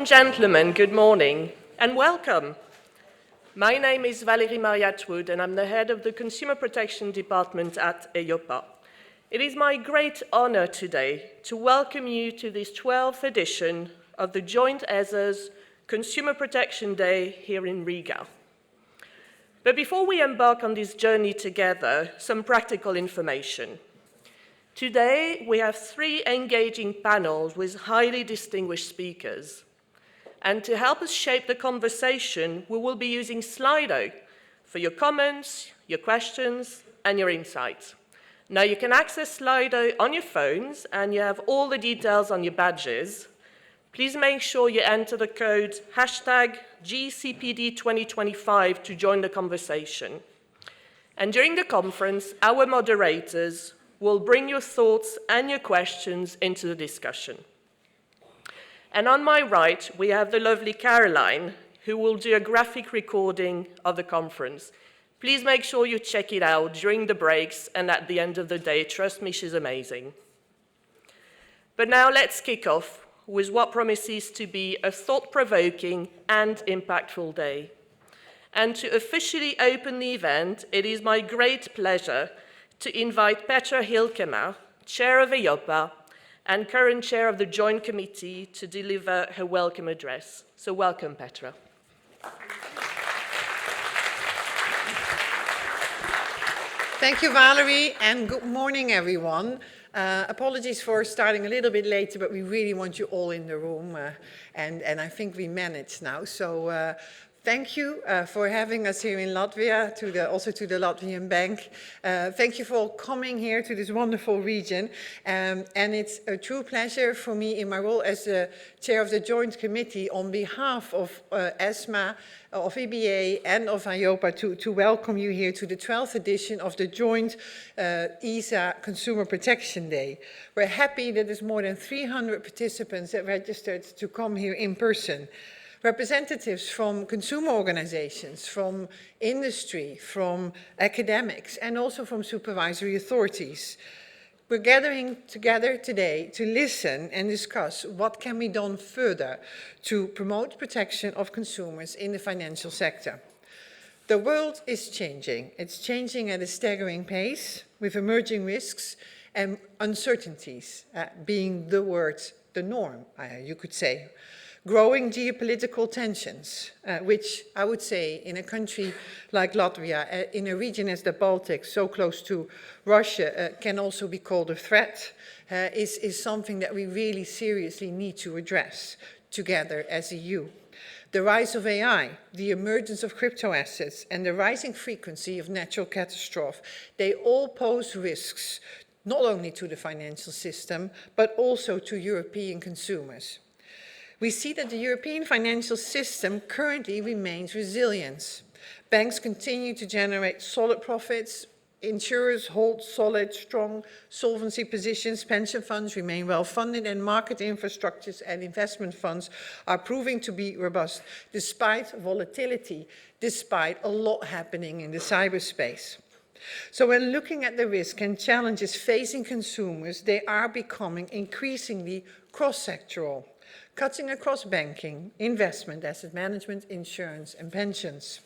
Gentlemen, good morning and welcome. My name is Valérie Marriott-Wood and I'm the head of the Consumer Protection Department at EIOPA. It is my great honor today to welcome you to this 12th edition of the Joint ESAs Consumer Protection Day here in Riga. But before we embark on this journey together, some practical information. Today, we have 3 engaging panels with highly distinguished speakers. And to help us shape the conversation, we will be using Slido for your comments, your questions, and your insights. Now, you can access Slido on your phones, and you have all the details on your badges. Please make sure you enter the code #GCPD2025 to join the conversation. And during the conference, our moderators will bring your thoughts and your questions into the discussion. And on my right, we have the lovely Caroline, who will do a graphic recording of the conference. Please make sure you check it out during the breaks and at the end of the day. Trust me, she's amazing. But now let's kick off with what promises to be a thought-provoking and impactful day. And to officially open the event, it is my great pleasure to invite Petra Hilkema, Chair of EIOPA, and current chair of the Joint Committee, to deliver her welcome address. So welcome, Petra. Thank you, Valerie, and good morning, everyone. Apologies for starting a little bit later, but we really want you all in the room, and I think we managed now. So thank you for having us here in Latvia, also to the Latvian Bank. Thank you for coming here to this wonderful region. And it's a true pleasure for me in my role as the chair of the Joint Committee on behalf of ESMA, of EBA and of EIOPA to welcome you here to the 12th edition of the Joint ESA Consumer Protection Day. We're happy that there's more than 300 participants that registered to come here in person. Representatives from consumer organizations, from industry, from academics, and also from supervisory authorities. We're gathering together today to listen and discuss what can be done further to promote protection of consumers in the financial sector. The world is changing. It's changing at a staggering pace, with emerging risks and uncertainties being the norm, you could say. Growing geopolitical tensions, which I would say in a country like Latvia, in a region as the Baltics, so close to Russia, can also be called a threat, is something that we really seriously need to address together as EU. The rise of AI, the emergence of crypto assets, and the rising frequency of natural catastrophe, they all pose risks, not only to the financial system, but also to European consumers. We see that the European financial system currently remains resilient. Banks continue to generate solid profits, insurers hold solid, strong solvency positions, pension funds remain well funded, and market infrastructures and investment funds are proving to be robust, despite volatility, despite a lot happening in the cyberspace. So when looking at the risk and challenges facing consumers, they are becoming increasingly cross-sectoral, cutting across banking, investment, asset management, insurance, and pensions.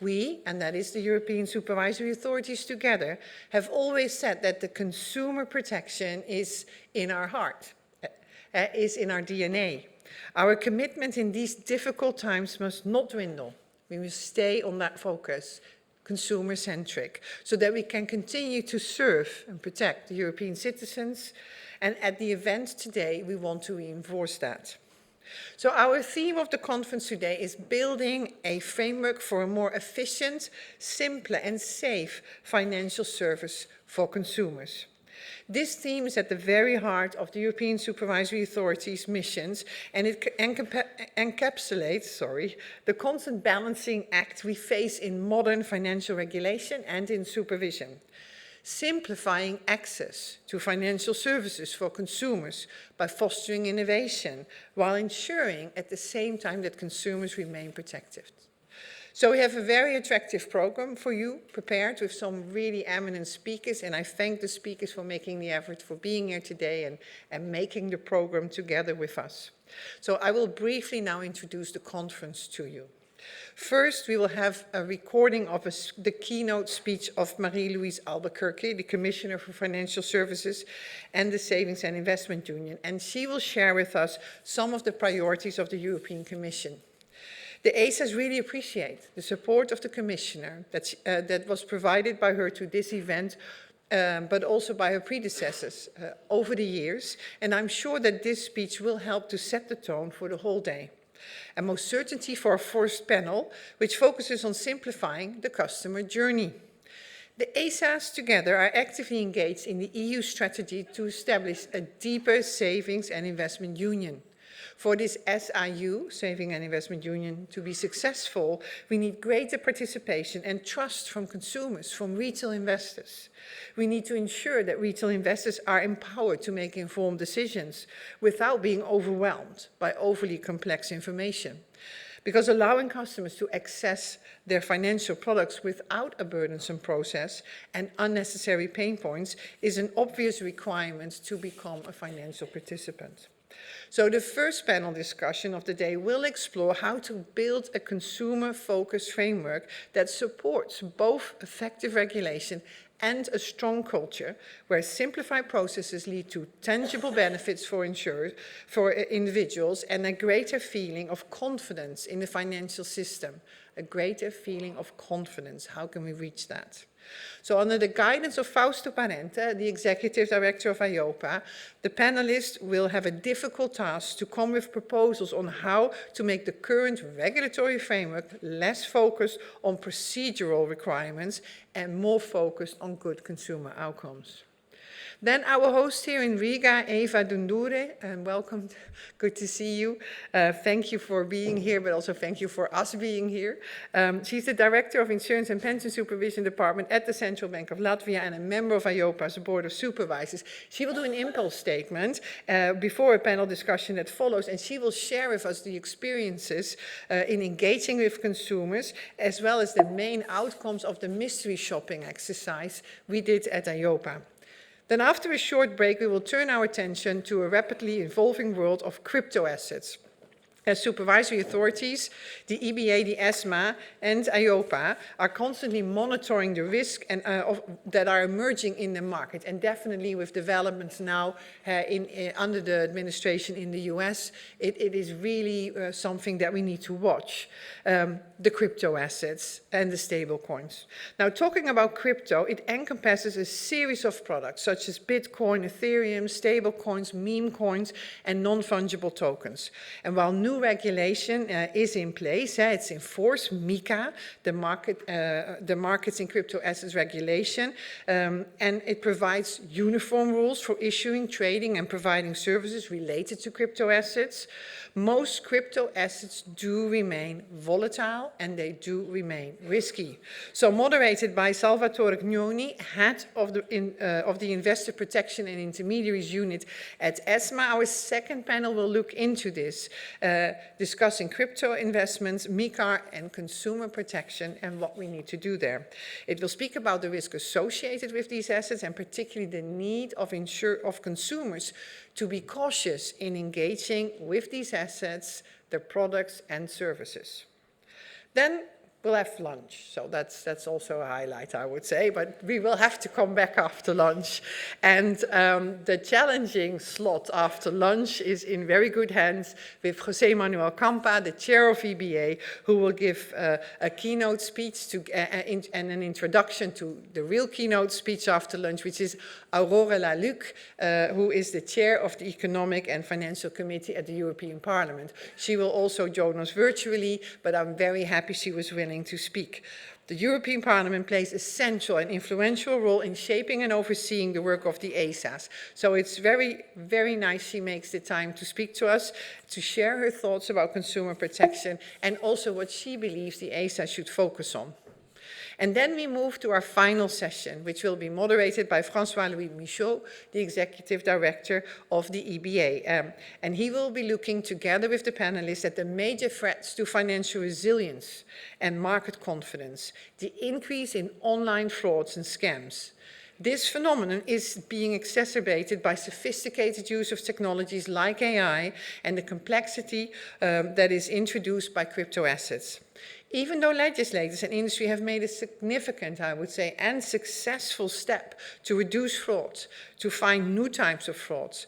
We, and that is the European Supervisory Authorities together, have always said that the consumer protection is in our heart, is in our DNA. Our commitment in these difficult times must not dwindle. We must stay on that focus, consumer-centric, so that we can continue to serve and protect the European citizens. And at the event today, we want to reinforce that. So our theme of the conference today is building a framework for a more efficient, simpler and safe financial service for consumers. This theme is at the very heart of the European Supervisory Authorities' missions, and it encapsulates the constant balancing act we face in modern financial regulation and in supervision. Simplifying access to financial services for consumers by fostering innovation, while ensuring at the same time that consumers remain protected. So we have a very attractive program for you, prepared with some really eminent speakers, and I thank the speakers for making the effort for being here today and making the program together with us. So I will briefly now introduce the conference to you. First, we will have a recording of the keynote speech of Marie-Louise Albuquerque, the Commissioner for Financial Services and the Savings and Investment Union, and she will share with us some of the priorities of the European Commission. The ESAs really appreciate the support of the Commissioner that was provided by her to this event, but also by her predecessors over the years, and I'm sure that this speech will help to set the tone for the whole day. And most certainly for our first panel, which focuses on simplifying the customer journey. The ESAs together are actively engaged in the EU strategy to establish a deeper savings and investment union. For this SIU, Saving and Investment Union, to be successful, we need greater participation and trust from consumers, from retail investors. We need to ensure that retail investors are empowered to make informed decisions without being overwhelmed by overly complex information. Because allowing customers to access their financial products without a burdensome process and unnecessary pain points is an obvious requirement to become a financial participant. So the first panel discussion of the day will explore how to build a consumer-focused framework that supports both effective regulation and a strong culture where simplified processes lead to tangible benefits for individuals and a greater feeling of confidence in the financial system. A greater feeling of confidence. How can we reach that? So under the guidance of Fausto Parente, the Executive Director of EIOPA, the panelists will have a difficult task to come with proposals on how to make the current regulatory framework less focused on procedural requirements and more focused on good consumer outcomes. Then our host here in Riga, Eva Dundure, and welcome, good to see you. Thank you for being here, but also thank you for us being here. She's the Director of Insurance and Pension Supervision Department at the Central Bank of Latvia and a member of EIOPA's Board of Supervisors. She will do an impulse statement before a panel discussion that follows, and she will share with us the experiences in engaging with consumers, as well as the main outcomes of the mystery shopping exercise we did at EIOPA. Then after a short break, we will turn our attention to a rapidly evolving world of crypto assets. As supervisory authorities, the EBA, the ESMA, and EIOPA are constantly monitoring the risk that are emerging in the market, and definitely with developments now under the administration in the US, it is really something that we need to watch, the crypto assets and the stable coins. Now, talking about crypto, it encompasses a series of products such as Bitcoin, Ethereum, stable coins, meme coins, and non-fungible tokens. And while new regulation is in place. It's in force, MiCA, the Markets in Crypto Assets Regulation, and it provides uniform rules for issuing, trading, and providing services related to crypto assets. Most crypto assets do remain volatile and they do remain risky. So moderated by Salvatore Gnoni, head of the Investor Protection and Intermediaries Unit at ESMA, our second panel will look into this, discussing crypto investments, MiCA, and consumer protection and what we need to do there. It will speak about the risk associated with these assets and particularly the need of consumers to be cautious in engaging with these assets, their products and services. Then we'll have lunch, so that's also a highlight, I would say, but we will have to come back after lunch. And the challenging slot after lunch is in very good hands with José Manuel Campa, the chair of EBA, who will give a keynote speech and an introduction to the real keynote speech after lunch, which is Aurore Laluc, who is the chair of the Economic and Financial Committee at the European Parliament. She will also join us virtually, but I'm very happy she was willing to speak. The European Parliament plays a central and influential role in shaping and overseeing the work of the ESAs. So it's very, very nice she makes the time to speak to us, to share her thoughts about consumer protection and also what she believes the ESA should focus on. And then we move to our final session, which will be moderated by François-Louis Michaud, the Executive Director of the EBA. And he will be looking together with the panelists at the major threats to financial resilience and market confidence, the increase in online frauds and scams. This phenomenon is being exacerbated by sophisticated use of technologies like AI and the complexity that is introduced by crypto assets. Even though legislators and industry have made a significant, I would say, and successful step to reduce fraud, to find new types of frauds,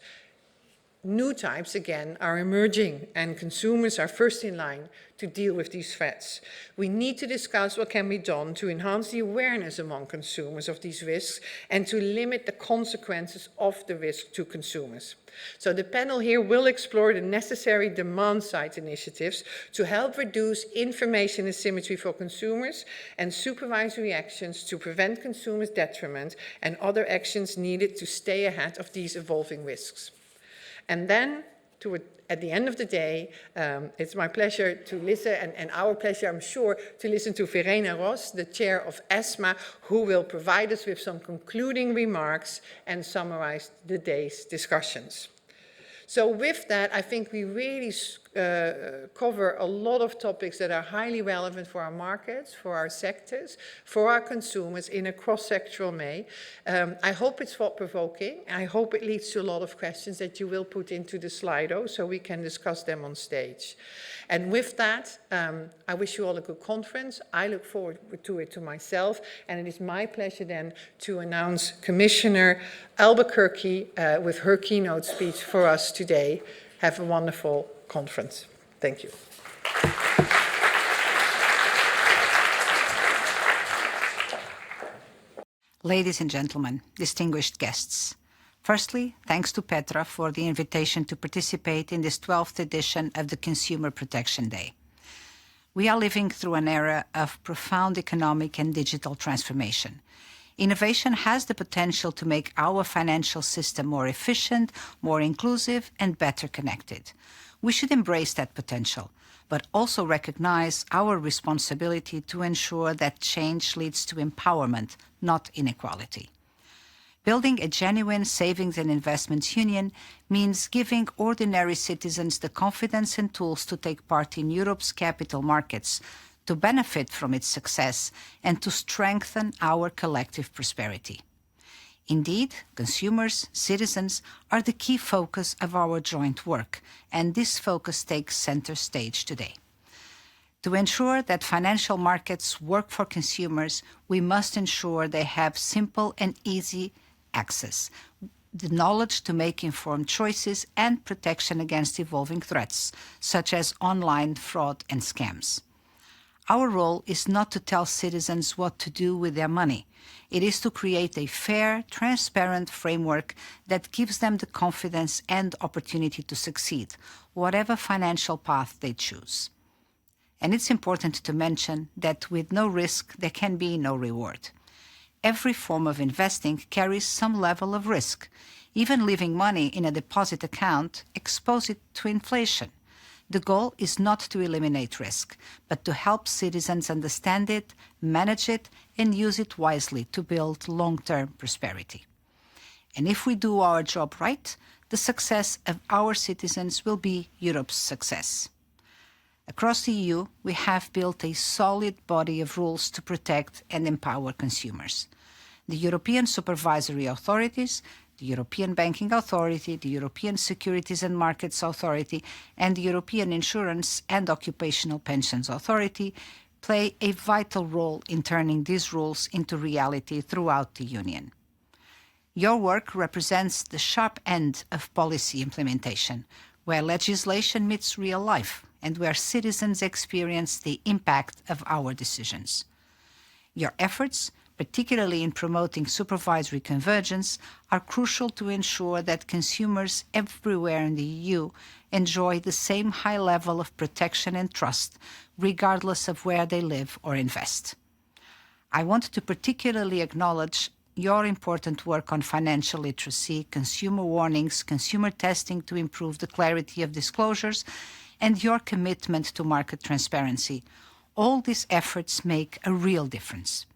new types, again, are emerging, and consumers are first in line to deal with these threats. We need to discuss what can be done to enhance the awareness among consumers of these risks and to limit the consequences of the risk to consumers. So the panel here will explore the necessary demand-side initiatives to help reduce information asymmetry for consumers and supervisory actions to prevent consumers' detriment and other actions needed to stay ahead of these evolving risks. And then, at the end of the day, it's my pleasure to listen, and our pleasure, I'm sure, to listen to Verena Ros, the chair of ESMA, who will provide us with some concluding remarks and summarize the day's discussions. So with that, I think we really cover a lot of topics that are highly relevant for our markets, for our sectors, for our consumers in a cross-sectoral way. I hope it's thought-provoking. I hope it leads to a lot of questions that you will put into the Slido so we can discuss them on stage. And with that, I wish you all a good conference. I look forward to it to myself, and it is my pleasure then to announce Commissioner Albuquerque with her keynote speech for us today. Have a wonderful conference. Thank you. Ladies and gentlemen, distinguished guests. Firstly, thanks to Petra for the invitation to participate in this 12th edition of the Consumer Protection Day. We are living through an era of profound economic and digital transformation. Innovation has the potential to make our financial system more efficient, more inclusive, and better connected. We should embrace that potential, but also recognize our responsibility to ensure that change leads to empowerment, not inequality. Building a genuine savings and investments union means giving ordinary citizens the confidence and tools to take part in Europe's capital markets, to benefit from its success, and to strengthen our collective prosperity. Indeed, consumers, citizens, are the key focus of our joint work, and this focus takes center stage today. To ensure that financial markets work for consumers, we must ensure they have simple and easy access, the knowledge to make informed choices, and protection against evolving threats, such as online fraud and scams. Our role is not to tell citizens what to do with their money. It is to create a fair, transparent framework that gives them the confidence and opportunity to succeed, whatever financial path they choose. And it's important to mention that with no risk, there can be no reward. Every form of investing carries some level of risk. Even leaving money in a deposit account exposes it to inflation. The goal is not to eliminate risk, but to help citizens understand it, manage it, and use it wisely to build long-term prosperity. And if we do our job right, the success of our citizens will be Europe's success. Across the EU, we have built a solid body of rules to protect and empower consumers. The European Supervisory Authorities, the European Banking Authority, the European Securities and Markets Authority, and the European Insurance and Occupational Pensions Authority play a vital role in turning these rules into reality throughout the Union. Your work represents the sharp end of policy implementation, where legislation meets real life and where citizens experience the impact of our decisions. Your efforts, particularly in promoting supervisory convergence, are crucial to ensure that consumers everywhere in the EU enjoy the same high level of protection and trust, regardless of where they live or invest. I want to particularly acknowledge your important work on financial literacy, consumer warnings, consumer testing to improve the clarity of disclosures, and your commitment to market transparency. All these efforts make a real difference.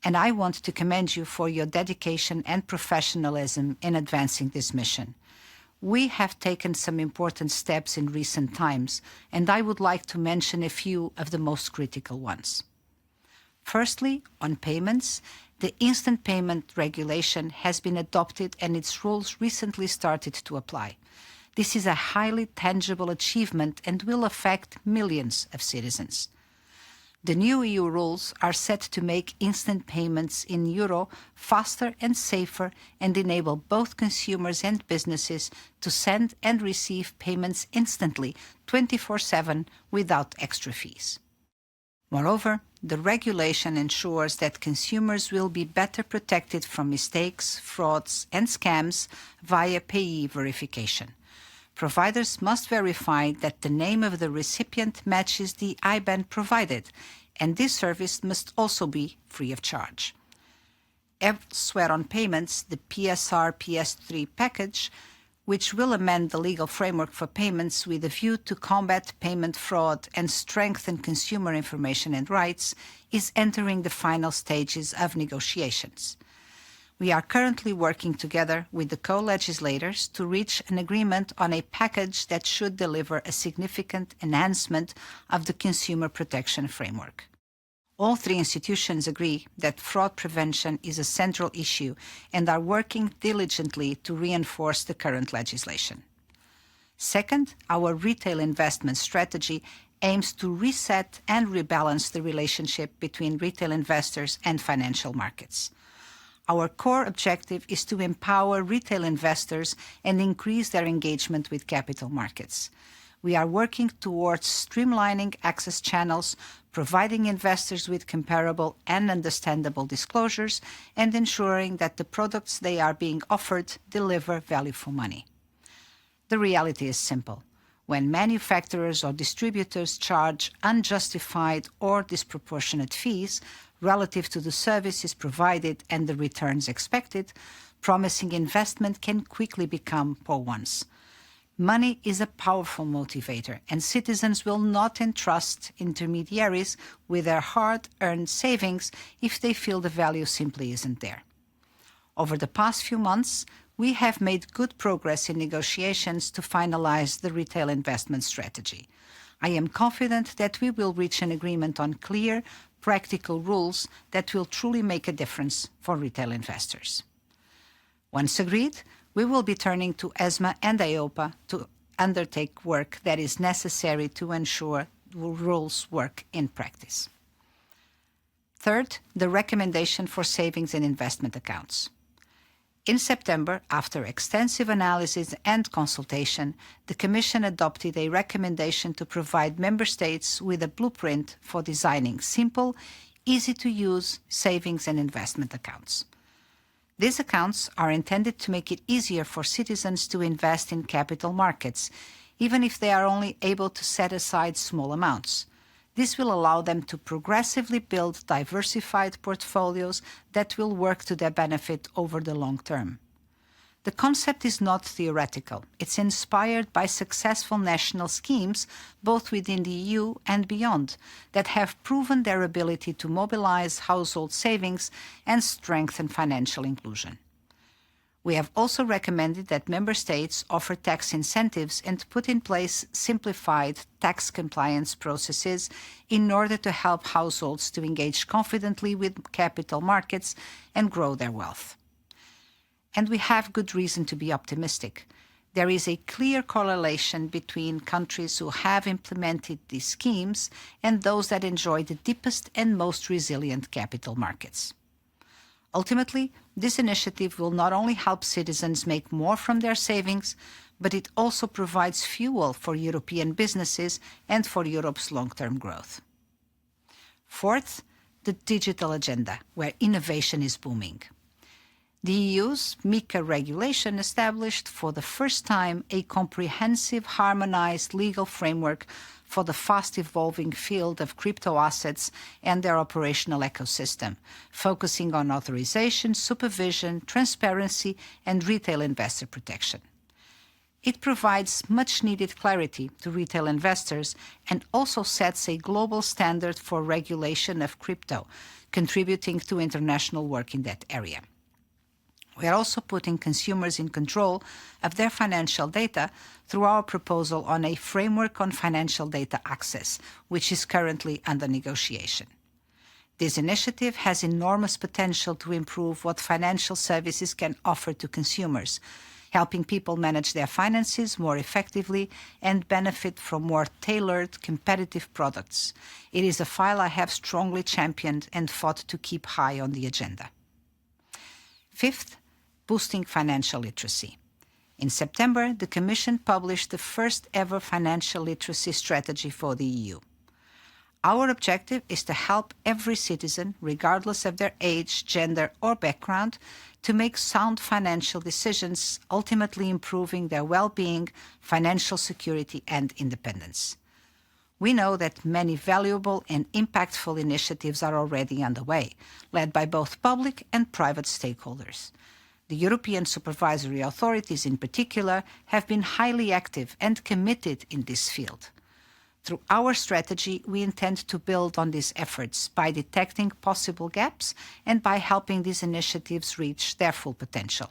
And I want to commend you for your dedication and professionalism in advancing this mission. We have taken some important steps in recent times, and I would like to mention a few of the most critical ones. Firstly, on payments, the Instant Payment Regulation has been adopted and its rules recently started to apply. This is a highly tangible achievement and will affect millions of citizens. The new EU rules are set to make instant payments in euro faster and safer and enable both consumers and businesses to send and receive payments instantly, 24/7, without extra fees. Moreover, the regulation ensures that consumers will be better protected from mistakes, frauds, and scams via payee verification. Providers must verify that the name of the recipient matches the IBAN provided, and this service must also be free of charge. Elsewhere on payments, the PSR-PS3 package, which will amend the legal framework for payments with a view to combat payment fraud and strengthen consumer information and rights, is entering the final stages of negotiations. We are currently working together with the co-legislators to reach an agreement on a package that should deliver a significant enhancement of the consumer protection framework. All three institutions agree that fraud prevention is a central issue and are working diligently to reinforce the current legislation. Second, our retail investment strategy aims to reset and rebalance the relationship between retail investors and financial markets. Our core objective is to empower retail investors and increase their engagement with capital markets. We are working towards streamlining access channels, providing investors with comparable and understandable disclosures, and ensuring that the products they are being offered deliver value for money. The reality is simple. When manufacturers or distributors charge unjustified or disproportionate fees relative to the services provided and the returns expected, promising investment can quickly become poor ones. Money is a powerful motivator, and citizens will not entrust intermediaries with their hard-earned savings if they feel the value simply isn't there. Over the past few months, we have made good progress in negotiations to finalize the retail investment strategy. I am confident that we will reach an agreement on clear, practical rules that will truly make a difference for retail investors. Once agreed, we will be turning to ESMA and EIOPA to undertake work that is necessary to ensure the rules work in practice. Third, the recommendation for savings and investment accounts. In September, after extensive analysis and consultation, the Commission adopted a recommendation to provide Member States with a blueprint for designing simple, easy-to-use savings and investment accounts. These accounts are intended to make it easier for citizens to invest in capital markets, even if they are only able to set aside small amounts. This will allow them to progressively build diversified portfolios that will work to their benefit over the long term. The concept is not theoretical. It's inspired by successful national schemes, both within the EU and beyond, that have proven their ability to mobilize household savings and strengthen financial inclusion. We have also recommended that Member States offer tax incentives and put in place simplified tax compliance processes in order to help households to engage confidently with capital markets and grow their wealth. And we have good reason to be optimistic. There is a clear correlation between countries who have implemented these schemes and those that enjoy the deepest and most resilient capital markets. Ultimately, this initiative will not only help citizens make more from their savings, but it also provides fuel for European businesses and for Europe's long-term growth. Fourth, the digital agenda, where innovation is booming. The EU's MiCA regulation established for the first time a comprehensive, harmonized legal framework for the fast-evolving field of crypto assets and their operational ecosystem, focusing on authorization, supervision, transparency, and retail investor protection. It provides much-needed clarity to retail investors and also sets a global standard for regulation of crypto, contributing to international work in that area. We are also putting consumers in control of their financial data through our proposal on a framework on financial data access, which is currently under negotiation. This initiative has enormous potential to improve what financial services can offer to consumers, helping people manage their finances more effectively and benefit from more tailored, competitive products. It is a file I have strongly championed and fought to keep high on the agenda. Fifth, boosting financial literacy. In September, the Commission published the first ever financial literacy strategy for the EU. Our objective is to help every citizen, regardless of their age, gender, or background, to make sound financial decisions, ultimately improving their well-being, financial security, and independence. We know that many valuable and impactful initiatives are already underway, led by both public and private stakeholders. The European Supervisory Authorities, in particular, have been highly active and committed in this field. Through our strategy, we intend to build on these efforts by detecting possible gaps and by helping these initiatives reach their full potential.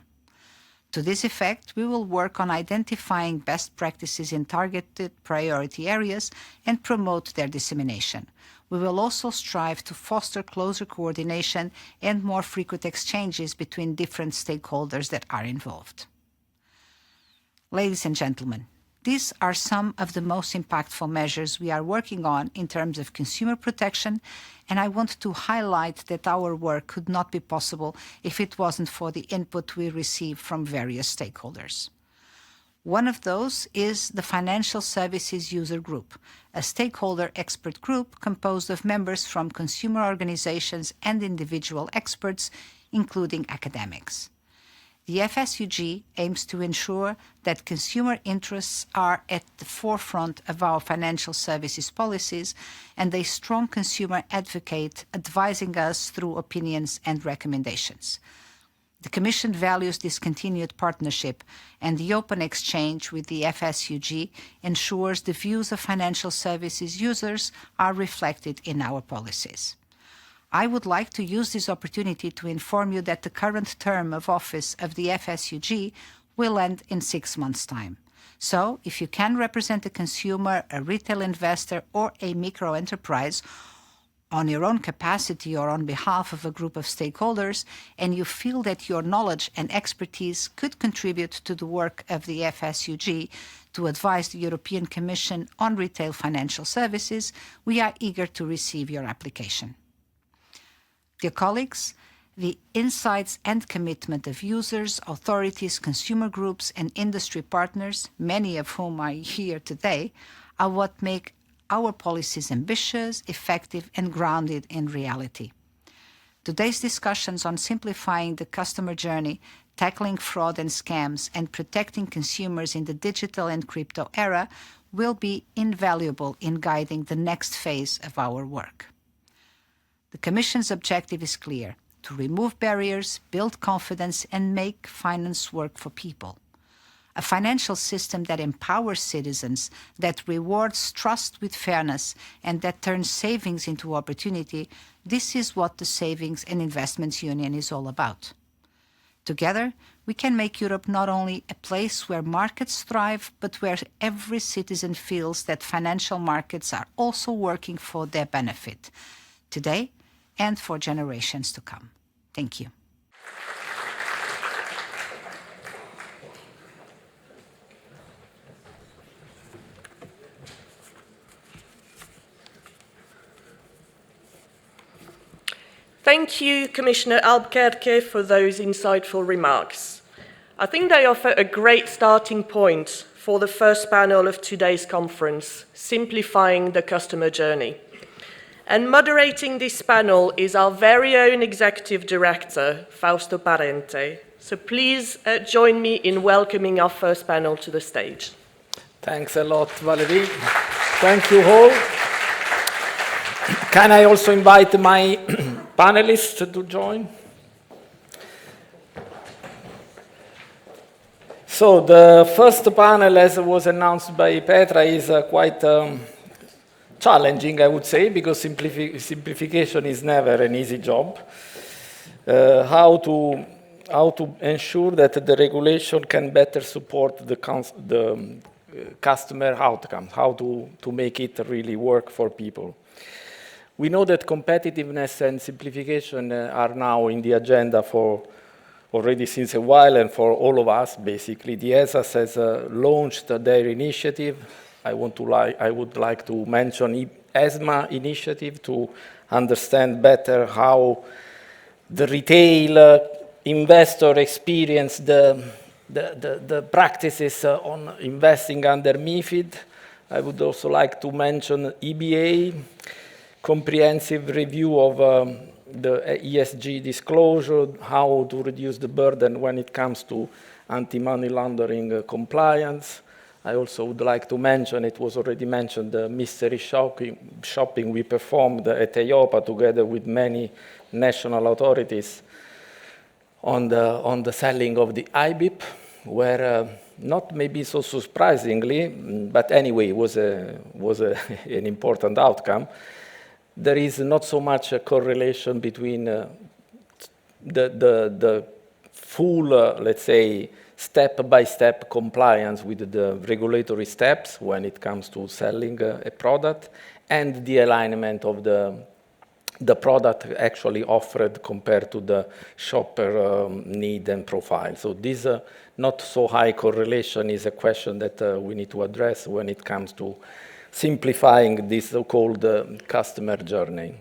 To this effect, we will work on identifying best practices in targeted priority areas and promote their dissemination. We will also strive to foster closer coordination and more frequent exchanges between different stakeholders that are involved. Ladies and gentlemen, these are some of the most impactful measures we are working on in terms of consumer protection, and I want to highlight that our work could not be possible if it wasn't for the input we receive from various stakeholders. One of those is the Financial Services User Group, a stakeholder expert group composed of members from consumer organizations and individual experts, including academics. The FSUG aims to ensure that consumer interests are at the forefront of our financial services policies and a strong consumer advocate advising us through opinions and recommendations. The Commission values this continued partnership, and the open exchange with the FSUG ensures the views of financial services users are reflected in our policies. I would like to use this opportunity to inform you that the current term of office of the FSUG will end in 6 months' time. So, if you can represent a consumer, a retail investor, or a micro-enterprise on your own capacity or on behalf of a group of stakeholders, and you feel that your knowledge and expertise could contribute to the work of the FSUG to advise the European Commission on retail financial services, we are eager to receive your application. Dear colleagues, the insights and commitment of users, authorities, consumer groups, and industry partners, many of whom are here today, are what make our policies ambitious, effective, and grounded in reality. Today's discussions on simplifying the customer journey, tackling fraud and scams, and protecting consumers in the digital and crypto era will be invaluable in guiding the next phase of our work. The Commission's objective is clear: to remove barriers, build confidence, and make finance work for people. A financial system that empowers citizens, that rewards trust with fairness, and that turns savings into opportunity, this is what the Savings and Investments Union is all about. Together, we can make Europe not only a place where markets thrive, but where every citizen feels that financial markets are also working for their benefit, today and for generations to come. Thank you. Thank you, Commissioner Albuquerque, for those insightful remarks. I think they offer a great starting point for the first panel of today's conference, Simplifying the Customer Journey. And moderating this panel is our very own Executive Director, Fausto Parente. So please join me in welcoming our first panel to the stage. Thanks a lot, Valerie. Thank you all. Can I also invite my panelists to join? So the first panel, as was announced by Petra, is quite challenging, I would say, because simplification is never an easy job. How to ensure that the regulation can better support the customer outcomes, how to make it really work for people. We know that competitiveness and simplification are now in the agenda for already since a while, and for all of us, basically. The ESAs has launched their initiative. I would like to mention ESMA initiative to understand better how the retail investor experience the practices on investing under MiFID. I would also like to mention EBA, comprehensive review of the ESG disclosure, how to reduce the burden when it comes to anti-money laundering compliance. I also would like to mention, it was already mentioned, the mystery shopping we performed at EIOPA together with many national authorities on the selling of the IBIP, where not maybe so surprisingly, but anyway, was an important outcome. There is not so much a correlation between the full, let's say, step-by-step compliance with the regulatory steps when it comes to selling a product and the alignment of the product actually offered compared to the shopper need and profile. So this not so high correlation is a question that we need to address when it comes to simplifying this so-called customer journey.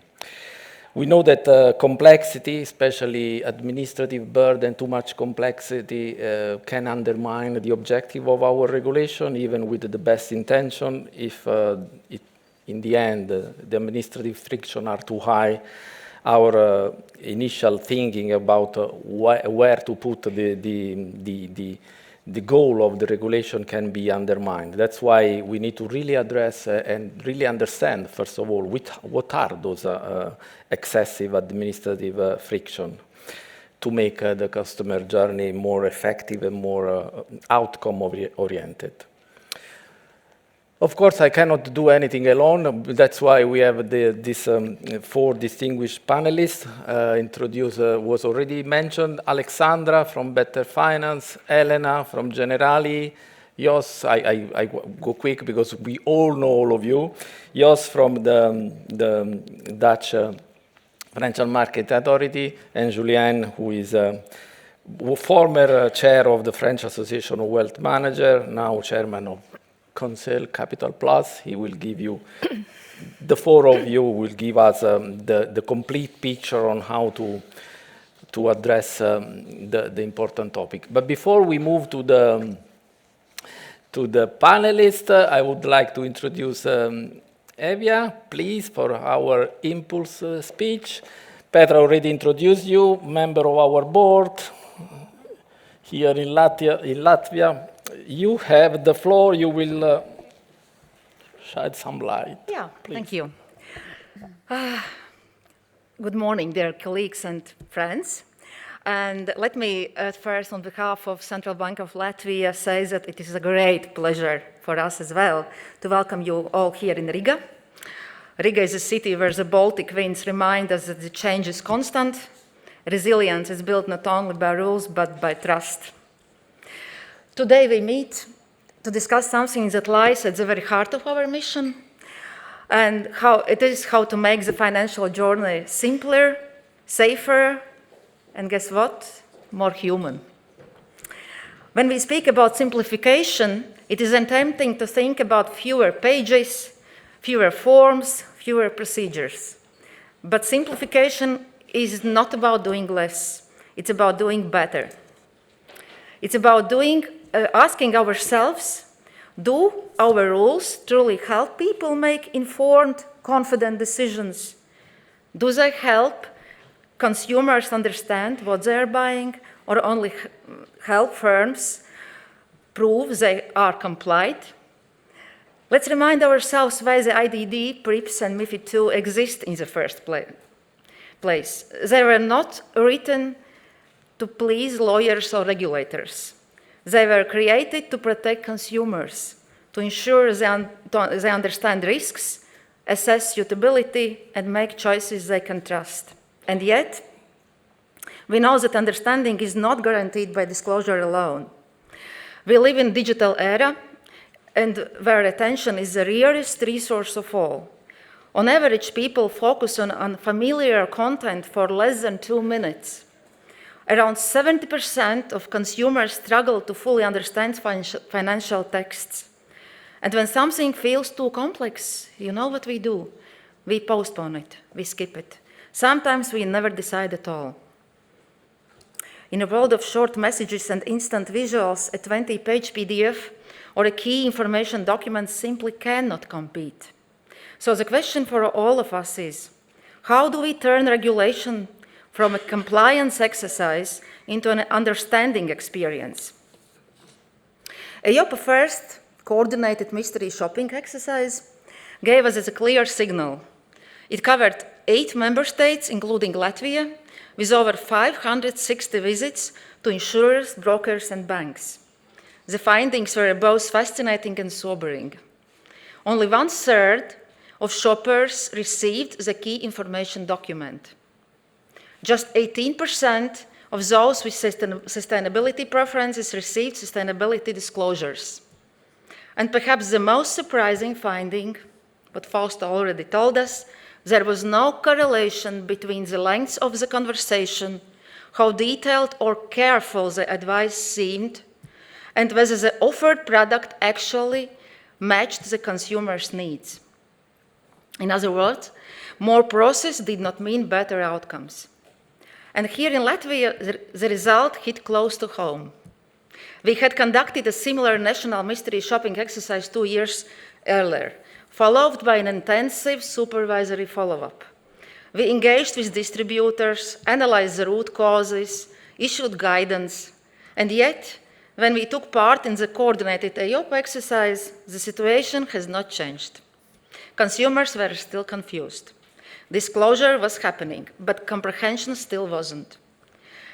We know that complexity, especially administrative burden, too much complexity can undermine the objective of our regulation, even with the best intention. If in the end the administrative friction are too high, our initial thinking about where to put the goal of the regulation can be undermined. That's why we need to really address and really understand, first of all, what are those excessive administrative friction to make the customer journey more effective and more outcome-oriented. Of course, I cannot do anything alone. That's why we have these 4 distinguished panelists. Introduced was already mentioned. Alexandra from Better Finance, Elena from Generali, Jos, I go quick because we all know all of you. Jos from the Dutch Financial Market Authority, and Julien, who is former chair of the French Association of Wealth Managers, now chairman of Conseil Capital Plus. He will give you, the 4 of you will give us the complete picture on how to address the important topic. But before we move to the panelists, I would like to introduce Evia, please, for our impulse speech. Petra already introduced you, member of our board here in Latvia. You have the floor. You will shed some light. Yeah, please. Thank you. Good morning, dear colleagues and friends. And let me, at first, on behalf of Central Bank of Latvia, say that it is a great pleasure for us as well to welcome you all here in Riga. Riga is a city where the Baltic winds remind us that the change is constant. Resilience is built not only by rules, but by trust. Today we meet to discuss something that lies at the very heart of our mission, and how to make the financial journey simpler, safer, and guess what? More human. When we speak about simplification, it is tempting to think about fewer pages, fewer forms, fewer procedures. But simplification is not about doing less. It's about doing better. It's about asking ourselves, do our rules truly help people make informed, confident decisions? Do they help consumers understand what they're buying, or only help firms prove they are compliant? Let's remind ourselves why the IDD, PRIPS, and MiFID II exist in the first place. They were not written to please lawyers or regulators. They were created to protect consumers, to ensure they understand risks, assess suitability, and make choices they can trust. And yet, we know that understanding is not guaranteed by disclosure alone. We live in a digital era, and where attention is the rarest resource of all. On average, people focus on unfamiliar content for less than 2 minutes. Around 70% of consumers struggle to fully understand financial texts. And when something feels too complex, you know what we do? We postpone it, we skip it. Sometimes we never decide at all. In a world of short messages and instant visuals, a 20-page PDF or a key information document simply cannot compete. So the question for all of us is, how do we turn regulation from a compliance exercise into an understanding experience? EIOPA first coordinated mystery shopping exercise gave us a clear signal. It covered 8 member states, including Latvia, with over 560 visits to insurers, brokers, and banks. The findings were both fascinating and sobering. Only 1/3 of shoppers received the key information document. Just 18% of those with sustainability preferences received sustainability disclosures. And perhaps the most surprising finding, what Fausto already told us, there was no correlation between the length of the conversation, how detailed or careful the advice seemed, and whether the offered product actually matched the consumer's needs. In other words, more process did not mean better outcomes. And here in Latvia, the result hit close to home. We had conducted a similar national mystery shopping exercise 2 years earlier, followed by an intensive supervisory follow-up. We engaged with distributors, analyzed the root causes, issued guidance, and yet, when we took part in the coordinated EIOPA exercise, the situation has not changed. Consumers were still confused. Disclosure was happening, but comprehension still wasn't.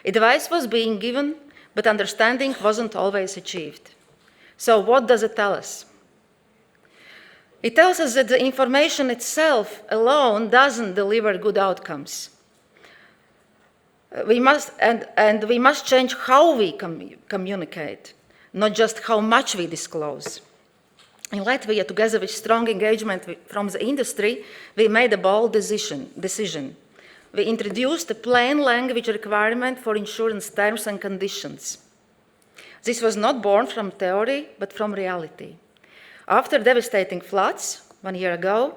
Advice was being given, but understanding wasn't always achieved. So what does it tell us? It tells us that the information itself alone doesn't deliver good outcomes. We must change how we communicate, not just how much we disclose. In Latvia, together with strong engagement from the industry, we made a bold decision. We introduced a plain language requirement for insurance terms and conditions. This was not born from theory, but from reality. After devastating floods 1 year ago,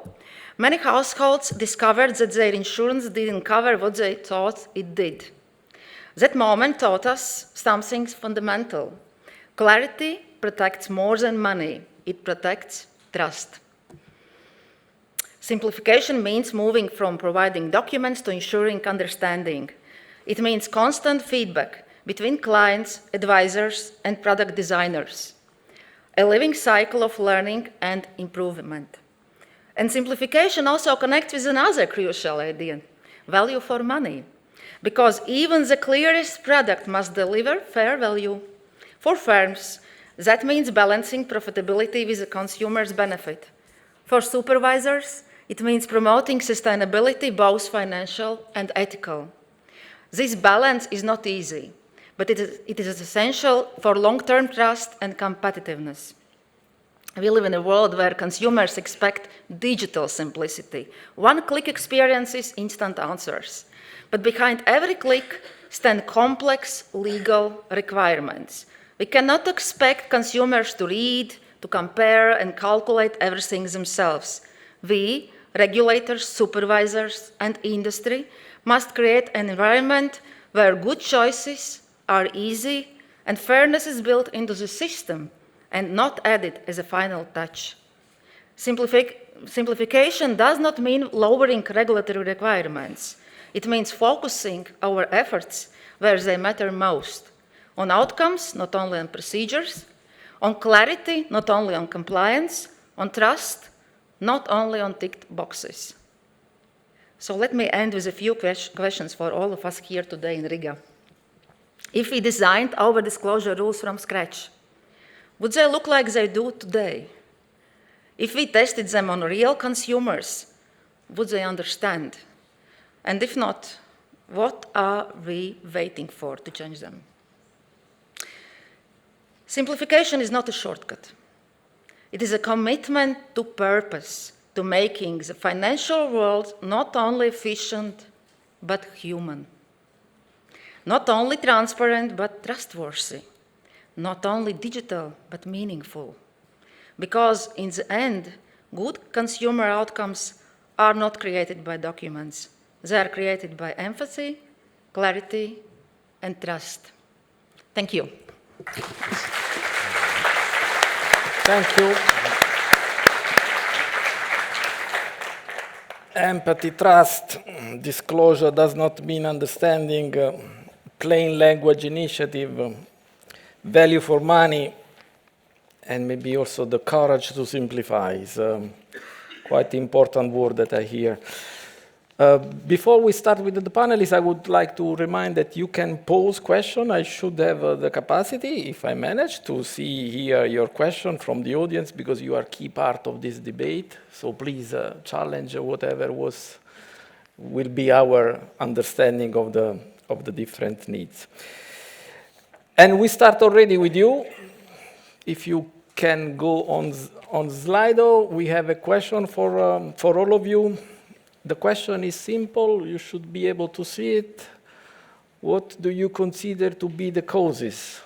many households discovered that their insurance didn't cover what they thought it did. That moment taught us something fundamental. Clarity protects more than money. It protects trust. Simplification means moving from providing documents to ensuring understanding. It means constant feedback between clients, advisors, and product designers. A living cycle of learning and improvement. And simplification also connects with another crucial idea, value for money. Because even the clearest product must deliver fair value. For firms, that means balancing profitability with the consumer's benefit. For supervisors, it means promoting sustainability, both financial and ethical. This balance is not easy, but it is essential for long-term trust and competitiveness. We live in a world where consumers expect digital simplicity. One-click experiences, instant answers. But behind every click stand complex legal requirements. We cannot expect consumers to read, to compare, and calculate everything themselves. We, regulators, supervisors, and industry, must create an environment where good choices are easy and fairness is built into the system and not added as a final touch. Simplification does not mean lowering regulatory requirements. It means focusing our efforts where they matter most. On outcomes, not only on procedures, on clarity, not only on compliance, on trust, not only on ticked boxes. So let me end with a few questions for all of us here today in Riga. if we designed our disclosure rules from scratch? Would they look like they do today? If we tested them on real consumers, would they understand? And if not, what are we waiting for to change them? Simplification is not a shortcut. It is a commitment to purpose, to making the financial world not only efficient, but human. Not only transparent, but trustworthy. Not only digital, but meaningful. Because in the end, good consumer outcomes are not created by documents. They are created by empathy, clarity, and trust. Thank you. Thank you. Empathy, trust, disclosure does not mean understanding, plain language initiative, value for money, and maybe also the courage to simplify is quite important word that I hear. Before we start with the panelists, I would like to remind that you can pose questions. I should have the capacity, if I manage, to see here your question from the audience, because you are key part of this debate. So please challenge whatever will be our understanding of the different needs. And we start already with you. If you can go on Slido, we have a question for all of you. The question is simple. You should be able to see it. What do you consider to be the causes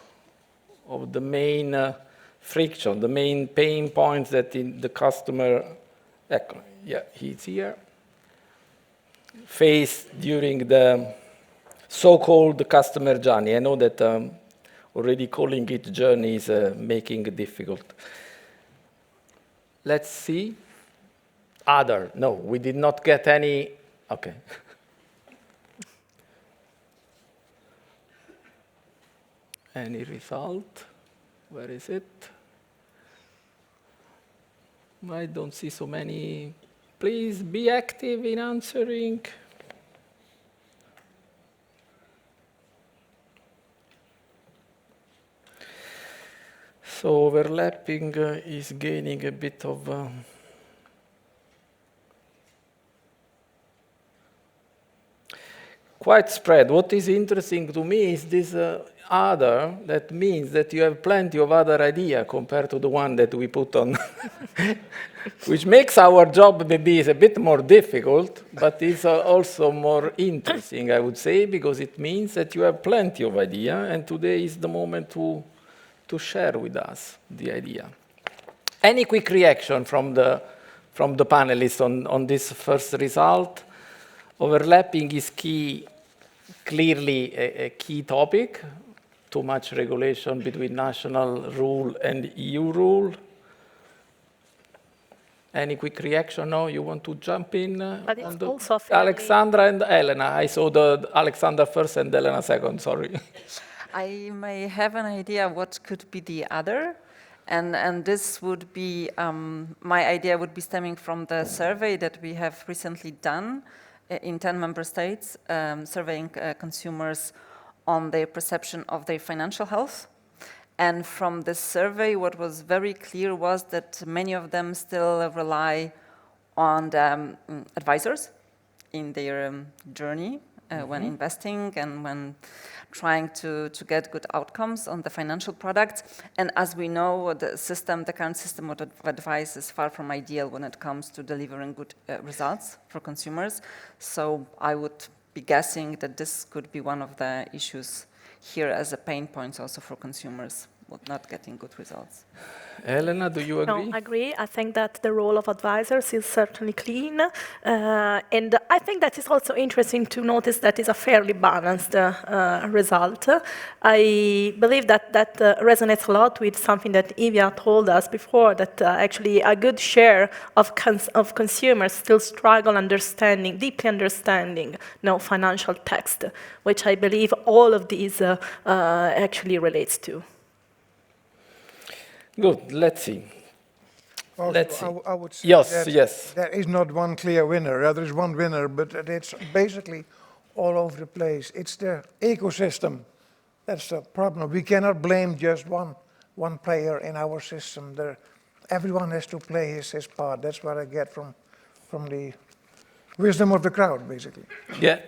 of the main friction, the main pain points that the customer, he's here, face during the so-called customer journey? I know that already calling it journey is making it difficult. Let's see. Other. No, we did not get any. Okay. Any result? Where is it? I don't see so many. Please be active in answering. So overlapping is gaining a bit of quite spread. What is interesting to me is this other, that means that you have plenty of other ideas compared to the one that we put on, which makes our job maybe is a bit more difficult, but it's also more interesting, I would say, because it means that you have plenty of ideas, and today is the moment to share with us the idea. Any quick reaction from the panelists on this first result? Overlapping is clearly a key topic. Too much regulation between national rule and EU rule. Any quick reaction? No, you want to jump in? But it's also fairly... Alexandra and Elena. I saw the Alexandra first and Elena second, sorry. I may have an idea what could be the other. And this would be, my idea would be stemming from the survey that we have recently done in 10 member states, surveying consumers on their perception of their financial health. And from this survey, what was very clear was that many of them still rely on the, advisors in their journey when investing and when trying to get good outcomes on the financial products. And as we know, the current system of advice is far from ideal when it comes to delivering good results for consumers. So I would be guessing that this could be one of the issues here as a pain point also for consumers, not getting good results. Elena, do you agree? No, I agree. I think that the role of advisors is certainly clean. And I think that it's also interesting to notice that it's a fairly balanced result. I believe that resonates a lot with something that Evia told us before, that actually a good share of consumers still struggle deeply understanding financial text, which I believe all of these actually relates to. Good, let's see. Also, I would say yes. There is not one clear winner. There is one winner, but it's basically all over the place. It's the ecosystem That's the problem. We cannot blame just one player in our system. Everyone has to play his part. That's what I get from the wisdom of the crowd, basically. Yeah.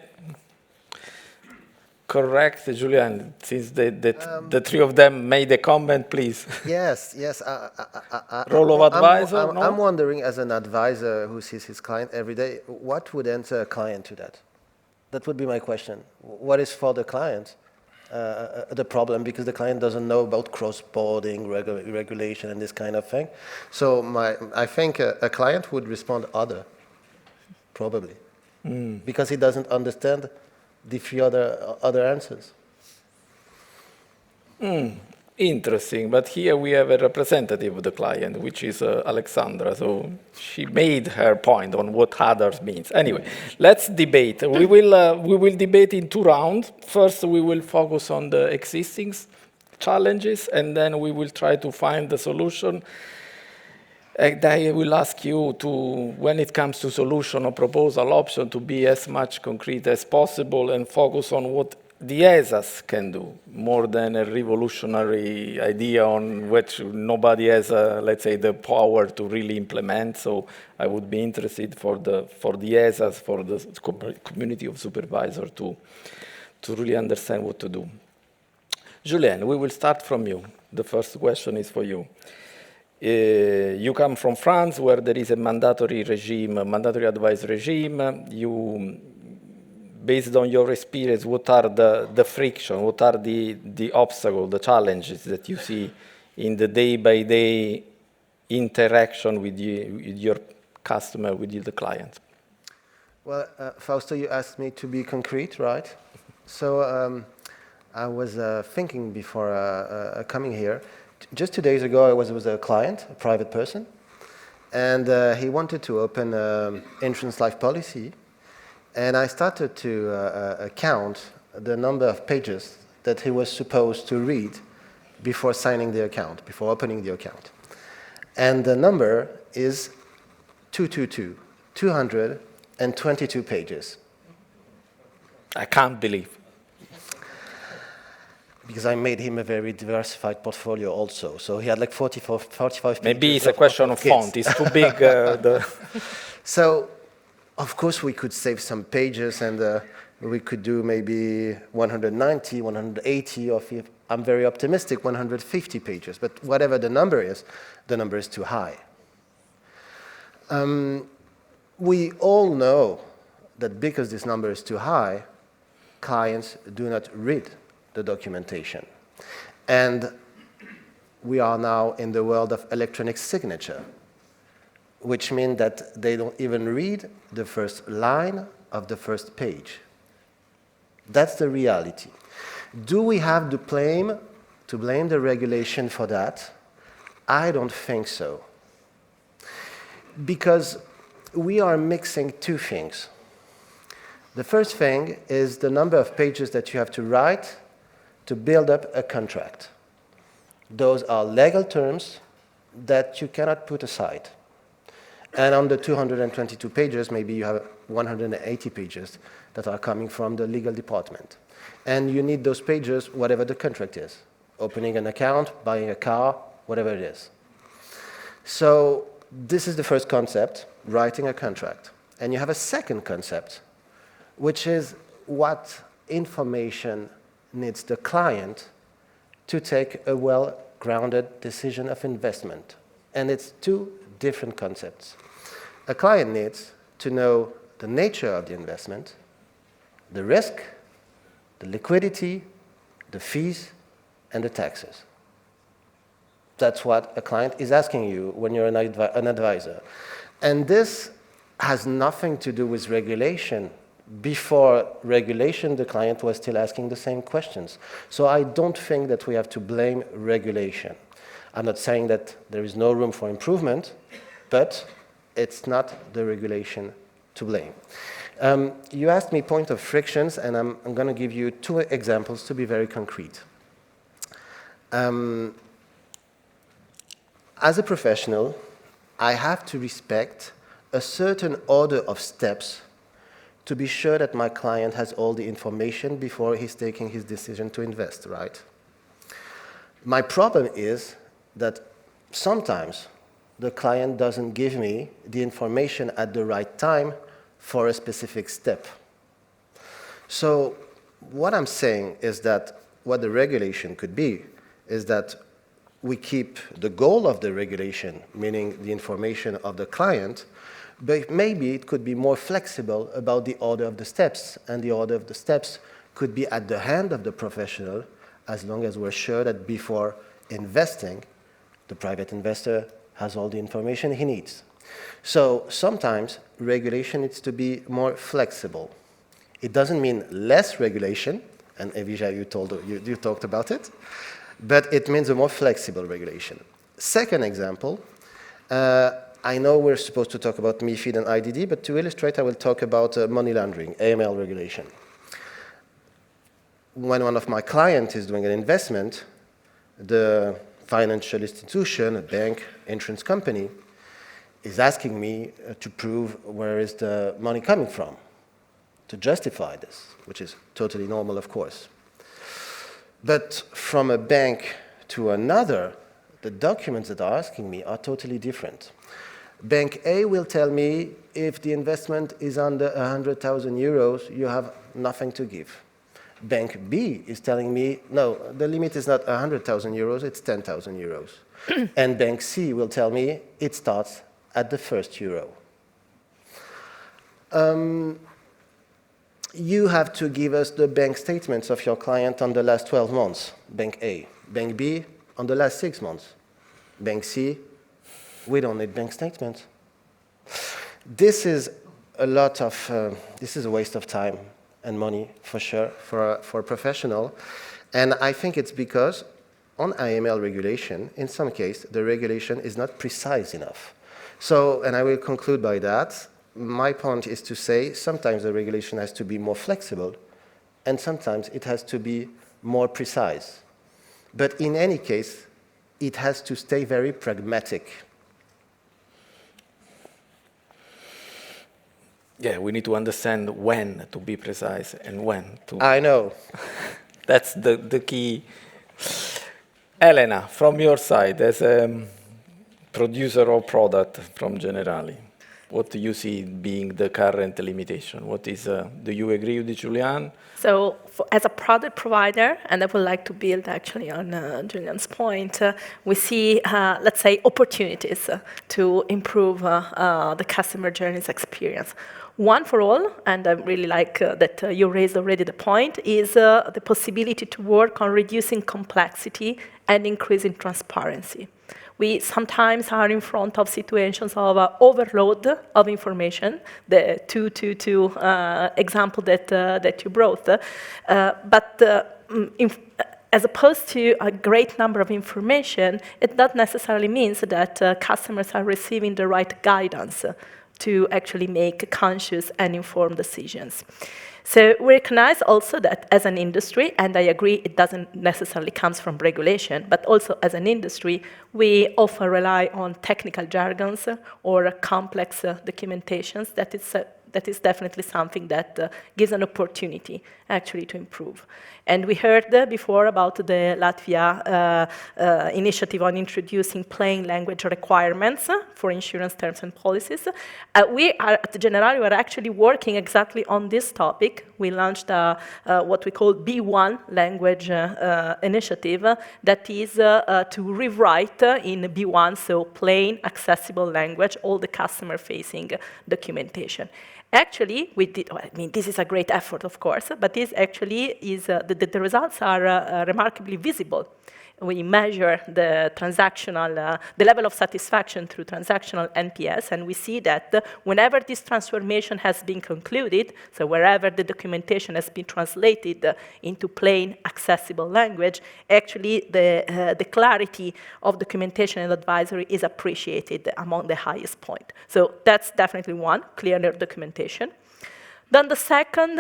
Correct, Julian. Since the three of them made a comment, please. Yes. Role of advisor, no? I'm wondering, as an advisor who sees his client every day, what would answer a client to that? That would be my question. What is for the client the problem? Because the client doesn't know about cross-boarding, regulation, and this kind of thing. So I think a client would respond other, probably, because he doesn't understand the three other answers. Interesting, but here we have a representative of the client, which is Alexandra, so she made her point on what others means. Anyway, let's debate. We will debate in 2 rounds. First, we will focus on the existing challenges, and then we will try to find the solution. And I will ask you to, when it comes to solution or proposal option, to be as much concrete as possible and focus on what the ESAs can do, more than a revolutionary idea on which nobody has, let's say, the power to really implement. So I would be interested for the ESAs, for the community of supervisors to really understand what to do. Julien, we will start from you. The first question is for you. You come from France, where there is a mandatory regime, a mandatory advice regime. Based on your experience, what are the friction, what are the obstacles, the challenges that you see in the day-by-day interaction with your customer, with the client? Well, Fausto, you asked me to be concrete, right? So I was thinking before coming here. Just 2 days ago, I was with a client, a private person, and he wanted to open an insurance life policy. And I started to count the number of pages that he was supposed to read before signing the account, before opening the account. And the number is 222, 222 pages. I can't believe. Because I made him a very diversified portfolio also. So he had like 45 pages. Maybe it's a question of font. It's too big. So, of course, we could save some pages, and we could do maybe 190, 180, or if I'm very optimistic, 150 pages. But whatever the number is too high. We all know that because this number is too high, clients do not read the documentation. And we are now in the world of electronic signature, which means that they don't even read the first line of the first page. That's the reality. Do we have to blame the regulation for that? I don't think so. Because we are mixing two things. The first thing is the number of pages that you have to write to build up a contract. Those are legal terms that you cannot put aside. And on the 222 pages, maybe you have 180 pages that are coming from the legal department. And you need those pages, whatever the contract is. Opening an account, buying a car, whatever it is. So this is the first concept, writing a contract. And you have a second concept, which is what information needs the client to take a well-grounded decision of investment. And it's two different concepts. A client needs to know the nature of the investment, the risk, the liquidity, the fees, and the taxes. That's what a client is asking you when you're an advisor. And this has nothing to do with regulation. Before regulation, the client was still asking the same questions. So I don't think that we have to blame regulation. I'm not saying that there is no room for improvement, but it's not the regulation to blame. You asked me point of frictions, and I'm going to give you 2 examples to be very concrete. As a professional, I have to respect a certain order of steps to be sure that my client has all the information before he's taking his decision to invest, right? My problem is that sometimes the client doesn't give me the information at the right time for a specific step. So what I'm saying is that what the regulation could be is that we keep the goal of the regulation, meaning the information of the client, but maybe it could be more flexible about the order of the steps, and the order of the steps could be at the hand of the professional, as long as we're sure that before investing, the private investor has all the information he needs. So sometimes regulation needs to be more flexible. It doesn't mean less regulation, and Evija, you talked about it, but it means a more flexible regulation. Second example, I know we're supposed to talk about MiFID and IDD, but to illustrate, I will talk about money laundering, AML regulation. When one of my clients is doing an investment, the financial institution, a bank, insurance company, is asking me to prove where is the money coming from, to justify this, which is totally normal, of course. But from a bank to another, the documents that are asking me are totally different. Bank A will tell me if the investment is under 100,000 euros, you have nothing to give. Bank B is telling me, no, the limit is not 100,000 euros, it's 10,000 euros. And Bank C will tell me it starts at the first euro. You have to give us the bank statements of your client on the last 12 months, Bank A. Bank B, on the last 6 months. Bank C, we don't need bank statements. This is a lot of, this is a waste of time and money, for sure, for a professional. And I think it's because on AML regulation, in some case, the regulation is not precise enough. So, and I will conclude by that, my point is to say sometimes the regulation has to be more flexible, and sometimes it has to be more precise. But in any case, it has to stay very pragmatic. Yeah, we need to understand when to be precise and when to... I know. That's the key. Elena, from your side, as a producer of product from Generali, what do you see being the current limitation? What is, do you agree with Julian? So as a product provider, and I would like to build actually on Julian's point, we see, let's say, opportunities to improve the customer journey's experience. One for all, and I really like that you raised already the point, is the possibility to work on reducing complexity and increasing transparency. We sometimes are in front of situations of overload of information, the 222 example that you brought. As opposed to a great number of information, it not necessarily means that customers are receiving the right guidance to actually make conscious and informed decisions. So we recognize also that as an industry, and I agree it doesn't necessarily come from regulation, but also as an industry, we often rely on technical jargons or complex documentations. That is definitely something that gives an opportunity actually to improve. And we heard before about the Latvia initiative on introducing plain language requirements for insurance terms and policies. We are at Generali, we are actually working exactly on this topic. We launched what we call B1 language initiative that is to rewrite in B1, so plain, accessible language, all the customer-facing documentation. Actually, we did, well, I mean, this is a great effort, of course, but this actually is, the results are remarkably visible. We measure the transactional, the level of satisfaction through transactional NPS, and we see that whenever this transformation has been concluded, so wherever the documentation has been translated into plain, accessible language, actually the clarity of documentation and advisory is appreciated among the highest point. So that's definitely one, clearer documentation. Then the second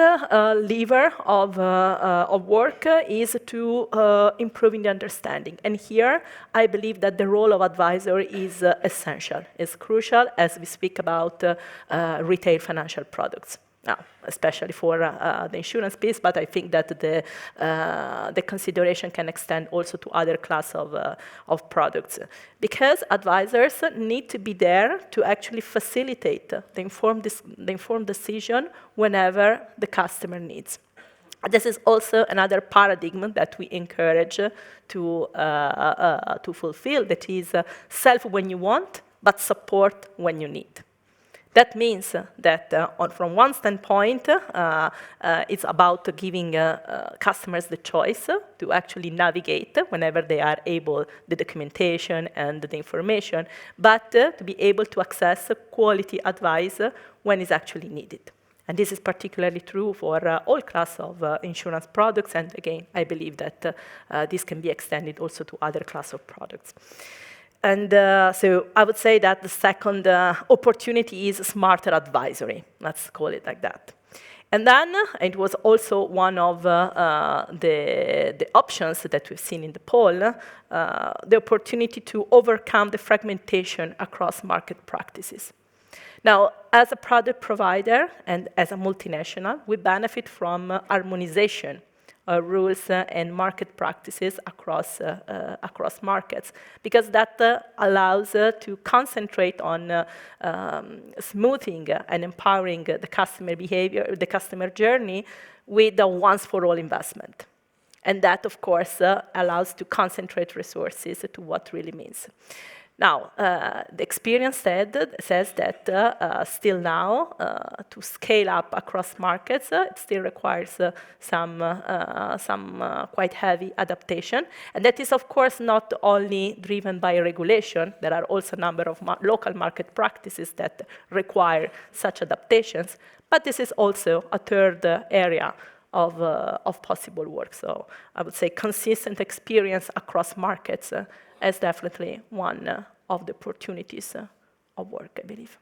lever of work is to improving the understanding. And here, I believe that the role of advisor is essential, is crucial as we speak about retail financial products. especially for the insurance piece, but I think that the consideration can extend also to other class of products. Because advisors need to be there to actually facilitate the informed decision whenever the customer needs. This is also another paradigm that we encourage to fulfill, that is self when you want, but support when you need. That means that from one standpoint, it's about giving customers the choice to actually navigate whenever they are able, the documentation and the information, but to be able to access quality advice when it's actually needed. And this is particularly true for all class of insurance products. And again, I believe that this can be extended also to other class of products. And so I would say that the second opportunity is smarter advisory. Let's call it like that. And then it was also one of the options that we've seen in the poll, the opportunity to overcome the fragmentation across market practices. Now, as a product provider and as a multinational, we benefit from harmonization rules and market practices across markets, because that allows to concentrate on smoothing and empowering the customer behavior, the customer journey with a once-for-all investment. And that, of course, allows to concentrate resources to what really means. Now, the experience says that still now, to scale up across markets, it still requires some quite heavy adaptation. And that is, of course, not only driven by regulation. There are also a number of local market practices that require such adaptations. But this is also a third area of possible work. So I would say consistent experience across markets as definitely one of the opportunities of work, I believe.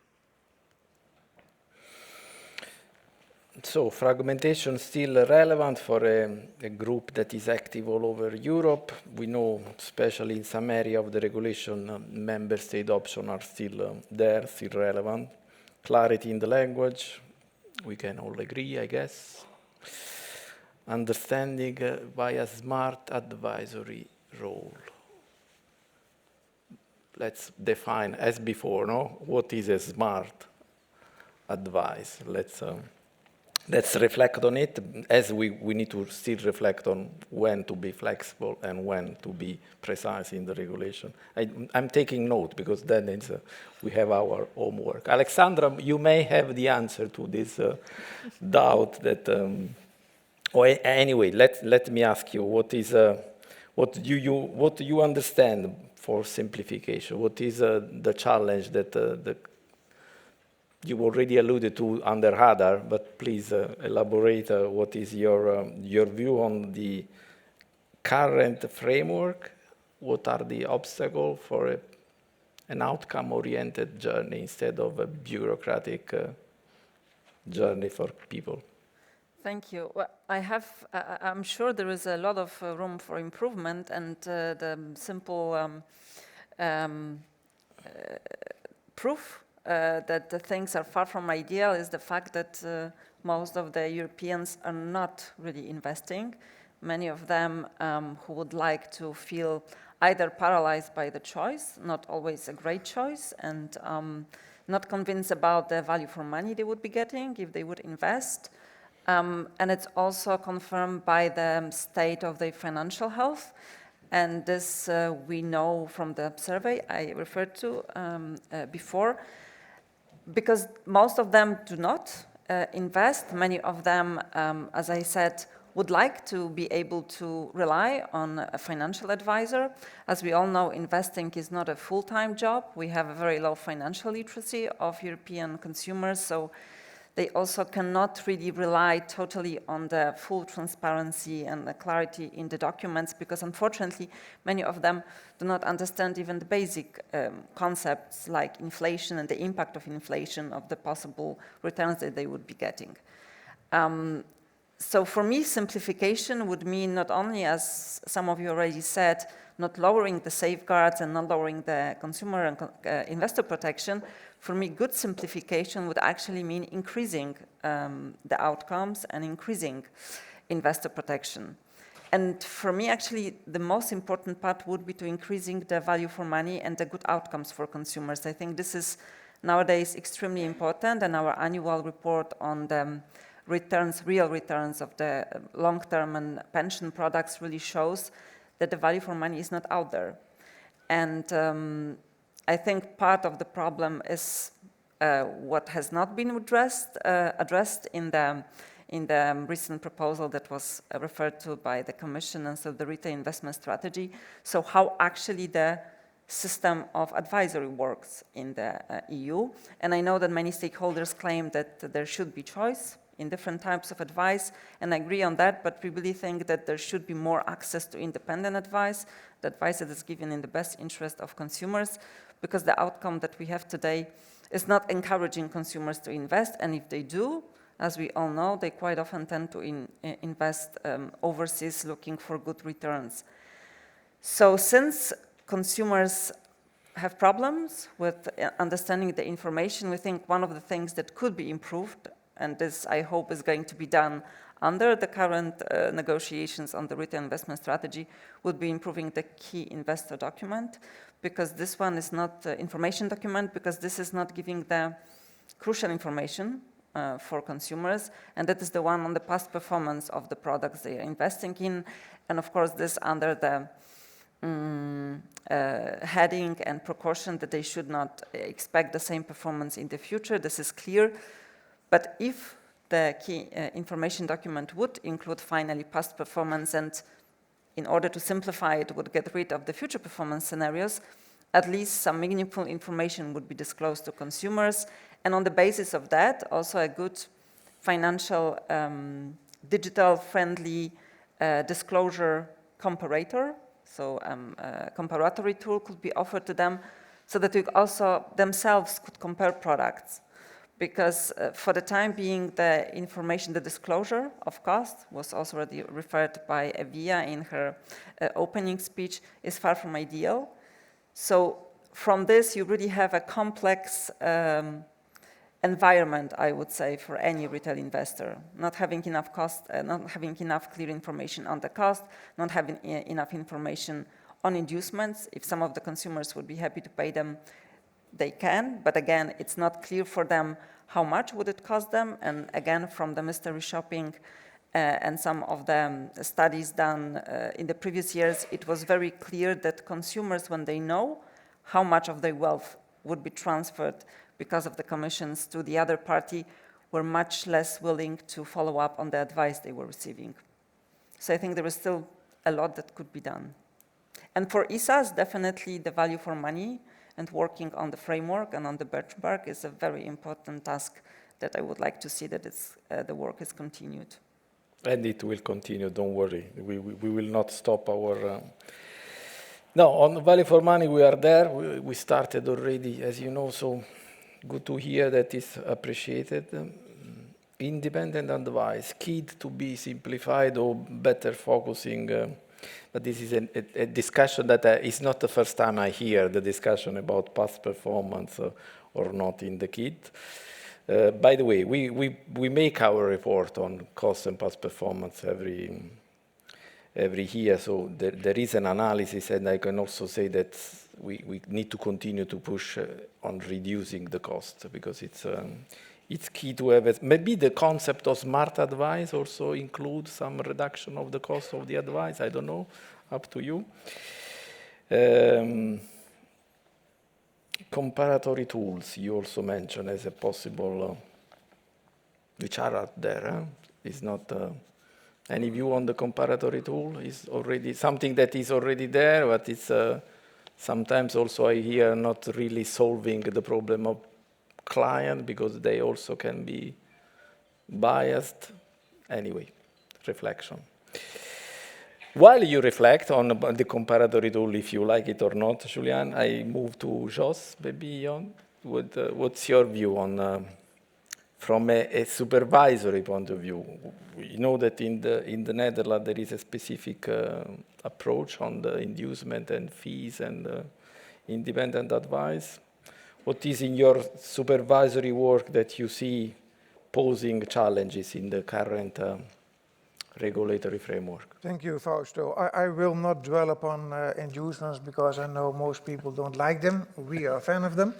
So fragmentation still relevant for a group that is active all over Europe. We know, especially in some area of the regulation, member state options are still there, still relevant. Clarity in the language, we can all agree, I guess. Understanding via smart advisory role. Let's define, as before, what is a smart advice? Let's reflect on it, as we need to still reflect on when to be flexible and when to be precise in the regulation. I'm taking note, because then we have our homework. Alexandra, you may have the answer to this doubt that... anyway, let me ask you, what do you understand for simplification? What is the challenge that you already alluded to under radar, but please elaborate what is your view on the current framework? What are the obstacles for an outcome-oriented journey instead of a bureaucratic journey for people? Thank you. Well, I'm sure there is a lot of room for improvement, and the simple proof that the things are far from ideal is the fact that most of the Europeans are not really investing. Many of them who would like to feel either paralyzed by the choice, not always a great choice, and not convinced about the value for money they would be getting if they would invest. And it's also confirmed by the state of their financial health. And this we know from the survey I referred to before, because most of them do not invest. Many of them, as I said, would like to be able to rely on a financial advisor. As we all know, investing is not a full-time job. We have a very low financial literacy of European consumers, so they also cannot really rely totally on the full transparency and the clarity in the documents, because unfortunately, many of them do not understand even the basic concepts like inflation and the impact of inflation of the possible returns that they would be getting. So for me, simplification would mean not only, as some of you already said, not lowering the safeguards and not lowering the consumer and investor protection. For me, good simplification would actually mean increasing the outcomes and increasing investor protection. And for me, actually, the most important part would be to increasing the value for money and the good outcomes for consumers. I think this is nowadays extremely important, and our annual report on the returns, real returns of the long-term and pension products really shows that the value for money is not out there. And I think part of the problem is what has not been addressed in the recent proposal that was referred to by the Commission, and so the retail investment strategy. So how actually the system of advisory works in the EU. And I know that many stakeholders claim that there should be choice in different types of advice, and I agree on that, but we really think that there should be more access to independent advice, the advice that is given in the best interest of consumers, because the outcome that we have today is not encouraging consumers to invest, and if they do, as we all know, they quite often tend to invest overseas looking for good returns. So since consumers have problems with understanding the information, we think one of the things that could be improved, and this I hope is going to be done under the current negotiations on the retail investment strategy, would be improving the key investor document, because this one is not the information document, because this is not giving the crucial information for consumers, and that is the one on the past performance of the products they are investing in, and of course this under the heading and precaution that they should not expect the same performance in the future. This is clear. But if the key information document would include finally past performance, and in order to simplify it, would get rid of the future performance scenarios, at least some meaningful information would be disclosed to consumers. And on the basis of that, also a good financial, digital-friendly disclosure comparator, so a comparatory tool could be offered to them, so that we also themselves could compare products. Because for the time being, the information, the disclosure of cost, was also already referred by Evia in her opening speech, is far from ideal. So from this, you really have a complex environment, I would say, for any retail investor. Not having enough cost, not having enough clear information on the cost, not having enough information on inducements. If some of the consumers would be happy to pay them, they can, but again, it's not clear for them how much would it cost them. And again, from the mystery shopping and some of the studies done in the previous years, it was very clear that consumers, when they know how much of their wealth would be transferred because of the commissions to the other party, were much less willing to follow up on the advice they were receiving. So I think there is still a lot that could be done. And for ESAs, definitely the value for money and working on the framework and on the benchmark is a very important task that I would like to see that the work is continued. And it will continue, don't worry. We will not stop our... No, on value for money, we are there. We started already, as you know, so good to hear that is appreciated. Independent advice, key to be simplified or better focusing. But this is a discussion that is not the first time I hear the discussion about past performance or not in the kit. By the way, we make our report on cost and past performance every year, so there is an analysis, and I can also say that we need to continue to push on reducing the cost, because it's key to have maybe the concept of smart advice also includes some reduction of the cost of the advice. I don't know, up to you. Comparatory tools you also mentioned as a possible, which are out there. It's not any view on the comparatory tool is already something that is already there, but it's sometimes also I hear not really solving the problem of client, because they also can be biased. Anyway, reflection. While you reflect on the comparatory tool, if you like it or not, Julian, I move to Jos, maybe on. What's your view on from a supervisory point of view, we know that in the Netherlands there is a specific approach on the inducement and fees and independent advice. What is in your supervisory work that you see posing challenges in the current regulatory framework? Thank you, Fausto. I will not dwell upon inducements because I know most people don't like them. We are a fan of them.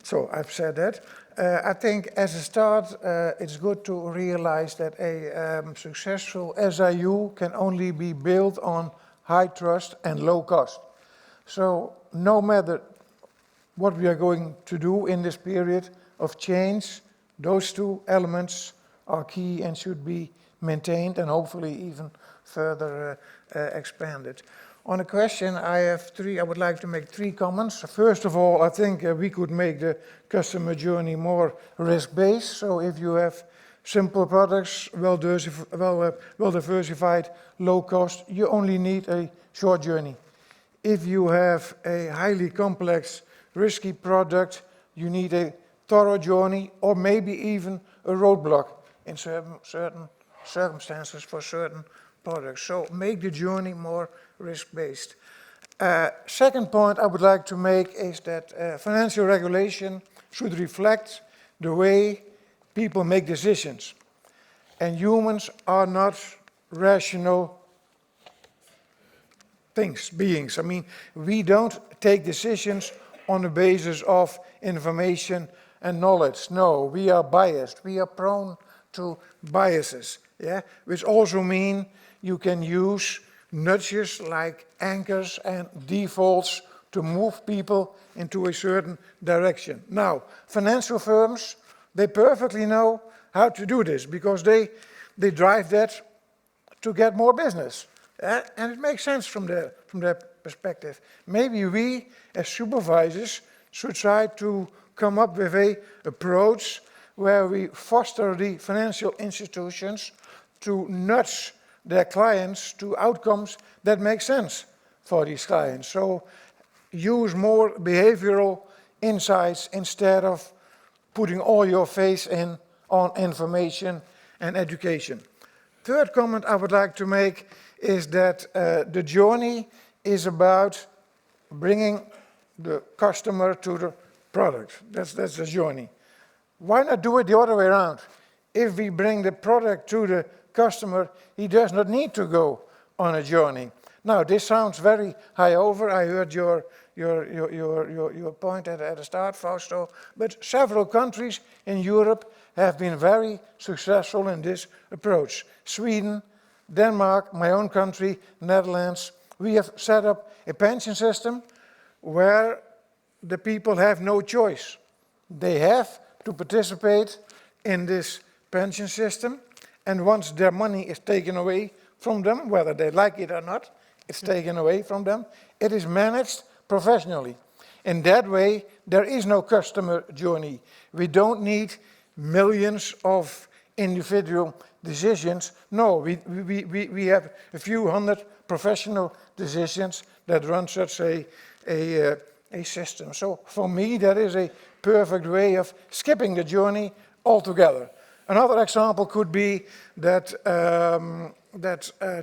So I've said that. I think as a start, it's good to realize that a successful SIU can only be built on high trust and low cost. So no matter what we are going to do in this period of change, those two elements are key and should be maintained and hopefully even further expanded. On a question, I would like to make three comments. First of all, I think we could make the customer journey more risk-based. So if you have simple products, well diversified, low cost, you only need a short journey. If you have a highly complex, risky product, you need a thorough journey or maybe even a roadblock in certain circumstances for certain products. So make the journey more risk-based. Second point I would like to make is that financial regulation should reflect the way people make decisions. And humans are not rational beings. I mean, we don't take decisions on the basis of information and knowledge. No, we are biased. We are prone to biases, yeah? Which also mean you can use nudges like anchors and defaults to move people into a certain direction. Now, financial firms, they perfectly know how to do this because they drive that to get more business. And it makes sense from their perspective. Maybe we, as supervisors, should try to come up with an approach where we foster the financial institutions to nudge their clients to outcomes that make sense for these clients. So use more behavioral insights instead of putting all your faith in on information and education. Third comment I would like to make is that the journey is about bringing the customer to the product. That's the journey. Why not do it the other way around? If we bring the product to the customer, he does not need to go on a journey. Now, this sounds very high over. I heard your point at the start, Fausto, but several countries in Europe have been very successful in this approach. Sweden, Denmark, my own country, Netherlands, we have set up a pension system where the people have no choice. They have to participate in this pension system, and once their money is taken away from them, whether they like it or not, it's taken away from them, it is managed professionally. In that way, there is no customer journey. We don't need millions of individual decisions. No, we have a few hundred professional decisions that run such a system. So for me, that is a perfect way of skipping the journey altogether. Another example could be that,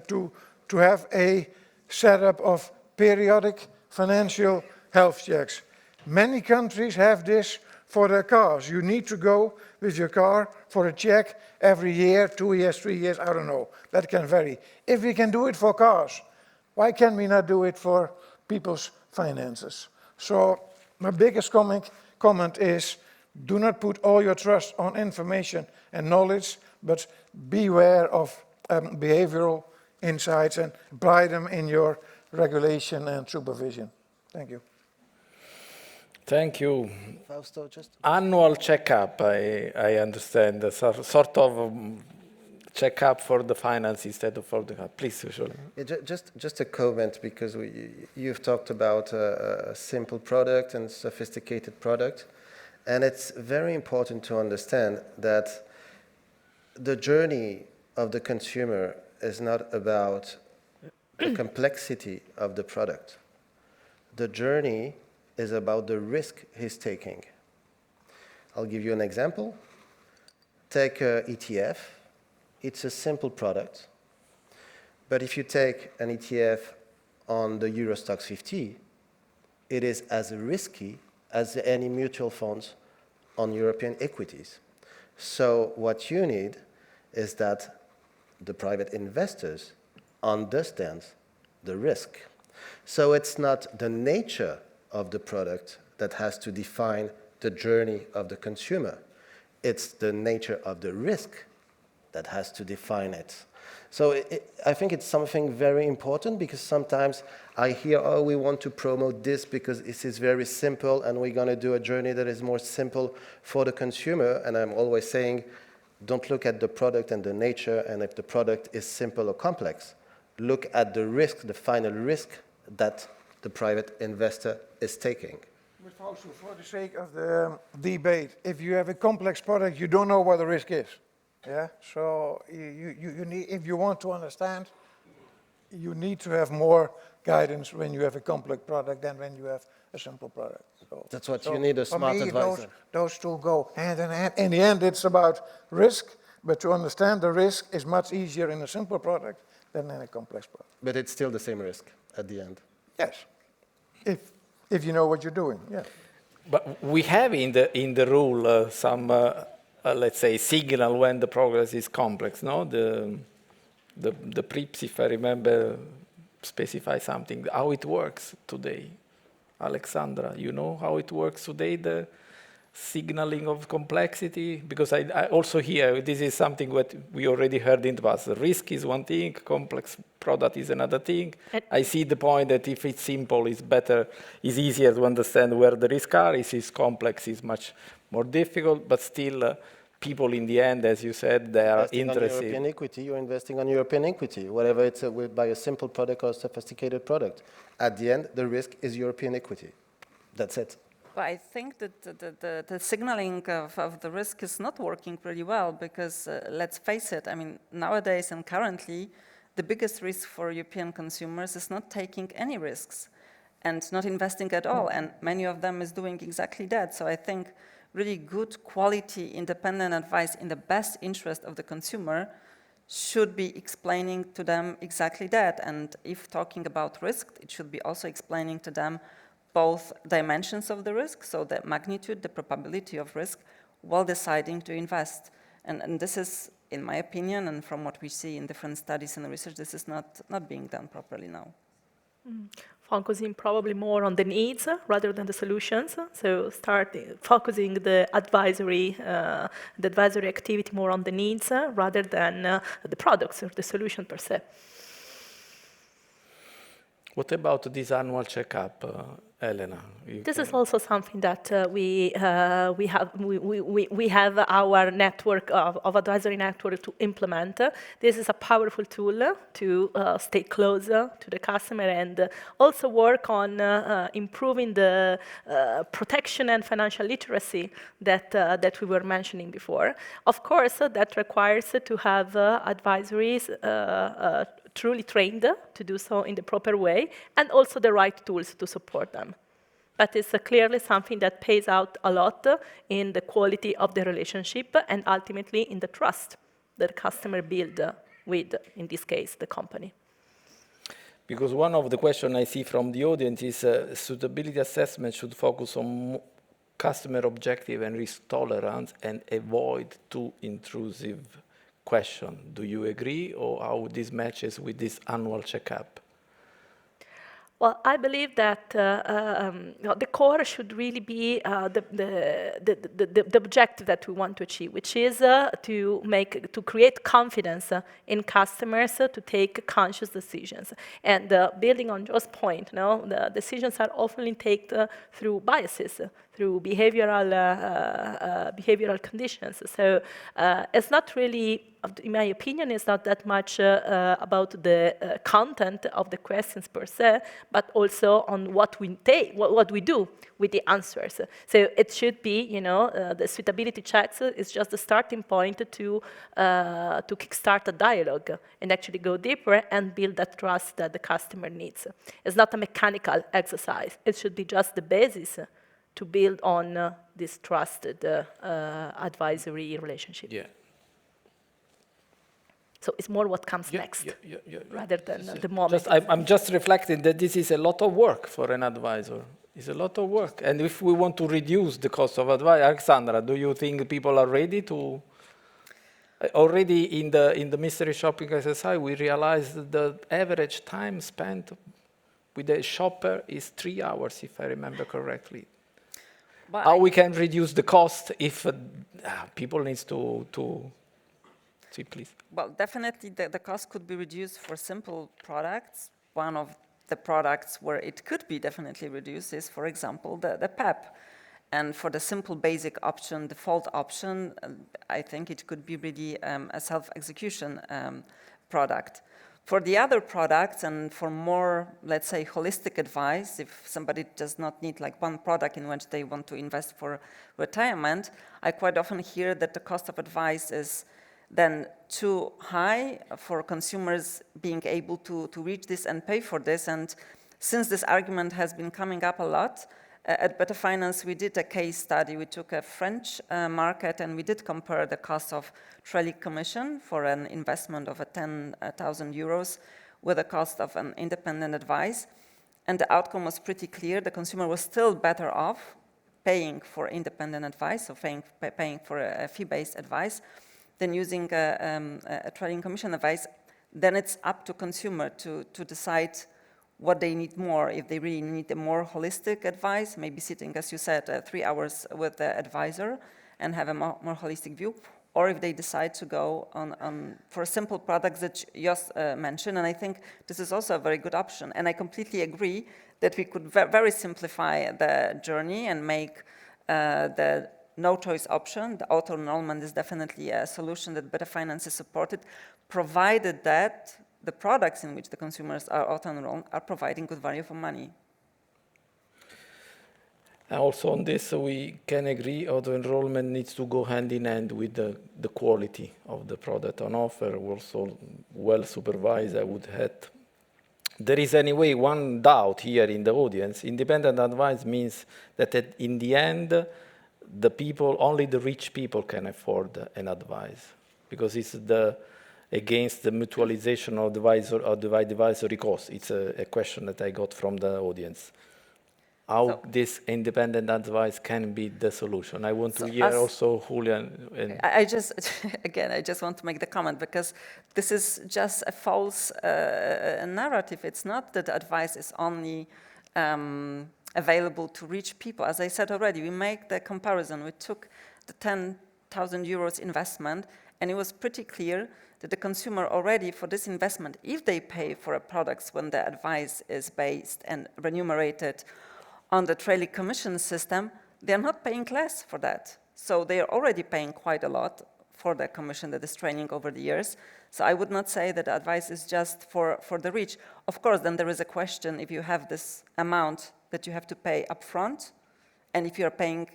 to have a setup of periodic financial health checks. Many countries have this for their cars. You need to go with your car for a check every year, 2 years, 3 years, I don't know. That can vary. If we can do it for cars, why can we not do it for people's finances? So my biggest comment is, do not put all your trust on information and knowledge, but beware of behavioral insights and apply them in your regulation and supervision. Thank you. Thank you. Fausto, just Annual checkup, I understand, sort of checkup for the finance instead of for the... Please, usually. yeah, just a comment, because you've talked about a simple product and sophisticated product, and it's very important to understand that the journey of the consumer is not about the complexity of the product. The journey is about the risk he's taking. I'll give you an example. take a ETF. It's a simple product. But if you take an ETF on the Euro Stoxx 50, it is as risky as any mutual funds on European equities. So what you need is that the private investors understand the risk. So it's not the nature of the product that has to define the journey of the consumer. It's the nature of the risk that has to define it. So I think it's something very important, because sometimes I hear, oh, we want to promote this because this is very simple and we're going to do a journey that is more simple for the consumer. And I'm always saying, don't look at the product and the nature and if the product is simple or complex. Look at the risk, the final risk that the private investor is taking. But also, for the sake of the debate, if you have a complex product, you don't know what the risk is. Yeah, so you need, if you want to understand, you need to have more guidance when you have a complex product than when you have a simple product. So, That's what you need, a smart advisor. Those two go hand in hand. In the end, it's about risk, but to understand the risk is much easier in a simple product than in a complex product. But it's still the same risk at the end. Yes, if you know what you're doing, yeah. But we have in the rule some, let's say, signal when the progress is complex, no? The PRIPS, if I remember, specify something, how it works today. Alexandra, you know how it works today, the signaling of complexity? Because I also hear this is something what we already heard in the past. Risk is one thing, complex product is another thing. I see the point that if it's simple, it's better, it's easier to understand where the risks are. If it's complex, it's much more difficult, but still people in the end, as you said, they are interested. On European equity, you're investing on European equity, whether it's by a simple product or a sophisticated product. At the end, the risk is European equity. That's it. But I think that the signaling of the risk is not working pretty well, because let's face it, I mean, nowadays and currently, the biggest risk for European consumers is not taking any risks and not investing at all. And many of them is doing exactly that. So I think really good quality independent advice in the best interest of the consumer should be explaining to them exactly that. And if talking about risk, it should be also explaining to them both dimensions of the risk, so the magnitude, the probability of risk, while deciding to invest. And this is, in my opinion, and from what we see in different studies and research, this is not being done properly now. Focusing probably more on the needs rather than the solutions. So focusing the advisory activity more on the needs rather than the products or the solution per se. What about this annual checkup, Elena? This is also something that we have our network of advisory network to implement. This is a powerful tool to stay closer to the customer and also work on improving the protection and financial literacy that we were mentioning before. Of course, that requires to have advisories truly trained to do so in the proper way, and also the right tools to support them. But it's clearly something that pays out a lot in the quality of the relationship and ultimately in the trust that the customer build with, in this case, the company. Because one of the questions I see from the audience is suitability assessment should focus on customer objective and risk tolerance and avoid too intrusive question. Do you agree, or how this matches with this annual checkup? Well, I believe that the core should really be the objective that we want to achieve, which is to create confidence in customers to take conscious decisions. And building on Joe's point, the decisions are often taken through biases, through behavioral conditions. So it's not really, in my opinion, it's not that much about the content of the questions per se, but also on what we do with the answers. So it should be, the suitability checks is just the starting point to kickstart a dialogue and actually go deeper and build that trust that the customer needs. It's not a mechanical exercise. It should be just the basis to build on this trusted advisory relationship. Yeah, So it's more what comes next, rather than the moment. I'm just reflecting that this is a lot of work for an advisor. It's a lot of work. And if we want to reduce the cost of advice, Alexandra, do you think people are ready to? Already in the mystery shopping exercise, we realized the average time spent with a shopper is 3 hours, if I remember correctly. But how we can reduce the cost if people need to see, please. Well, definitely the cost could be reduced for simple products. One of the products where it could be definitely reduced is, for example, the PEP. And for the simple basic option, default option, I think it could be really a self-execution product. For the other products and for more, let's say, holistic advice, if somebody does not need like one product in which they want to invest for retirement, I quite often hear that the cost of advice is then too high for consumers being able to reach this and pay for this. And since this argument has been coming up a lot, at Better Finance, we did a case study. We took a French market and we did compare the cost of trailing commission for an investment of 10,000 euros with the cost of an independent advice. And the outcome was pretty clear. The consumer was still better off paying for independent advice, so paying for a fee-based advice, than using a trailing commission advice. Then it's up to consumer to decide what they need more, if they really need a more holistic advice, maybe sitting, as you said, 3 hours with the advisor and have a more holistic view, or if they decide to go on for simple products that Jos mentioned. And I think this is also a very good option. And I completely agree that we could very simplify the journey and make the no-choice option. The auto-enrollment is definitely a solution that Better Finance is supported, provided that the products in which the consumers are auto-enrolled are providing good value for money. Also on this, we can agree auto-enrollment needs to go hand in hand with the quality of the product on offer, also well supervised, I would add. There is anyway one doubt here in the audience. Independent advice means that in the end, the people, only the rich people can afford an advice, because it's against the mutualization of the advisory costs. It's a question that I got from the audience. How this independent advice can be the solution. I want to hear also Julian. I just want to make the comment, because this is just a false narrative. It's not that the advice is only available to rich people. As I said already, we make the comparison. We took the 10,000 euros investment, and it was pretty clear that the consumer already for this investment, if they pay for a product when the advice is based and remunerated on the trailing commission system, they're not paying less for that. So they are already paying quite a lot for the commission that is trailing over the years. So I would not say that advice is just for the rich. Of course, then there is a question if you have this amount that you have to pay upfront, and if you're paying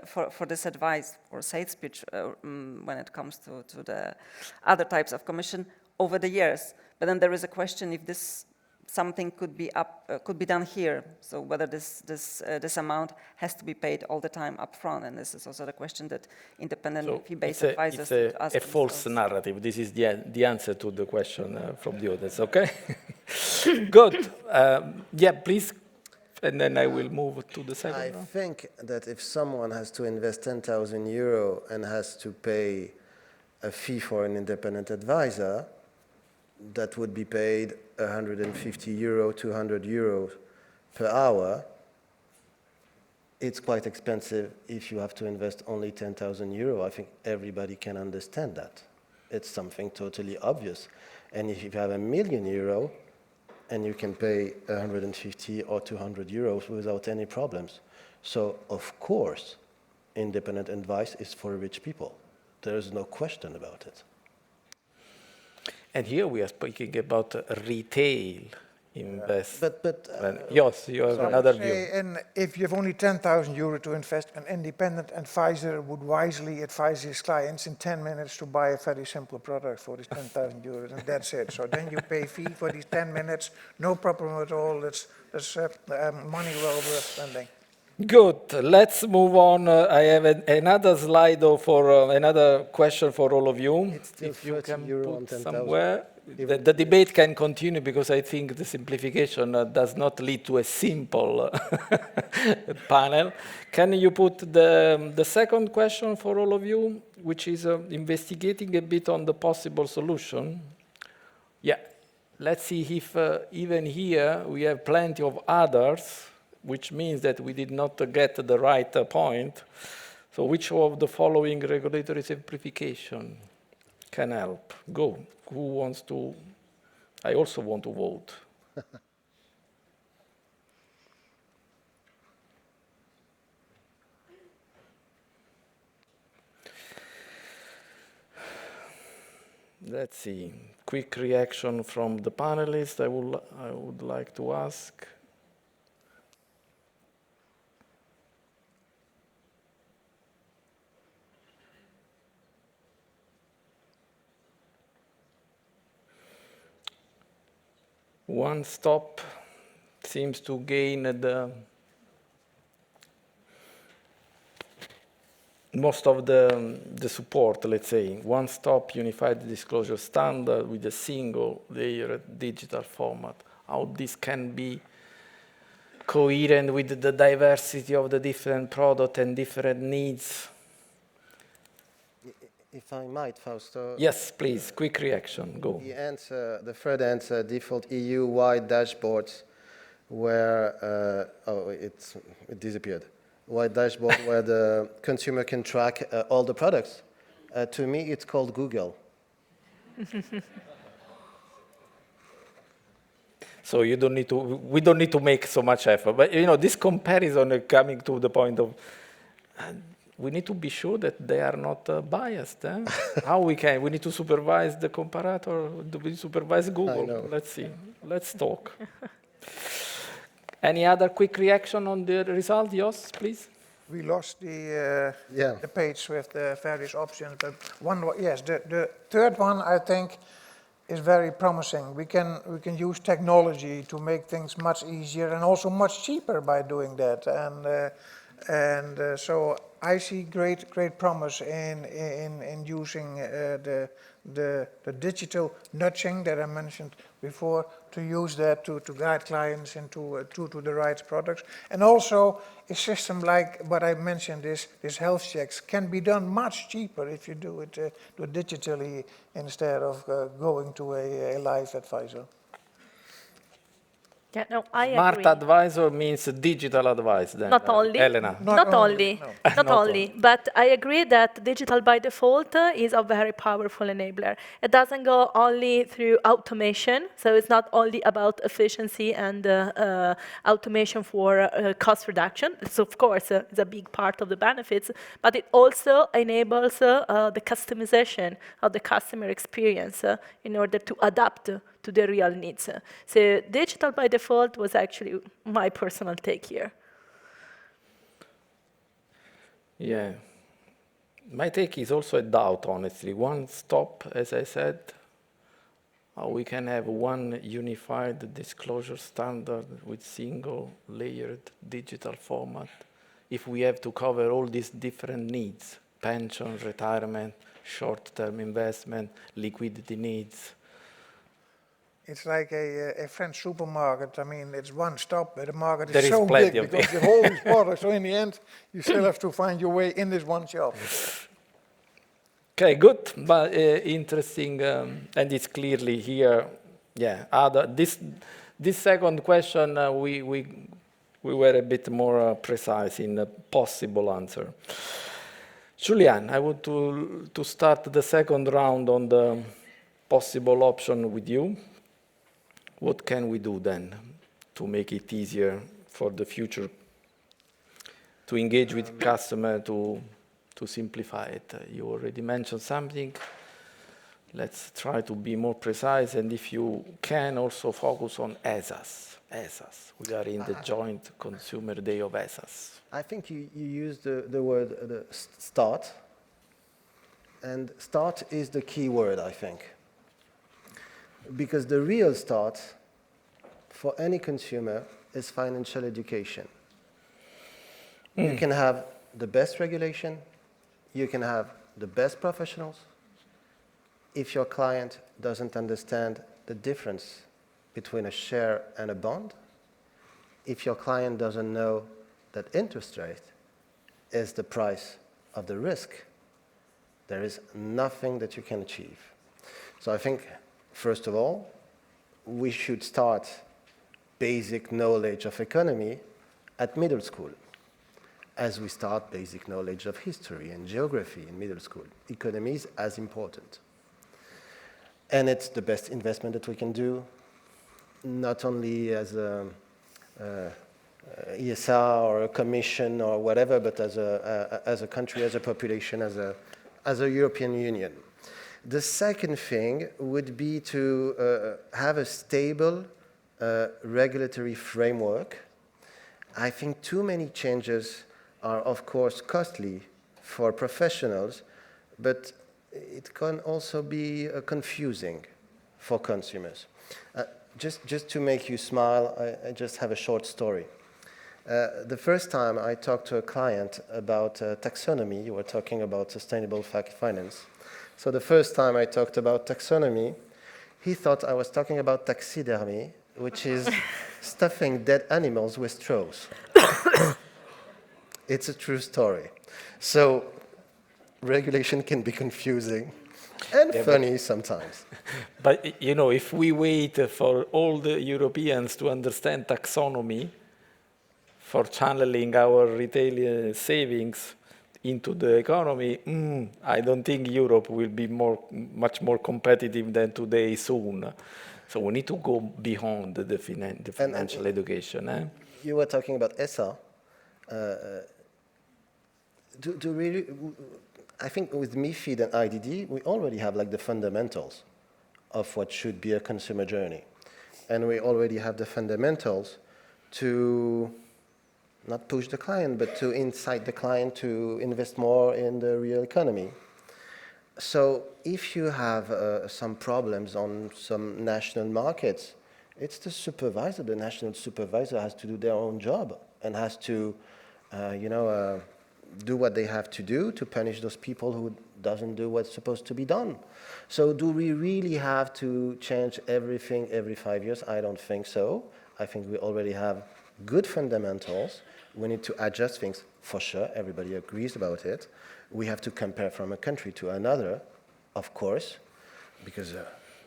for this advice or sales pitch when it comes to the other types of commission over the years. But then there is a question if this something could be done here. So whether this amount has to be paid all the time upfront, and this is also the question that independent fee-based advisors ask. It's a false narrative. This is the answer to the question from the audience. Okay, good. Yeah, please. And then I will move to the second round. I think that if someone has to invest 10,000 euro and has to pay a fee for an independent advisor, that would be paid 150 euro, 200 euros per hour. It's quite expensive if you have to invest only 10,000 euro. I think everybody can understand that. It's something totally obvious. And if you have €1 million, and you can pay 150 or 200 euros without any problems. So, of course, independent advice is for rich people. There is no question about it. And here we are speaking about retail investment. Yes, you have another view. And if you have only 10,000 euro to invest, an independent advisor would wisely advise his clients in 10 minutes to buy a very simple product for this 10,000 euros, and that's it. So then you pay fee for these 10 minutes, no problem at all. That's money well worth spending. Good. Let's move on. I have another slide for another question for all of you. It's still If you 30 can euro on put 10,000. somewhere. The debate can continue because I think the simplification does not lead to a simple panel. Can you put the second question for all of you, which is investigating a bit on the possible solution? Yeah. Let's see if even here we have plenty of others, which means that we did not get the right point. So which of the following regulatory simplification can help? Go. Who wants to? I also want to vote. Let's see. Quick reaction from the panelists. I would like to ask. One stop seems to gain most of the support, let's say. One stop unified disclosure standard with a single layer digital format. How this can be coherent with the diversity of the different product and different needs. If I might, Fausto. Yes, please, quick reaction, go. The answer, the third answer, default EU-wide dashboards where, it disappeared. Wide dashboard where the consumer can track all the products. To me, it's called Google. So you don't need to, we don't need to make so much effort. But you know, this comparison coming to the point of, we need to be sure that they are not biased. Eh? How we can? We need to supervise the comparator. Do we supervise Google? Let's see. Let's talk. Any other quick reaction on the result? Jos, please. We lost the page with the various options, but the third one I think is very promising. We can use technology to make things much easier and also much cheaper by doing that. And so I see great promise in using the digital nudging that I mentioned before, to use that to guide clients into to the right products. And also a system like what I mentioned, this health checks, can be done much cheaper if you do it digitally instead of going to a live advisor. Yeah, no, I agree. Smart advisor means digital advice then, Not only. Elena. Not only. But I agree that digital by default is a very powerful enabler. It doesn't go only through automation, so it's not only about efficiency and automation for cost reduction. So of course, it's a big part of the benefits, but it also enables the customization of the customer experience in order to adapt to the real needs. So digital by default was actually my personal take here. Yeah. My take is also a doubt, honestly. One stop, as I said, how we can have one unified disclosure standard with single layered digital format if we have to cover all these different needs, pension, retirement, short-term investment, liquidity needs. It's like a French supermarket. I mean, it's one stop, but the market There is is so plenty big of because you have all these products. So in the end, you still have to find your way in this one shop. Okay, good, but interesting, and it's clearly here. Yeah, this second question we were a bit more precise in a possible answer. Julian, I want to start the second round on the possible option with you. What can we do then to make it easier for the future to engage with customer, to simplify it? You already mentioned something. Let's try to be more precise, and if you can, also focus on ESAs. We are in the Joint Consumer Day of ESAs. I think you used the word start, and start is the key word, I think. Because the real start for any consumer is financial education. You can have the best regulation, you can have the best professionals. If your client doesn't understand the difference between a share and a bond, if your client doesn't know that interest rate is the price of the risk, there is nothing that you can achieve. So I think, first of all, we should start basic knowledge of economy at middle school, as we start basic knowledge of history and geography in middle school. Economy is as important. And it's the best investment that we can do, not only as a ESA or a commission or whatever, but as a country, as a population, as a European Union. The second thing would be to have a stable regulatory framework. I think too many changes are, of course, costly for professionals, but it can also be confusing for consumers. Just to make you smile, I just have a short story. The first time I talked to a client about taxonomy, you were talking about sustainable finance. So the first time I talked about taxonomy, he thought I was talking about taxidermy, which is stuffing dead animals with straws. It's a true story. So regulation can be confusing and funny sometimes. But, you know, if we wait for all the Europeans to understand taxonomy for channeling our retail savings into the economy, I don't think Europe will be much more competitive than today soon. So we need to go beyond the financial education. You were talking about ESA. I think with MiFID and IDD, we already have like the fundamentals of what should be a consumer journey. And we already have the fundamentals to not push the client, but to incite the client to invest more in the real economy. So if you have some problems on some national markets, it's the supervisor, the national supervisor has to do their own job and has to, do what they have to do to punish those people who doesn't do what's supposed to be done. So do we really have to change everything every 5 years? I don't think so. I think we already have good fundamentals. We need to adjust things, for sure. Everybody agrees about it. We have to compare from a country to another, of course, because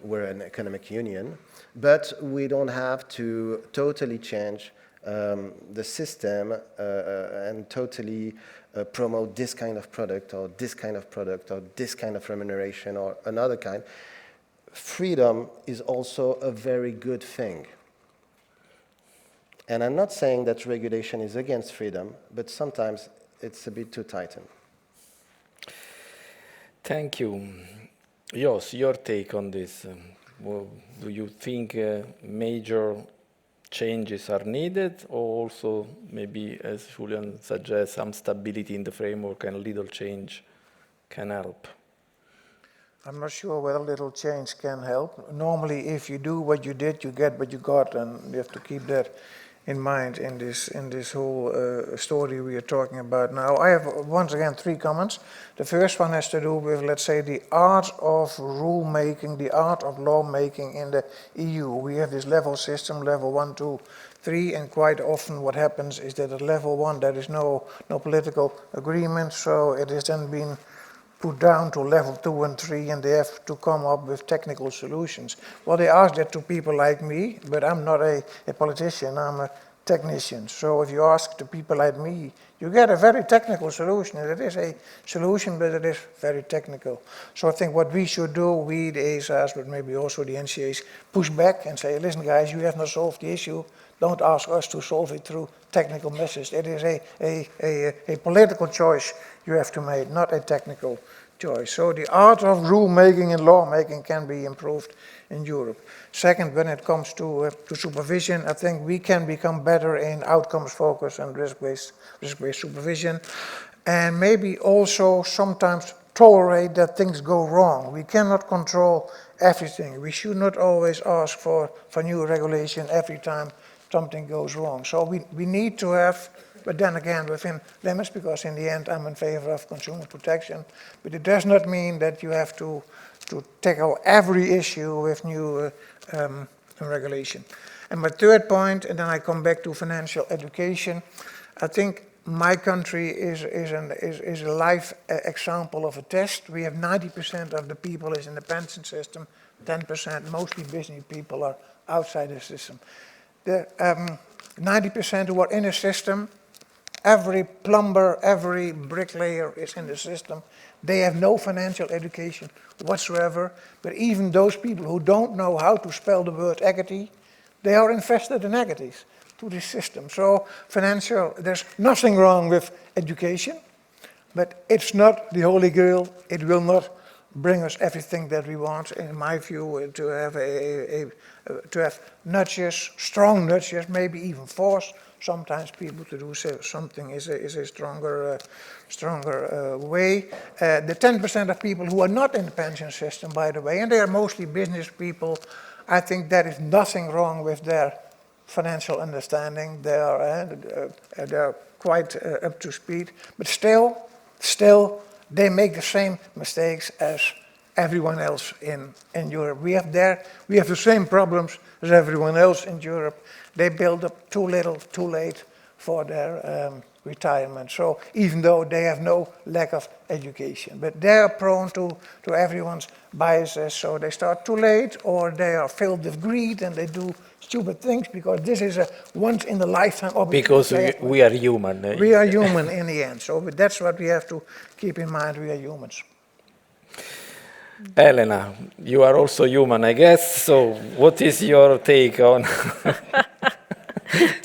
we're an economic union. But we don't have to totally change the system and totally promote this kind of product or this kind of product or this kind of remuneration or another kind. Freedom is also a very good thing. And I'm not saying that regulation is against freedom, but sometimes it's a bit too tightened. Thank you. Jos, your take on this. Do you think major changes are needed, or also maybe, as Julian suggests, some stability in the framework and little change can help? I'm not sure whether little change can help. Normally, if you do what you did, you get what you got, and you have to keep that in mind in this whole story we are talking about now. I have, once again, 3 comments. The first one has to do with, let's say, the art of rulemaking, the art of lawmaking in the EU. We have this level system, level 1, 2, 3, and quite often what happens is that at level 1 there is no political agreement, so it has then been put down to level 2 and 3, and they have to come up with technical solutions. Well, they ask that to people like me, but I'm not a politician, I'm a technician. So if you ask the people like me, you get a very technical solution. It is a solution, but it is very technical. So I think what we should do, we the ESAs, but maybe also the NCAs, push back and say, listen guys, you have not solved the issue. Don't ask us to solve it through technical methods. It is a political choice you have to make, not a technical choice. So the art of rulemaking and lawmaking can be improved in Europe. Second, when it comes to supervision, I think we can become better in outcomes focus and risk-based supervision, and maybe also sometimes tolerate that things go wrong. We cannot control everything. We should not always ask for new regulation every time something goes wrong. So we need to have but then again within limits, because in the end I'm in favor of consumer protection. But it does not mean that you have to tackle every issue with new regulation. And my third point, and then I come back to financial education, I think my country is a live example of a test. We have 90% of the people is in the pension system, 10%, mostly business people, are outside the system. The 90% who are in the system, every plumber, every bricklayer is in the system. They have no financial education whatsoever, but even those people who don't know how to spell the word equity, they are invested in equities to the system. So there's nothing wrong with education, but it's not the holy grail. It will not bring us everything that we want, in my view, to have nudges, strong nudges, maybe even force sometimes people to do something is a stronger way. The 10% of people who are not in the pension system, by the way, and they are mostly business people, I think there is nothing wrong with their financial understanding. They are quite up to speed, but still they make the same mistakes as everyone else in Europe. We have the same problems as everyone else in Europe. They build up too little, too late for their retirement. So even though they have no lack of education, but they are prone to everyone's biases. So they start too late, or they are filled with greed and they do stupid things, because this is a once in a lifetime opportunity. Because we are human. We are human in the end. So that's what we have to keep in mind. We are humans. Elena, you are also human, I guess. So what is your take on?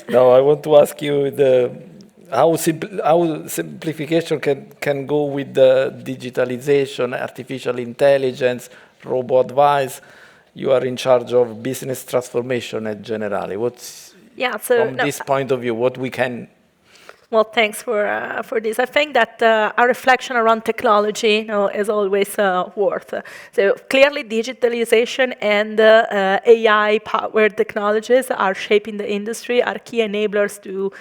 Now I want to ask you how simplification can go with the digitalization, artificial intelligence, robo-advice. You are in charge of business transformation at Generali. From this point of view, what we can... Well, thanks for this. I think that our reflection around technology, is always worth. So clearly, digitalization and AI-powered technologies are shaping the industry, are key enablers to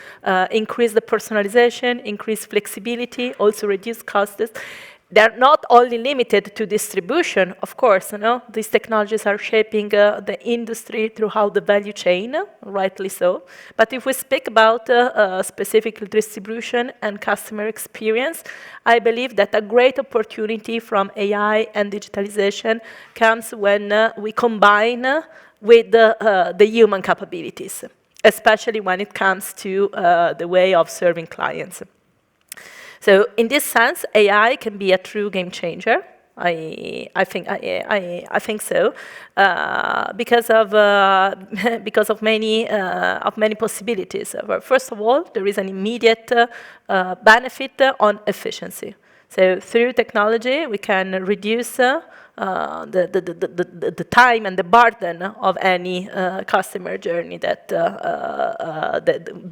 increase the personalization, increase flexibility, also reduce costs. They're not only limited to distribution, of course. These technologies are shaping the industry throughout the value chain, rightly so. But if we speak about specifically distribution and customer experience, I believe that a great opportunity from AI and digitalization comes when we combine with the human capabilities, especially when it comes to the way of serving clients. So in this sense, AI can be a true game changer. I think so, because of many possibilities. First of all, there is an immediate benefit on efficiency. So through technology, we can reduce the time and the burden of any customer journey, that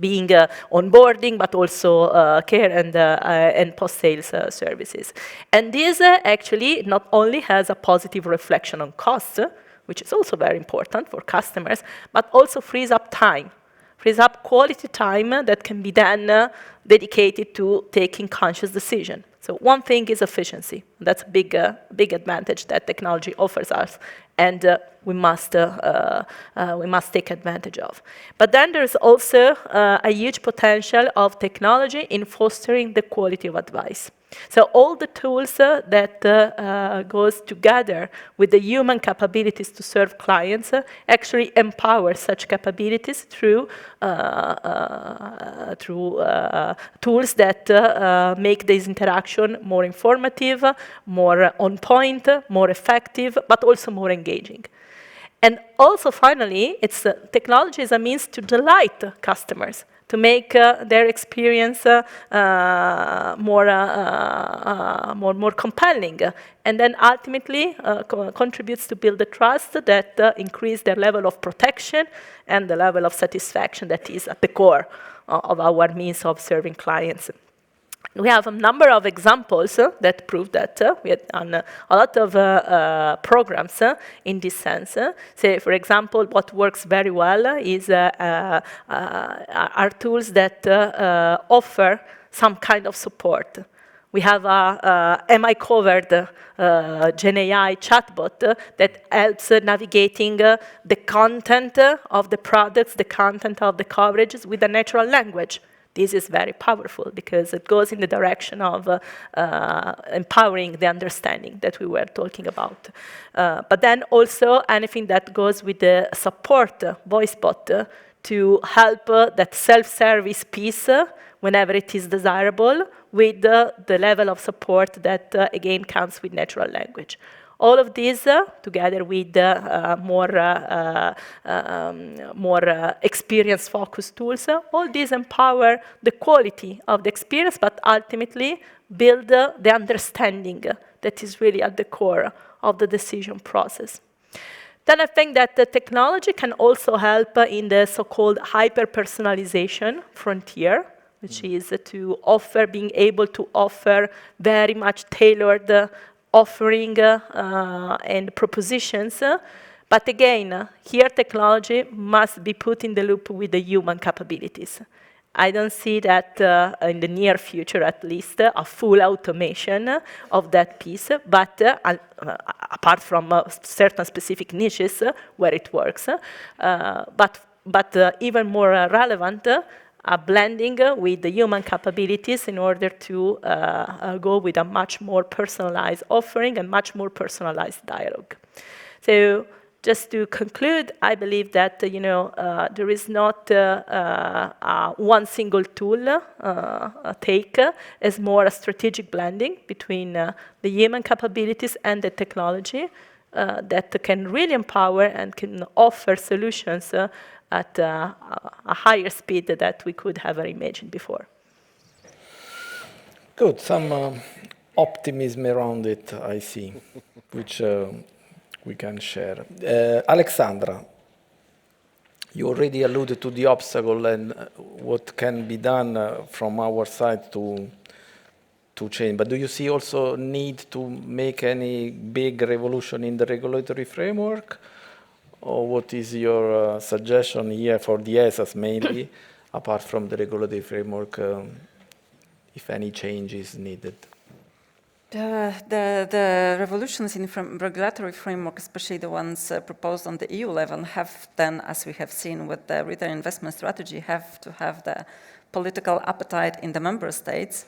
being onboarding, but also care and post-sales services. And this actually not only has a positive reflection on costs, which is also very important for customers, but also frees up time. Frees up quality time that can be then dedicated to taking conscious decision. So one thing is efficiency. That's a big advantage that technology offers us, and we must take advantage of. But then there's also a huge potential of technology in fostering the quality of advice. So all the tools that goes together with the human capabilities to serve clients actually empower such capabilities through tools that make this interaction more informative, more on point, more effective, but also more engaging. And also, finally, technology is a means to delight customers, to make their experience more compelling, and then ultimately contributes to build the trust that increase their level of protection and the level of satisfaction that is at the core of our means of serving clients. We have a number of examples that prove that. We have done a lot of programs in this sense. Say, for example, what works very well is are tools that offer some kind of support. We have a Am I Covered Gen AI chatbot that helps navigating the content of the products, the content of the coverages with a natural language. This is very powerful because it goes in the direction of empowering the understanding that we were talking about. But then also anything that goes with the support voice bot to help that self-service piece whenever it is desirable with the level of support that, again, comes with natural language. All of these, together with more experience-focused tools, all these empower the quality of the experience, but ultimately build the understanding that is really at the core of the decision process. Then I think that the technology can also help in the so-called hyper-personalization frontier, which is to offer, being able to offer very much tailored offering and propositions. But again, here technology must be put in the loop with the human capabilities. I don't see that in the near future, at least, a full automation of that piece, but apart from certain specific niches where it works, but even more relevant, a blending with the human capabilities in order to go with a much more personalized offering and much more personalized dialogue. So just to conclude, I believe that there is not one single tool take, as more a strategic blending between the human capabilities and the technology that can really empower and can offer solutions at a higher speed that we could have imagined before. Good, some optimism around it, I see, which we can share. Alexandra, you already alluded to the obstacle and what can be done from our side to change, but do you see also need to make any big revolution in the regulatory framework? Or what is your suggestion here for the ESAs mainly, apart from the regulatory framework, if any change is needed? The revolutions in regulatory framework, especially the ones proposed on the EU level, have then, as we have seen with the retail investment strategy, have to have the political appetite in the member states.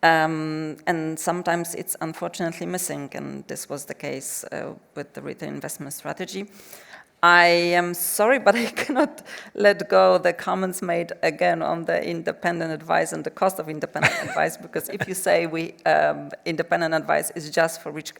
And sometimes it's unfortunately missing, and this was the case with the retail investment strategy. I am sorry, but I cannot let go the comments made again on the independent advice and the cost of independent advice, because if you say independent advice is just for rich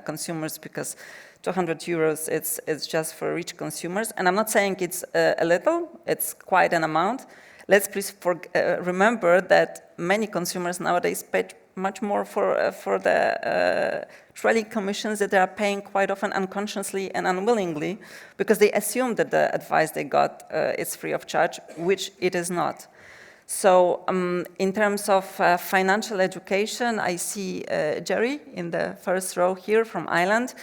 consumers, because 200 euros it's just for rich consumers, and I'm not saying it's a little, it's quite an amount. Let's please remember that many consumers nowadays pay much more for the trailing commissions that they are paying quite often unconsciously and unwillingly, because they assume that the advice they got is free of charge, which it is not. So in terms of financial education, I see Jerry in the first row here from Ireland.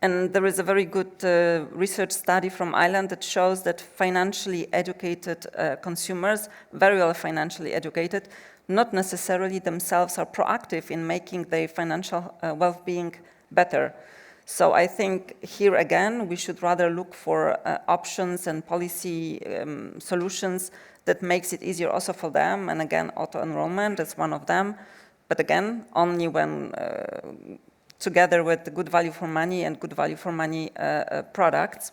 And there is a very good research study from Ireland that shows that financially educated consumers, very well financially educated, not necessarily themselves are proactive in making their financial well-being better. So I think here again, we should rather look for options and policy solutions that makes it easier also for them. And again, auto-enrollment is one of them. But again, only when together with the good value for money and good value for money products.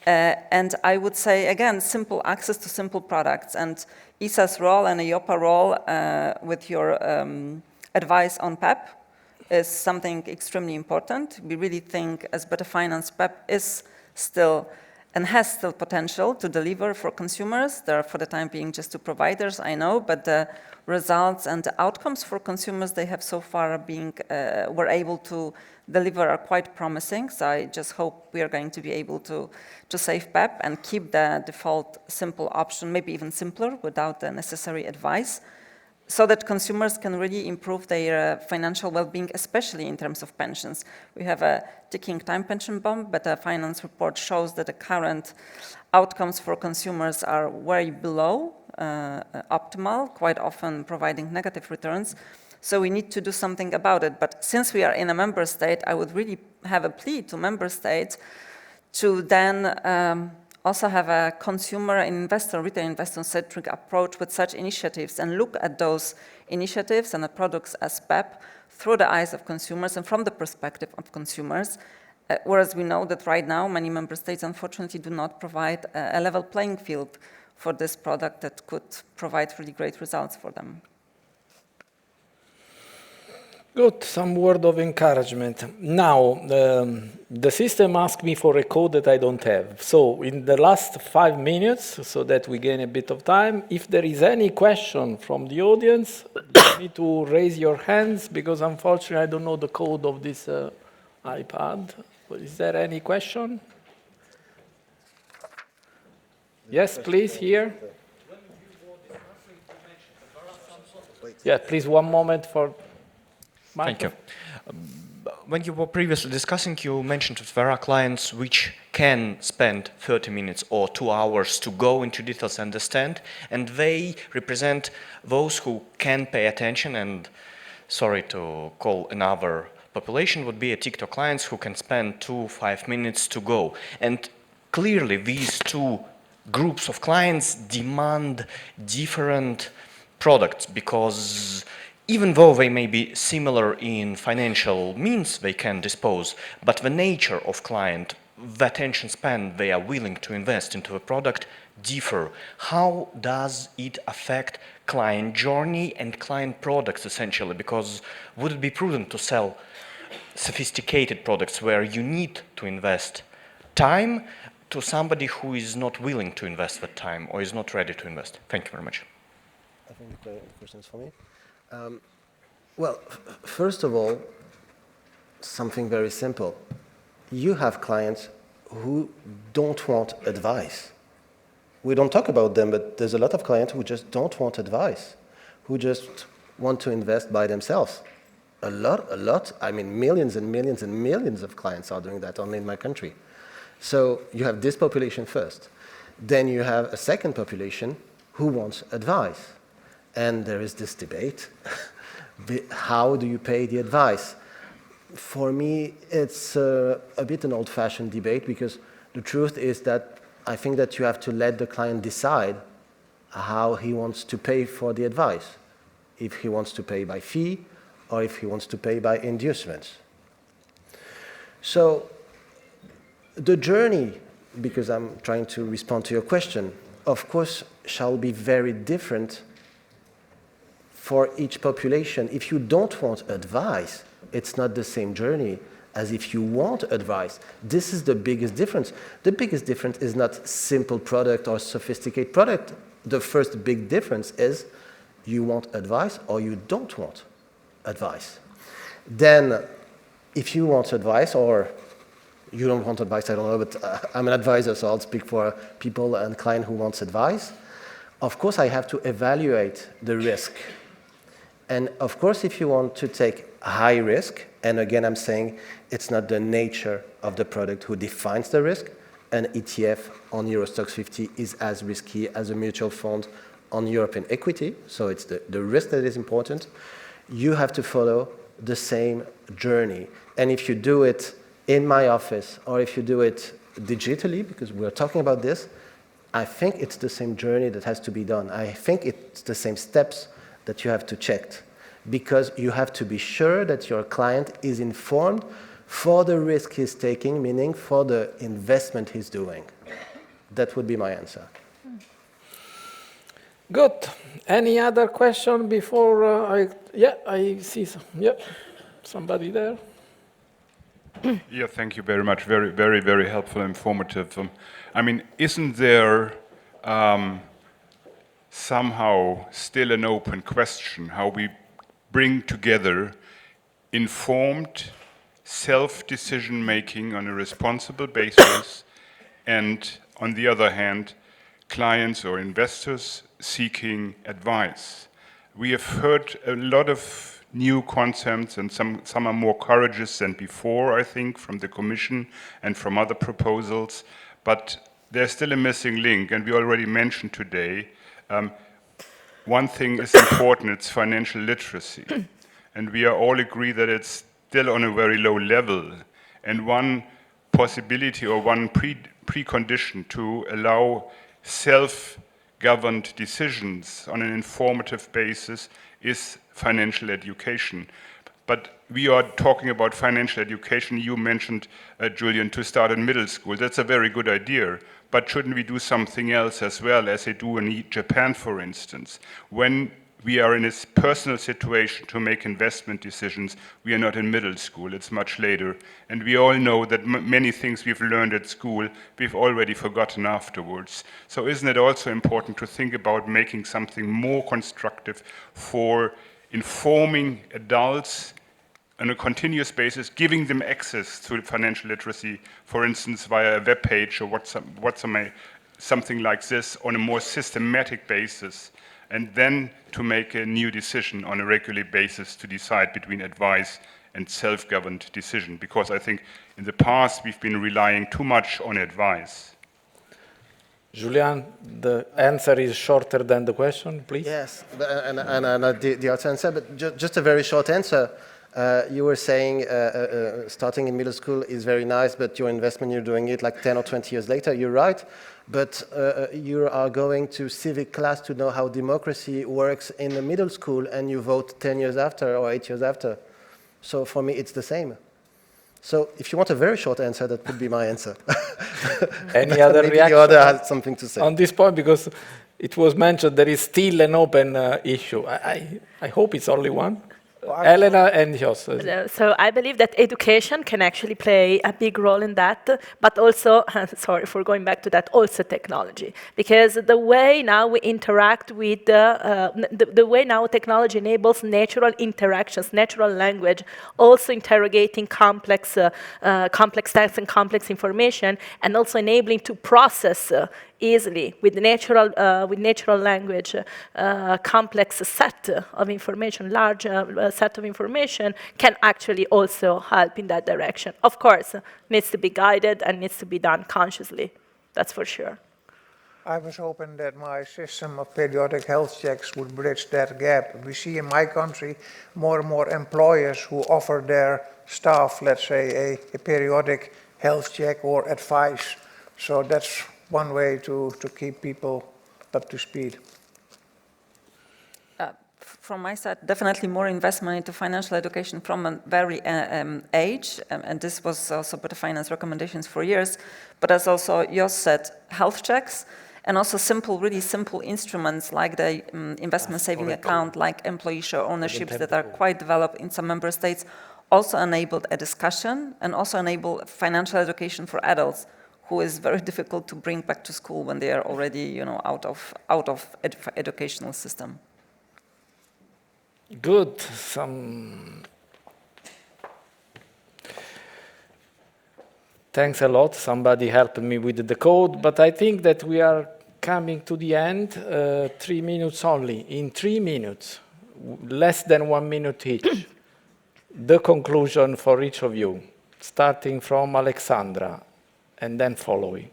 And I would say, again, simple access to simple products. And ESA's role and EIOPA role with your advice on PEP is something extremely important. We really think as Better Finance, PEP is still and has still potential to deliver for consumers. There are, for the time being, just two providers, I know, but the results and the outcomes for consumers they have so far were able to deliver are quite promising. So I just hope we are going to be able to save PEP and keep the default simple option, maybe even simpler, without the necessary advice. so that consumers can really improve their financial well-being, especially in terms of pensions. We have a ticking time pension bomb, but a finance report shows that the current outcomes for consumers are way below optimal, quite often providing negative returns. So we need to do something about it. But since we are in a member state, I would really have a plea to member states to then also have a consumer and investor, retail investor-centric approach with such initiatives and look at those initiatives and the products as PEP through the eyes of consumers and from the perspective of consumers, whereas we know that right now many member states unfortunately do not provide a level playing field for this product that could provide really great results for them. Good, some word of encouragement. Now, the system asked me for a code that I don't have. So in the last 5 minutes, so that we gain a bit of time, if there is any question from the audience, you need to raise your hands, because unfortunately I don't know the code of this iPad. Is there any question? Yes, please, here. Yeah, please, one moment for... Thank you. When you were previously discussing, you mentioned that there are clients which can spend 30 minutes or 2 hours to go into details and understand, and they represent those who can pay attention, and sorry to call another population, would be a TikTok clients who can spend 2-5 minutes to go. And clearly these two groups of clients demand different products, because even though they may be similar in financial means they can dispose, but the nature of client, the attention span they are willing to invest into a product differ. How does it affect client journey and client products essentially? Because would it be prudent to sell sophisticated products where you need to invest time to somebody who is not willing to invest that time or is not ready to invest? Thank you very much. I think the question is for me. Well, first of all, something very simple. You have clients who don't want advice. We don't talk about them, but there's a lot of clients who just don't want advice, who just want to invest by themselves. A lot, I mean millions and millions and millions of clients are doing that only in my country. So you have this population first. Then you have a second population who wants advice. And there is this debate, how do you pay the advice? For me, it's a bit an old-fashioned debate, because the truth is that I think that you have to let the client decide how he wants to pay for the advice, if he wants to pay by fee or if he wants to pay by inducements. So the journey, because I'm trying to respond to your question, of course, shall be very different for each population. If you don't want advice, it's not the same journey as if you want advice. This is the biggest difference. The biggest difference is not simple product or sophisticated product. The first big difference is you want advice or you don't want advice. Then if you want advice or you don't want advice, I don't know, but I'm an advisor, so I'll speak for people and client who wants advice. Of course, I have to evaluate the risk. And of course, if you want to take high risk, and again, I'm saying it's not the nature of the product who defines the risk. An ETF on Eurostoxx 50 is as risky as a mutual fund on European equity, so it's the risk that is important. You have to follow the same journey. And if you do it in my office, or if you do it digitally, because we're talking about this, I think it's the same journey that has to be done. I think it's the same steps that you have to check, because you have to be sure that your client is informed for the risk he's taking, meaning for the investment he's doing. That would be my answer. Good. Any other question before I see some, somebody there. Yeah, thank you very much. Very, very, very helpful, informative. I mean, isn't there somehow still an open question how we bring together informed self-decision making on a responsible basis and, on the other hand, clients or investors seeking advice? We have heard a lot of new concepts, and some are more courageous than before, I think, from the Commission and from other proposals. But there's still a missing link, and we already mentioned today, one thing is important, it's financial literacy. And we are all agree that it's still on a very low level. And one possibility or one precondition to allow self-governed decisions on an informative basis is financial education. But we are talking about financial education. You mentioned, Julian, to start in middle school. That's a very good idea. But shouldn't we do something else as well, as they do in Japan, for instance? When we are in a personal situation to make investment decisions, we are not in middle school, it's much later. And we all know that many things we've learned at school, we've already forgotten afterwards. So isn't it also important to think about making something more constructive for informing adults on a continuous basis, giving them access to financial literacy, for instance, via a web page or something like this on a more systematic basis, and then to make a new decision on a regular basis to decide between advice and self-governed decision. Because I think in the past we've been relying too much on advice. Julian, the answer is shorter than the question, please. Yes, and the answer, but just a very short answer. You were saying starting in middle school is very nice, but your investment, you're doing it like 10 or 20 years later. You're right, but you are going to civic class to know how democracy works in the middle school, and you vote 10 years after or 8 years after. So for me, it's the same. So if you want a very short answer, that would be my answer. Any other maybe reaction the other has something to say. On this point, because it was mentioned there is still an open issue. I hope it's only one. Elena and Jos. So I believe that education can actually play a big role in that, but also, sorry for going back to that, also technology. Because the way now we interact with, the way now technology enables natural interactions, natural language, also interrogating complex texts and complex information, and also enabling to process easily with natural language, complex set of information, large set of information can actually also help in that direction. Of course, needs to be guided and needs to be done consciously. That's for sure. I was hoping that my system of periodic health checks would bridge that gap. We see in my country more and more employers who offer their staff, let's say, a periodic health check or advice. So that's one way to keep people up to speed. From my side, definitely more investment into financial education from a very age, and this was also Better Finance recommendations for years, but as also Jos said, health checks, and also really simple instruments like the investment saving account, like employee share ownerships that are quite developed in some member states, also enabled a discussion and also enable financial education for adults, who is very difficult to bring back to school when they are already, out of educational system. Good. Thanks a lot. Somebody helped me with the code, but I think that we are coming to the end. 3 minutes only. In 3 minutes, less than 1 minute each. The conclusion for each of you, starting from Alexandra, and then following.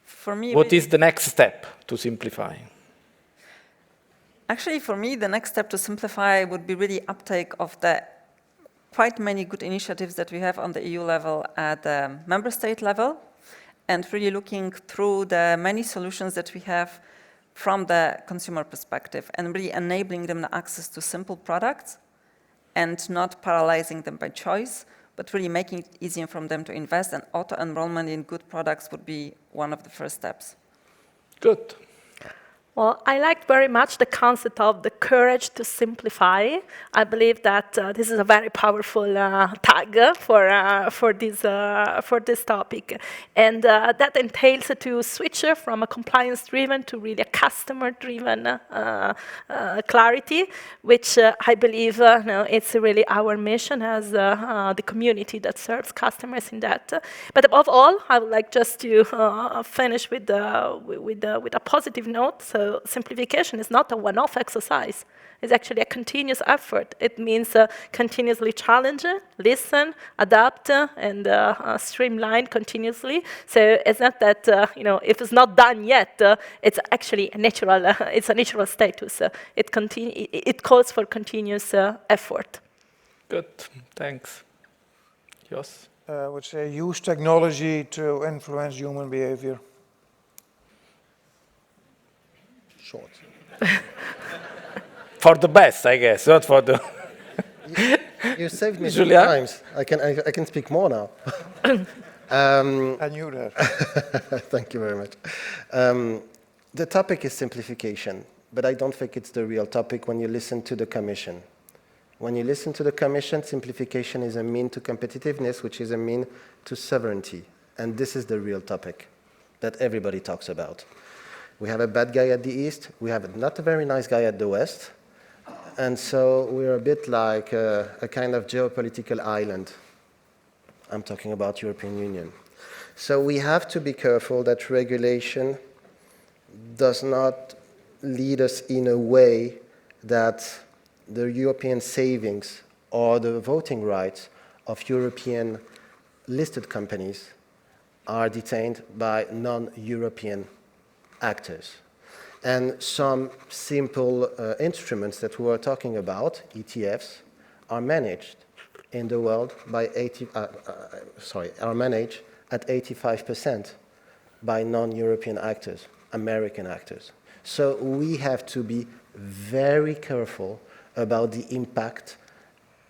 For me, what is the next step to simplify? Actually, for me, the next step to simplify would be really uptake of the quite many good initiatives that we have on the EU level at the member state level, and really looking through the many solutions that we have from the consumer perspective, and really enabling them the access to simple products and not paralyzing them by choice, but really making it easier for them to invest, and auto-enrollment in good products would be one of the first steps. Good. Well, I liked very much the concept of the courage to simplify. I believe that this is a very powerful tag for this topic, and that entails to switch from a compliance-driven to really a customer-driven clarity, which I believe it's really our mission as the community that serves customers in that. But above all, I would like just to finish with a positive note. So So simplification is not a one-off exercise. It's actually a continuous effort. It means continuously challenge, listen, adapt, and streamline continuously. So it's not that if it's not done yet, it's actually a natural. It's a natural status. It calls for continuous effort. Good, thanks. Jos? I would say use technology to influence human behavior. Short. For the best, I guess, not for the... You saved me Julia? 3 times. I can speak more now. I knew that. Thank you very much. The topic is simplification, but I don't think it's the real topic when you listen to the Commission. When you listen to the Commission, simplification is a mean to competitiveness, which is a mean to sovereignty. And this is the real topic that everybody talks about. We have a bad guy at the East, we have not a very nice guy at the West, and so we're a bit like a kind of geopolitical island. I'm talking about European Union. So we have to be careful that regulation does not lead us in a way that the European savings or the voting rights of European listed companies are detained by non-European actors. And some simple instruments that we were talking about, ETFs, are managed in the world by are managed at 85% by non-European actors, American actors. So we have to be very careful about the impact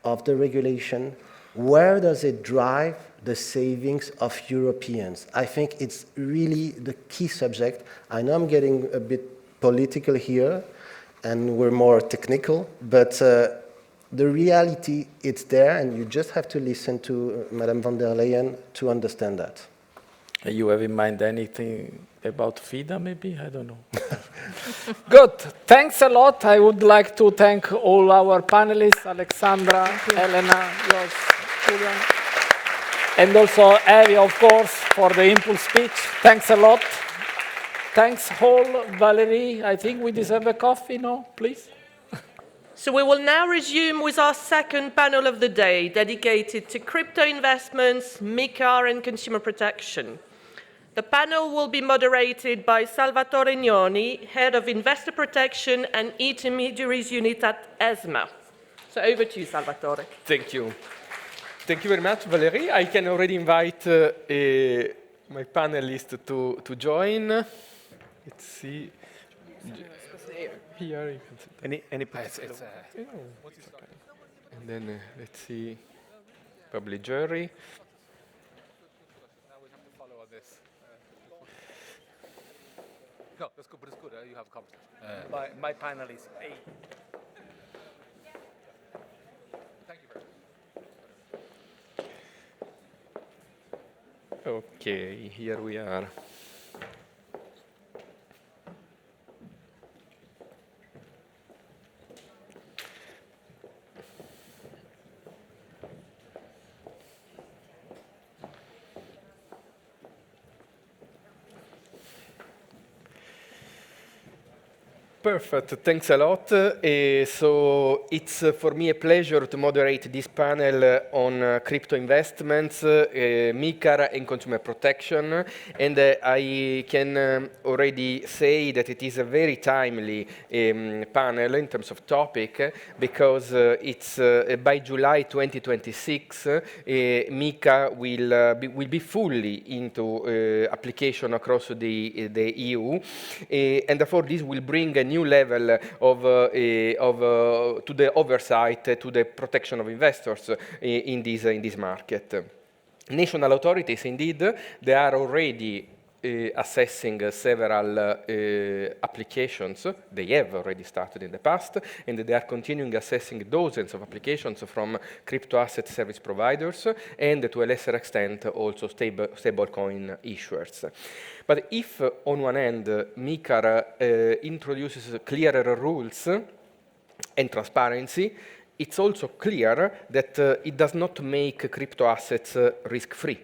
of the regulation. Where does it drive the savings of Europeans? I think it's really the key subject. I know I'm getting a bit political here, and we're more technical, but the reality, it's there, and you just have to listen to Madame von der Leyen to understand that. You have in mind anything about FIDA, maybe? I don't know. Good. Thanks a lot. I would like to thank all our panelists, Alexandra, Elena, Jos, Julian, and also Evie, of course, for the impulse speech. Thanks a lot. Thanks, all. Valerie, I think we deserve a coffee, no? Please. So we will now resume with our second panel of the day, dedicated to crypto investments, MiCA, and consumer protection. The panel will be moderated by Salvatore Gnoni, Head of Investor Protection and Intermediaries Unit at ESMA. So over to you, Salvatore. Thank you. Thank you very much, Valerie. I can already invite my panelists to join. Let's see. Here you can see. Any place. And then let's see. Probably Jerry. Now we have to follow on this. No, that's good, but it's good. You have conversation. My panelists. Hey. Thank you very much. Okay, here we are. Perfect, thanks a lot. So it's for me a pleasure to moderate this panel on crypto investments, MiCA and consumer protection. And I can already say that it is a very timely panel in terms of topic, because it's by July 2026, MiCA will be fully into application across the EU. And therefore this will bring a new level of to the oversight, to the protection of investors in this market. National authorities, indeed, they are already assessing several applications. They have already started in the past, and they are continuing assessing dozens of applications from crypto asset service providers, and to a lesser extent also stablecoin issuers. But if on one end MiCA introduces clearer rules and transparency, it's also clear that it does not make crypto assets risk-free.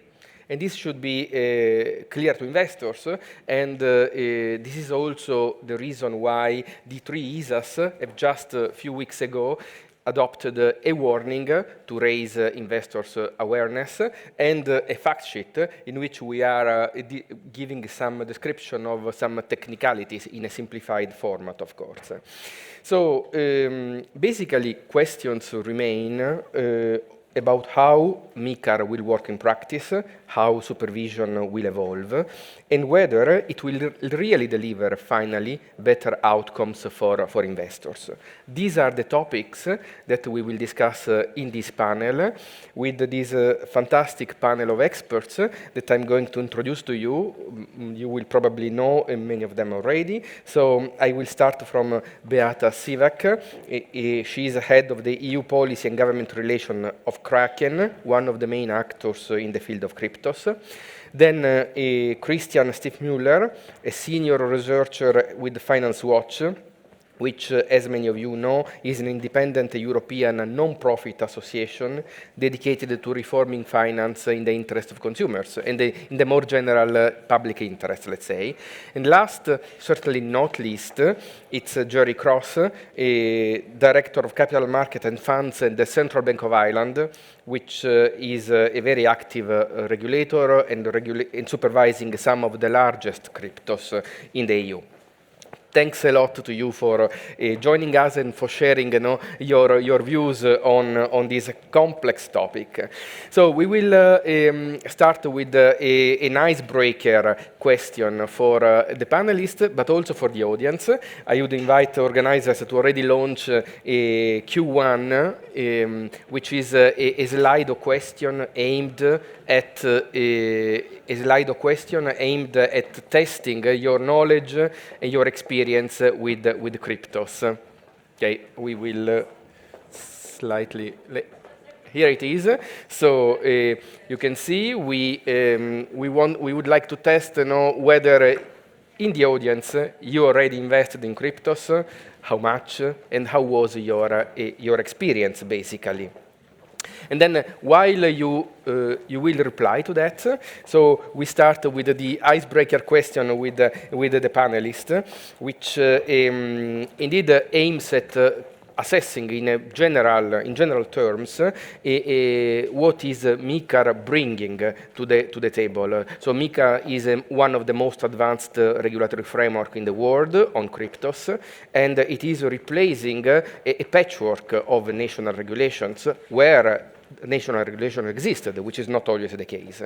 And this should be clear to investors, and this is also the reason why the 3 ESAs have just a few weeks ago adopted a warning to raise investors' awareness and a fact sheet in which we are giving some description of some technicalities in a simplified format, of course. So basically, questions remain about how MiCAR will work in practice, how supervision will evolve, and whether it will really deliver, finally, better outcomes for investors. These are the topics that we will discuss in this panel, with this fantastic panel of experts that I'm going to introduce to you. You will probably know many of them already. So I will start from Beata Sivak. She is head of the EU Policy and Government Relation of Kraken, one of the main actors in the field of cryptos. Then Christian Stiefmüller, a senior researcher with Finance Watch, which, as many of you know, is an independent European non-profit association dedicated to reforming finance in the interest of consumers and in the more general public interest, let's say. And last, certainly not least, it's Jerry Cross, a director of capital market and funds at the Central Bank of Ireland, which is a very active regulator and supervising some of the largest cryptos in the EU. Thanks a lot to you for joining us and for sharing your views on this complex topic. So we will start with an icebreaker question for the panelists, but also for the audience. I would invite organizers to already launch a Q1, which is a Slido question aimed at testing your knowledge and your experience with cryptos. Okay, we will slightly. Here it is. So you can see we would like to test whether in the audience you already invested in cryptos, how much, and how was your experience basically. And then while you will reply to that, so we start with the icebreaker question with the panelist, which indeed aims at assessing in general terms what is MiCAR bringing to the table. So MiCAR is one of the most advanced regulatory framework in the world on cryptos, and it is replacing a patchwork of national regulations where national regulation existed, which is not always the case.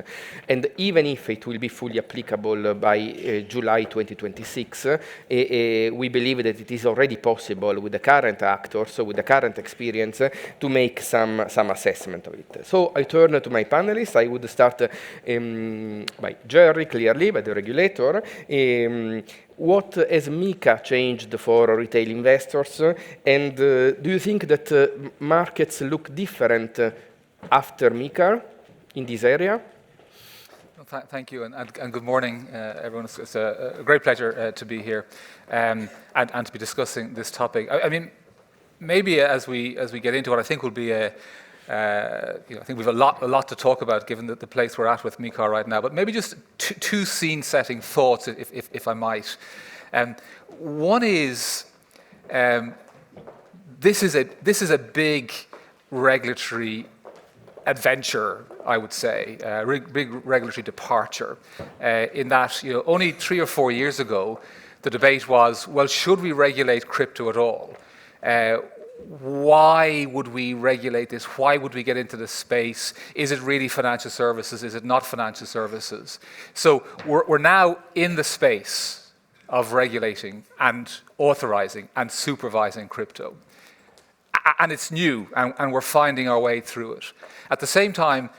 And even if it will be fully applicable by July 2026, we believe that it is already possible with the current actors, with the current experience, to make some assessment of it. So I turn to my panelists. I would start by Jerry, clearly, by the regulator. What has MiCA changed for retail investors? And do you think that markets look different after MiCAR in this area? Well, thank you, and good morning, everyone. It's a great pleasure to be here and to be discussing this topic. I mean, maybe as we get into it, I think will be I think we've a lot to talk about given the place we're at with MiCAR right now. But maybe just two scene-setting thoughts, if I might. One is this is a big regulatory adventure, I would say, big regulatory departure, in that only 3 or 4 years ago, the debate was, well, should we regulate crypto at all? Why would we regulate this? Why would we get into this space? Is it really financial services? Is it not financial services? So we're now in the space of regulating and authorizing and supervising crypto. And it's new, and we're finding our way through it. At the same time,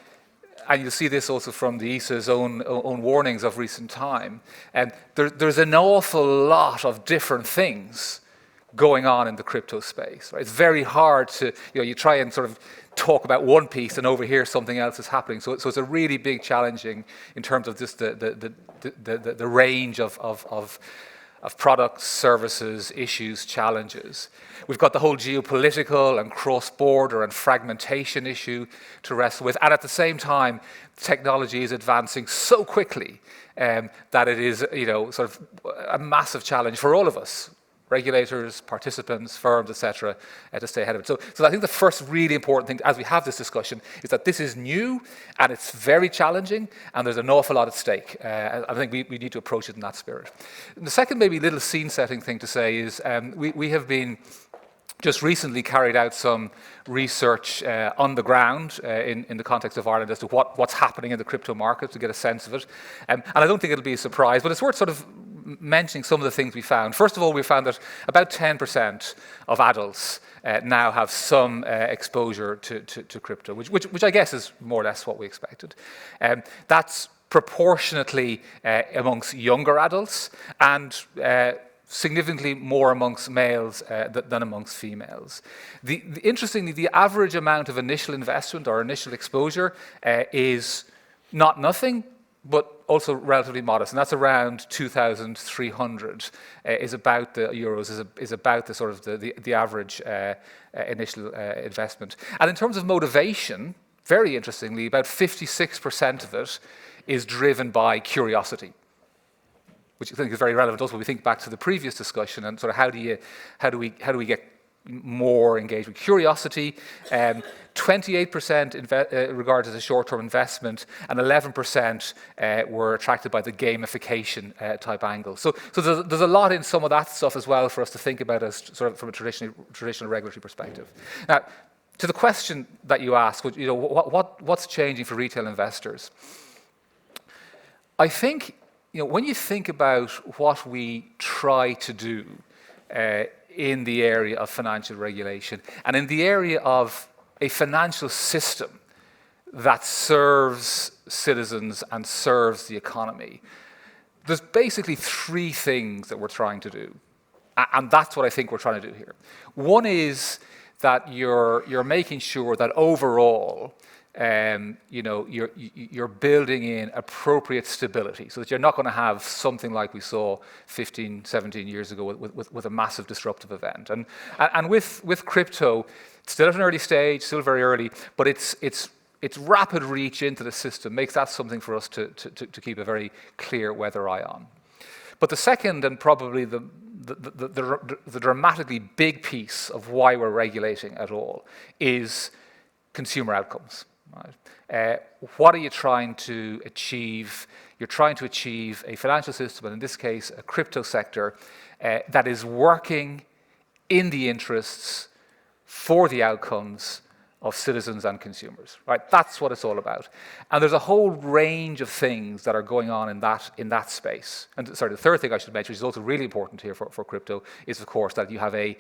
and you'll see this also from the ESA's own warnings of recent time, and there's an awful lot of different things going on in the crypto space. Right? It's very hard to, you try and sort of talk about one piece and over here something else is happening. So it's a really big challenging in terms of just the range of products, services, issues, challenges. We've got the whole geopolitical and cross-border and fragmentation issue to wrestle with. And at the same time, technology is advancing so quickly that it is, sort of a massive challenge for all of us, regulators, participants, firms, etc., to stay ahead of it. So I think the first really important thing as we have this discussion is that this is new and it's very challenging and there's an awful lot at stake. I think we need to approach it in that spirit. And the second maybe little scene setting thing to say is we have been just recently carried out some research on the ground in the context of Ireland as to what's happening in the crypto market to get a sense of it. And I don't think it'll be a surprise, but it's worth sort of mentioning some of the things we found. First of all, we found that about 10% of adults now have some exposure to crypto, which I guess is more or less what we expected. That's proportionately amongst younger adults and significantly more amongst males than amongst females. Interestingly, the average amount of initial investment or initial exposure is not nothing, but also relatively modest, and that's around 2,300 is about the euros, is about the sort of the average initial investment. And in terms of motivation, very interestingly, about 56% of it is driven by curiosity, which I think is very relevant also when we think back to the previous discussion and sort of how do we get more engaged with curiosity. 28% regarded as a short-term investment, and 11% were attracted by the gamification type angle. So there's a lot in some of that stuff as well for us to think about as sort of from a traditional regulatory perspective. Now, to the question that you asked, what's changing for retail investors? I think when you think about what we try to do in the area of financial regulation and in the area of a financial system that serves citizens and serves the economy, there's basically three things that we're trying to do. And that's what I think we're trying to do here. One is that you're making sure that overall, you're building in appropriate stability so that you're not going to have something like we saw 15, 17 years ago with a massive disruptive event. And with crypto, it's still at an early stage, still very early, but its rapid reach into the system makes that something for us to keep a very clear weather eye on. But the second and probably the dramatically big piece of why we're regulating at all is consumer outcomes. Right? What are you trying to achieve? You're trying to achieve a financial system, and in this case, a crypto sector, that is working in the interests for the outcomes of citizens and consumers. Right? That's what it's all about. And there's a whole range of things that are going on in that space. And sorry, the third thing I should mention, which is also really important here for crypto, is of course that you have a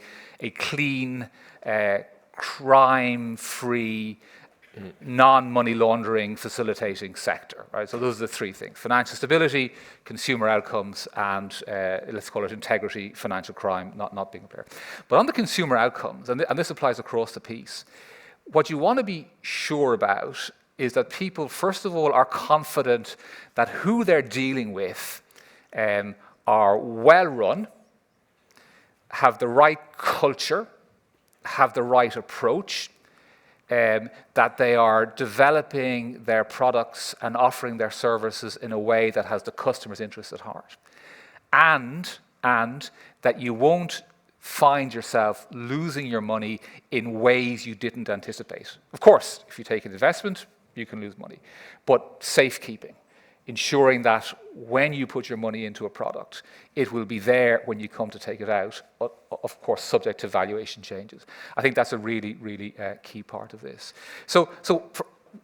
clean, crime-free, non-money laundering facilitating sector, right? So those are the three things: financial stability, consumer outcomes, and let's call it integrity, financial crime, not being impaired. But on the consumer outcomes, and this applies across the piece, what you want to be sure about is that people, first of all, are confident that who they're dealing with are well run, have the right culture, have the right approach, that they are developing their products and offering their services in a way that has the customer's interests at heart. And that you won't find yourself losing your money in ways you didn't anticipate. Of course, if you take an investment, you can lose money. But safekeeping, ensuring that when you put your money into a product, it will be there when you come to take it out, of course, subject to valuation changes. I think that's a really, really key part of this. So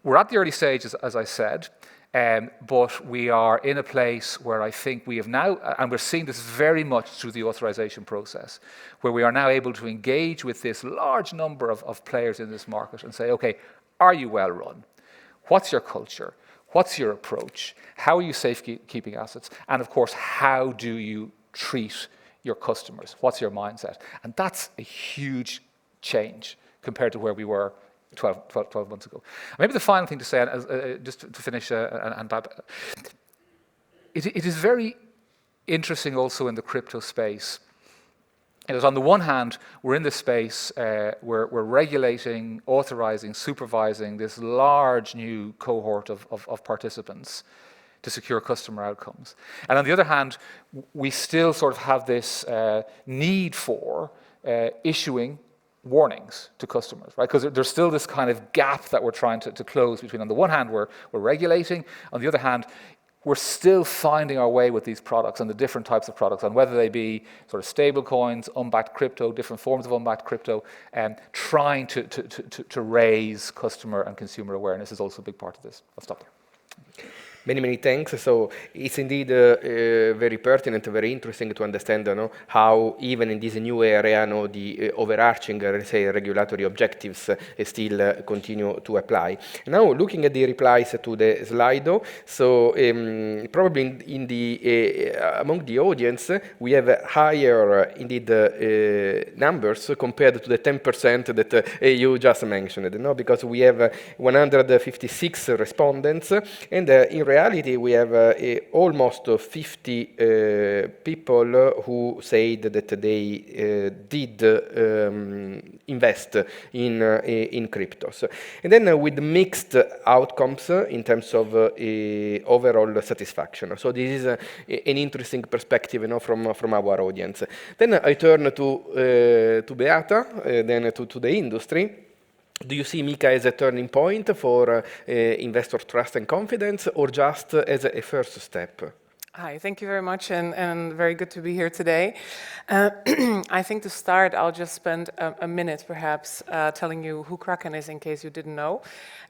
we're at the early stages, as I said, but we are in a place where I think we have now, and we're seeing this very much through the authorization process, where we are now able to engage with this large number of players in this market and say, okay, are you well run? What's your culture? What's your approach? How are you safekeeping assets? And of course, how do you treat your customers? What's your mindset? And that's a huge change compared to where we were 12 months ago. Maybe the final thing to say, just to finish, it is very interesting also in the crypto space is on the one hand, we're in this space, we're regulating, authorizing, supervising this large new cohort of participants to secure customer outcomes. And on the other hand, we still sort of have this need for issuing warnings to customers, right? Because there's still this kind of gap that we're trying to close between, on the one hand, we're regulating, on the other hand, we're still finding our way with these products and the different types of products, and whether they be sort of stable coins, unbacked crypto, different forms of unbacked crypto, and trying to raise customer and consumer awareness is also a big part of this. I'll stop there. Many, many thanks. So it's indeed very pertinent, very interesting to understand how even in this new area, the overarching, let's say, regulatory objectives still continue to apply. Now, looking at the replies to the Slido, so probably in the among the audience, we have higher, indeed, numbers compared to the 10% that you just mentioned, because we have 156 respondents, and in reality, we have almost 50 people who said that they did invest in cryptos. And then with mixed outcomes in terms of overall satisfaction. So this is an interesting perspective from our audience. Then I turn to Beata, then to the industry. Do you see MiCA as a turning point for investor trust and confidence, or just as a first step? Hi, thank you very much, and very good to be here today. I think to start, I'll just spend a minute, perhaps, telling you who Kraken is, in case you didn't know.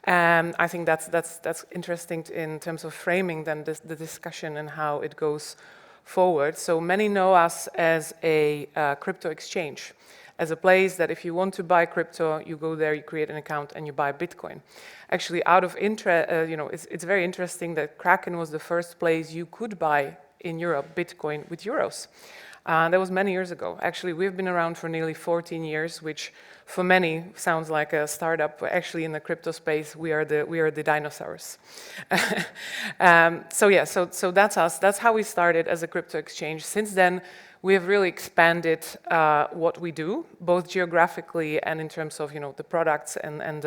I think that's interesting in terms of framing then the discussion and how it goes forward. So many know us as a crypto exchange, as a place that if you want to buy crypto, you go there, you create an account, and you buy Bitcoin. Actually, out of interest, it's very interesting that Kraken was the first place you could buy in Europe Bitcoin with euros. That was many years ago. Actually, we've been around for nearly 14 years, which for many sounds like a startup. Actually, in the crypto space, we are the dinosaurs. So that's us. That's how we started as a crypto exchange. Since then, we have really expanded what we do, both geographically and in terms of the products and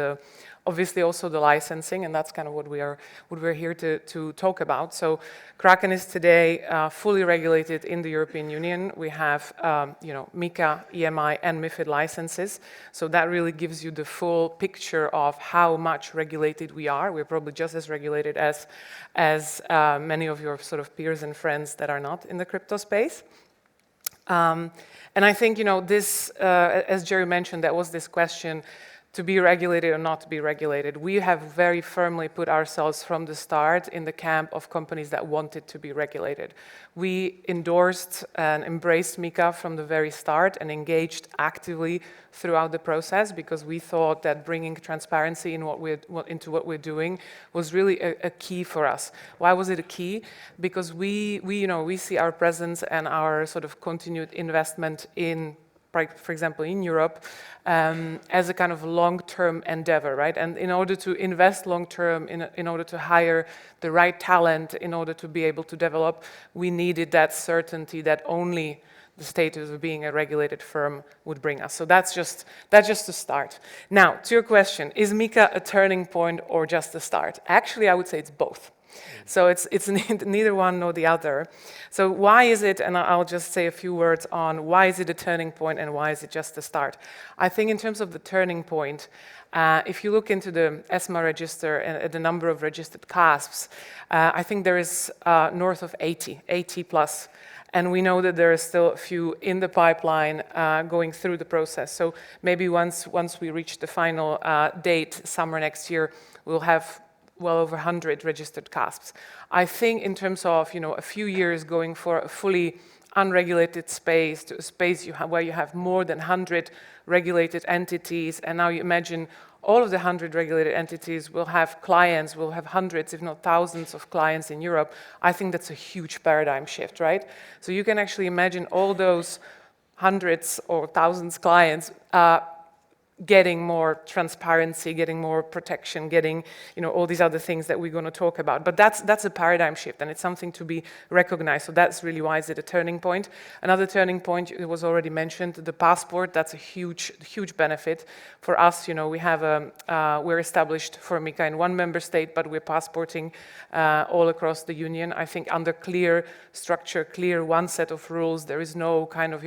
obviously also the licensing, and that's kind of what we're here to talk about. So Kraken is today fully regulated in the European Union. We have MiCA, EMI, and MiFID licenses. So that really gives you the full picture of how much regulated we are. We're probably just as regulated as many of your sort of peers and friends that are not in the crypto space. And I think, this, as Jerry mentioned, that was this question, to be regulated or not to be regulated. We have very firmly put ourselves from the start in the camp of companies that wanted to be regulated. We endorsed and embraced MiCA from the very start and engaged actively throughout the process because we thought that bringing transparency into what we're doing was really a key for us. Why was it a key? Because we see our presence and our sort of continued investment in, for example, in Europe, as a kind of long-term endeavor, right? And in order to invest long-term, in order to hire the right talent, in order to be able to develop, we needed that certainty that only the status of being a regulated firm would bring us. So that's just the start. Now, to your question, is MiCA a turning point or just a start? Actually, I would say it's both. So it's neither one nor the other. So why is it, and I'll just say a few words on why is it a turning point and why is it just the start? I think in terms of the turning point, if you look into the ESMA register and the number of registered CASPs, I think there is north of 80 plus. And we know that there are still a few in the pipeline going through the process. So maybe once we reach the final date, summer next year, we'll have well over 100 registered CASPs. I think in terms of a few years going for a fully unregulated space to a space where you have more than 100 regulated entities, and now you imagine all of the 100 regulated entities will have clients, will have hundreds, if not thousands of clients in Europe. I think that's a huge paradigm shift, right? So you can actually imagine all those hundreds or thousands clients getting more transparency, getting more protection, getting, all these other things that we're going to talk about. But that's a paradigm shift, and it's something to be recognized. So that's really why is it a turning point. Another turning point, it was already mentioned, the passport. That's a huge benefit for us. We have we're established for MiCA in one member state, but we're passporting all across the union. I think under clear structure, clear one set of rules. There is no kind of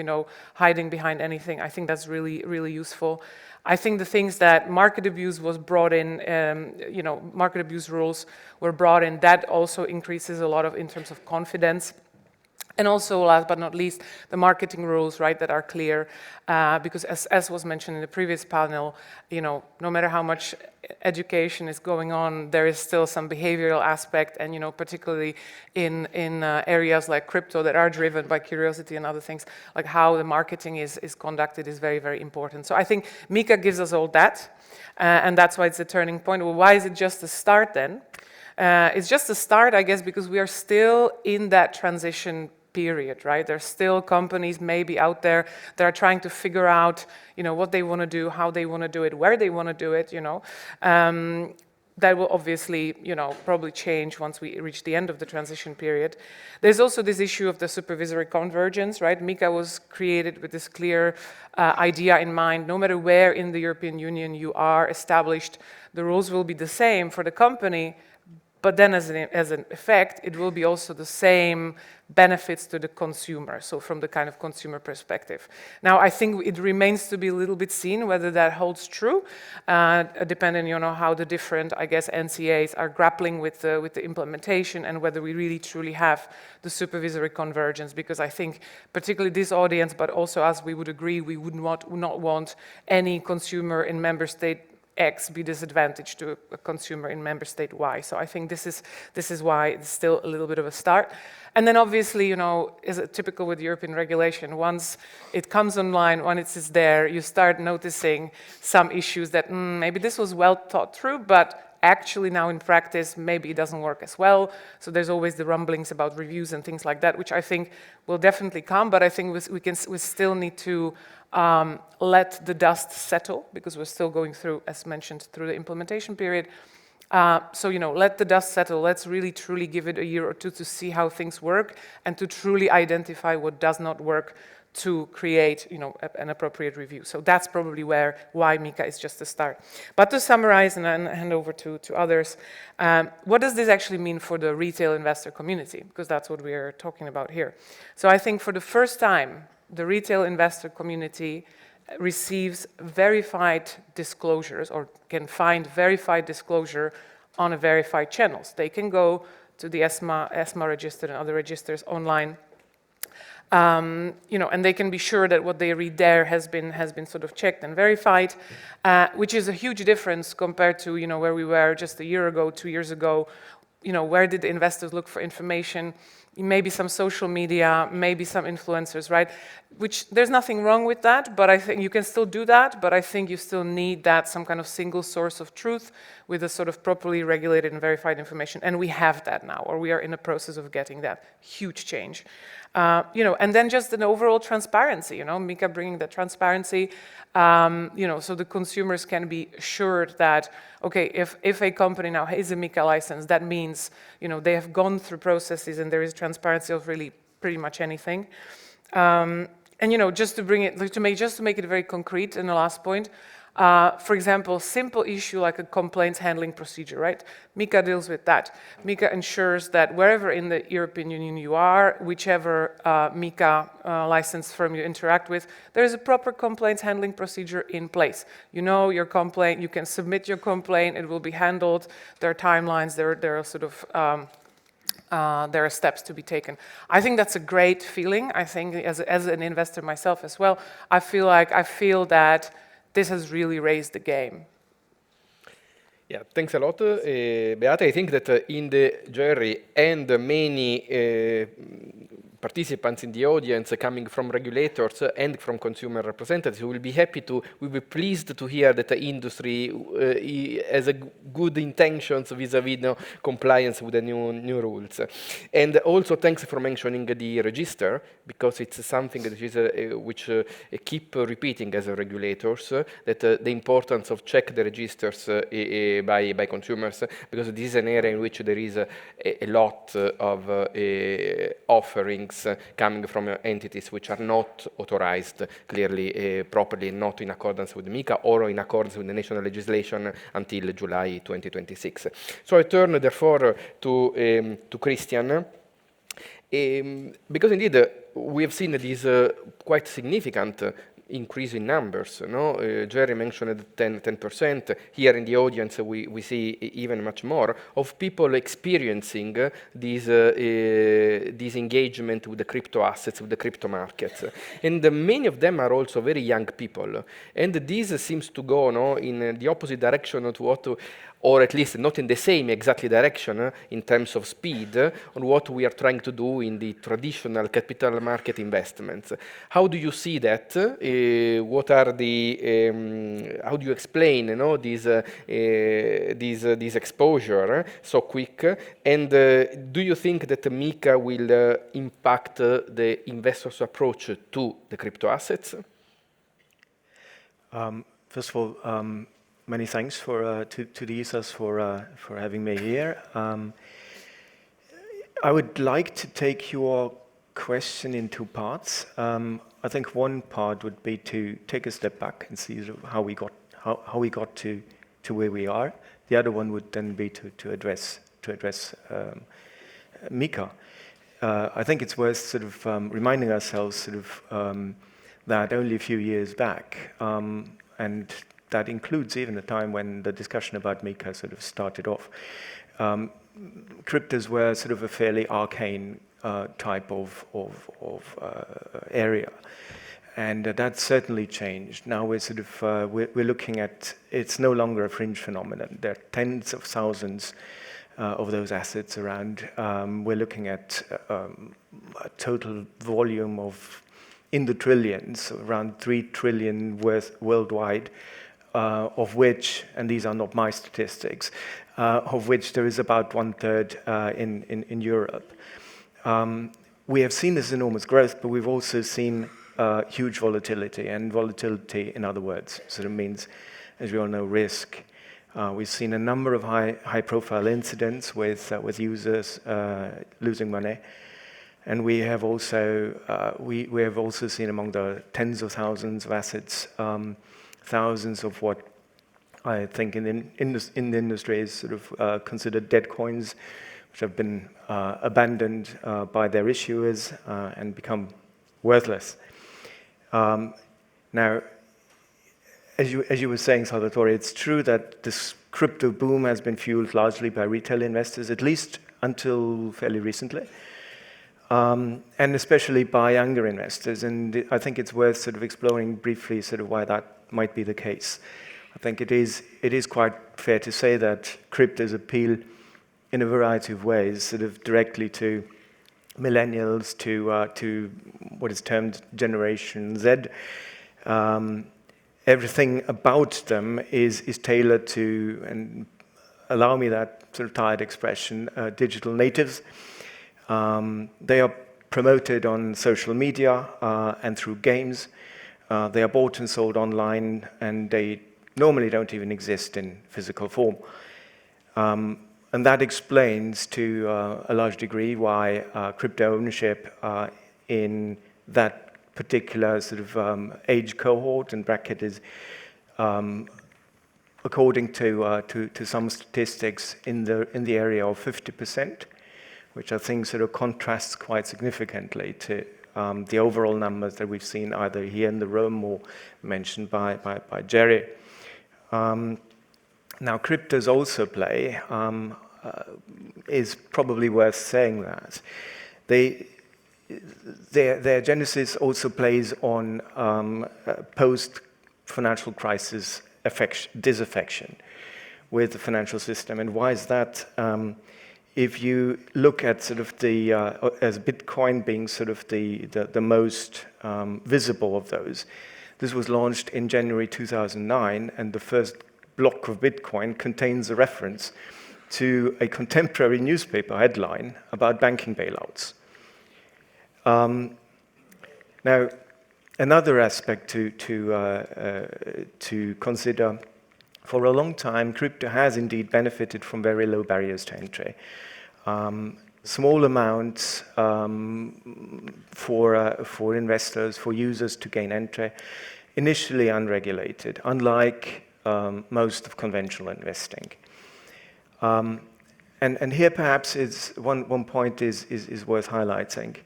hiding behind anything. I think that's really useful. I think the things that market abuse was brought in, market abuse rules were brought in, that also increases a lot in terms of confidence. And also, last but not least, the marketing rules, right, that are clear, because as was mentioned in the previous panel, no matter how much education is going on, there is still some behavioral aspect, and particularly in areas like crypto that are driven by curiosity and other things, like how the marketing is conducted is very important. So I think MiCA gives us all that, and that's why it's a turning point. Well, why is it just a start then? It's just a start, I guess, because we are still in that transition period, right? There's still companies maybe out there that are trying to figure out, what they want to do, how they want to do it, where they want to do it, that will obviously, probably change once we reach the end of the transition period. There's also this issue of the supervisory convergence, right? MiCA was created with this clear idea in mind. No matter where in the European Union you are established, the rules will be the same for the company, but then as an effect, it will be also the same benefits to the consumer, so from the kind of consumer perspective. Now, I think it remains to be a little bit seen whether that holds true, depending on how the different, I guess, NCAs are grappling with the implementation and whether we really truly have the supervisory convergence, because I think particularly this audience, but also us, we would agree we would not want any consumer in member state X be disadvantaged to a consumer in member state Y. So I think this is why it's still a little bit of a start. And then obviously, is it typical with European regulation? Once it comes online, when it's there, you start noticing some issues that maybe this was well thought through, but actually now in practice, maybe it doesn't work as well. So there's always the rumblings about reviews and things like that, which I think will definitely come, but I think we still need to let the dust settle, because we're still going through, as mentioned, through the implementation period. So, let the dust settle. Let's really truly give it a year or two to see how things work and to truly identify what does not work to create, an appropriate review. So that's probably why MiCA is just a start. But to summarize and then hand over to others, what does this actually mean for the retail investor community? Because that's what we are talking about here. So I think for the first time, the retail investor community receives verified disclosures, or can find verified disclosure on a verified channels. They can go to the ESMA register and other registers online, and they can be sure that what they read there has been sort of checked and verified, which is a huge difference compared to where we were just a year ago, 2 years ago. Where did the investors look for information? Maybe some social media, maybe some influencers, right? Which there's nothing wrong with that, but I think you can still do that, but I think you still need some kind of single source of truth with a sort of properly regulated and verified information. And we have that now, or we are in the process of getting that. Huge change. And then just an overall transparency, MiCA bringing that transparency, so the consumers can be assured that, okay, if a company now has a MiCA license, that means, they have gone through processes and there is transparency of really pretty much anything. And, just to make it very concrete in the last point, for example, simple issue like a complaints handling procedure, right? MiCA deals with that. MiCA ensures that wherever in the European Union you are, whichever MiCA licensed firm you interact with, there is a proper complaints handling procedure in place. Your complaint, you can submit your complaint, it will be handled, there are timelines, there are sort of there are steps to be taken. I think that's a great feeling. I think as an investor myself as well, I feel that this has really raised the game. Yeah, thanks a lot, Beata. I think that in the jury and many participants in the audience coming from regulators and from consumer representatives. We will be pleased to hear that the industry has a good intentions vis-a-vis compliance with the new rules. And also thanks for mentioning the register, because it's something that is which keep repeating as regulators, that the importance of check the registers by consumers, because this is an area in which there is a lot of offerings coming from entities which are not authorized clearly properly, not in accordance with MiCA or in accordance with the national legislation until July 2026. So I turn therefore to Christian, because indeed we have seen this quite significant increase in numbers. No? Jerry mentioned 10%. Here in the audience, we see even much more of people experiencing this engagement with the crypto assets, with the crypto markets. And many of them are also very young people. And this seems to go in the opposite direction to what, or at least not in the same exactly direction in terms of speed on what we are trying to do in the traditional capital market investments. How do you see that? What are the? How do you explain, this exposure so quick? And do you think that MiCA will impact the investors' approach to the crypto assets? First of all, many thanks to the ESAs for having me here. I would like to take your question in two parts. I think one part would be to take a step back and see how we got to where we are. The other one would then be to address MiCA. I think it's worth sort of reminding ourselves that only a few years back, and that includes even the time when the discussion about MiCA sort of started off, cryptos were sort of a fairly arcane type of area. And that's certainly changed. Now we're sort of, we're looking at, it's no longer a fringe phenomenon. There are tens of thousands of those assets around. We're looking at a total volume of, in the trillions, around 3 trillion worth worldwide, of which, and these are not my statistics, of which there is about 1/3 in Europe. We have seen this enormous growth, but we've also seen huge volatility, and volatility, in other words, sort of means, as we all know, risk. We've seen a number of high-profile incidents with users losing money, and we have also seen among the tens of thousands of assets, thousands of what I think in the industry is sort of considered dead coins, which have been abandoned by their issuers and become worthless. Now, as you were saying, Salvatore, it's true that this crypto boom has been fueled largely by retail investors, at least until fairly recently, and especially by younger investors. And I think it's worth sort of exploring briefly sort of why that might be the case. I think it is quite fair to say that cryptos appeal in a variety of ways, sort of directly to millennials, to what is termed Generation Z. Everything about them is tailored to, and allow me that sort of tired expression, digital natives. They are promoted on social media and through games. They are bought and sold online, and they normally don't even exist in physical form. And that explains to a large degree why crypto ownership in that particular sort of age cohort and bracket is, according to some statistics, in the area of 50%, which I think sort of contrasts quite significantly to the overall numbers that we've seen either here in the room or mentioned by Jerry. Now, cryptos also play, is probably worth saying that. Their genesis also plays on post-financial crisis disaffection with the financial system. And why is that? if you look at sort of the, as Bitcoin being sort of the most visible of those, this was launched in January 2009, and the first block of Bitcoin contains a reference to a contemporary newspaper headline about banking bailouts. Now, another aspect to consider, for a long time, crypto has indeed benefited from very low barriers to entry. Small amounts for investors, for users to gain entry, initially unregulated, unlike most of conventional investing. And here perhaps is one point is worth highlighting.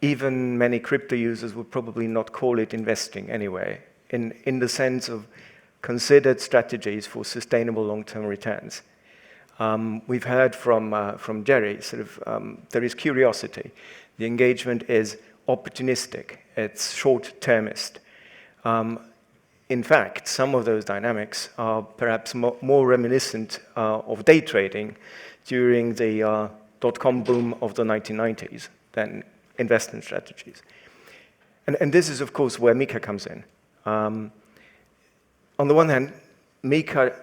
Even many crypto users would probably not call it investing anyway, in the sense of considered strategies for sustainable long-term returns. We've heard from Jerry, sort of, there is curiosity. The engagement is opportunistic, it's short-termist. In fact, some of those dynamics are perhaps more reminiscent of day trading during the dot-com boom of the 1990s than investment strategies. And this is, of course, where MiCA comes in. On the one hand, MiCA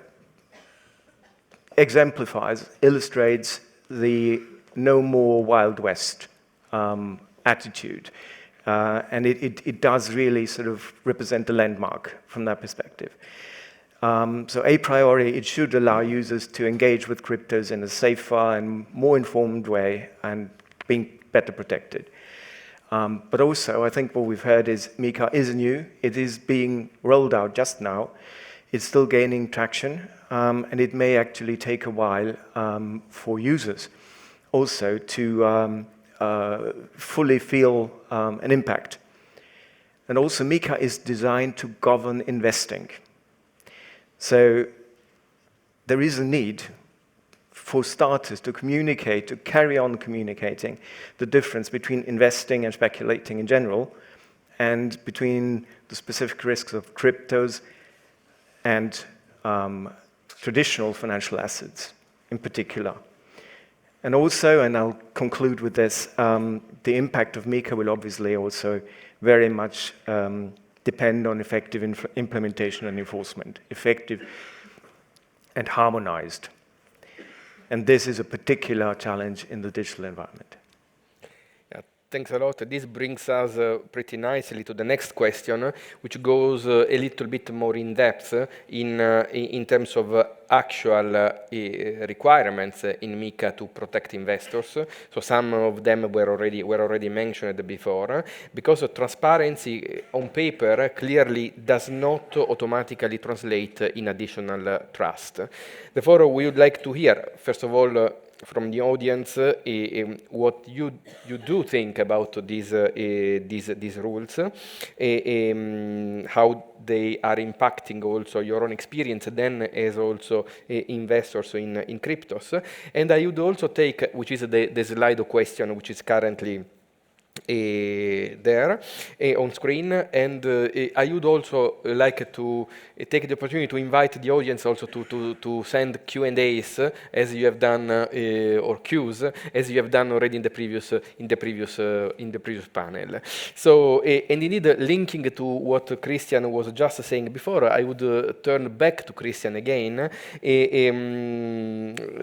exemplifies, illustrates the no more Wild West attitude. And it does really sort of represent a landmark from that perspective. So a priori, it should allow users to engage with cryptos in a safer and more informed way and being better protected. But also, I think what we've heard is MiCA is new. It is being rolled out just now. It's still gaining traction, and it may actually take a while for users also to fully feel an impact. And also, MiCA is designed to govern investing. So there is a need for starters to communicate, to carry on communicating the difference between investing and speculating in general, and between the specific risks of cryptos and traditional financial assets in particular. And also, and I'll conclude with this, the impact of MiCA will obviously also very much depend on effective implementation and enforcement, effective and harmonized. And this is a particular challenge in the digital environment. Yeah, thanks a lot. This brings us pretty nicely to the next question, which goes a little bit more in depth in terms of actual requirements in MiCA to protect investors. So some of them were already mentioned before, because transparency on paper clearly does not automatically translate in additional trust. Therefore, we would like to hear, first of all, from the audience, what you do think about these rules, how they are impacting also your own experience, then as also investors in cryptos. And I would also take, which is the slide question, which is currently there on screen, and I would also like to take the opportunity to invite the audience also to send Q&As as you have done, or Qs as you have done already in the previous panel. So and indeed, linking to what Christian was just saying before, I would turn back to Christian again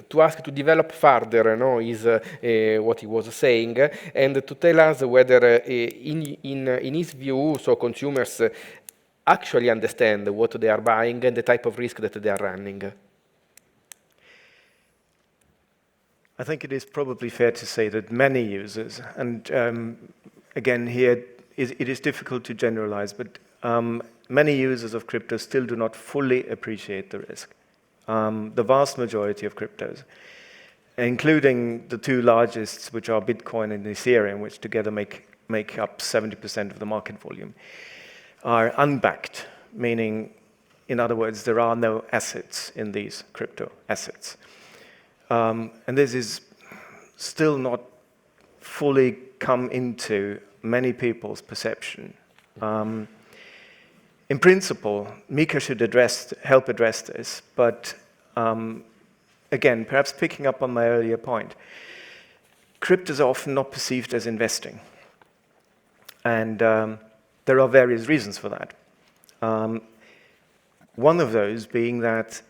to ask to develop further, what he was saying, and to tell us whether in his view, so consumers actually understand what they are buying and the type of risk that they are running. I think it is probably fair to say that many users, and again here it is difficult to generalize, but many users of crypto still do not fully appreciate the risk. The vast majority of cryptos, including the two largest, which are Bitcoin and Ethereum, which together make up 70% of the market volume, are unbacked, meaning, in other words, there are no assets in these crypto assets. And this is still not fully come into many people's perception. In principle, MiCA should help address this, but again, perhaps picking up on my earlier point, cryptos are often not perceived as investing. And there are various reasons for that. One of those being that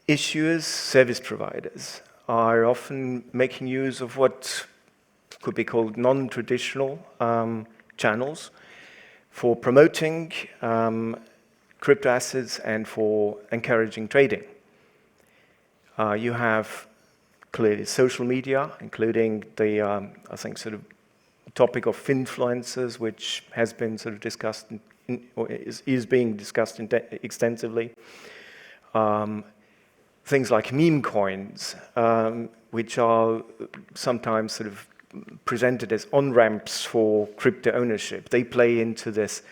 issuers, service providers, are often making use of what could be called non-traditional channels for promoting crypto assets and for encouraging trading. You have clearly social media, including the, I think, sort of topic of finfluencers, which has been sort of discussed, or is being discussed extensively. Things like meme coins, which are sometimes sort of presented as on-ramps for crypto ownership. They play into this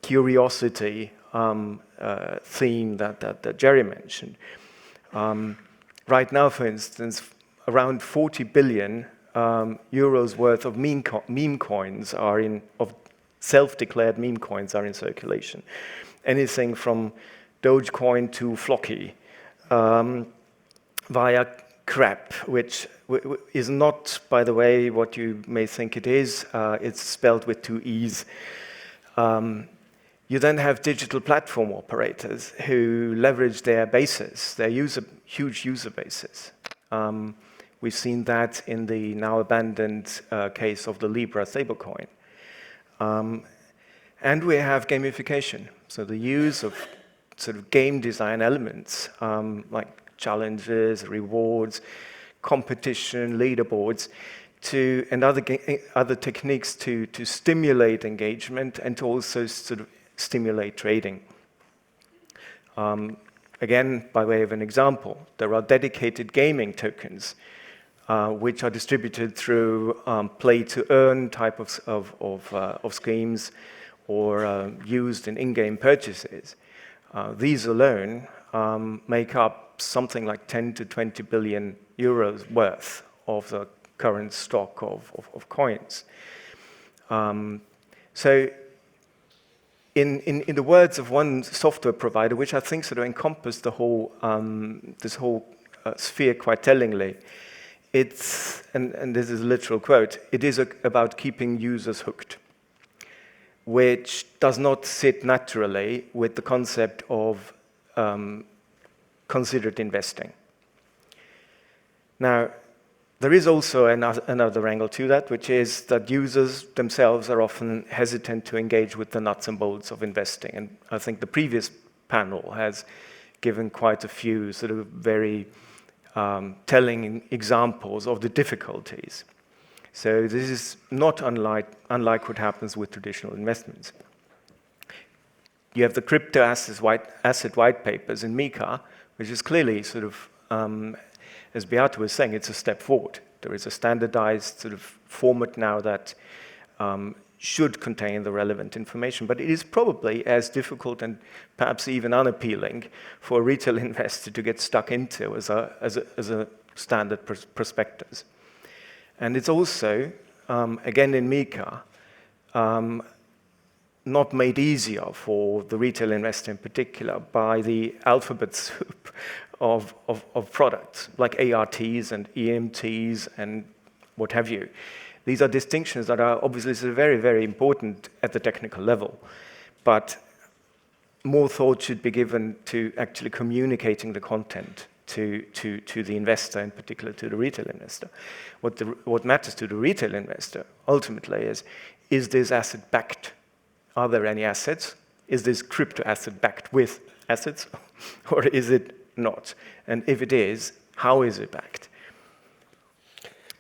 curiosity theme that Jerry mentioned. Right now, for instance, around 40 billion euros worth of meme coins are of self-declared meme coins are in circulation. Anything from Dogecoin to Flocky, via crap, which is not, by the way, what you may think it is. It's spelled with 2 E's. You then have digital platform operators who leverage their bases, their huge user bases. We've seen that in the now abandoned case of the Libra stablecoin. And we have gamification, so the use of sort of game design elements, like challenges, rewards, competition, leaderboards, and other techniques to stimulate engagement and to also sort of stimulate trading. Again, by way of an example, there are dedicated gaming tokens which are distributed through play-to-earn type of schemes or used in in-game purchases. These alone make up something like 10 to 20 billion euros worth of the current stock of coins. So in the words of one software provider, which I think sort of encompassed the whole, this whole sphere quite tellingly, it's, and this is a literal quote, it is about keeping users hooked, which does not sit naturally with the concept of considered investing. Now, there is also another angle to that, which is that users themselves are often hesitant to engage with the nuts and bolts of investing. And I think the previous panel has given quite a few sort of very telling examples of the difficulties. So this is not unlike what happens with traditional investments. You have the crypto asset white papers in MiCA, which is clearly sort of, as Beate was saying, it's a step forward. There is a standardized sort of format now that should contain the relevant information, but it is probably as difficult and perhaps even unappealing for a retail investor to get stuck into as a standard prospectus. And it's also, again in MiCA, not made easier for the retail investor in particular by the alphabet soup of products like ARTs and EMTs and what have you. These are distinctions that are obviously very, very important at the technical level, but more thought should be given to actually communicating the content to the investor, in particular to the retail investor. What matters to the retail investor ultimately is this asset backed? Are there any assets? Is this crypto asset backed with assets or is it not? And if it is, how is it backed?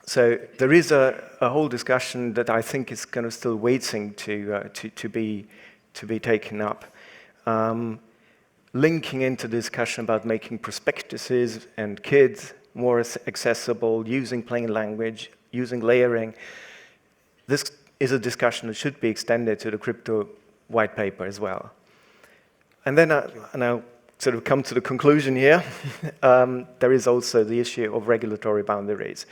So there is a whole discussion that I think is kind of still waiting to be taken up, linking into discussion about making prospectuses and KIDs more accessible, using plain language, using layering. This is a discussion that should be extended to the crypto white paper as well. And then I'll sort of come to the conclusion here. There is also the issue of regulatory boundaries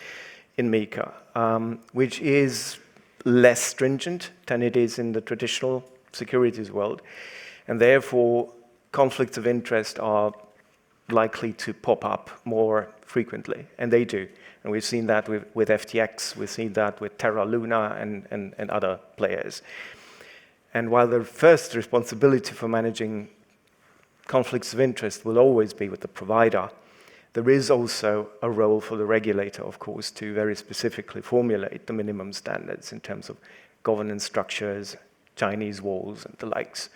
in MiCA, which is less stringent than it is in the traditional securities world. And therefore, conflicts of interest are likely to pop up more frequently, and they do. And we've seen that with FTX, we've seen that with Terra Luna and other players. And while the first responsibility for managing conflicts of interest will always be with the provider, there is also a role for the regulator, of course, to very specifically formulate the minimum standards in terms of governance structures, Chinese walls, and the likes.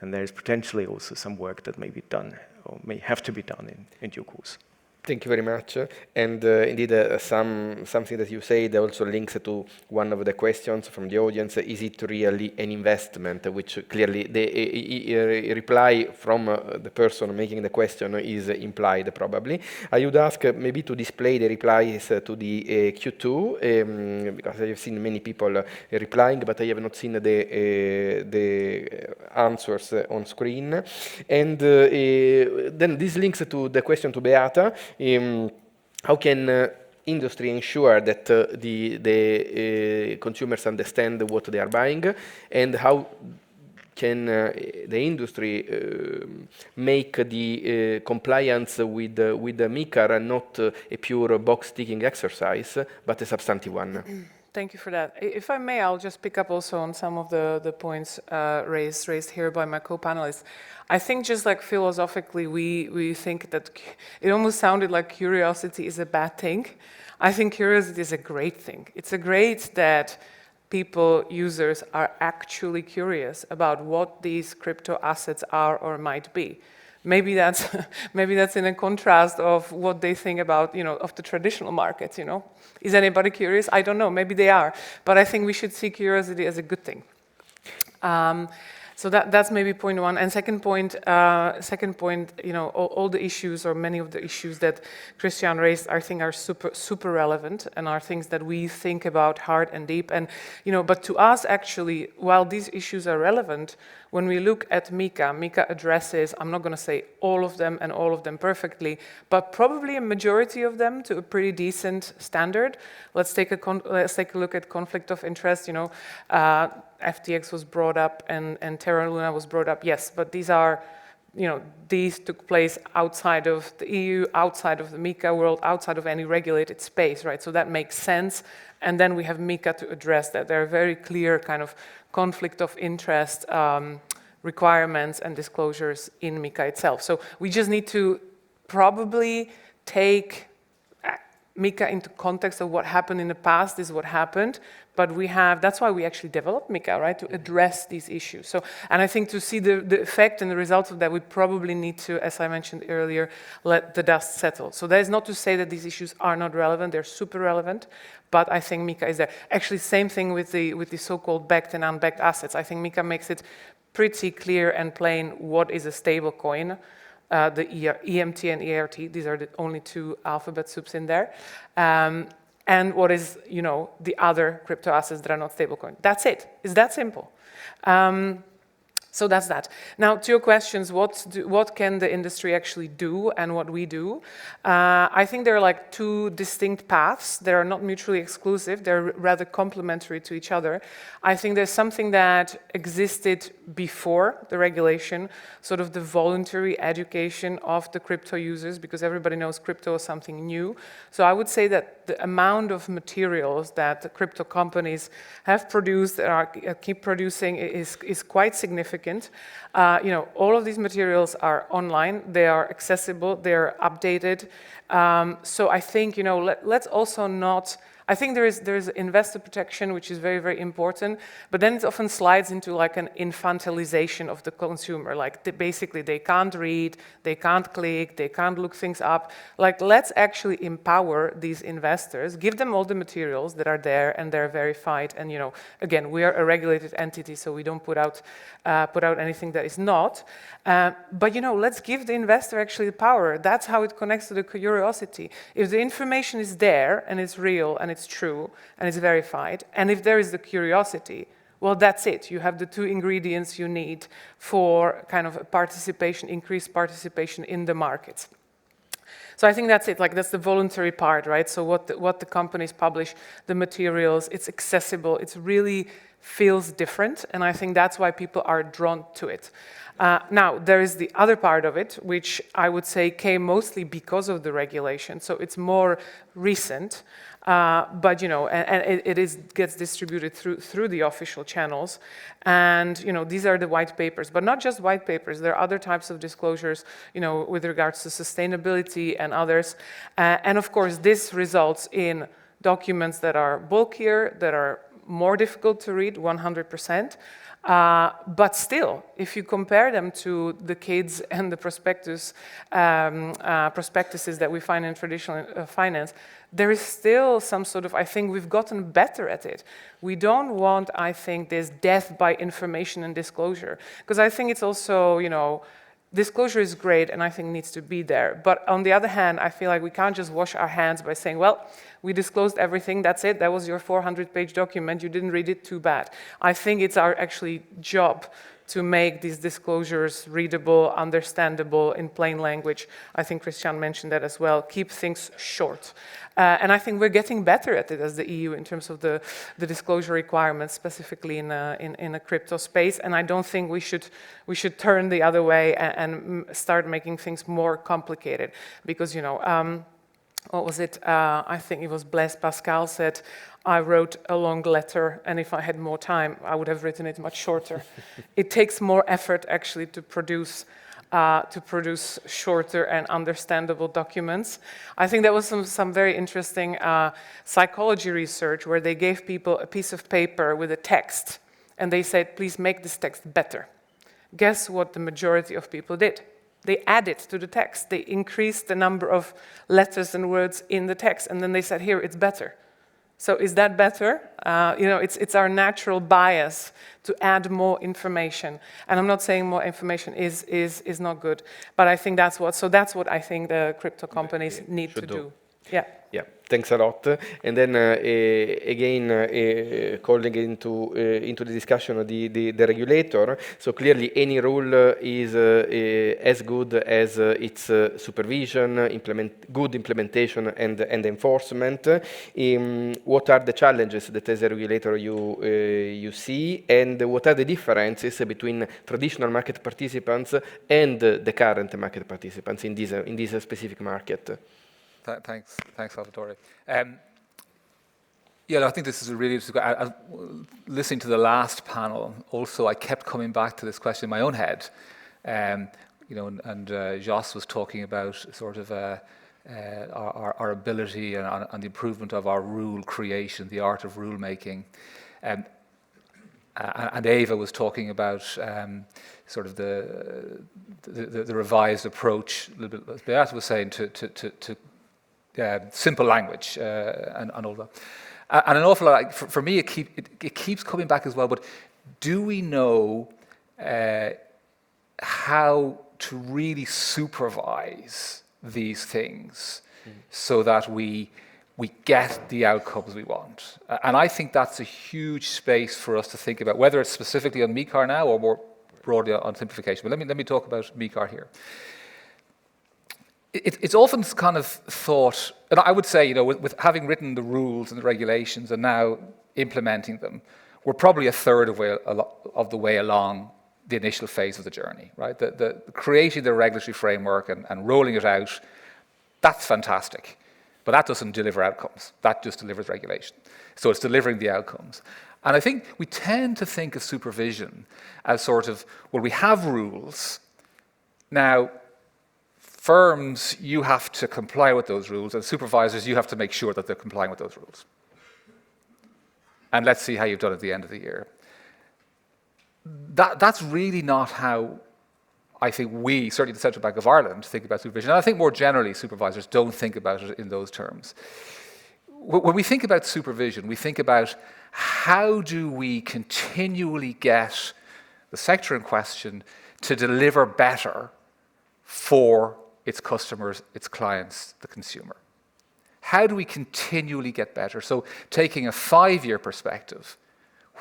And there's potentially also some work that may be done, or may have to be done in due course. Thank you very much. And indeed, something that you said also links to one of the questions from the audience. Is it really an investment? Which clearly the reply from the person making the question is implied, probably. I would ask maybe to display the replies to the Q2, because I have seen many people replying, but I have not seen the answers on screen. And then this links to the question to Beata. How can industry ensure that the consumers understand what they are buying, and how can the industry make the compliance with the MiCAR not a pure box-ticking exercise, but a substantive one? Thank you for that. If I may, I'll just pick up also on some of the points raised here by my co-panelists. I think just like philosophically, we think that it almost sounded like curiosity is a bad thing. I think curiosity is a great thing. It's great that people, users, are actually curious about what these crypto assets are or might be. Maybe that's in a contrast of what they think about, of the traditional markets, Is anybody curious? I don't know, maybe they are. But I think we should see curiosity as a good thing. So that's maybe point one. And second point, all the issues or many of the issues that Christian raised, I think are super relevant and are things that we think about hard and deep. And, but to us actually, while these issues are relevant, when we look at MiCA addresses, I'm not going to say all of them and all of them perfectly, but probably a majority of them to a pretty decent standard. Let's take a look at conflict of interest. FTX was brought up and Terra Luna was brought up. Yes, but these are, these took place outside of the EU, outside of the MiCA world, outside of any regulated space, right? So that makes sense. And then we have MiCA to address that. There are very clear kind of conflict of interest requirements and disclosures in MiCA itself. So we just need to probably take MiCA into context of what happened in the past is what happened, but that's why we actually developed MiCA, right, to address these issues. So, and I think to see the effect and the results of that, we probably need to, as I mentioned earlier, let the dust settle. So that is not to say that these issues are not relevant, they're super relevant, but I think MiCA is there. Actually, same thing with the so-called backed and unbacked assets. I think MiCA makes it pretty clear and plain what is a stable coin. The EMT and ERT, these are the only two alphabet soups in there. And what is, the other crypto assets that are not stablecoin. That's it. It's that simple. So that's that. Now, to your questions, what can the industry actually do and what we do? I think there are like two distinct paths. They are not mutually exclusive. They're rather complementary to each other. I think there's something that existed before the regulation, sort of the voluntary education of the crypto users, because everybody knows crypto is something new. So I would say that the amount of materials that the crypto companies have produced and keep producing is quite significant. All of these materials are online, they are accessible, they're updated. So I think, let's also not, I think there is investor protection, which is very, very important, but then it often slides into like an infantilization of the consumer. Like basically they can't read, they can't click, they can't look things up. Like let's actually empower these investors, give them all the materials that are there and they're verified. And again, we are a regulated entity, so we don't put out anything that is not. But let's give the investor actually the power. That's how it connects to the curiosity. If the information is there and it's real and it's true and it's verified, and if there is the curiosity, well, that's it. You have the two ingredients you need for kind of increased participation in the markets. So I think that's it. Like that's the voluntary part, right? So what the companies publish, the materials, it's accessible. It's really feels different, and I think that's why people are drawn to it. Now, there is the other part of it, which I would say came mostly because of the regulation, so it's more recent, but and it gets distributed through the official channels, and these are the white papers, but not just white papers. There are other types of disclosures, with regards to sustainability and others, and of course, this results in documents that are bulkier, that are more difficult to read, 100%. But still, if you compare them to the KIDs and the prospectuses that we find in traditional finance, there is still some sort of, I think we've gotten better at it. We don't want, I think, this death by information and disclosure, because I think it's also, disclosure is great and I think needs to be there. But on the other hand, I feel like we can't just wash our hands by saying, well, we disclosed everything, that's it, that was your 400-page document, you didn't read it, too bad. I think it's our actually job to make these disclosures readable, understandable, in plain language. I think Christian mentioned that as well. Keep things short. And I think we're getting better at it as the EU in terms of the disclosure requirements, specifically in a crypto space. And I don't think we should turn the other way and start making things more complicated. Because, what was it? I think it was Blaise Pascal said, I wrote a long letter, and if I had more time, I would have written it much shorter. It takes more effort, actually, to produce shorter and understandable documents. I think that was some very interesting psychology research where they gave people a piece of paper with a text, and they said, please make this text better. Guess what the majority of people did? They added to the text. They increased the number of letters and words in the text, and then they said, here, it's better. So is that better? It's our natural bias to add more information. And I'm not saying more information is not good, but I think that's what I think the crypto companies need to do. Yeah. Yeah, thanks a lot. And then again, calling into the discussion of the regulator. So clearly, any rule is as good as its supervision, good implementation, and enforcement. What are the challenges that as a regulator you see, and what are the differences between traditional market participants and the current market participants in this specific market? Thanks, Salvatore. I think this is a really interesting. Listening to the last panel, also I kept coming back to this question in my own head, and Jos was talking about sort of our ability and the improvement of our rule creation, the art of rule making, and Eva was talking about sort of the revised approach. A little bit, Beata was saying to simple language and all that. And an awful lot, for me, it keeps coming back as well, but do we know how to really supervise these things so that we get the outcomes we want? And I think that's a huge space for us to think about, whether it's specifically on MiCAR now or more broadly on simplification. But let me talk about MiCAR here. It's often kind of thought, and I would say, with having written the rules and the regulations and now implementing them, we're probably a third of the way along the initial phase of the journey, right? The creating the regulatory framework and rolling it out, that's fantastic. But that doesn't deliver outcomes. That just delivers regulation. So it's delivering the outcomes. And I think we tend to think of supervision as sort of, well, we have rules. Now, firms, you have to comply with those rules, and supervisors, you have to make sure that they're complying with those rules. And let's see how you've done at the end of the year. That's really not how I think we, certainly the Central Bank of Ireland, think about supervision. And I think more generally, supervisors don't think about it in those terms. When we think about supervision, we think about how do we continually get the sector in question to deliver better for its customers, its clients, the consumer. How do we continually get better? So taking a 5-year perspective,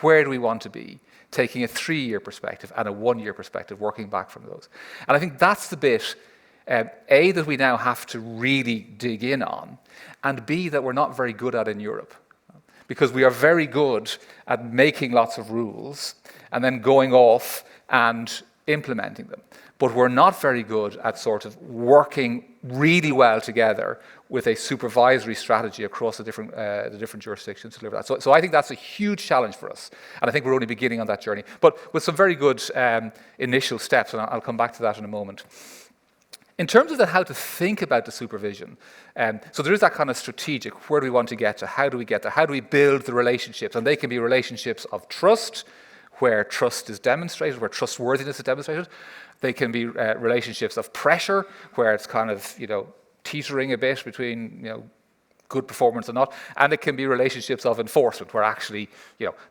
where do we want to be? Taking a 3-year perspective and a 1-year perspective, working back from those. And I think that's the bit, A, that we now have to really dig in on, and B, that we're not very good at in Europe. because we are very good at making lots of rules and then going off and implementing them. But we're not very good at sort of working really well together with a supervisory strategy across the different jurisdictions to deliver that. So I think that's a huge challenge for us, and I think we're only beginning on that journey, but with some very good initial steps, and I'll come back to that in a moment. In terms of how to think about the supervision, so there is that kind of strategic, where do we want to get to, how do we get there, how do we build the relationships, and they can be relationships of trust, where trust is demonstrated, where trustworthiness is demonstrated. They can be relationships of pressure, where it's kind of, teetering a bit between, good performance or not. And it can be relationships of enforcement, where actually,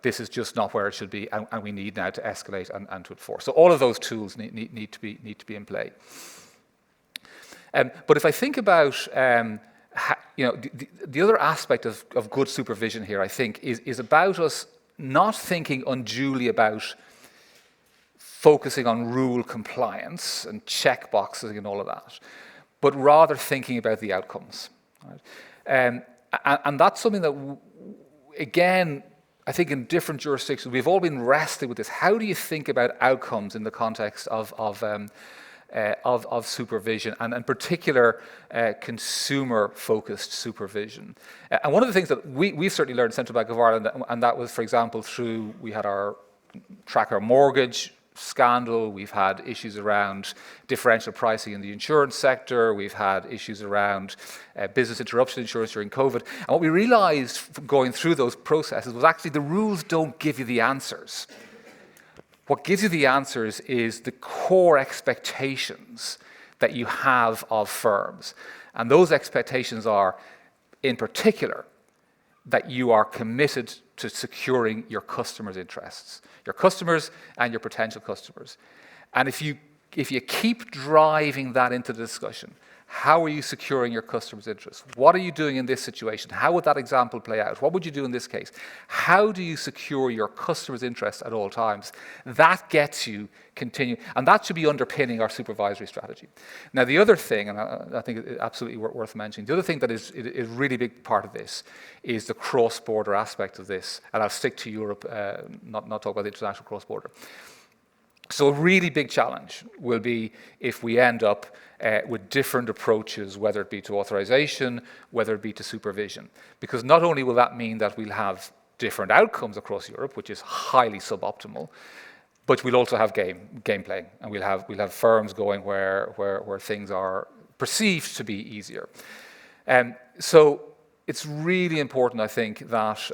this is just not where it should be, and we need now to escalate and to enforce. So all of those tools need to be in play. But if I think about, the other aspect of good supervision here, I think, is about us not thinking unduly about focusing on rule compliance and check boxes and all of that, but rather thinking about the outcomes. Right? And that's something that, again, I think in different jurisdictions, we've all been wrestling with this. How do you think about outcomes in the context of supervision, and in particular, consumer-focused supervision? And one of the things that we've certainly learned in Central Bank of Ireland, and that was, for example, we had our tracker mortgage scandal, we've had issues around differential pricing in the insurance sector, we've had issues around business interruption insurance during COVID. And what we realized going through those processes was actually the rules don't give you the answers. What gives you the answers is the core expectations that you have of firms. And those expectations are, in particular, that you are committed to securing your customers' interests, your customers and your potential customers. And if you keep driving that into the discussion, how are you securing your customers' interests? What are you doing in this situation? How would that example play out? What would you do in this case? How do you secure your customers' interests at all times? That gets you continue, and that should be underpinning our supervisory strategy. Now, the other thing, and I think it's absolutely worth mentioning, the other thing that is a really big part of this is the cross-border aspect of this, and I'll stick to Europe, not talk about the international cross-border. So a really big challenge will be if we end up with different approaches, whether it be to authorization, whether it be to supervision. Because not only will that mean that we'll have different outcomes across Europe, which is highly suboptimal, but we'll also have game playing, and we'll have firms going where things are perceived to be easier. So it's really important, I think, that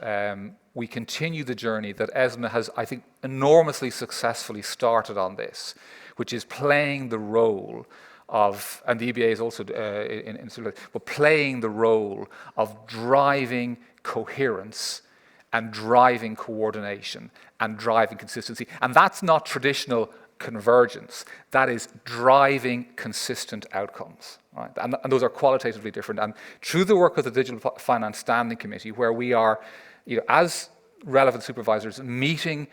we continue the journey that ESMA has, I think, enormously successfully started on this, which is playing the role of, and the EBA is also but playing the role of driving coherence and driving coordination and driving consistency. And that's not traditional convergence. That is driving consistent outcomes. Right? And those are qualitatively different. And through the work of the Digital Finance Standing Committee, where we are, as relevant supervisors, meeting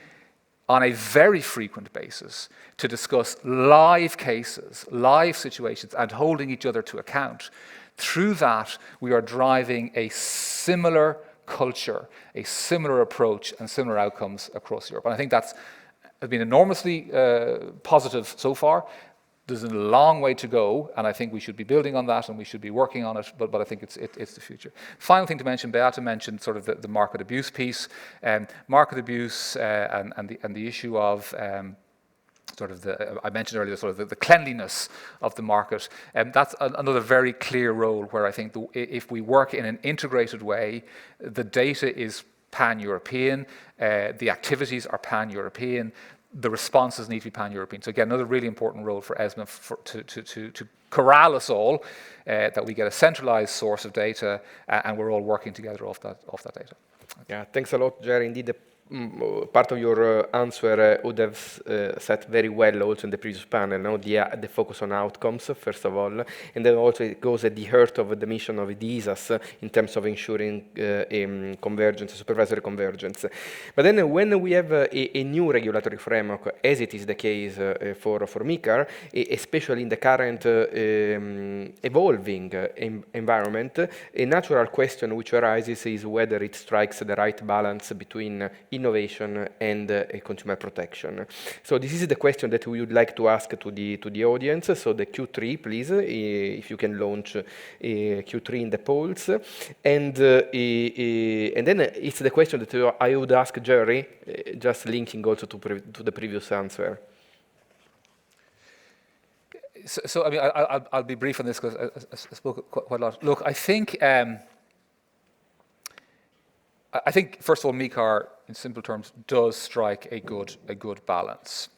on a very frequent basis to discuss live cases, live situations, and holding each other to account. Through that, we are driving a similar culture, a similar approach, and similar outcomes across Europe. And I think that's been enormously positive so far. There's a long way to go, and I think we should be building on that, and we should be working on it, but I think it's the future. Final thing to mention, Beata mentioned sort of the market abuse piece. Market abuse and the issue of I mentioned earlier, sort of the cleanliness of the market. That's another very clear role where I think if we work in an integrated way, the data is pan-European, the activities are pan-European, the responses need to be pan-European. So again, another really important role for ESMA to corral us all, that we get a centralized source of data, and we're all working together off that data. Yeah, thanks a lot, Jerry. Indeed, the part of your answer would have set very well also in the previous panel, no? The focus on outcomes, first of all, and then also it goes at the heart of the mission of the ESAs in terms of ensuring convergence, supervisory convergence. But then when we have a new regulatory framework, as it is the case for MiCAR, especially in the current evolving environment, a natural question which arises is whether it strikes the right balance between innovation and consumer protection. So this is the question that we would like to ask to the audience. So the Q3, please, if you can launch Q3 in the polls. And then it's the question that I would ask Jerry, just linking also to the previous answer. So I mean, I'll be brief on this because I spoke quite a lot. Look, I think first of all, MiCAR, in simple terms, does strike a good balance.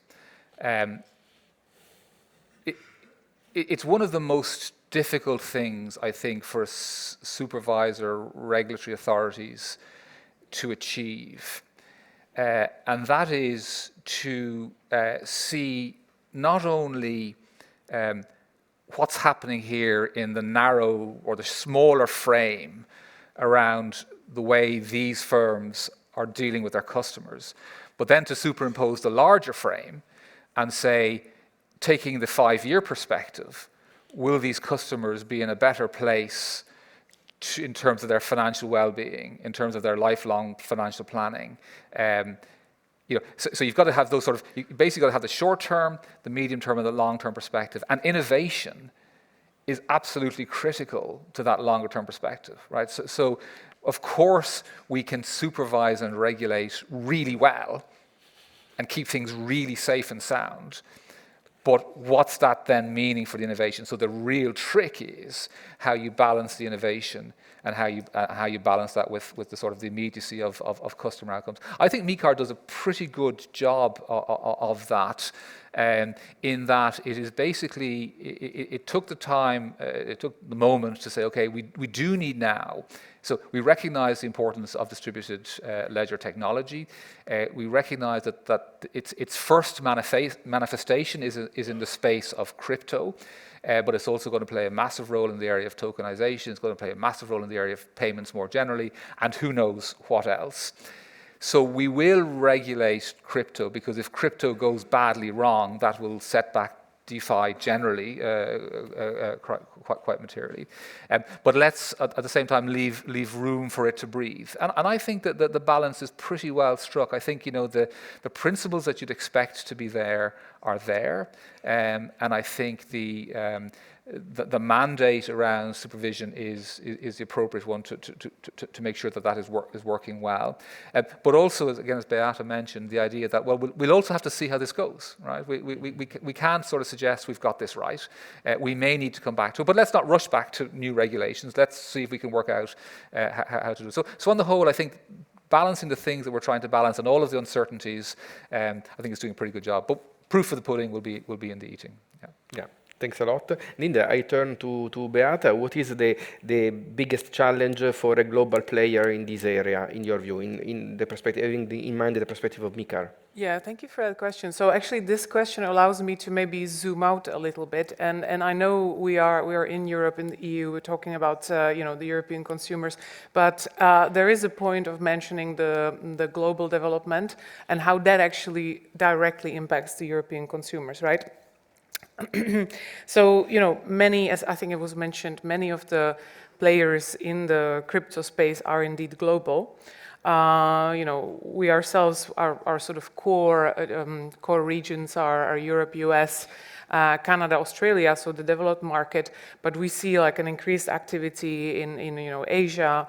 It's one of the most difficult things, I think, for supervisor regulatory authorities to achieve, and that is to see not only what's happening here in the narrow or the smaller frame around the way these firms are dealing with their customers, but then to superimpose the larger frame and say, taking the 5-year perspective, will these customers be in a better place in terms of their financial well-being, in terms of their lifelong financial planning? So you've got to have those sort of, you basically got to have the short term, the medium term, and the long term perspective. And innovation is absolutely critical to that longer term perspective, right? So of course, we can supervise and regulate really well and keep things really safe and sound. But what's that then meaning for the innovation? So the real trick is how you balance the innovation and how you balance that with the sort of the immediacy of customer outcomes. I think MiCAR does a pretty good job of that, in that it is basically, it took the time, it took the moment to say, okay, we do need now. So we recognize the importance of distributed ledger technology. We recognize that its first manifestation is in the space of crypto, but it's also going to play a massive role in the area of tokenization. It's going to play a massive role in the area of payments more generally, and who knows what else. So we will regulate crypto, because if crypto goes badly wrong, that will set back DeFi generally quite materially. But let's, at the same time, leave room for it to breathe. And I think that the balance is pretty well struck. I think, the principles that you'd expect to be there are there. And I think the mandate around supervision is the appropriate one to make sure that is working well. But also, again, as Beata mentioned, the idea that, well, we'll also have to see how this goes, right? We can't sort of suggest we've got this right. We may need to come back to it, but let's not rush back to new regulations. Let's see if we can work out how to do it. So on the whole, I think balancing the things that we're trying to balance and all of the uncertainties, I think it's doing a pretty good job. But proof of the pudding will be in the eating. Yeah. Thanks a lot. Linda, I turn to Beata. What is the biggest challenge for a global player in this area, in your view, in the perspective, having in mind the perspective of MiCAR? Yeah, thank you for that question. So actually, this question allows me to maybe zoom out a little bit. And I know we are in Europe, in the EU, we're talking about the European consumers, but there is a point of mentioning the global development and how that actually directly impacts the European consumers, right? So, many, as I think it was mentioned, many of the players in the crypto space are indeed global. We ourselves, our sort of core regions are Europe, US, Canada, Australia, so the developed market, but we see like an increased activity in Asia,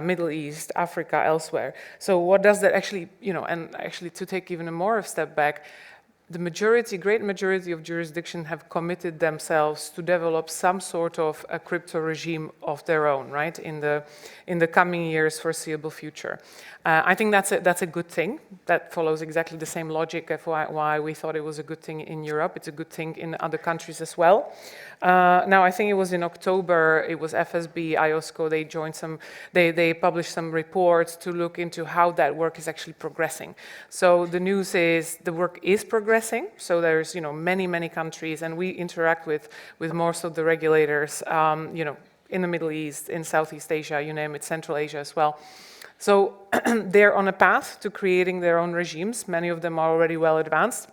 Middle East, Africa, elsewhere. So what does that actually, and actually to take even a more step back, the majority, great majority of jurisdictions have committed themselves to develop some sort of a crypto regime of their own, right, in the coming years, foreseeable future. I think that's a good thing. That follows exactly the same logic of why we thought it was a good thing in Europe. It's a good thing in other countries as well. Now, I think it was in October, it was FSB, IOSCO, they published some reports to look into how that work is actually progressing. So the news is the work is progressing. So there's, many countries, and we interact with most of the regulators, in the Middle East, in Southeast Asia, you name it, Central Asia as well. So they're on a path to creating their own regimes. Many of them are already well advanced,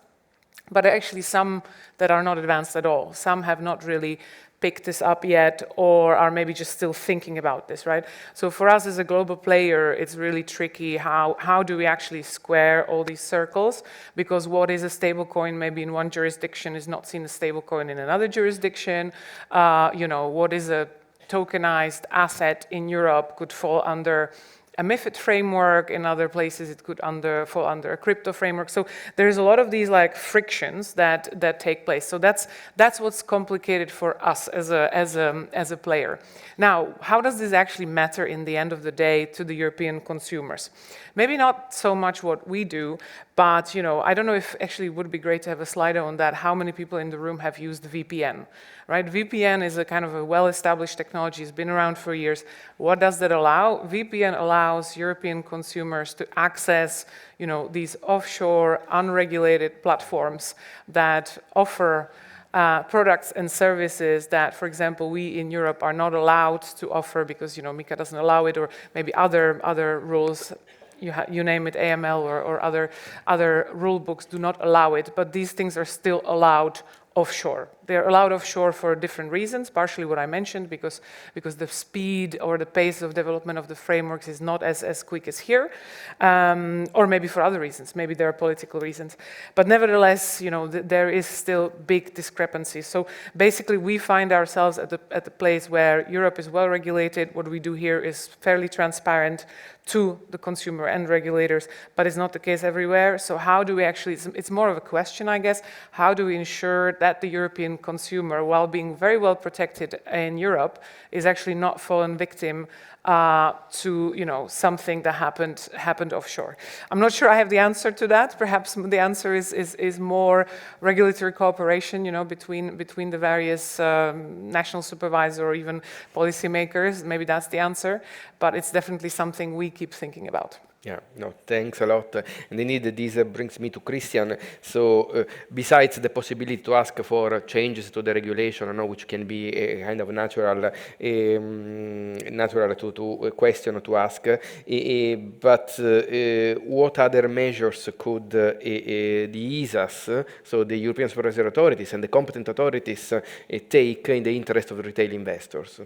but actually some that are not advanced at all. Some have not really picked this up yet, or are maybe just still thinking about this, right? So for us as a global player, it's really tricky. How do we actually square all these circles? Because what is a stable coin maybe in one jurisdiction is not seen as stable coin in another jurisdiction. What is a tokenized asset in Europe could fall under a MiFID framework. In other places, it could fall under a crypto framework. So there's a lot of these frictions that take place. So that's what's complicated for us as a player. Now, how does this actually matter in the end of the day to the European consumers? Maybe not so much what we do, but I don't know if actually it would be great to have a slide on that. How many people in the room have used VPN? Right? VPN is a kind of a well-established technology. It's been around for years. What does that allow? VPN allows European consumers to access, these offshore, unregulated platforms that offer products and services that, for example, we in Europe are not allowed to offer because, MiCA doesn't allow it, or maybe other rules. You name it, AML or other rule books do not allow it, but these things are still allowed offshore. They're allowed offshore for different reasons, partially what I mentioned, because the speed or the pace of development of the frameworks is not as quick as here, or maybe for other reasons. Maybe there are political reasons. But nevertheless, there is still big discrepancies. So basically, we find ourselves at the place where Europe is well regulated. What we do here is fairly transparent to the consumer and regulators, but it's not the case everywhere. So how do we actually, it's more of a question, I guess, how do we ensure that the European consumer, while being very well protected in Europe, is actually not fallen victim to something that happened offshore? I'm not sure I have the answer to that. Perhaps the answer is more regulatory cooperation, between the various national supervisors or even policymakers. Maybe that's the answer, but it's definitely something we keep thinking about. Yeah, no, thanks a lot. And indeed, this brings me to Christian. So besides the possibility to ask for changes to the regulation, which can be a kind of natural to question to ask, but what other measures could the ESAs, so the European Supervisory Authorities and the competent authorities, take in the interest of retail investors?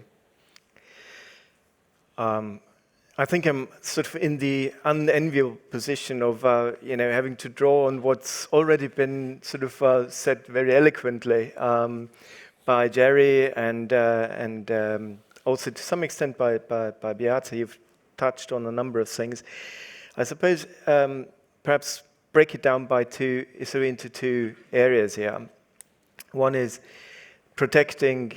I think I'm sort of in the unenviable position of, having to draw on what's already been sort of said very eloquently by Jerry and also to some extent by Beata. You've touched on a number of things. I suppose perhaps break it down into two areas here. One is protecting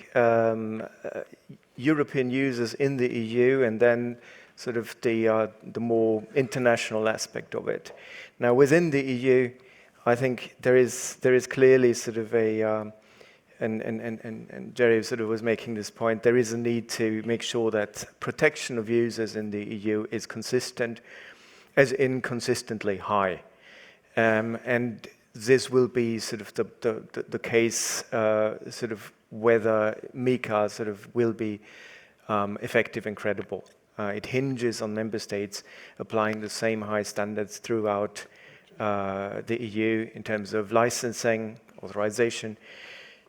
European users in the EU, and then sort of the more international aspect of it. Now, within the EU, I think there is clearly sort of a, and Jerry sort of was making this point, there is a need to make sure that protection of users in the EU is consistent, as in consistently high. And this will be sort of the case, sort of whether MiCA sort of will be effective and credible. It hinges on member states applying the same high standards throughout the EU in terms of licensing, authorization,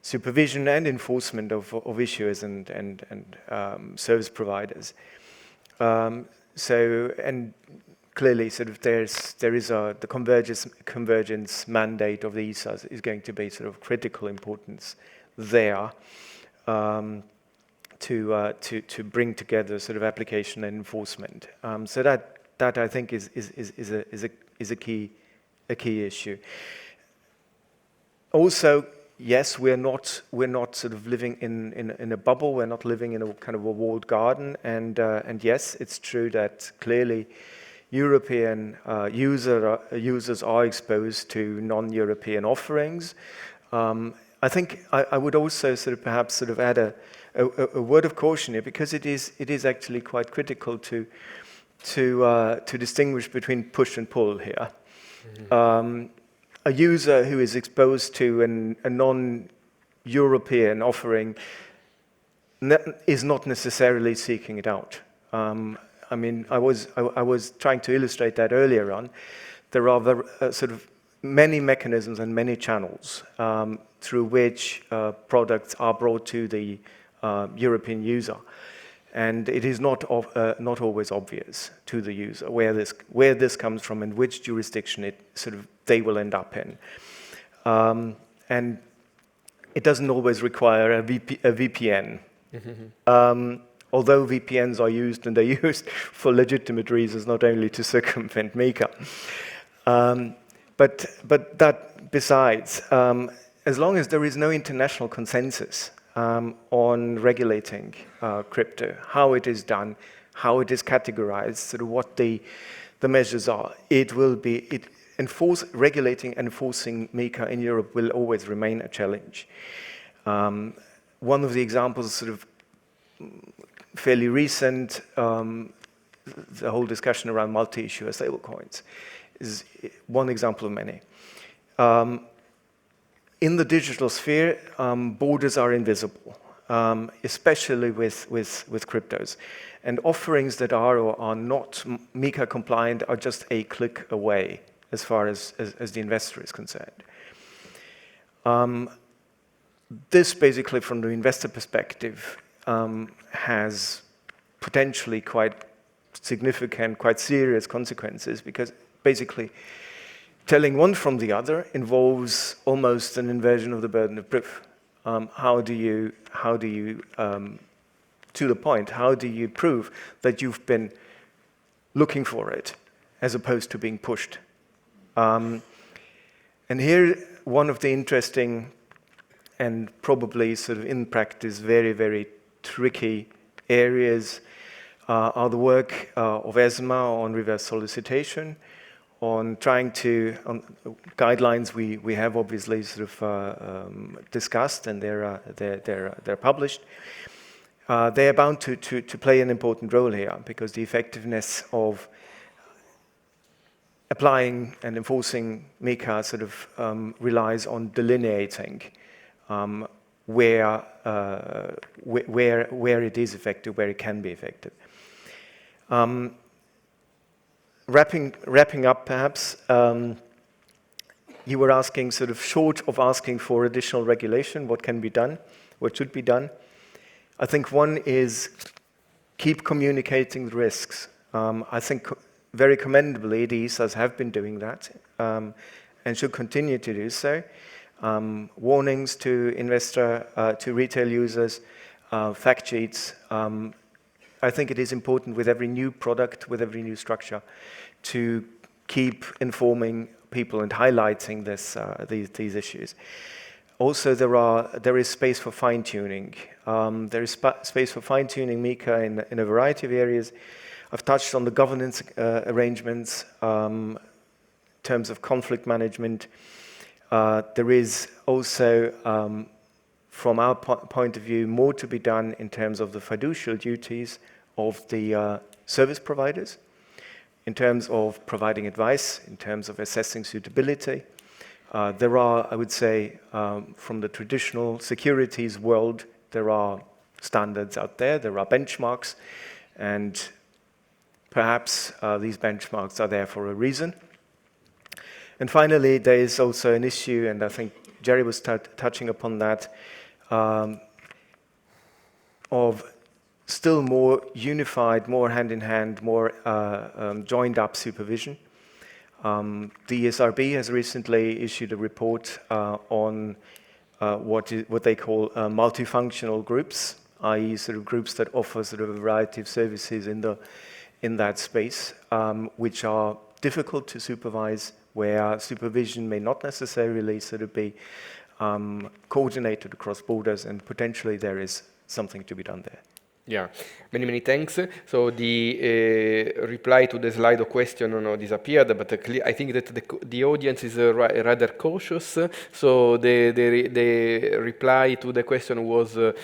supervision, and enforcement of issuers and service providers. And clearly, sort of there is the convergence mandate of the ESAs is going to be sort of critical importance there. To bring together sort of application and enforcement, so that I think is a key issue. Also, yes, we're not sort of living in a bubble. We're not living in a kind of a walled garden. And yes, it's true that clearly European users are exposed to non-European offerings. I think I would also sort of perhaps sort of add a word of caution here, because it is actually quite critical to distinguish between push and pull here. A user who is exposed to a non-European offering is not necessarily seeking it out. I mean, I was trying to illustrate that earlier on. There are sort of many mechanisms and many channels through which products are brought to the European user. And it is not always obvious to the user where this comes from and which jurisdiction they will end up in. And it doesn't always require a VPN. Although VPNs are used, and they're used for legitimate reasons, not only to circumvent MiCA. But that besides, as long as there is no international consensus on regulating crypto, how it is done, how it is categorized, sort of what the measures are, regulating and enforcing MiCA in Europe will always remain a challenge. One of the examples, sort of fairly recent, the whole discussion around multi-issuer stablecoins is one example of many. In the digital sphere, borders are invisible, especially with cryptos. And offerings that are or are not MiCA compliant are just a click away as far as the investor is concerned. This basically, from the investor perspective, has potentially quite significant, quite serious consequences, because basically telling one from the other involves almost an inversion of the burden of proof. How do you, to the point, how do you prove that you've been looking for it as opposed to being pushed? And here, one of the interesting and probably sort of in practice very, very tricky areas are the work of ESMA on reverse solicitation, on trying to, on guidelines we have obviously sort of discussed, and they're published. They are bound to play an important role here, because the effectiveness of applying and enforcing MiCA sort of relies on delineating where it is effective, where it can be effective. Wrapping up, perhaps, you were asking, sort of short of asking for additional regulation, what can be done, what should be done. I think one is keep communicating the risks. I think very commendably, the ESAs have been doing that and should continue to do so. Warnings to to retail users, fact sheets. I think it is important with every new product, with every new structure, to keep informing people and highlighting these issues. Also, there is space for fine-tuning. There is space for fine-tuning MiCA in a variety of areas. I've touched on the governance arrangements, in terms of conflict management. There is also, from our point of view, more to be done in terms of the fiducial duties of the service providers, in terms of providing advice, in terms of assessing suitability. There are, I would say, from the traditional securities world, there are standards out there, there are benchmarks, and perhaps these benchmarks are there for a reason. And finally, there is also an issue, and I think Jerry was touching upon that, of still more unified, more hand-in-hand, more joined-up supervision. The ESRB has recently issued a report on what they call multifunctional groups, i.e. sort of groups that offer sort of a variety of services in that space, which are difficult to supervise, where supervision may not necessarily sort of be coordinated across borders, and potentially there is something to be done there. Yeah, many thanks. So the reply to the Slido question disappeared, but I think that the audience is rather cautious. So the reply to the question was the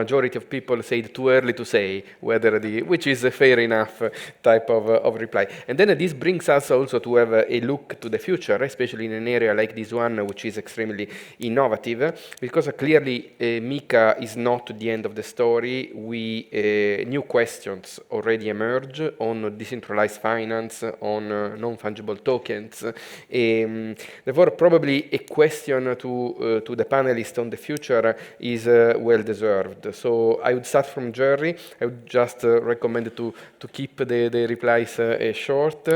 majority of people said too early to say whether which is a fair enough type of reply. And then this brings us also to have a look to the future, especially in an area like this one, which is extremely innovative, because clearly MiCA is not the end of the story. New questions already emerge on decentralized finance, on non-fungible tokens. Therefore, probably a question to the panelists on the future is well deserved. So I would start from Jerry. I would just recommend to keep the replies short.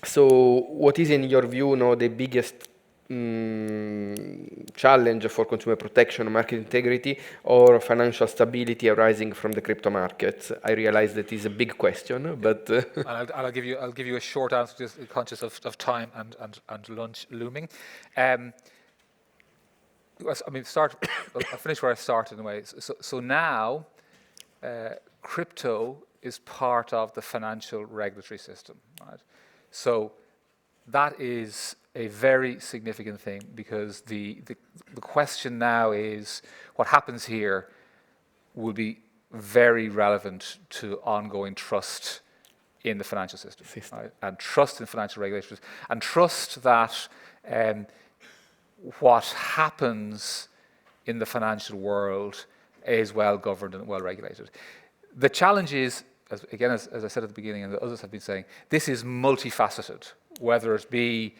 So what is, in your view, the biggest challenge for consumer protection, market integrity, or financial stability arising from the crypto markets? I realize that is a big question, but I'll give you a short answer, just conscious of time and lunch looming. I mean, I'll finish where I started in a way. So now, crypto is part of the financial regulatory system, right? So that is a very significant thing, because the question now is what happens here will be very relevant to ongoing trust in the financial system. Right? And trust in financial regulators, and trust that what happens in the financial world is well governed and well regulated. The challenge is, as I said at the beginning, and the others have been saying, this is multifaceted, whether it be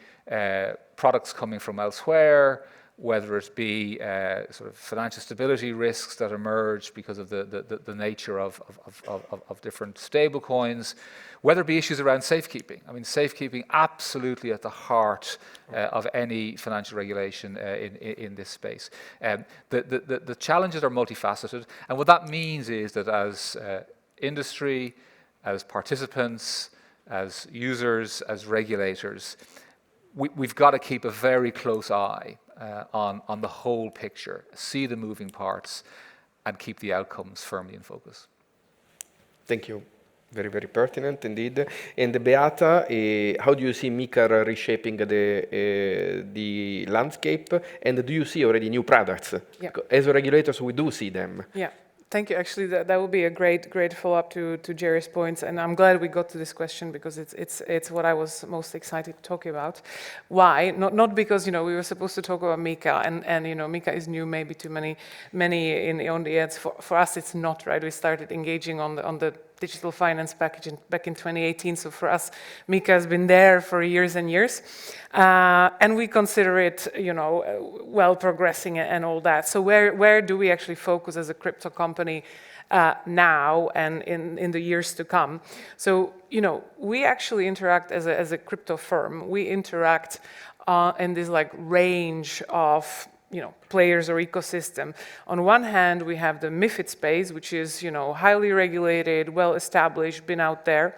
products coming from elsewhere, whether it be sort of financial stability risks that emerge because of the nature of different stable coins, whether it be issues around safekeeping. I mean, safekeeping absolutely at the heart of any financial regulation in this space. The challenges are multifaceted, and what that means is that as industry, as participants, as users, as regulators, we've got to keep a very close eye on the whole picture, see the moving parts, and keep the outcomes firmly in focus. Thank you. Very pertinent indeed. And Beata, how do you see MiCA reshaping the landscape? And do you see already new products? Yeah. As regulators, we do see them. Yeah. Thank you. Actually, that will be a great follow-up to Jerry's points, and I'm glad we got to this question, because it's what I was most excited to talk about. Why? Not because we were supposed to talk about MiCA, and MiCA is new maybe to many on the ads. For us, it's not, right. We started engaging on the digital finance package back in 2018. So for us, MiCA has been there for years and years, and we consider it, well progressing and all that. So where do we actually focus as a crypto company now and in the years to come? So we actually interact as a crypto firm. We interact in this range of players or ecosystem. On one hand, we have the MiFID space, which is, highly regulated, well-established, been out there.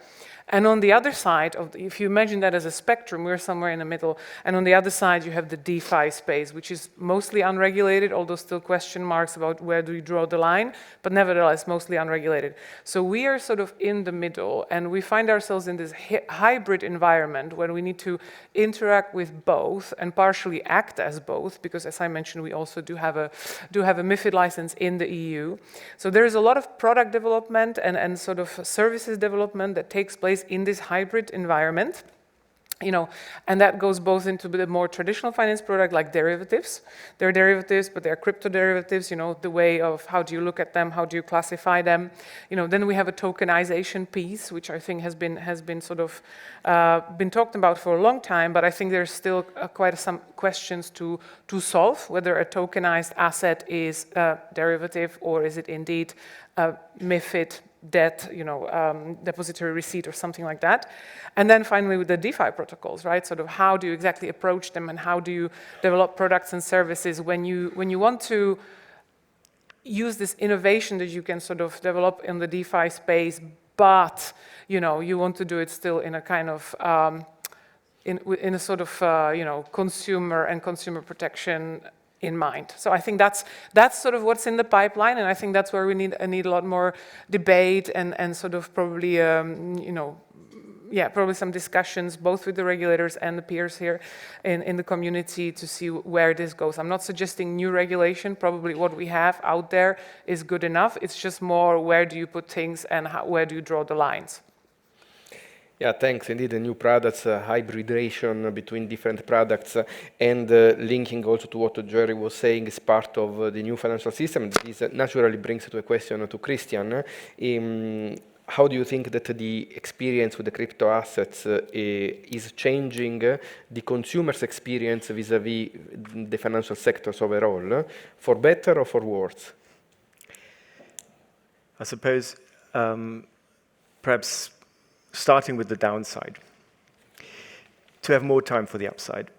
And on the other side, if you imagine that as a spectrum, we're somewhere in the middle. And on the other side, you have the DeFi space, which is mostly unregulated, although still question marks about where do we draw the line, but nevertheless, mostly unregulated. So we are sort of in the middle, and we find ourselves in this hybrid environment where we need to interact with both and partially act as both, because as I mentioned, we also do have a MiFID license in the EU. So there is a lot of product development and sort of services development that takes place in this hybrid environment, and that goes both into the more traditional finance product like derivatives. They're derivatives, but they're crypto derivatives, the way of how do you look at them, how do you classify them. Then we have a tokenization piece, which I think has been sort of been talked about for a long time, but I think there's still quite some questions to solve, whether a tokenized asset is a derivative or is it indeed a MiFID debt, depository receipt or something like that. And then finally with the DeFi protocols, right? Sort of how do you exactly approach them, and how do you develop products and services when you want to use this innovation that you can sort of develop in the DeFi space, but you want to do it still in a kind of in a sort of consumer and consumer protection in mind. So I think that's sort of what's in the pipeline, and I think that's where we need a lot more debate and sort of probably probably some discussions both with the regulators and the peers here in the community to see where this goes. I'm not suggesting new regulation. Probably what we have out there is good enough. It's just more where do you put things and where do you draw the lines. Yeah, thanks. Indeed, the new products, hybridization between different products, and linking also to what Jerry was saying is part of the new financial system. This naturally brings to a question to Christian. How do you think that the experience with the crypto assets is changing the consumer's experience vis-à-vis the financial sectors overall, for better or for worse? I suppose perhaps starting with the downside, to have more time for the upside.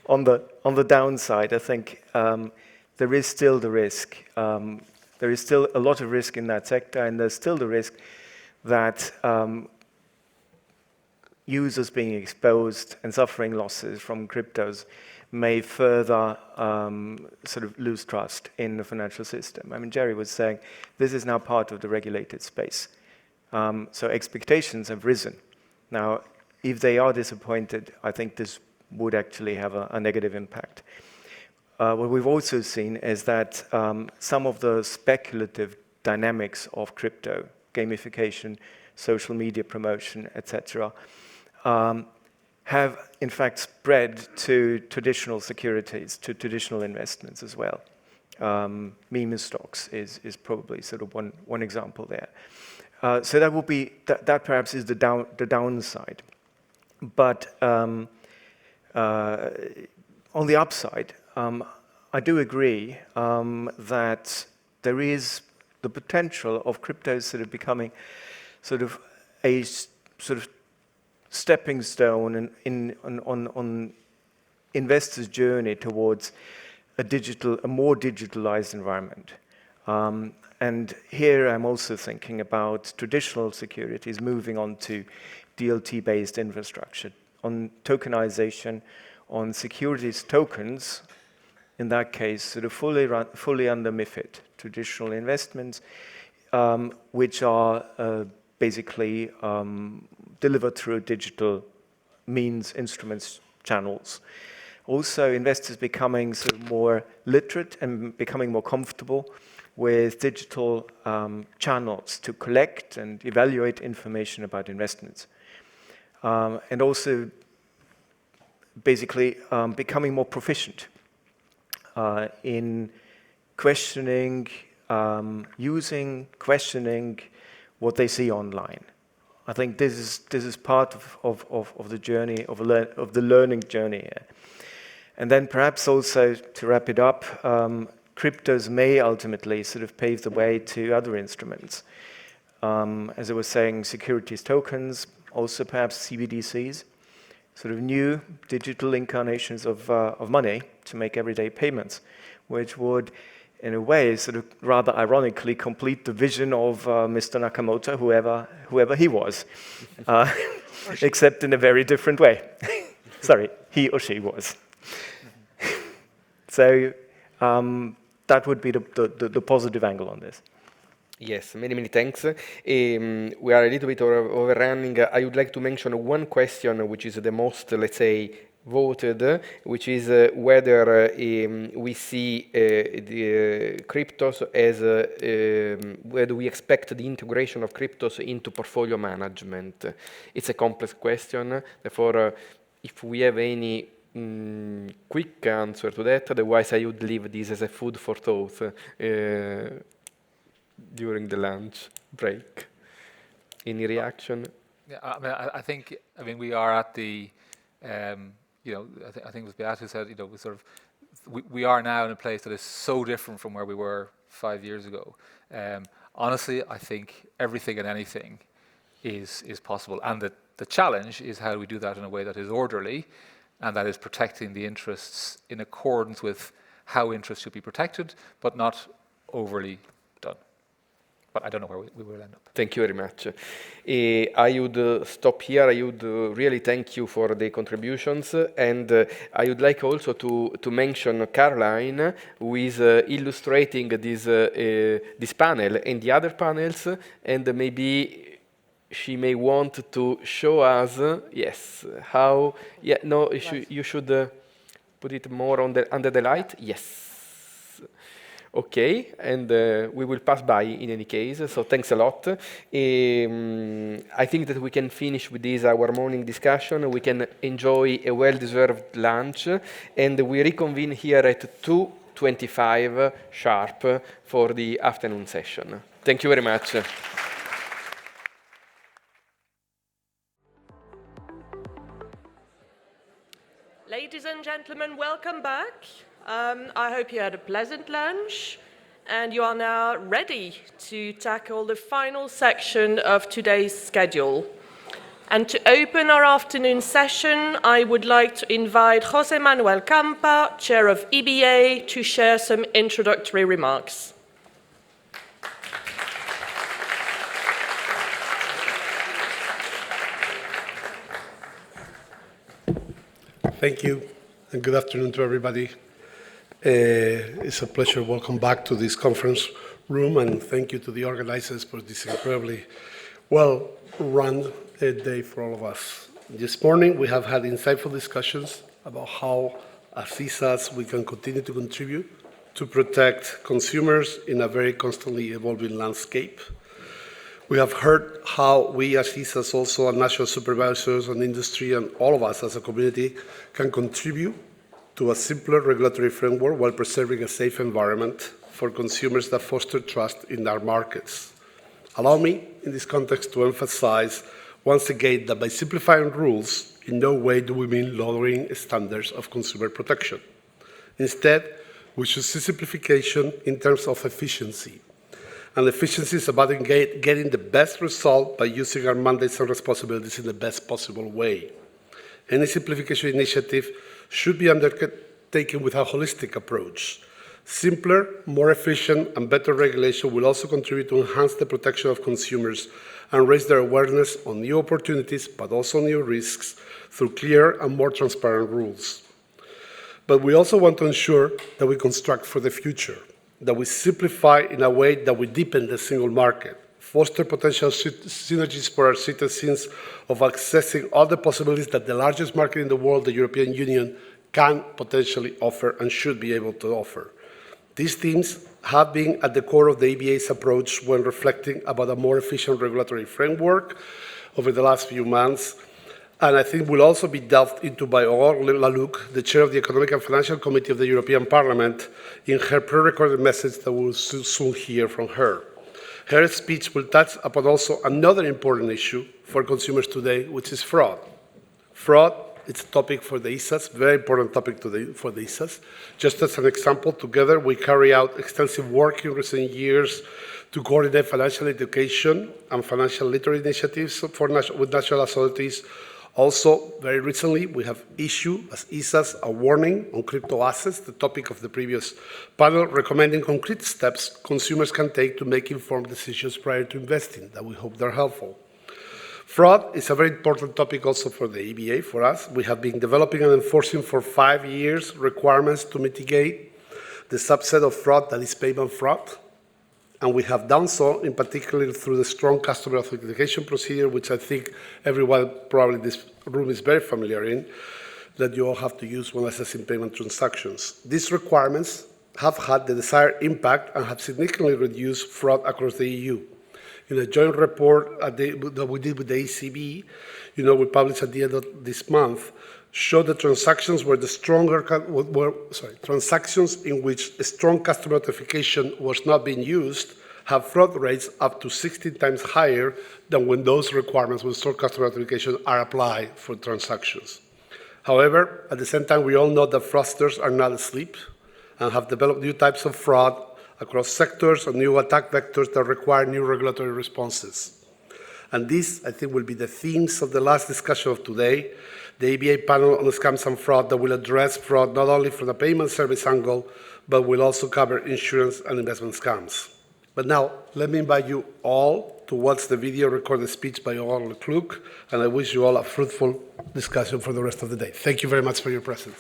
On the downside, I think there is still the risk. There is still a lot of risk in that sector, and there's still the risk that users being exposed and suffering losses from cryptos may further sort of lose trust in the financial system. I mean, Jerry was saying this is now part of the regulated space. So expectations have risen. Now, if they are disappointed, I think this would actually have a negative impact. What we've also seen is that some of the speculative dynamics of crypto, gamification, social media promotion, etc., have in fact spread to traditional securities, to traditional investments as well. Meme stocks is probably sort of one example there. So that will be that perhaps is the downside. But on the upside, I do agree that there is the potential of cryptos sort of becoming sort of a sort of stepping stone on investors' journey towards a more digitalized environment. And here I'm also thinking about traditional securities moving on to DLT-based infrastructure, on tokenization, on securities tokens, in that case, sort of fully under MiFID, traditional investments, which are basically delivered through digital means, instruments, channels. Also, investors becoming sort of more literate and becoming more comfortable with digital channels to collect and evaluate information about investments. And also, basically, becoming more proficient in questioning what they see online. I think this is part of the journey, of the learning journey here. And then perhaps also, to wrap it up, cryptos may ultimately sort of pave the way to other instruments. As I was saying, securities tokens, also perhaps CBDCs, sort of new digital incarnations of money to make everyday payments, which would, in a way, sort of rather ironically complete the vision of Mr. Nakamoto, whoever he was, except in a very different way. Sorry, he or she was. So that would be the positive angle on this. Yes, many thanks. We are a little bit overrunning. I would like to mention one question, which is the most, let's say, voted, which is whether we see the cryptos as, whether we expect the integration of cryptos into portfolio management. It's a complex question. Therefore, if we have any quick answer to that, otherwise I would leave this as a food for thought during the lunch break. Any reaction? Yeah, I think we are at the, I think it was Beat who said, we are now in a place that is so different from where we were 5 years ago. Honestly, I think everything and anything is possible, and the challenge is how do we do that in a way that is orderly, and that is protecting the interests in accordance with how interests should be protected, but not overly done. but I don't know where we will end up. Thank you very much. I would stop here. I would really thank you for the contributions, and I would like also to mention Caroline, who is illustrating this panel and the other panels, and maybe she may want to show us, yes, how, yeah, no, you should put it more under the light, yes. Okay, and we will pass by in any case, so thanks a lot. I think that we can finish with this, our morning discussion. We can enjoy a well-deserved lunch, and we reconvene here at 2:25 sharp for the afternoon session. Thank you very much. Ladies and gentlemen, welcome back. I hope you had a pleasant lunch and you are now ready to tackle the final section of today's schedule. And to open our afternoon session, I would like to invite José Manuel Campa, Chair of EBA, to share some introductory remarks. Thank you, and good afternoon to everybody. It's a pleasure. Welcome back to this conference room, and thank you to the organizers for this incredibly well-run day for all of us. This morning, we have had insightful discussions about how, as ESAs, we can continue to contribute to protect consumers in a very constantly evolving landscape. We have heard how we as ESAs, also as national supervisors and industry, and all of us as a community can contribute to a simpler regulatory framework while preserving a safe environment for consumers that foster trust in our markets. Allow me, in this context, to emphasize once again that by simplifying rules, in no way do we mean lowering standards of consumer protection. Instead, we should see simplification in terms of efficiency. And efficiency is about getting the best result by using our mandates and responsibilities in the best possible way. Any simplification initiative should be undertaken with a holistic approach. Simpler, more efficient, and better regulation will also contribute to enhance the protection of consumers and raise their awareness on new opportunities, but also new risks, through clear and more transparent rules. But we also want to ensure that we construct for the future, that we simplify in a way that we deepen the single market, foster potential synergies for our citizens of accessing all the possibilities that the largest market in the world, the European Union, can potentially offer and should be able to offer. These themes have been at the core of the EBA's approach when reflecting about a more efficient regulatory framework over the last few months, and I think will also be delved into by Aurore Laluc, the chair of the Economic and Financial Committee of the European Parliament, in her pre-recorded message that we will soon hear from her. Her speech will touch upon also another important issue for consumers today, which is fraud. Fraud, it's a topic for the ESAs, very important topic for the ESAs. Just as an example, together we carry out extensive work in recent years to coordinate financial education and financial literacy initiatives with national authorities. Also, very recently, we have issued, as ESAs, a warning on crypto assets, the topic of the previous panel, recommending concrete steps consumers can take to make informed decisions prior to investing, that we hope they're helpful. Fraud is a very important topic also for the EBA, for us. We have been developing and enforcing for 5 years requirements to mitigate the subset of fraud that is payment fraud. And we have done so, in particular, through the strong customer authentication procedure, which I think everyone probably in this room is very familiar in, that you all have to use when assessing payment transactions. These requirements have had the desired impact and have significantly reduced fraud across the EU. In a joint report that we did with the ECB, we published at the end of this month, showed that transactions transactions in which a strong customer authentication was not being used have fraud rates up to 16 times higher than when those requirements with strong customer authentication are applied for transactions. However, at the same time, we all know that fraudsters are not asleep and have developed new types of fraud across sectors and new attack vectors that require new regulatory responses. And these, I think, will be the themes of the last discussion of today, the EBA panel on scams and fraud that will address fraud not only from the payment service angle, but will also cover insurance and investment scams. But now, let me invite you all to watch the video recorded speech by Oral Klug, and I wish you all a fruitful discussion for the rest of the day. Thank you very much for your presence.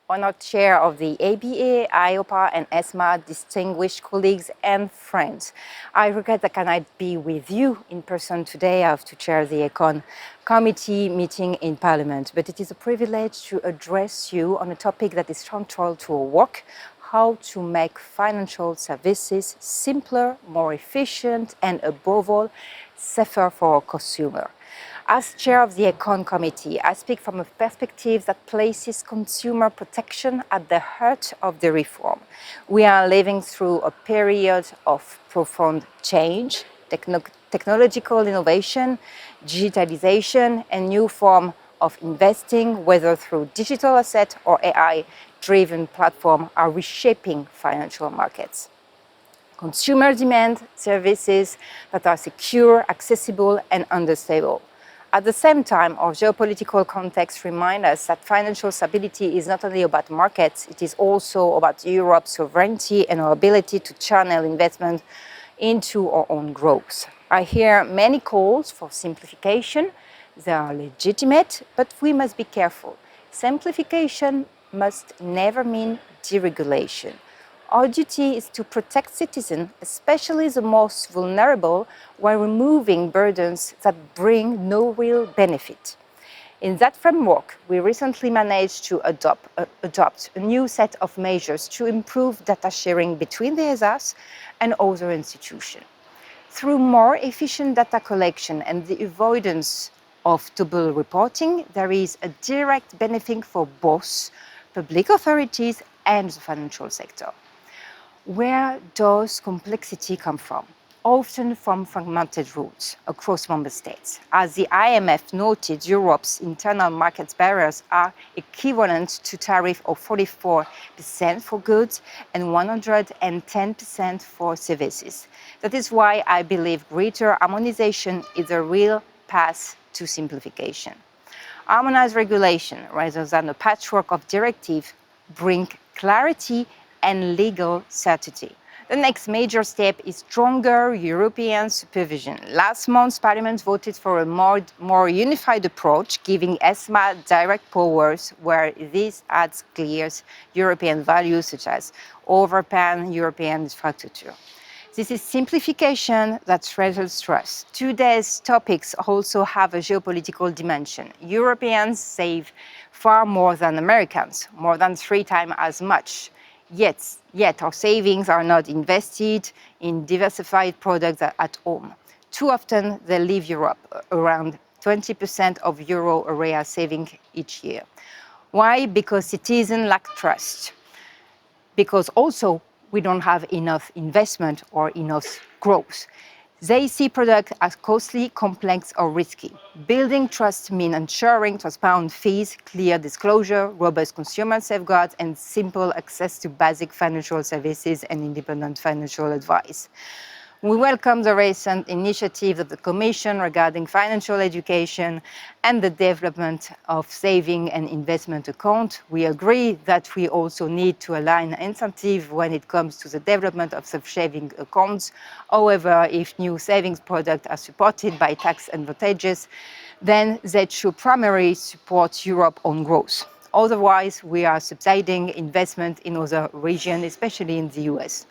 Honored Chair of the ABA, EIOPA, and ESMA, distinguished colleagues and friends. I regret I cannot be with you in person today. I have to chair the Econ Committee meeting in Parliament, but it is a privilege to address you on a topic that is central to our work: how to make financial services simpler, more efficient, and above all, safer for our consumer. As chair of the Econ Committee, I speak from a perspective that places consumer protection at the heart of the reform. We are living through a period of profound change, technological innovation, digitalization, and new form of investing, whether through digital asset or AI-driven platform, are reshaping financial markets. Consumers demand services that are secure, accessible, and unstable. At the same time, our geopolitical context reminds us that financial stability is not only about markets, it is also about Europe's sovereignty and our ability to channel investment into our own growth. I hear many calls for simplification. They are legitimate, but we must be careful. Simplification must never mean deregulation. Our duty is to protect citizens, especially the most vulnerable, while removing burdens that bring no real benefit. In that framework, we recently managed to adopt a new set of measures to improve data sharing between the ESAs and other institutions. Through more efficient data collection and the avoidance of double reporting, there is a direct benefit for both public authorities and the financial sector. Where does complexity come from? Often from fragmented rules across member states. As the IMF noted, Europe's internal market barriers are equivalent to tariff of 44% for goods and 110% for services. That is why I believe greater harmonization is a real path to simplification. Harmonized regulation, rather than a patchwork of directives, brings clarity and legal certainty. The next major step is stronger European supervision. Last month, Parliament voted for a more unified approach, giving ESMA direct powers where this adds clear European values such as over pan-European infrastructure. This is simplification that strengthens trust. Today's topics also have a geopolitical dimension. Europeans save far more than Americans, more than 3 times as much. Yet our savings are not invested in diversified products at home. Too often they leave Europe, around 20% of euro area saving each year. Why? Because citizens lack trust. Because also we don't have enough investment or enough growth. They see products as costly, complex, or risky. Building trust means ensuring transparent fees, clear disclosure, robust consumer safeguards, and simple access to basic financial services and independent financial advice. We welcome the recent initiative of the Commission regarding financial education and the development of saving and investment accounts. We agree that we also need to align incentives when it comes to the development of saving accounts. However, if new savings products are supported by tax advantages, then they should primarily support Europe's own growth. Otherwise, we are subsidizing investment in other regions, especially in the US.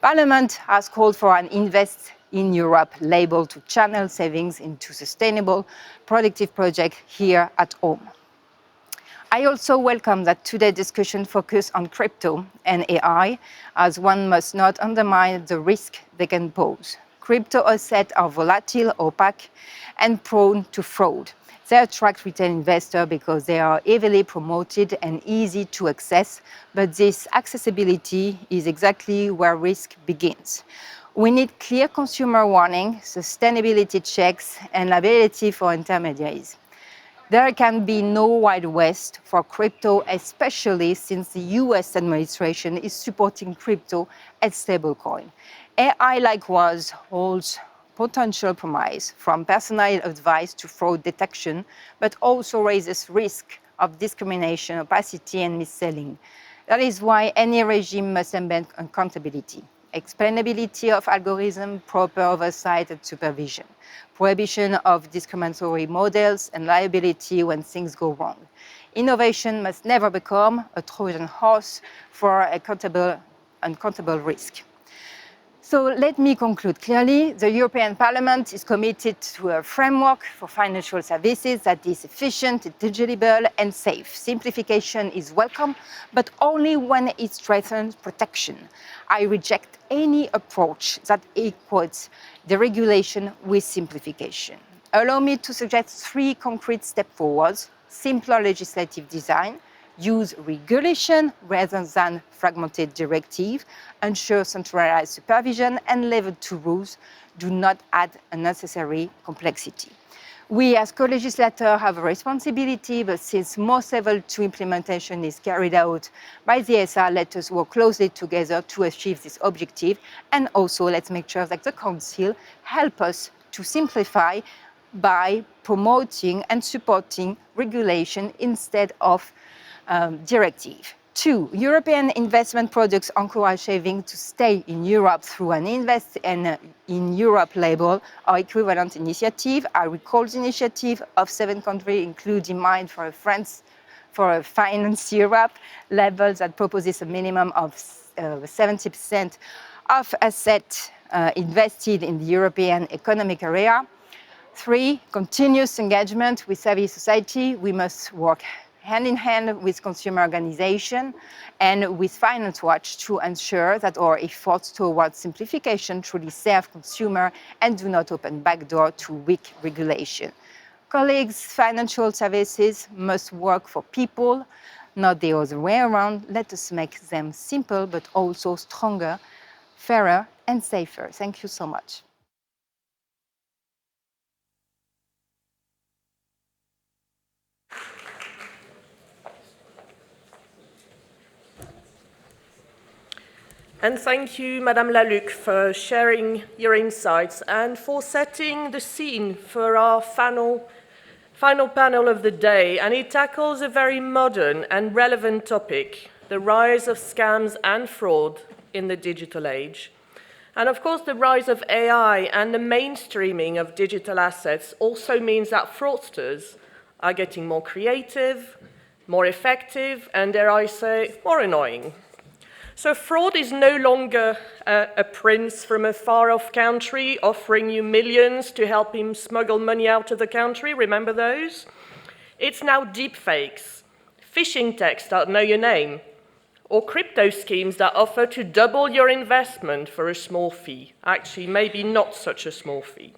Parliament has called for an Invest in Europe label to channel savings into sustainable, productive projects here at home. I also welcome that today's discussion focuses on crypto and AI, as one must not undermine the risk they can pose. Crypto assets are volatile, opaque, and prone to fraud. They attract retail investors because they are heavily promoted and easy to access, but this accessibility is exactly where risk begins. We need clear consumer warning, sustainability checks, and liability for intermediaries. There can be no Wild West for crypto, especially since the US administration is supporting crypto as stablecoin. AI likewise holds potential promise, from personal advice to fraud detection, but also raises risk of discrimination, opacity, and mis-selling. That is why any regime must embed accountability, explainability of algorithm, proper oversight and supervision, prohibition of discriminatory models, and liability when things go wrong. Innovation must never become a Trojan horse for uncountable risk. So let me conclude clearly. The European Parliament is committed to a framework for financial services that is efficient, intelligible, and safe. Simplification is welcome, but only when it strengthens protection. I reject any approach that equates deregulation with simplification. Allow me to suggest 3 concrete steps forwards: simpler legislative design, use regulation rather than fragmented directive, ensure centralized supervision, and level 2 rules do not add unnecessary complexity. We as co-legislators have a responsibility, but since most level 2 implementation is carried out by the ESA, let us work closely together to achieve this objective, and also let's make sure that the Council help us to simplify by promoting and supporting regulation instead of directive. 2, European investment products encourage savings to stay in Europe through an Invest in Europe label or equivalent initiative. I recall the initiative of 7 countries, including mine for a Finance Europe label that proposes a minimum of 70% of assets invested in the European economic area. 3, continuous engagement with civil society. We must work hand in hand with consumer organizations and with Finance Watch to ensure that our efforts towards simplification truly serve consumers and do not open back door to weak regulation. Colleagues, financial services must work for people, not the other way around. Let us make them simple, but also stronger, fairer, and safer. Thank you so much. And thank you, Madame Laluc, for sharing your insights and for setting the scene for our final panel of the day. And it tackles a very modern and relevant topic, the rise of scams and fraud in the digital age. And of course, the rise of AI and the mainstreaming of digital assets also means that fraudsters are getting more creative, more effective, and dare I say, more annoying. So fraud is no longer a prince from a far-off country offering you millions to help him smuggle money out of the country. Remember those? It's now deepfakes, phishing texts that know your name, or crypto schemes that offer to double your investment for a small fee. Actually, maybe not such a small fee.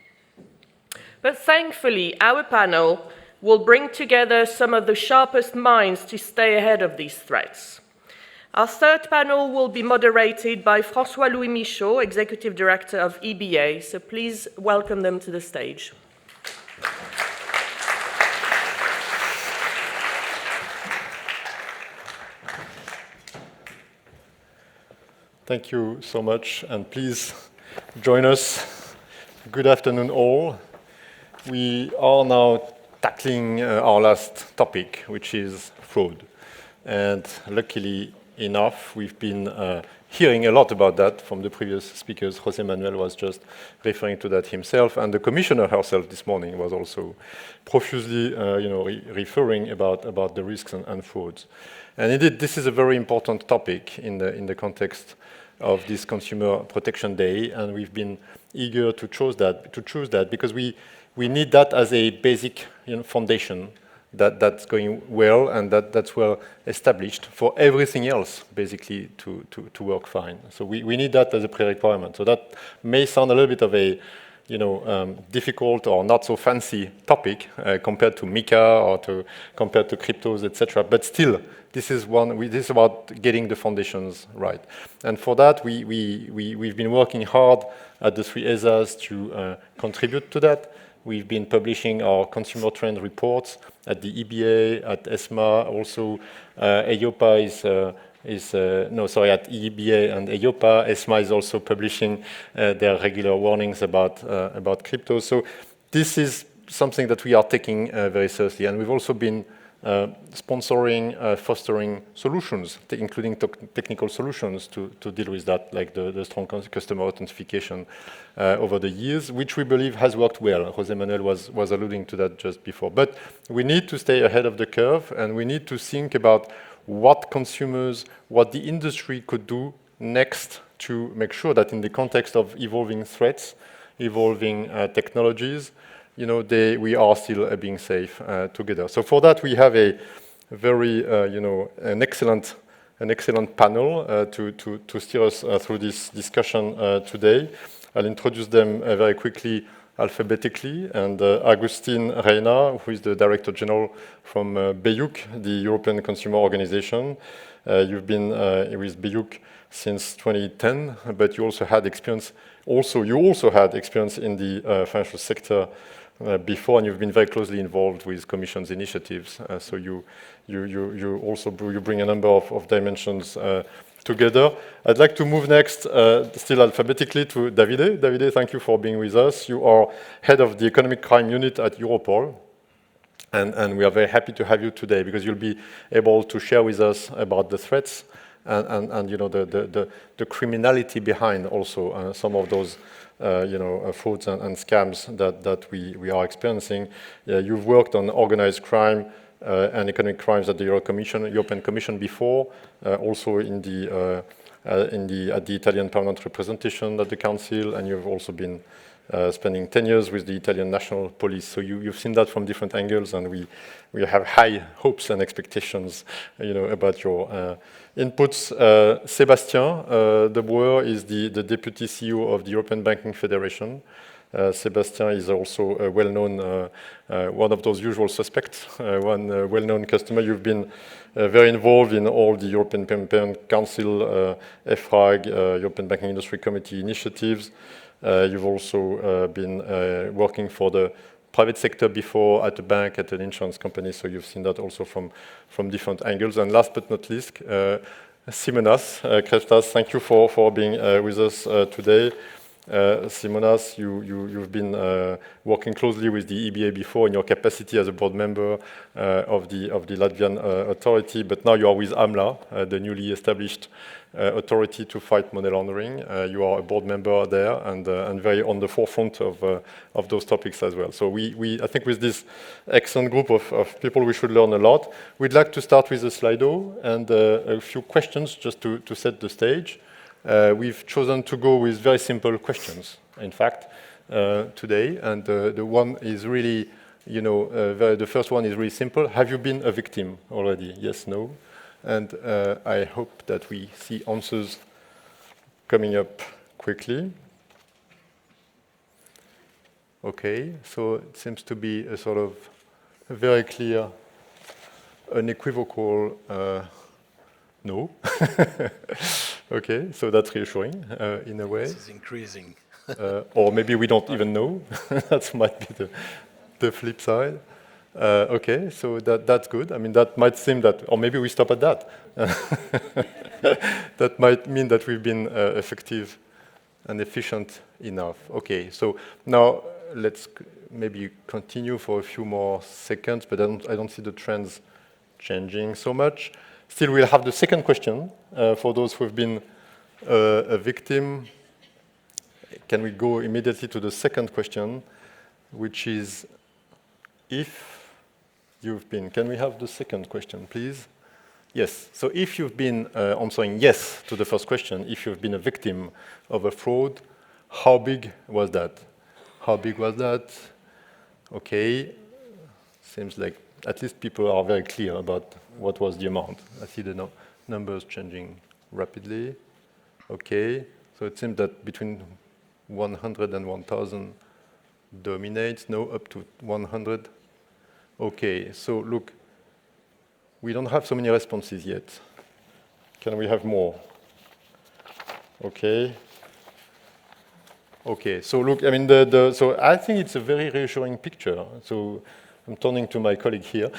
But thankfully, our panel will bring together some of the sharpest minds to stay ahead of these threats. Our third panel will be moderated by François-Louis Michaud, Executive Director of EBA, so please welcome them to the stage. Thank you so much, and please join us. Good afternoon all. We are now tackling our last topic, which is fraud. And luckily enough, we've been hearing a lot about that from the previous speakers. José Manuel was just referring to that himself, and the commissioner herself this morning was also profusely referring about the risks and frauds. And indeed, this is a very important topic in the context of this Consumer Protection Day, and we've been eager to choose that because we need that as a basic foundation that's going well and that's well established for everything else basically to work fine. So we need that as a pre-requirement. So that may sound a little bit of a difficult or not so fancy topic compared to MiCA or compared to cryptos, etc. But still, this is about getting the foundations right. And for that, we've been working hard at the 3 ESAs to contribute to that. We've been publishing our consumer trend reports at the EBA, at ESMA, also EIOPA at EBA and EIOPA. ESMA is also publishing their regular warnings about crypto. So this is something that we are taking very seriously, and we've also been sponsoring, fostering solutions, including technical solutions to deal with that, like the strong customer authentication over the years, which we believe has worked well. José Manuel was alluding to that just before. But we need to stay ahead of the curve, and we need to think about what consumers, what the industry could do next to make sure that in the context of evolving threats, evolving technologies, we are still being safe together. So for that, we have a very, an excellent panel to steer us through this discussion today. I'll introduce them very quickly alphabetically, and Agustin Reina, who is the Director General from BEUC, the European Consumer Organization. You've been with BEUC since 2010, but you also had experience. You also had experience in the financial sector before, and you've been very closely involved with Commission's initiatives. So you bring a number of dimensions together. I'd like to move next, still alphabetically, to Davide. Davide, thank you for being with us. You are head of the Economic Crime Unit at Europol. And we are very happy to have you today because you'll be able to share with us about the threats and the criminality behind also some of those frauds and scams that we are experiencing. You've worked on organized crime and economic crimes at the European Commission before, also at the Italian Permanent Representation at the Council, and you've also been spending 10 years with the Italian National Police. So you've seen that from different angles, and we have high hopes and expectations, about your inputs. Sébastien de Brouwer is the Deputy CEO of the European Banking Federation. Sébastien is also a well-known, one of those usual suspects, one well-known customer. You've been very involved in all the European Payment Council, EFRAG, European Banking Industry Committee initiatives. You've also been working for the private sector before at a bank, at an insurance company, so you've seen that also from different angles. And last but not least, Simonas Krestas, thank you for being with us today. Simonas, you've been working closely with the EBA before in your capacity as a board member of the Latvian authority, but now you are with AMLA, the newly established authority to fight money laundering. You are a board member there and very on the forefront of those topics as well. So I think with this excellent group of people, we should learn a lot. We'd like to start with a Slido and a few questions just to set the stage. We've chosen to go with very simple questions, in fact, today. And the one is really, the first one is really simple. Have you been a victim already? Yes, no. And I hope that we see answers coming up quickly. Okay, so it seems to be a sort of a very clear, unequivocal no. Okay, so that's reassuring in a way. This is increasing. Or maybe we don't even know. That might be the flip side. Okay, so that's good. I mean, that might seem that, or maybe we stop at that. That might mean that we've been effective and efficient enough. Okay, so now let's maybe continue for a few more seconds, but I don't see the trends changing so much. Still, we'll have the second question for those who have been a victim. Can we go immediately to the second question, which is if you've been, can we have the second question, please? Yes, so if you've been answering yes to the first question, if you've been a victim of a fraud, how big was that? How big was that? Okay, seems like at least people are very clear about what was the amount. I see the numbers changing rapidly. Okay, so it seems that between 100 and 1,000 dominates, no, up to 100. Okay, so look, we don't have so many responses yet. Can we have more? Okay. Okay, so look, I mean, so I think it's a very reassuring picture. So I'm turning to my colleague here.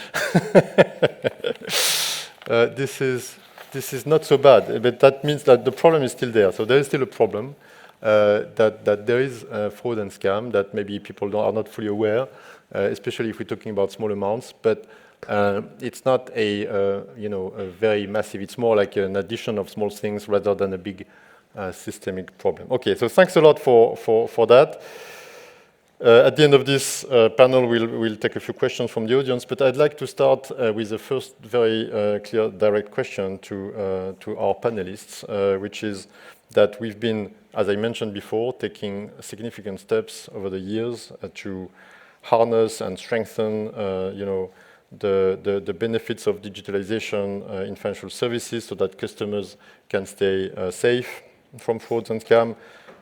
This is not so bad, but that means that the problem is still there. So there is still a problem that there is fraud and scam that maybe people are not fully aware, especially if we're talking about small amounts. But It's not a very massive. It's more like an addition of small things rather than a big systemic problem. Okay, so thanks a lot for that. At the end of this panel, we'll take a few questions from the audience, but I'd like to start with the first very clear, direct question to our panelists, which is that we've been, as I mentioned before, taking significant steps over the years to harness and strengthen, the benefits of digitalization in financial services so that customers can stay safe from frauds and scam.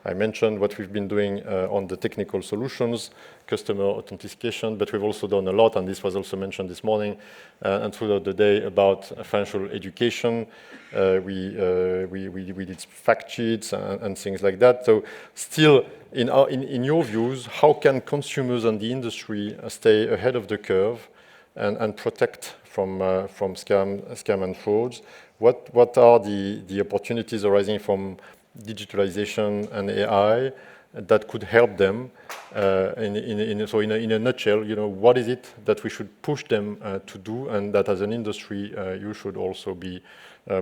I mentioned what we've been doing on the technical solutions, customer authentication, but we've also done a lot, and this was also mentioned this morning and throughout the day, about financial education. We did fact sheets and things like that. So still, in your views, how can consumers and the industry stay ahead of the curve and protect from scam and frauds? What are the opportunities arising from digitalization and AI that could help them? In a nutshell, what is it that we should push them to do, and that as an industry you should also be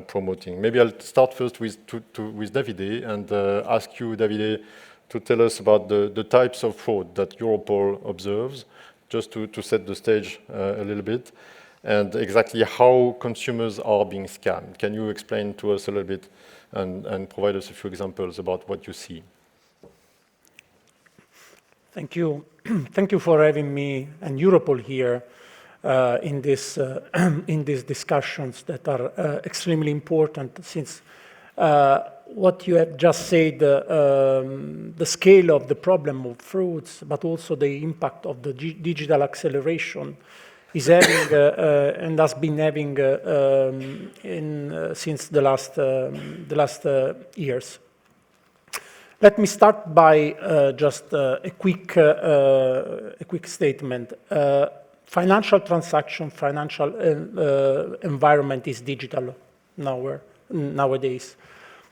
promoting? Maybe I'll start first with Davide and ask you, Davide, to tell us about the types of fraud that Europol observes, just to set the stage a little bit, and exactly how consumers are being scammed. Can you explain to us a little bit and provide us a few examples about what you see? Thank you. Thank you for having me and Europol here in these discussions that are extremely important, since what you have just said, the scale of the problem of frauds, but also the impact of the digital acceleration is having and has been having since the last years. Let me start by just a quick statement. Financial transaction, financial environment is digital nowadays.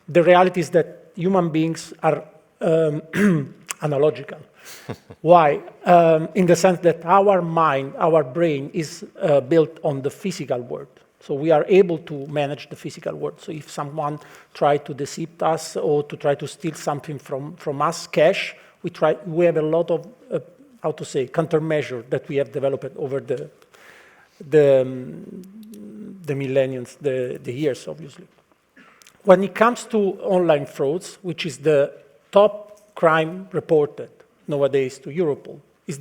The reality is that human beings are analogical. Why? In the sense that our mind, our brain is built on the physical world. So we are able to manage the physical world. So if someone tries to deceive us or to try to steal something from us, cash, we have a lot of, countermeasure that we have developed over the millenniums, the years, obviously. When it comes to online frauds, which is the top crime reported nowadays to Europol, is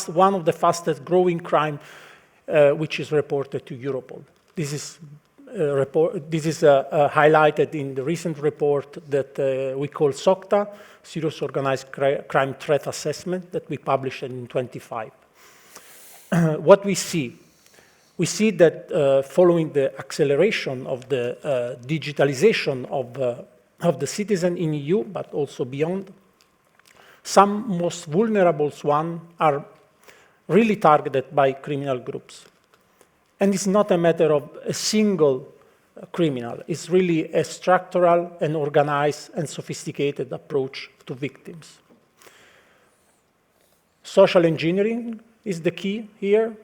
one of the fastest growing crime which is reported to Europol. This is highlighted in the recent report that we call SOCTA, Serious Organized Crime Threat Assessment, that we published in 25. What we see that following the acceleration of the digitalization of the citizen in EU, but also beyond, some most vulnerable ones are really targeted by criminal groups. And it's not a matter of a single criminal. It's really a structural and organized and sophisticated approach to victims. Social engineering is the key here.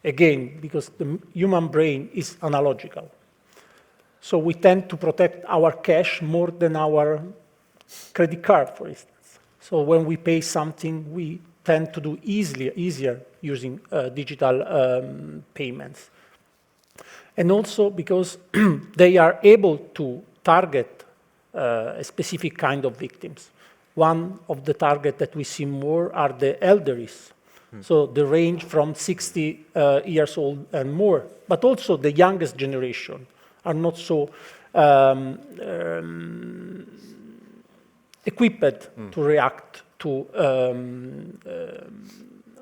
Again, because the human brain is analogical. So we tend to protect our cash more than our credit card, for instance. So when we pay something, we tend to do easier using digital payments. And also because they are able to target a specific kind of victims. One of the targets that we see more are the elderly. So the range from 60 years old and more, but also the youngest generation are not so equipped to react to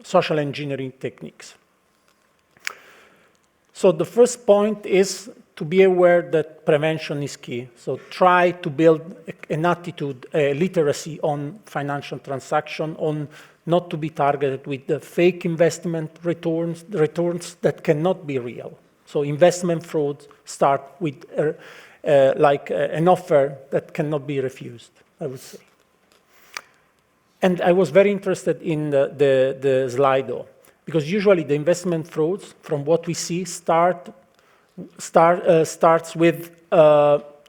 social engineering techniques. So the first point is to be aware that prevention is key. So try to build an attitude, a literacy on financial transaction, on not to be targeted with the fake investment returns that cannot be real. So investment fraud start with an offer that cannot be refused, I would say. And I was very interested in the Slido, because usually the investment frauds, from what we see, starts with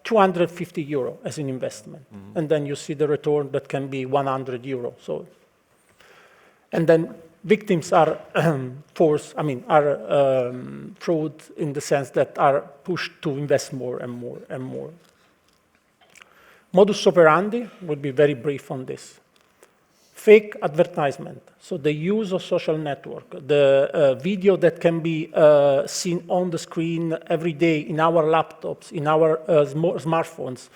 250 euro as an investment, and then you see the return that can be 100 euro. So, and then victims are fraud in the sense that are pushed to invest more and more and more. Modus operandi, will be very brief on this. Fake advertisement, so the use of social network, the video that can be seen on the screen every day in our laptops, in our smartphones.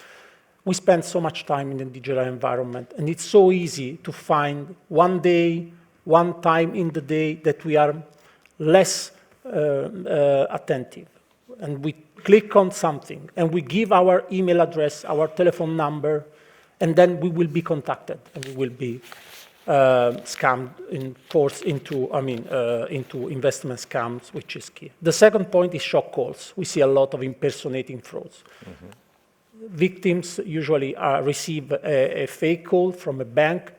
We spend so much time in the digital environment, and it's so easy to find one time in the day that we are less attentive. And we click on something, and we give our email address, our telephone number, and then we will be contacted, and we will be scammed and forced into investment scams, which is key. The second point is shock calls. We see a lot of impersonating frauds. Victims usually receive a fake call from a bank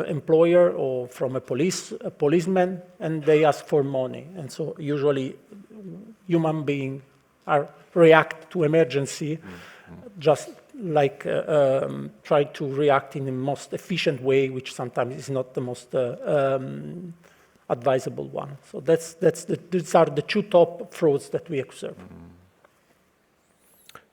employer or from a policeman, and they ask for money. And so usually human beings react to emergency, just like try to react in the most efficient way, which sometimes is not the most advisable one. So these are the two top frauds that we observe.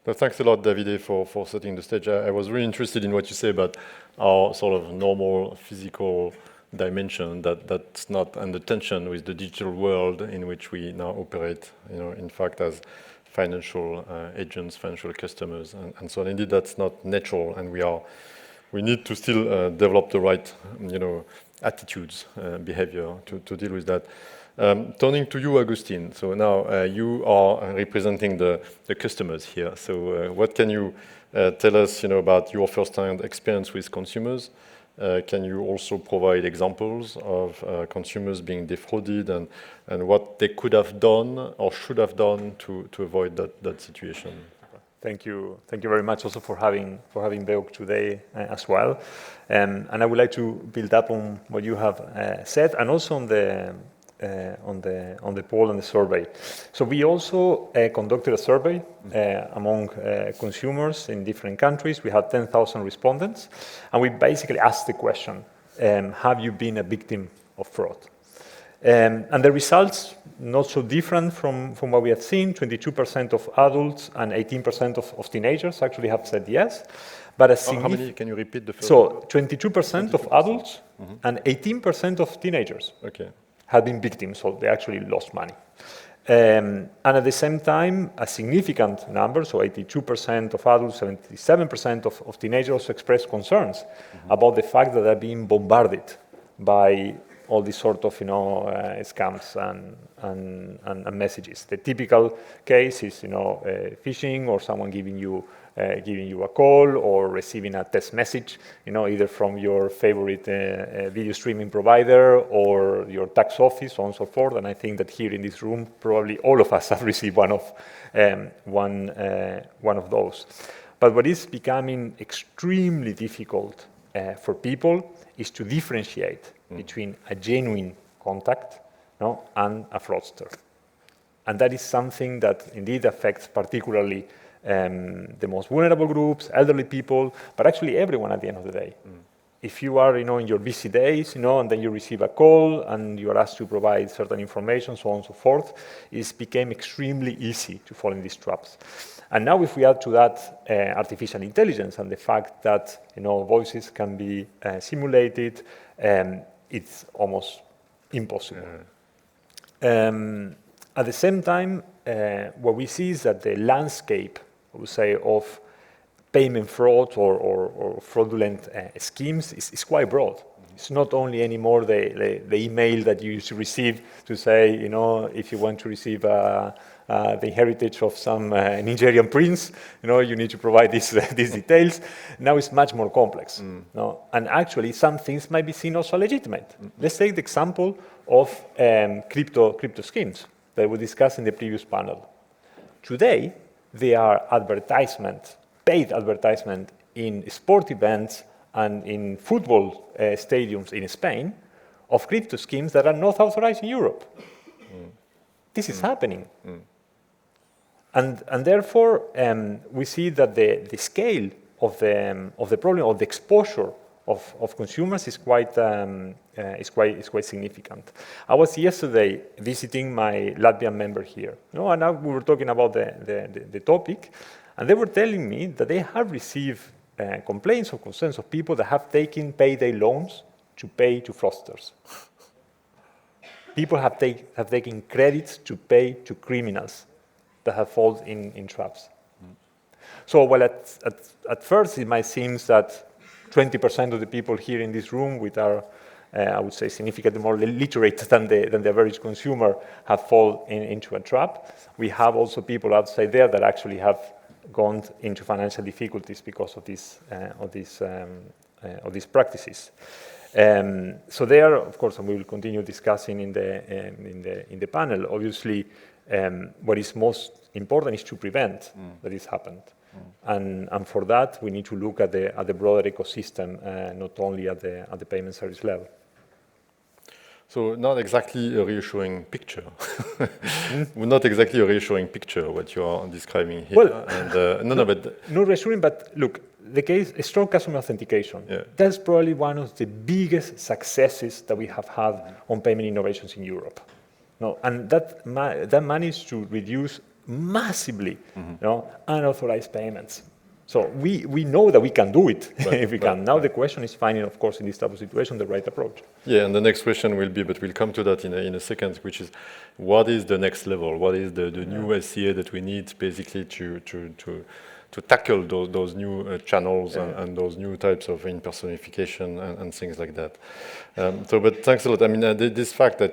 Well, thanks a lot, Davide, for setting the stage. I was really interested in what you say about our sort of normal physical dimension that's not under tension with the digital world in which we now operate, in fact, as financial agents, financial customers, and so on. Indeed, that's not natural, and we need to still develop the right, attitudes, behavior to deal with that. Turning to you, Agustin. So now you are representing the customers here. So what can you tell us, about your first-hand experience with consumers? Can you also provide examples of consumers being defrauded and what they could have done or should have done to avoid that situation? Thank you very much also for having BEUC today as well. And I would like to build up on what you have said, and also on the poll and the survey. So we also conducted a survey among consumers in different countries. We had 10,000 respondents, and we basically asked the question, have you been a victim of fraud? And the results, not so different from what we have seen. 22% of adults and 18% of teenagers actually have said yes. But how many? Can you repeat the first? So 22% of adults and 18% of teenagers. Okay. Had been victims, so they actually lost money. And at the same time, a significant number, so 82% of adults, 77% of teenagers expressed concerns about the fact that they're being bombarded by all these sort of scams and messages. The typical case is phishing, or someone giving you a call, or receiving a text message, either from your favorite video streaming provider or your tax office, so on and so forth. And I think that here in this room, probably all of us have received one of those. But what is becoming extremely difficult for people is to differentiate between a genuine contact and a fraudster. And that is something that indeed affects particularly the most vulnerable groups, elderly people, but actually everyone at the end of the day. If you are, in your busy days, and then you receive a call and you are asked to provide certain information, so on and so forth, it became extremely easy to fall in these traps. And now if we add to that artificial intelligence and the fact that, voices can be simulated, it's almost impossible. At the same time, what we see is that the landscape, I would say, of payment fraud or fraudulent schemes is quite broad. It's not only anymore the email that you used to receive to say, if you want to receive the heritage of some Nigerian prince, you need to provide these details. Now it's much more complex. And actually, some things might be seen also legitimate. Let's take the example of crypto schemes that we discussed in the previous panel. Today, there are paid advertisement in sport events and in football stadiums in Spain, of crypto schemes that are not authorized in Europe. This is happening. And therefore, we see that the scale of the problem, of the exposure of consumers is quite significant. I was yesterday visiting my Latvian member here, and now we were talking about the topic, and they were telling me that they have received complaints or concerns of people that have taken payday loans to pay to fraudsters. People have taken credits to pay to criminals that have fallen in traps. So while at first it might seem that 20% of the people here in this room, which are, I would say, significantly more literate than the average consumer, have fallen into a trap, we have also people outside there that actually have gone into financial difficulties because of these practices. So there, of course, and we will continue discussing in the panel. Obviously, what is most important is to prevent that this happened, and for that we need to look at the broader ecosystem, not only at the payment service level. So not exactly a reassuring picture. Not exactly a reassuring picture what you are describing here. Well, and, but not reassuring, but look, the case is strong customer authentication. Yeah. That's probably one of the biggest successes that we have had on payment innovations in Europe. No, and that managed to reduce massively unauthorized payments. So we know that we can do it if we can. Now the question is finding, of course, in this type of situation, the right approach. Yeah, and the next question will be, but we'll come to that in a second, which is, what is the next level? What is the new SCA that we need basically to tackle those new channels and those new types of impersonification and things like that? But thanks a lot. I mean, this fact that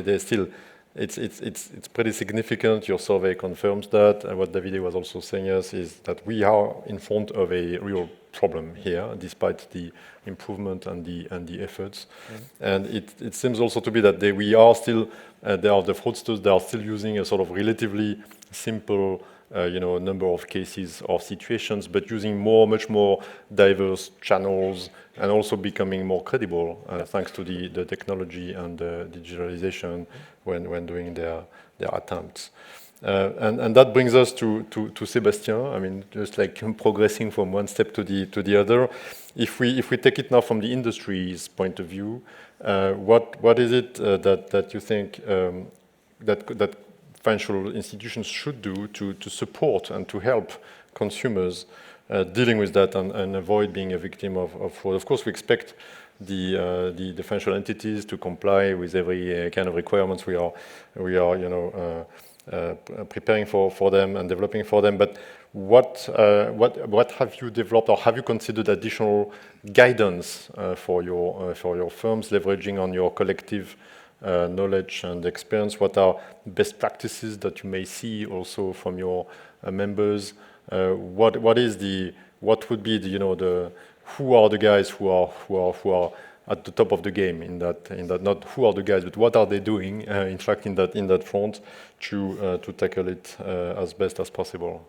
they still. It's pretty significant. Your survey confirms that. And what Davide was also saying is that we are in front of a real problem here, despite the improvement and the efforts. And it seems also to be that we are still, there are the fraudsters, they are still using a sort of relatively simple number of cases or situations, but using much more diverse channels and also becoming more credible thanks to the technology and the digitalization when doing their attempts. And that brings us to Sébastien. I mean, just like progressing from one step to the other. If we take it now from the industry's point of view, what is it that you think that financial institutions should do to support and to help consumers dealing with that and avoid being a victim of fraud? Of course, we expect the financial entities to comply with every kind of requirements we are preparing for them and developing for them. But what have you developed, or have you considered additional guidance for your firms, leveraging on your collective knowledge and experience? What are best practices that you may see also from your members? What would be who are the guys who are at the top of the game in that not who are the guys, but what are they doing in fact in that front to tackle it as best as possible?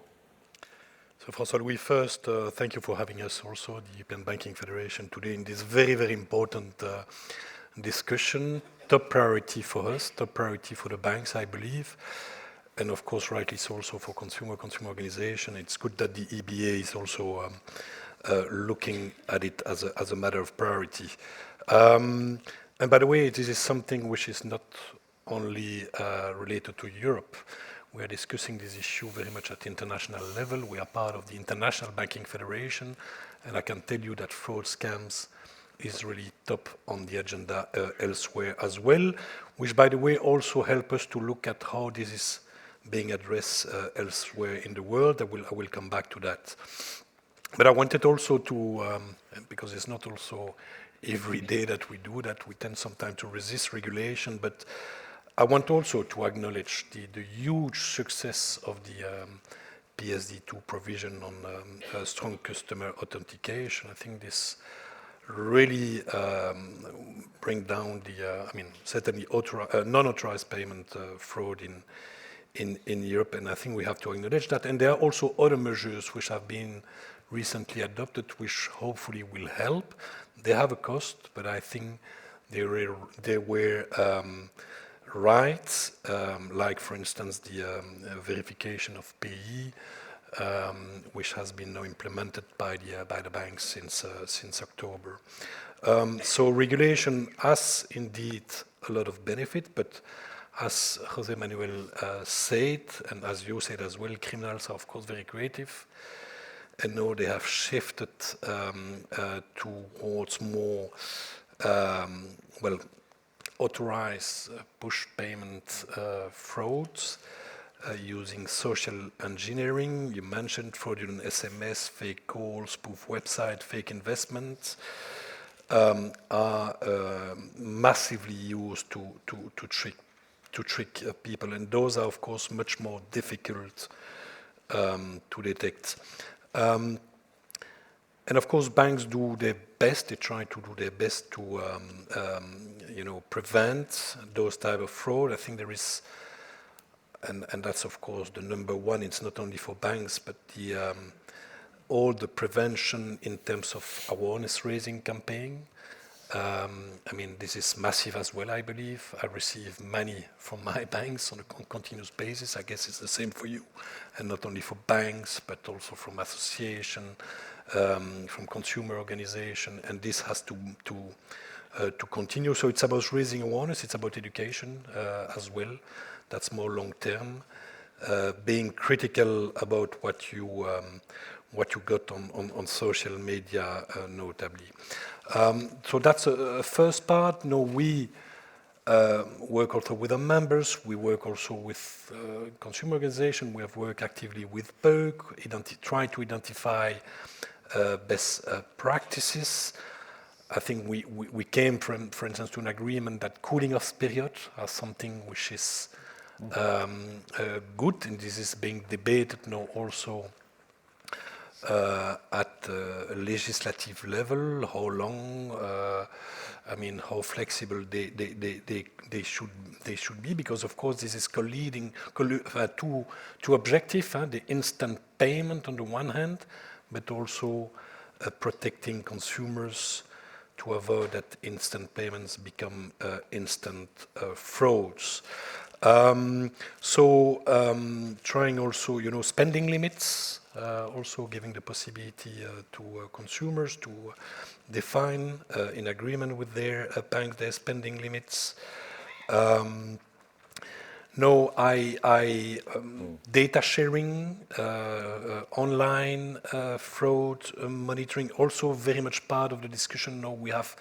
So François-Louis, first, thank you for having us also, the European Banking Federation, today in this very, very important discussion. Top priority for us, top priority for the banks, I believe. And of course, rightly so also for consumer organization. It's good that the EBA is also looking at it as a matter of priority. And by the way, this is something which is not only related to Europe. We are discussing this issue very much at the international level. We are part of the International Banking Federation, and I can tell you that fraud scams is really top on the agenda elsewhere as well, which by the way also help us to look at how this is being addressed elsewhere in the world. I will come back to that. But I wanted also to, because it's not also every day that we do that, we tend sometimes to resist regulation, but I want also to acknowledge the huge success of the PSD2 provision on strong customer authentication. I think this really bring down the, certainly non-authorized payment fraud in Europe, and I think we have to acknowledge that. And there are also other measures which have been recently adopted, which hopefully will help. They have a cost, but I think there were rights, like for instance the verification of PE, which has been now implemented by the banks since October. So regulation has indeed a lot of benefit, but as José Manuel said, and as you said as well, criminals are of course very creative, and now they have shifted towards more authorized push payment frauds using social engineering. You mentioned fraudulent SMS, fake calls, spoof website, fake investments are massively used to trick people, and those are of course much more difficult to detect. And of course, banks do their best. They try to do their best to, prevent those type of fraud. I think there is, and that's of course the number one. It's not only for banks, but all the prevention in terms of awareness-raising campaign. I mean, this is massive as well, I believe. I receive money from my banks on a continuous basis. I guess it's the same for you, and not only for banks, but also from association, from consumer organization, and this has to continue. So it's about raising awareness. It's about education as well. That's more long term. Being critical about what you got on social media, notably. So that's a first part. No, we work also with our members. We work also with consumer organizations. We have worked actively with BEUC, try to identify best practices. I think we came from, for instance, to an agreement that cooling off period are something which is good, and this is being debated now also at a legislative level. How long? I mean, how flexible they should be, because of course this is colliding two objectives: the instant payment on the one hand, but also protecting consumers to avoid that instant payments become instant frauds. Trying also, spending limits, also giving the possibility to consumers to define in agreement with their bank their spending limits. Data sharing, online fraud monitoring, also very much part of the discussion now we have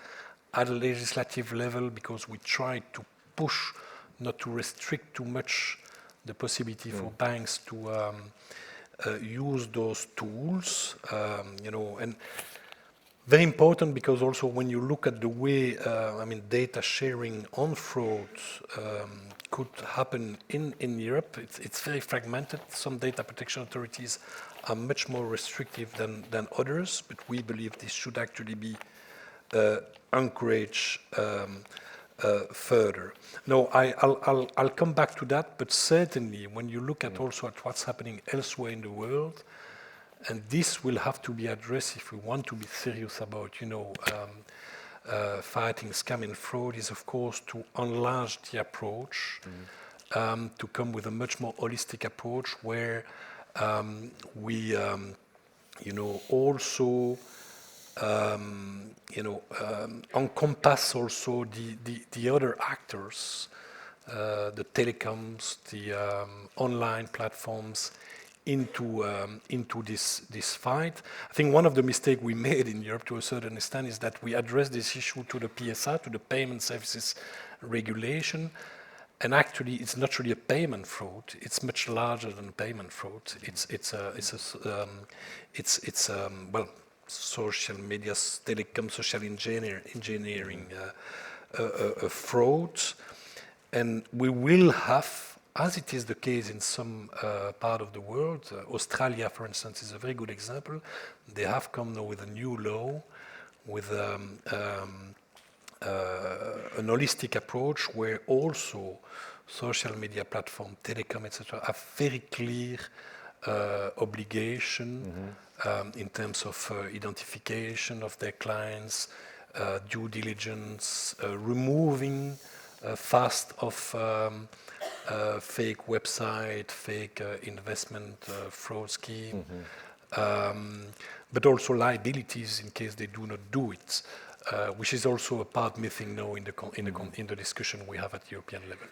at a legislative level, because we try to push not to restrict too much the possibility for banks to use those tools, and very important, because also when you look at the way, data sharing on fraud could happen in Europe, it's very fragmented. Some data protection authorities are much more restrictive than others, but we believe this should actually be encouraged further. No, I'll come back to that, but certainly when you look at also at what's happening elsewhere in the world, and this will have to be addressed if we want to be serious about, fighting scam and fraud, is of course to enlarge the approach, to come with a much more holistic approach where we, also encompass also the other actors, the telecoms, the online platforms, into this fight. I think one of the mistakes we made in Europe to a certain extent is that we addressed this issue to the PSA, to the Payment Services Regulation, and actually it's not really a payment fraud. It's much larger than payment fraud. It's social media, telecom, social engineering fraud, and we will have, as it is the case in some part of the world, Australia, for instance, is a very good example. They have come now with a new law, with an holistic approach where also social media platform, telecom, etc., have very clear obligation in terms of identification of their clients, due diligence, removing fast of fake website, fake investment fraud scheme, but also liabilities in case they do not do it, which is also a part missing now in the discussion we have at European level.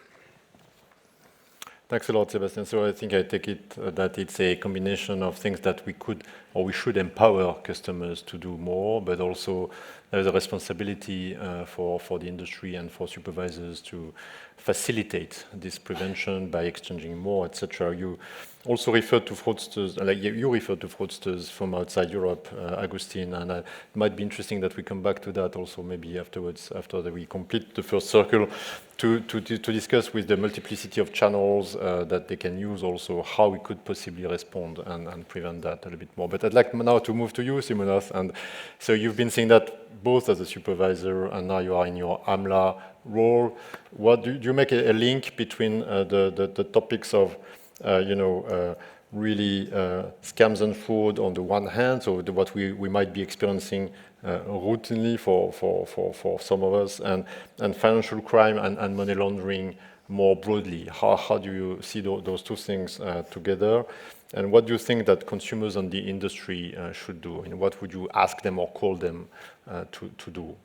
Thanks a lot, Sebastian. So I think I take it that it's a combination of things that we could or we should empower customers to do more, but also there's a responsibility for the industry and for supervisors to facilitate this prevention by exchanging more, etc. You also referred to fraudsters, like you referred to fraudsters from outside Europe, Agustin, and it might be interesting that we come back to that also maybe afterwards, after we complete the first circle, to discuss with the multiplicity of channels that they can use also how we could possibly respond and prevent that a little bit more. But I'd like now to move to you, Simonas, and so you've been seeing that both as a supervisor and now you are in your AMLA role. What do you make a link between the topics of really scams and fraud on the one hand, so what we might be experiencing routinely for some of us, and financial crime and money laundering more broadly? How do you see those two things together? And what do you think that consumers and the industry should do? And what would you ask them or call them to do?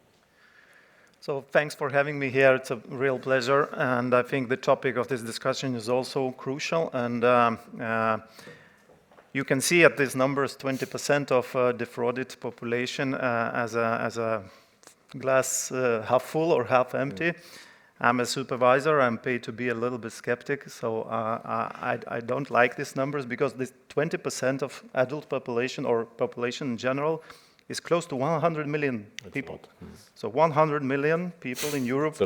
So thanks for having me here. It's a real pleasure. And I think the topic of this discussion is also crucial. And you can see at these numbers 20% of defrauded population as a glass half full or half empty. I'm a supervisor. I'm paid to be a little bit skeptic. So I don't like these numbers because this 20% of adult population or population in general is close to 100 million people. So 100 million people in Europe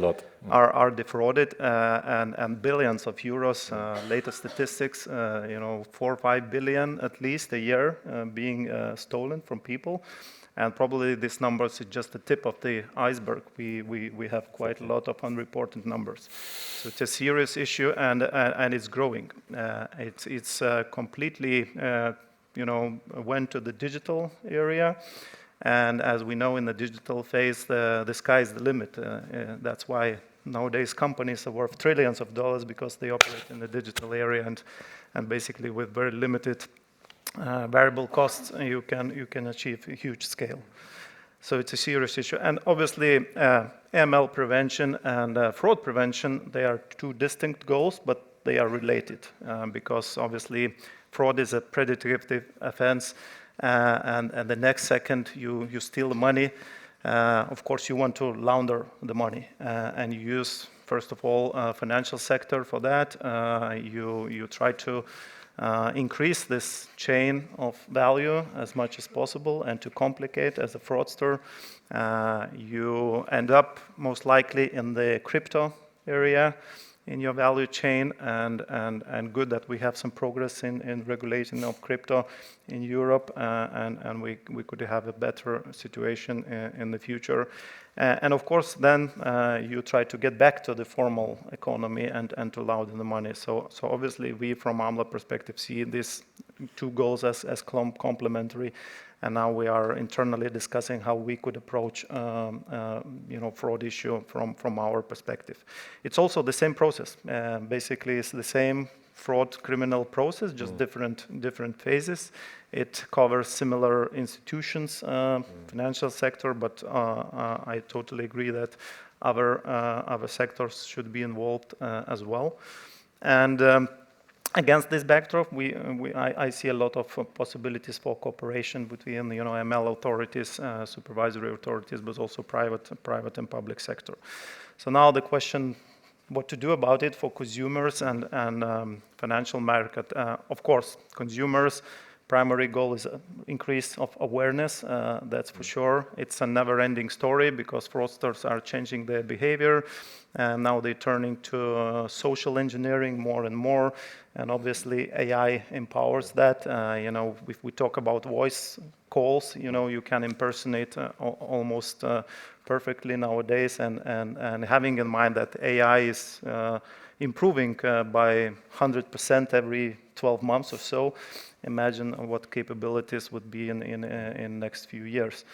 are defrauded and billions of euros, latest statistics, 4 or 5 billion at least a year being stolen from people. And probably this numbers is just the tip of the iceberg. We have quite a lot of unreported numbers. So it's a serious issue and it's growing. It's completely went to the digital area. And as we know in the digital phase, the sky is the limit. That's why nowadays companies are worth trillions of dollars because they operate in the digital area and basically with very limited variable costs, you can achieve a huge scale. So it's a serious issue. And obviously, ML prevention and fraud prevention, they are two distinct goals, but they are related because obviously fraud is a predictive offense, and the next second you steal the money. Of course, you want to launder the money, and you use, first of all, financial sector for that. You try to increase this chain of value as much as possible and to complicate as a fraudster. You end up most likely in the crypto area in your value chain, and good that we have some progress in regulation of crypto in Europe, and we could have a better situation in the future. And of course, then you try to get back to the formal economy and to launder the money. So obviously, we from AMLA perspective see these two goals as complementary. And now we are internally discussing how we could approach, fraud issue from our perspective. It's also the same process. Basically, it's the same fraud criminal process, just different phases. It covers similar institutions, financial sector, but I totally agree that other sectors should be involved as well. And against this backdrop, I see a lot of possibilities for cooperation between ML authorities, supervisory authorities, but also private and public sector. So now the question, what to do about it for consumers and financial market. Of course, consumers' primary goal is increase of awareness, that's for sure. It's a never-ending story because fraudsters are changing their behavior, and now they're turning to social engineering more and more, and obviously AI empowers that. If we talk about voice calls, you can impersonate almost perfectly nowadays, and having in mind that AI is improving by 100% every 12 months or so. Imagine what capabilities would be in next few years.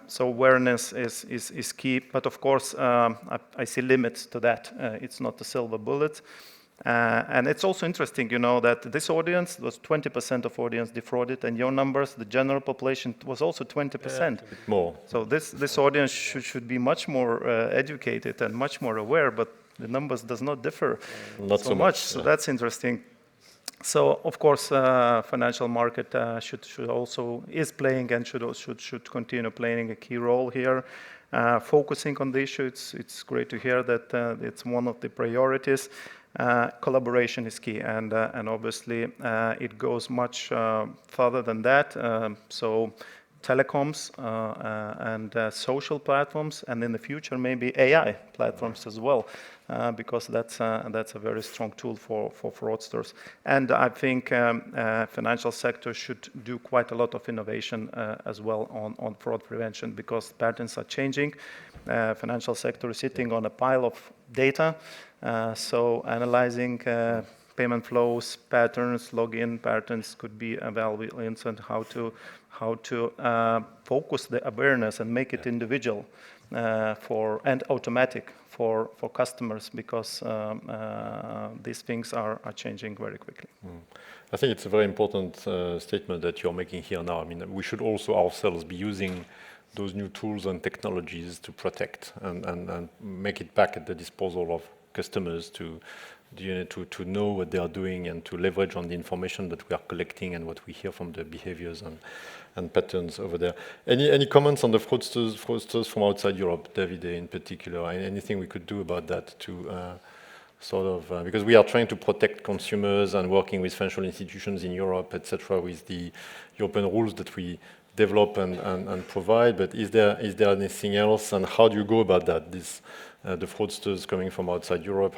So awareness is key, but of course I see limits to that. It's not a silver bullet. And it's also interesting, you know, that this audience was 20% of audience defrauded, and your numbers, the general population, was also 20%. A bit more. So this audience should be much more educated and much more aware, but the numbers does not differ so much. So that's interesting. So of course, financial market should also is playing and should continue playing a key role here. Focusing on the issue, it's great to hear that it's one of the priorities. Collaboration is key, and obviously it goes much further than that. So telecoms and social platforms, and in the future maybe AI platforms as well, because that's a very strong tool for fraudsters. And I think financial sector should do quite a lot of innovation as well on fraud prevention, because patterns are changing. Financial sector is sitting on a pile of data, so analyzing payment flows, patterns, login patterns could be a valuable insight how to focus the awareness and make it individual and automatic for customers, because these things are changing very quickly. I think it's a very important statement that you're making here now. I mean, we should also ourselves be using those new tools and technologies to protect and make it back at the disposal of customers to know what they are doing and to leverage on the information that we are collecting and what we hear from the behaviors and patterns over there. Any comments on the fraudsters from outside Europe, Davide in particular? Anything we could do about that to because we are trying to protect consumers and working with financial institutions in Europe, etc., with the European rules that we develop and provide, but is there anything else, and how do you go about that? The fraudsters coming from outside Europe,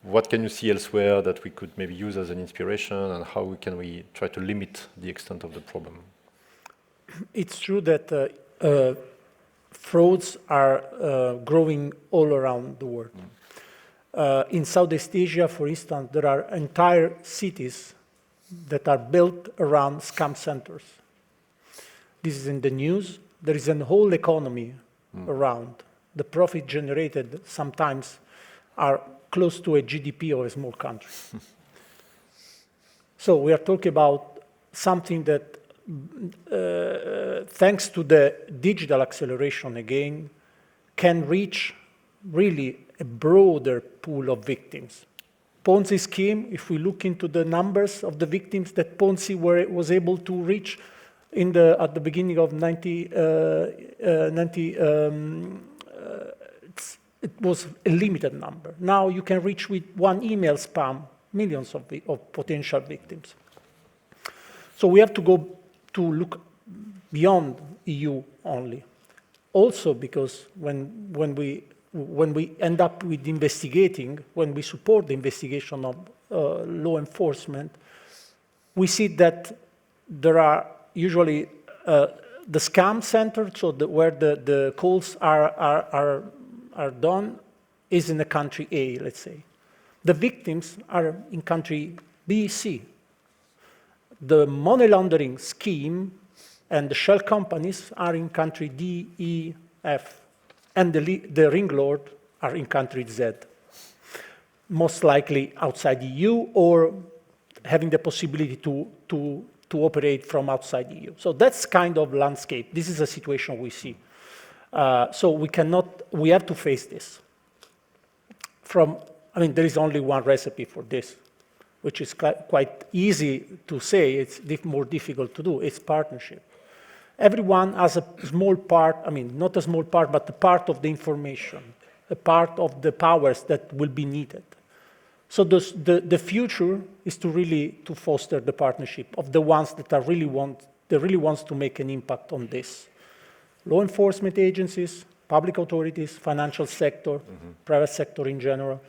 what can you see elsewhere that we could maybe use as an inspiration, and how can we try to limit the extent of the problem? It's true that frauds are growing all around the world. In Southeast Asia, for instance, there are entire cities that are built around scam centers. This is in the news. There is a whole economy around. The profit generated sometimes are close to a GDP of a small country. So we are talking about something that, thanks to the digital acceleration again, can reach really a broader pool of victims. Ponzi scheme, if we look into the numbers of the victims that Ponzi was able to reach at the beginning of it was a limited number. Now you can reach with one email spam millions of potential victims. So we have to go to look beyond EU only. Also because when we end up with investigating, when we support the investigation of law enforcement, we see that there are usually the scam center, so where the calls are done, is in the country A, let's say. The victims are in country B, C. The money laundering scheme and the shell companies are in country D, E, F. And the ring lord are in country Z, most likely outside EU or having the possibility to operate from outside EU. So that's kind of landscape. This is a situation we see. So we have to face this. There is only one recipe for this, which is quite easy to say, it's more difficult to do, it's partnership. Everyone has a small part, not a small part, but a part of the information, a part of the powers that will be needed. So the future is to foster the partnership of the ones that really wants to make an impact on this. Law enforcement agencies, public authorities, financial sector, private sector in general.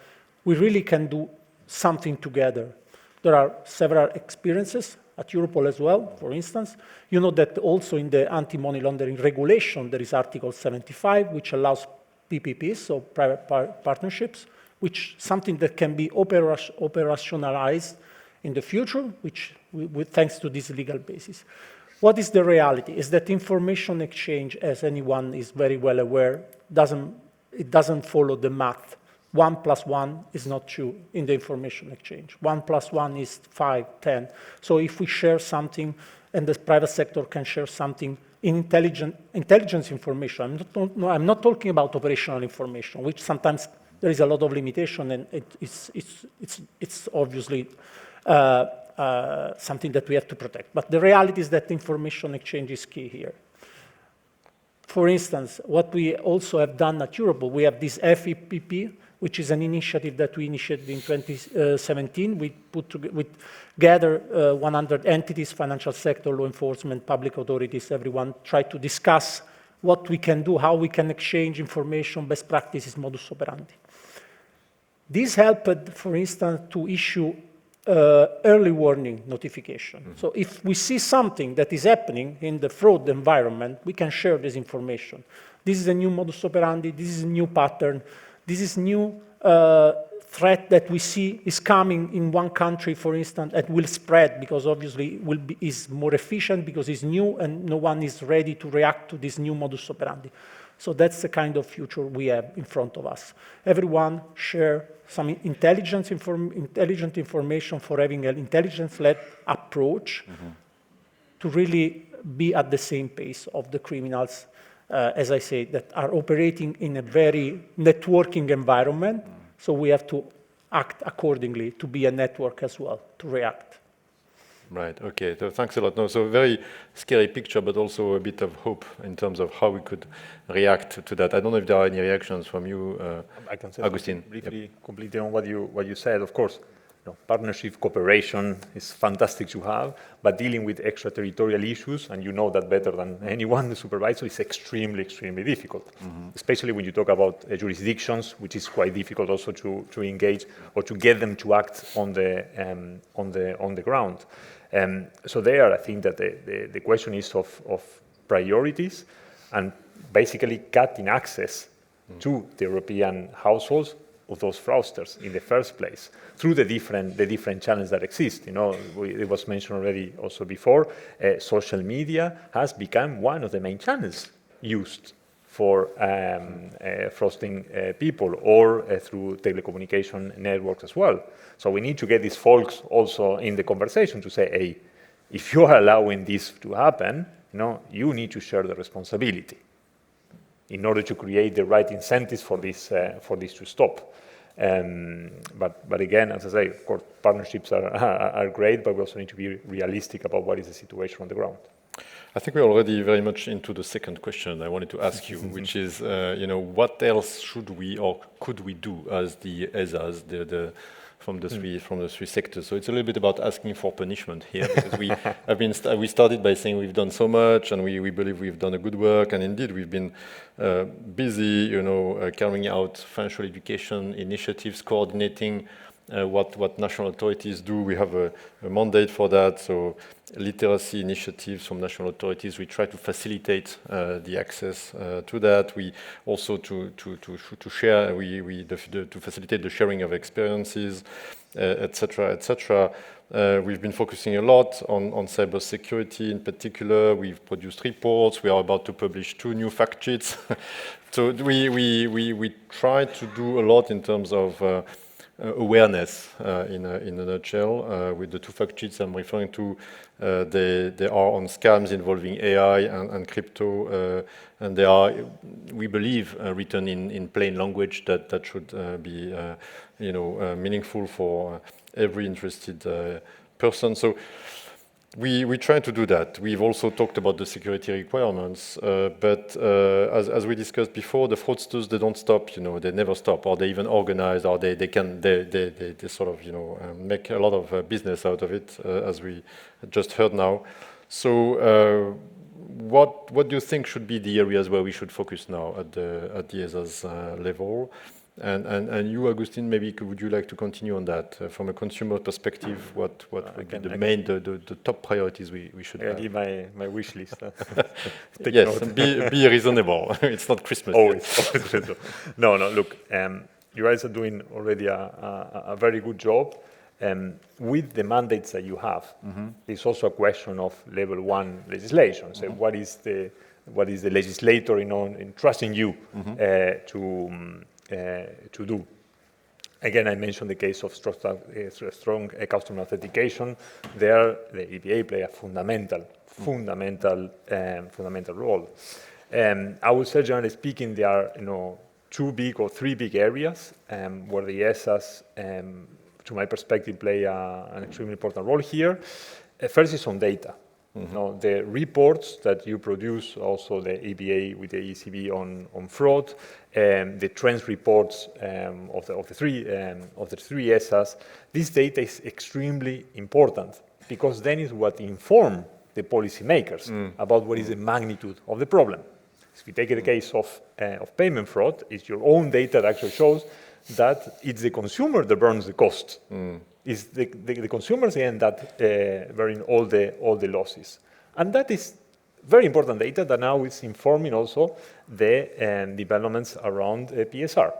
We really can do something together. There are several experiences at Europol as well, for instance. You know that also in the anti-money laundering regulation, there is Article 75, which allows PPPs, so private partnerships, which is something that can be operationalized in the future, thanks to this legal basis. What is the reality? Is that information exchange, as anyone is very well aware, it doesn't follow the math. 1 + 1 is not 2 in the information exchange. 1 + 1 is 5, 10. So if we share something and the private sector can share something in intelligence information, I'm not talking about operational information, which sometimes there is a lot of limitation, and it's obviously something that we have to protect. But the reality is that information exchange is key here. For instance, what we also have done at Europol, we have this FEPP, which is an initiative that we initiated in 2017. We gather 100 entities, financial sector, law enforcement, public authorities, everyone, try to discuss what we can do, how we can exchange information, best practices, modus operandi. This helped, for instance, to issue early warning notification. Mm-hmm. So if we see something that is happening in the fraud environment, we can share this information. This is a new modus operandi, this is a new pattern, this is new threat that we see is coming in one country, for instance, that will spread because obviously is more efficient because it's new and no one is ready to react to this new modus operandi. So that's the kind of future we have in front of us. Everyone share some intelligent information for having an intelligence-led approach to really be at the same pace of the criminals, as I say, that are operating in a very networking environment. So we have to act accordingly to be a network as well, to react. Right, okay, so thanks a lot. No, so a very scary picture, but also a bit of hope in terms of how we could react to that. I don't know if there are any reactions from you, I can say Agustin. Briefly, completely on what you said. Of course, partnership, cooperation is fantastic to have, but dealing with extraterritorial issues, and you know that better than anyone, the supervisor, is extremely, extremely difficult, especially when you talk about jurisdictions, which is quite difficult also to engage or to get them to act on the ground. So there, I think that the question is of priorities and basically cutting access to the European households of those fraudsters in the first place through the different channels that exist. You know, it was mentioned already also before. Social media has become one of the main channels used for frauding people, or through telecommunication networks as well. So we need to get these folks also in the conversation to say, hey, if you are allowing this to happen, you need to share the responsibility in order to create the right incentives for this to stop. But again, as I say, of course, partnerships are great, but we also need to be realistic about what is the situation on the ground. I think we're already very much into the second question I wanted to ask you, which is, what else should we or could we do as the ESAs, from the three sectors? So it's a little bit about asking for punishment here, because we started by saying we've done so much and we believe we've done a good work, and indeed we've been busy, carrying out financial education initiatives, coordinating what national authorities do. We have a mandate for that. So literacy initiatives from national authorities, we try to facilitate the access to that. We also to share, to facilitate the sharing of experiences, etc., etc. We've been focusing a lot on cybersecurity in particular. We've produced reports. We are about to publish 2 new fact sheets. So we try to do a lot in terms of awareness, in a nutshell. With the 2 fact sheets I'm referring to, they are on scams involving AI and crypto, and they are, we believe, written in plain language that should be, meaningful for every interested person. So we try to do that. We've also talked about the security requirements, but as we discussed before, the fraudsters, they don't stop. They never stop, or they even organize, or they sort of make a lot of business out of it, as we just heard now. So what do you think should be the areas where we should focus now at the ESA's level? And you, Agustin, maybe would you like to continue on that from a consumer perspective? What would be the top priorities we should have? I give my wish list. Yes, be reasonable. It's not Christmas. Always. No. Look, you guys are doing already a very good job. with the mandates that you have, it's also a question of level 1 legislation. So what is the legislator in trusting you to do? Again, I mentioned the case of strong customer authentication. There, the EBA play a fundamental role. I would say, generally speaking, there are 2 big or 3 big areas where the ESAs, to my perspective, play an extremely important role here. First is on data. The reports that you produce, also the EBA with the ECB on fraud, the trends reports of the three ESAs. This data is extremely important because then is what inform the policymakers about what is the magnitude of the problem. If you take the case of payment fraud, it's your own data that actually shows that it's the consumer that burns the cost. It's the consumers again that bearing all the losses, and that is very important data that now is informing also the developments around PSR.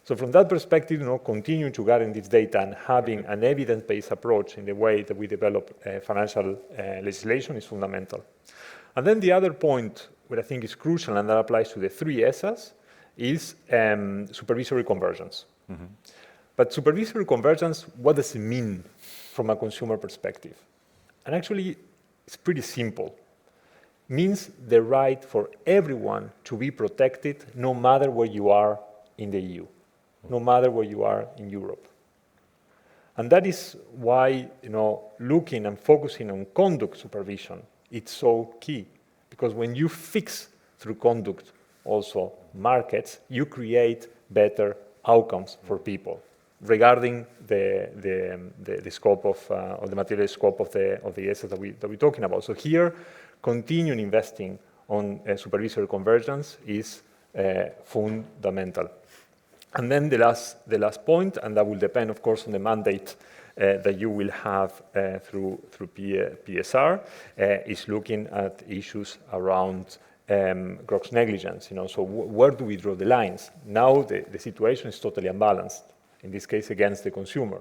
So from that perspective, continuing to gather this data and having an evidence-based approach in the way that we develop financial legislation is fundamental. And then the other point, what I think is crucial, and that applies to the 3 ESAs, is supervisory convergence. But supervisory convergence, what does it mean from a consumer perspective? And actually, it's pretty simple. It means the right for everyone to be protected no matter where you are in the EU, no matter where you are in Europe. And that is why looking and focusing on conduct supervision, it's so key. Because when you fix through conduct also markets, you create better outcomes for people regarding the scope of or the material scope of the ESAs that we're talking about. So here, continuing investing on supervisory convergence is fundamental. And then the last point, and that will depend, of course, on the mandate that you will have through PSR, is looking at issues around gross negligence. So where do we draw the lines? Now the situation is totally unbalanced, in this case against the consumer.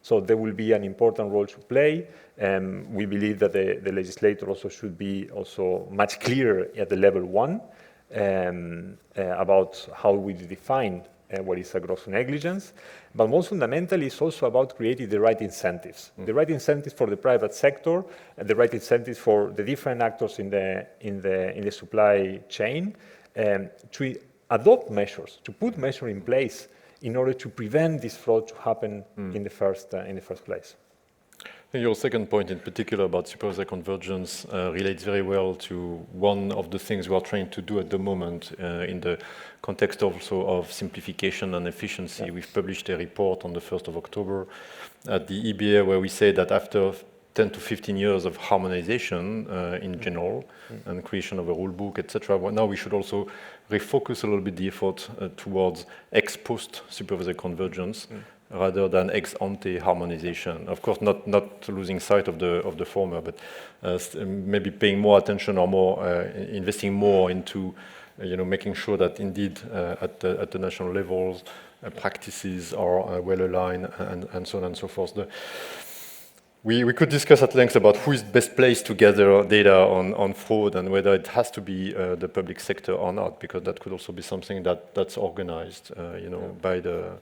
So there will be an important role to play. We believe that the legislator also should be also much clearer at the level 1 about how we define what is a gross negligence. But most fundamentally, it's also about creating the right incentives. The right incentives for the private sector, and the right incentives for the different actors in the supply chain to adopt measures, to put measures in place in order to prevent this fraud to happen in the first place. And your second point in particular about supervisory convergence relates very well to one of the things we are trying to do at the moment in the context also of simplification and efficiency. We've published a report on the 1st of October at the EBA where we say that after 10 to 15 years of harmonization in general and creation of a rule book, etc., now we should also refocus a little bit the effort towards ex-post supervisory convergence rather than ex-ante harmonization. Of course, not losing sight of the former, but maybe paying more attention or more investing more into making sure that indeed at the national levels practices are well aligned and so on and so forth. We could discuss at length about who is best placed to gather data on fraud and whether it has to be the public sector or not, because that could also be something that's organized, by the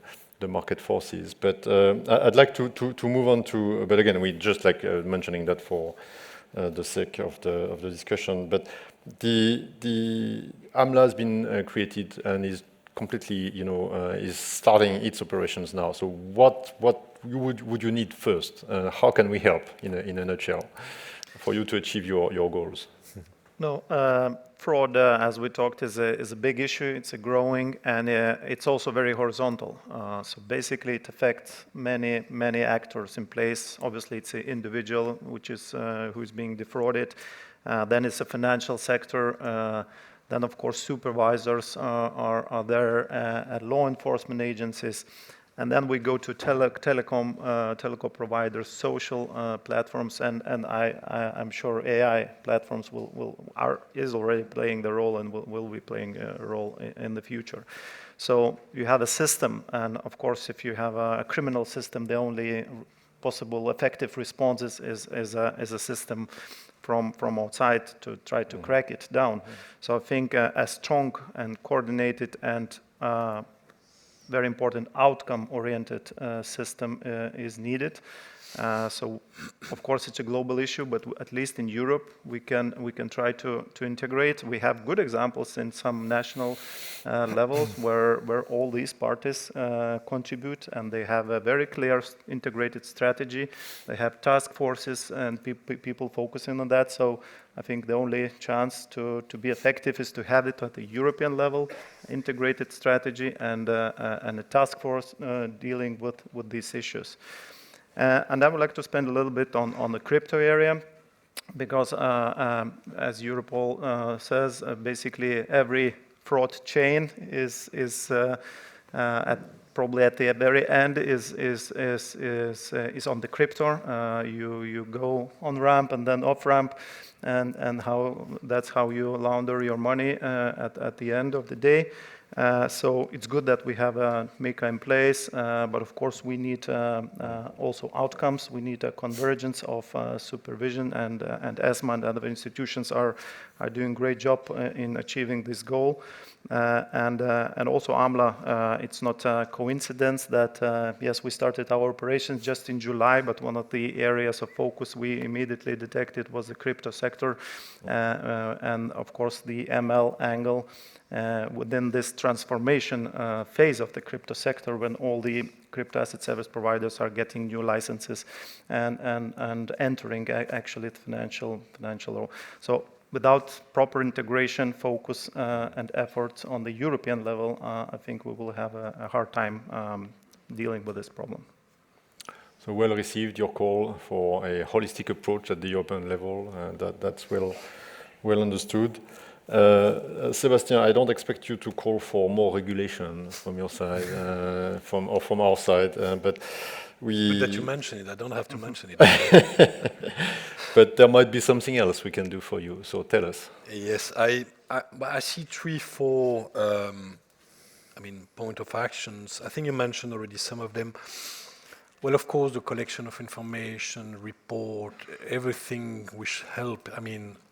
market forces. But I'd like to move on to, but again, we just like mentioning that for the sake of the discussion. But the AMLA has been created and is completely, is starting its operations now. So what would you need first? How can we help in a nutshell for you to achieve your goals? No, fraud, as we talked, is a big issue. It's a growing, and it's also very horizontal. So basically, it affects many actors in place. Obviously, it's an individual, which is who is being defrauded. Then it's a financial sector. Then, of course, supervisors are there at law enforcement agencies. And then we go to telecom providers, social platforms, and I'm sure AI platforms is already playing the role and will be playing a role in the future. So you have a system, and of course, if you have a criminal system, the only possible effective response is a system from outside to try to crack it down. So I think a strong and coordinated and very important outcome-oriented system is needed. So, of course, it's a global issue, but at least in Europe, we can try to integrate. We have good examples in some national levels where all these parties contribute, and they have a very clear integrated strategy. They have task forces and people focusing on that. So I think the only chance to be effective is to have it at the European level, integrated strategy, and a task force dealing with these issues. And I would like to spend a little bit on the crypto area, because as Europol says, basically every fraud chain is probably at the very end is on the crypto. You go on ramp and then off ramp, and that's how you launder your money at the end of the day. So it's good that we have a MiCA in place, but of course we need also outcomes. We need a convergence of supervision, and ESMA and other institutions are doing a great job in achieving this goal. And also AMLA, it's not a coincidence that, yes, we started our operations just in July, but one of the areas of focus we immediately detected was the crypto sector, and of course the ML angle within this transformation phase of the crypto sector, when all the crypto asset service providers are getting new licenses and entering actually the financial role. So without proper integration, focus, and efforts on the European level, I think we will have a hard time dealing with this problem. So well received your call for a holistic approach at the European level. That's well understood. Sebastian, I don't expect you to call for more regulation from your side, from our side, but that you mention it, I don't have to mention it. But there might be something else we can do for you, so tell us. Yes, I see 3-4 point of actions. I think you mentioned already some of them. Well, of course, the collection of information, report, everything which help,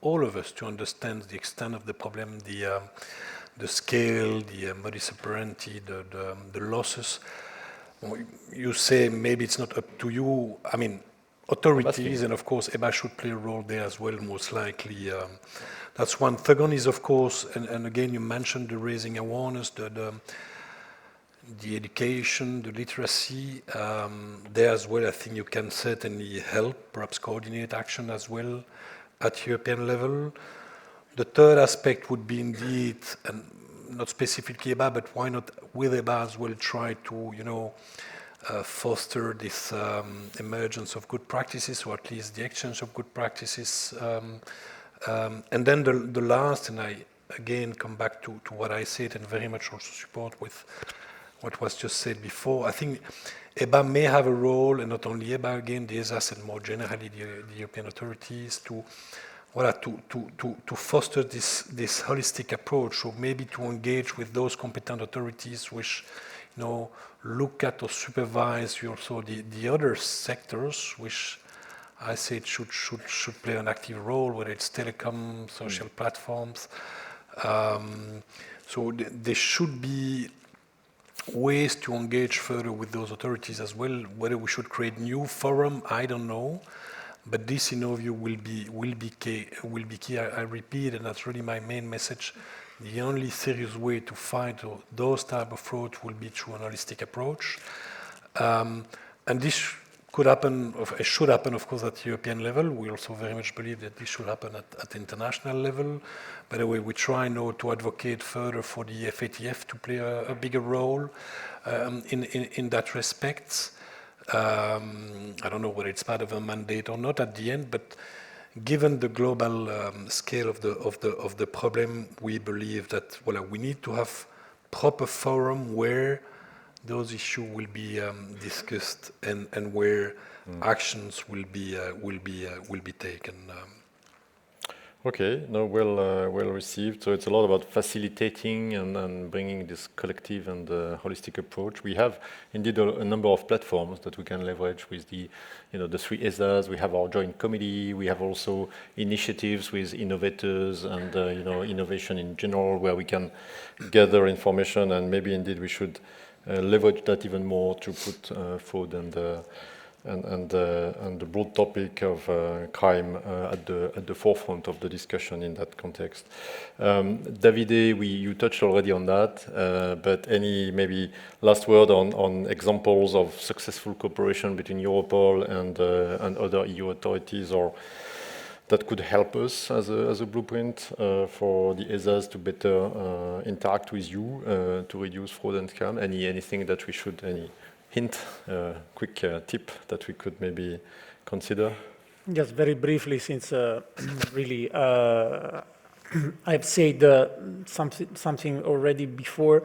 all of us to understand the extent of the problem, the scale, the modus operandi, the losses. You say maybe it's not up to you. Authorities, and of course, EBA should play a role there as well, most likely. That's one. Second is, of course, and again, you mentioned the raising awareness, the education, the literacy. There as well, I think you can certainly help, perhaps coordinate action as well at European level. The third aspect would be indeed, and not specifically EBA, but why not with EBA as well, try to, foster this emergence of good practices, or at least the exchange of good practices. And then the last, and I again come back to what I said, and very much also support with what was just said before. I think EBA may have a role, and not only EBA, again, the ESAs and more generally the European authorities, to foster this holistic approach, or maybe to engage with those competent authorities which look at or supervise also the other sectors, which I said should play an active role, whether it's telecom, social platforms. So there should be ways to engage further with those authorities as well. Whether we should create new forum, I don't know. But this, in our view, will be key. I repeat, and that's really my main message. The only serious way to fight those type of fraud will be through an holistic approach. And this could happen, it should happen, of course, at European level. We also very much believe that this should happen at international level. By the way, we try now to advocate further for the FATF to play a bigger role in that respect. I don't know whether it's part of a mandate or not at the end, but given the global scale of the problem, we believe that we need to have proper forum where those issues will be discussed and where actions will be taken. Okay, no, well received. So it's a lot about facilitating and bringing this collective and holistic approach. We have indeed a number of platforms that we can leverage with the 3 ESAs. We have our joint committee. We have also initiatives with innovators and innovation in general, where we can gather information, and maybe indeed we should leverage that even more to put fraud and the broad topic of crime at the forefront of the discussion in that context. Davide, you touched already on that, but any maybe last word on examples of successful cooperation between Europol and other EU authorities, or that could help us as a blueprint for the ESAs to better interact with you to reduce fraud and scam? Anything that we should, any hint, quick tip that we could maybe consider? Just very briefly, since really I've said something already before.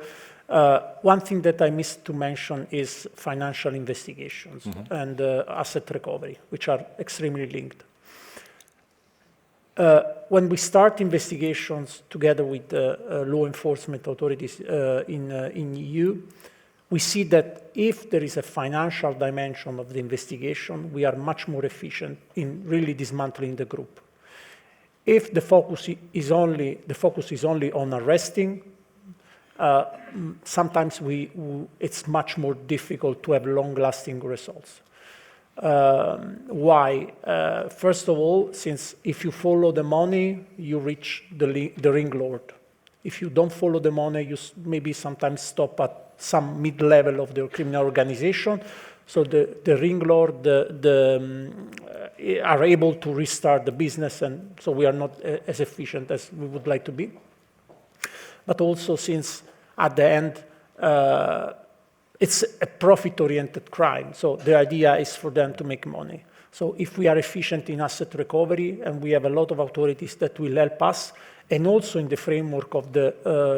One thing that I missed to mention is financial investigations and asset recovery, which are extremely linked. When we start investigations together with law enforcement authorities in EU, we see that if there is a financial dimension of the investigation, we are much more efficient in really dismantling the group. If the focus is only on arresting, sometimes it's much more difficult to have long-lasting results. Why? First of all, since if you follow the money, you reach the ring lord. If you don't follow the money, you maybe sometimes stop at some mid-level of the criminal organization. So the ring lord are able to restart the business, and so we are not as efficient as we would like to be. But also, since at the end, it's a profit-oriented crime. So the idea is for them to make money. So if we are efficient in asset recovery, and we have a lot of authorities that will help us, and also in the framework of the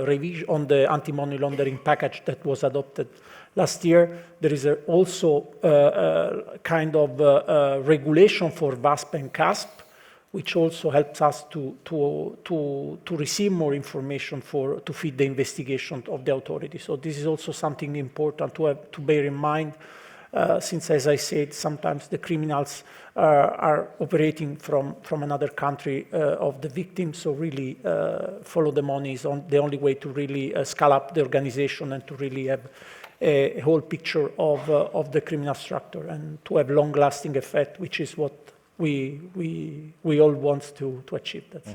revision on the anti-money laundering package that was adopted last year, there is also a kind of regulation for VASP and CASP, which also helps us to receive more information to feed the investigation of the authority. So this is also something important to bear in mind, since, as I said, sometimes the criminals are operating from another country of the victim. So really follow the money is the only way to really scale up the organization and to really have a whole picture of the criminal structure and to have long-lasting effect, which is what we all want to achieve. That's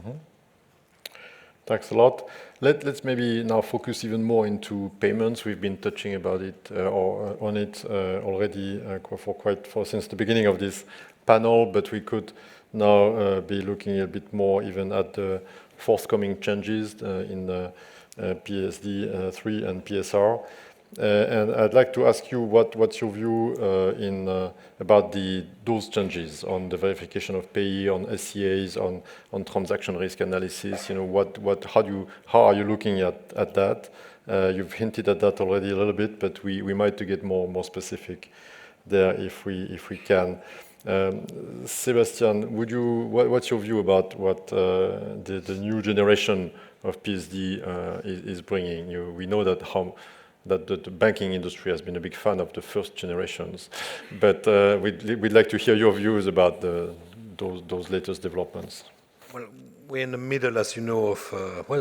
Thanks a lot. Let's maybe now focus even more into payments. We've been touching about it on it already since the beginning of this panel, but we could now be looking a bit more even at the forthcoming changes in PSD 3 and PSR. And I'd like to ask you what's your view about those changes on the verification of payee, on SCAs, on transaction risk analysis. How are you looking at that? You've hinted at that already a little bit, but we might to get more specific there if we can. Sebastian, what's your view about what the new generation of PSD is bringing? We know that the banking industry has been a big fan of the first generations, but we'd like to hear your views about those latest developments. Well, we're in the middle, as you know, of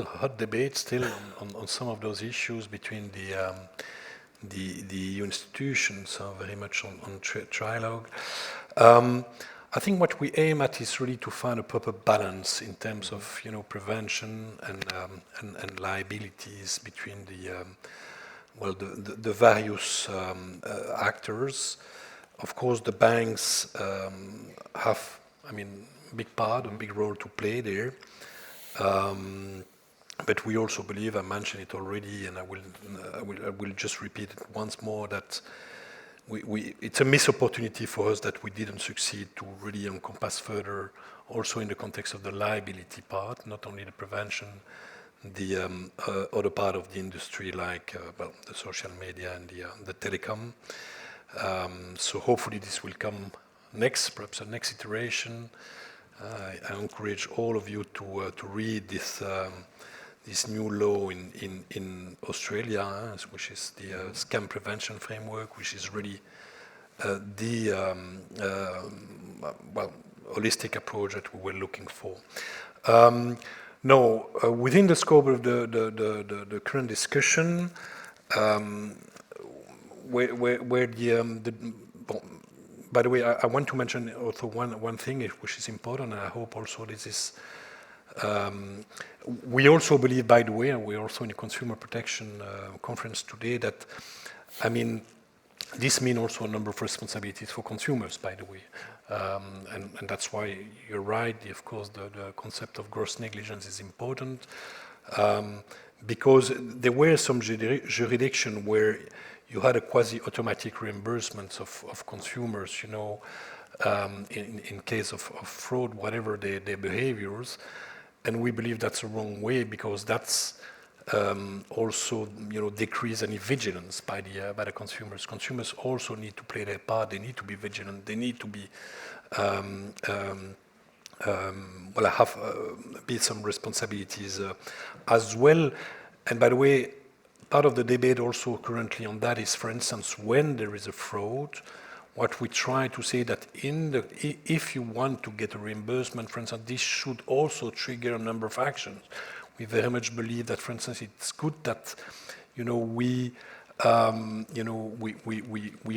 hot debate still on some of those issues between the institutions are very much on trialogue. I think what we aim at is really to find a proper balance in terms of prevention and liabilities between the various actors. Of course, the banks have, a big role to play there. But we also believe, I mentioned it already, and I will just repeat it once more, that it's a missed opportunity for us that we didn't succeed to really encompass further, also in the context of the liability part, not only the prevention, the other part of the industry, like well, the social media and the telecom. So hopefully this will come next, perhaps a next iteration. I encourage all of you to read this this new law in Australia, which is the scam prevention framework, which is really the well, holistic approach that we were looking for. Now, within the scope of the current discussion, where by the way, I want to mention also one thing which is important, and I hope also this is. We also believe, by the way, and we're also in a consumer protection conference today, that, I mean, this means also a number of responsibilities for consumers, by the way. And that's why you're right, of course, the concept of gross negligence is important, because there were some jurisdictions where you had a quasi-automatic reimbursement of consumers, you know, in case of fraud, whatever their behaviors. And we believe that's a wrong way, because that's also, you know, decrease any vigilance by the consumers. Consumers also need to play their part. They need to be vigilant. They need to be well, have be some responsibilities as well. And by the way, part of the debate also currently on that is, for instance, when there is a fraud, what we try to say that if you want to get a reimbursement, for instance, this should also trigger a number of actions. We very much believe that, for instance, it's good that, you know, we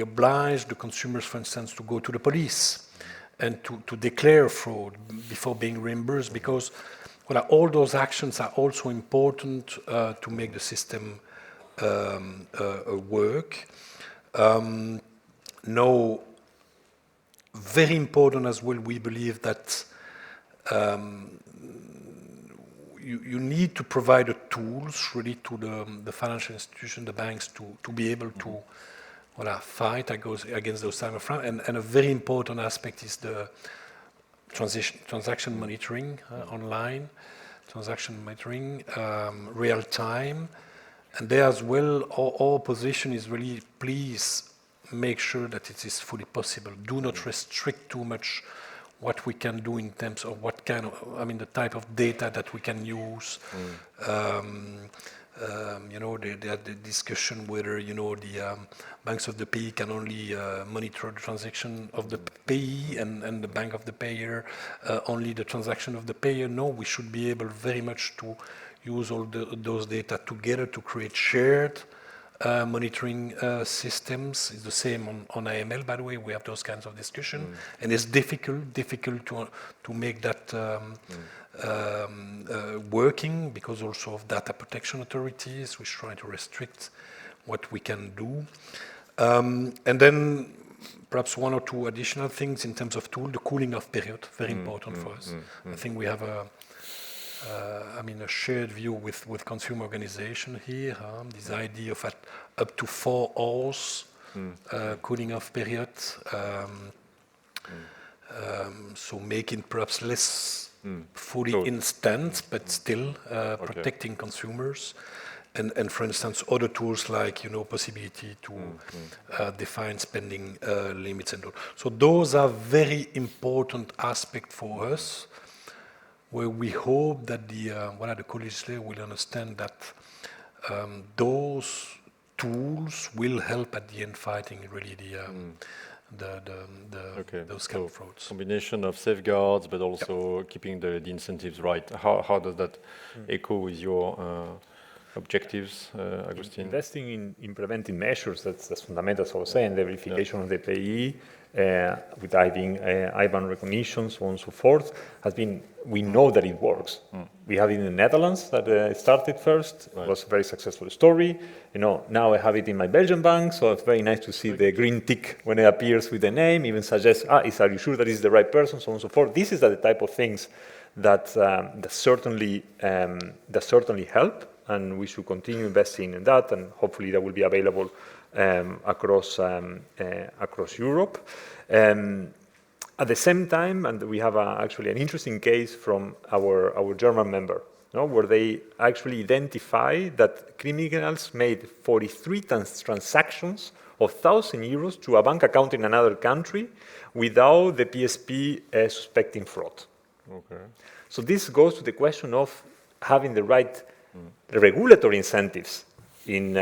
oblige the consumers, for instance, to go to the police and to declare fraud before being reimbursed, because well, all those actions are also important to make the system work. Now, very important as well, we believe that you need to provide the tools really to the financial institution, the banks, to be able to fight against those type of fraud. And a very important aspect is the transaction monitoring online, transaction monitoring, real time. And there as well, our position is really, please make sure that it is fully possible. Do not restrict too much what we can do in terms of what kind of, I mean, the type of data that we can use. You know, the discussion whether, you know, the banks of the payee can only monitor the transaction of the payee and the bank of the payer, only the transaction of the payer. No, we should be able very much to use all those data together to create shared monitoring systems. It's the same on AML, by the way. We have those kinds of discussion, and it's difficult to make that working, because also of data protection authorities, which try to restrict what we can do. And then perhaps one or two additional things in terms of tool, the cooling off period, very important for us. I think we have a shared view with consumer organization here. This idea of up to 4 hours cooling off period. So making perhaps less fully instant, but still protecting consumers. And for instance, other tools like, you know, possibility to define spending limits and all. So those are very important aspects for us, where we hope that the co-legislator will understand that those tools will help at the end fighting really those kind of frauds. Combination of safeguards, but also keeping the incentives right. How does that echo with your objectives, Agustin? Investing in preventing measures, that's fundamental, so I was saying, the verification of the payee, with IBAN recognition, so on and so forth, has been, we know that it works. We have it in the Netherlands that started first. It was a very successful story. You know, now I have it in my Belgian bank, so it's very nice to see the green tick when it appears with the name, even suggests, are you sure that is the right person, so on and so forth. This is the type of things that certainly help, and we should continue investing in that, and hopefully that will be available across Europe. At the same time, and we have actually an interesting case from our German member, where they actually identify that criminals made 43 transactions of 1,000 euros to a bank account in another country without the PSP suspecting fraud. Okay. So this goes to the question of having the right regulatory incentives in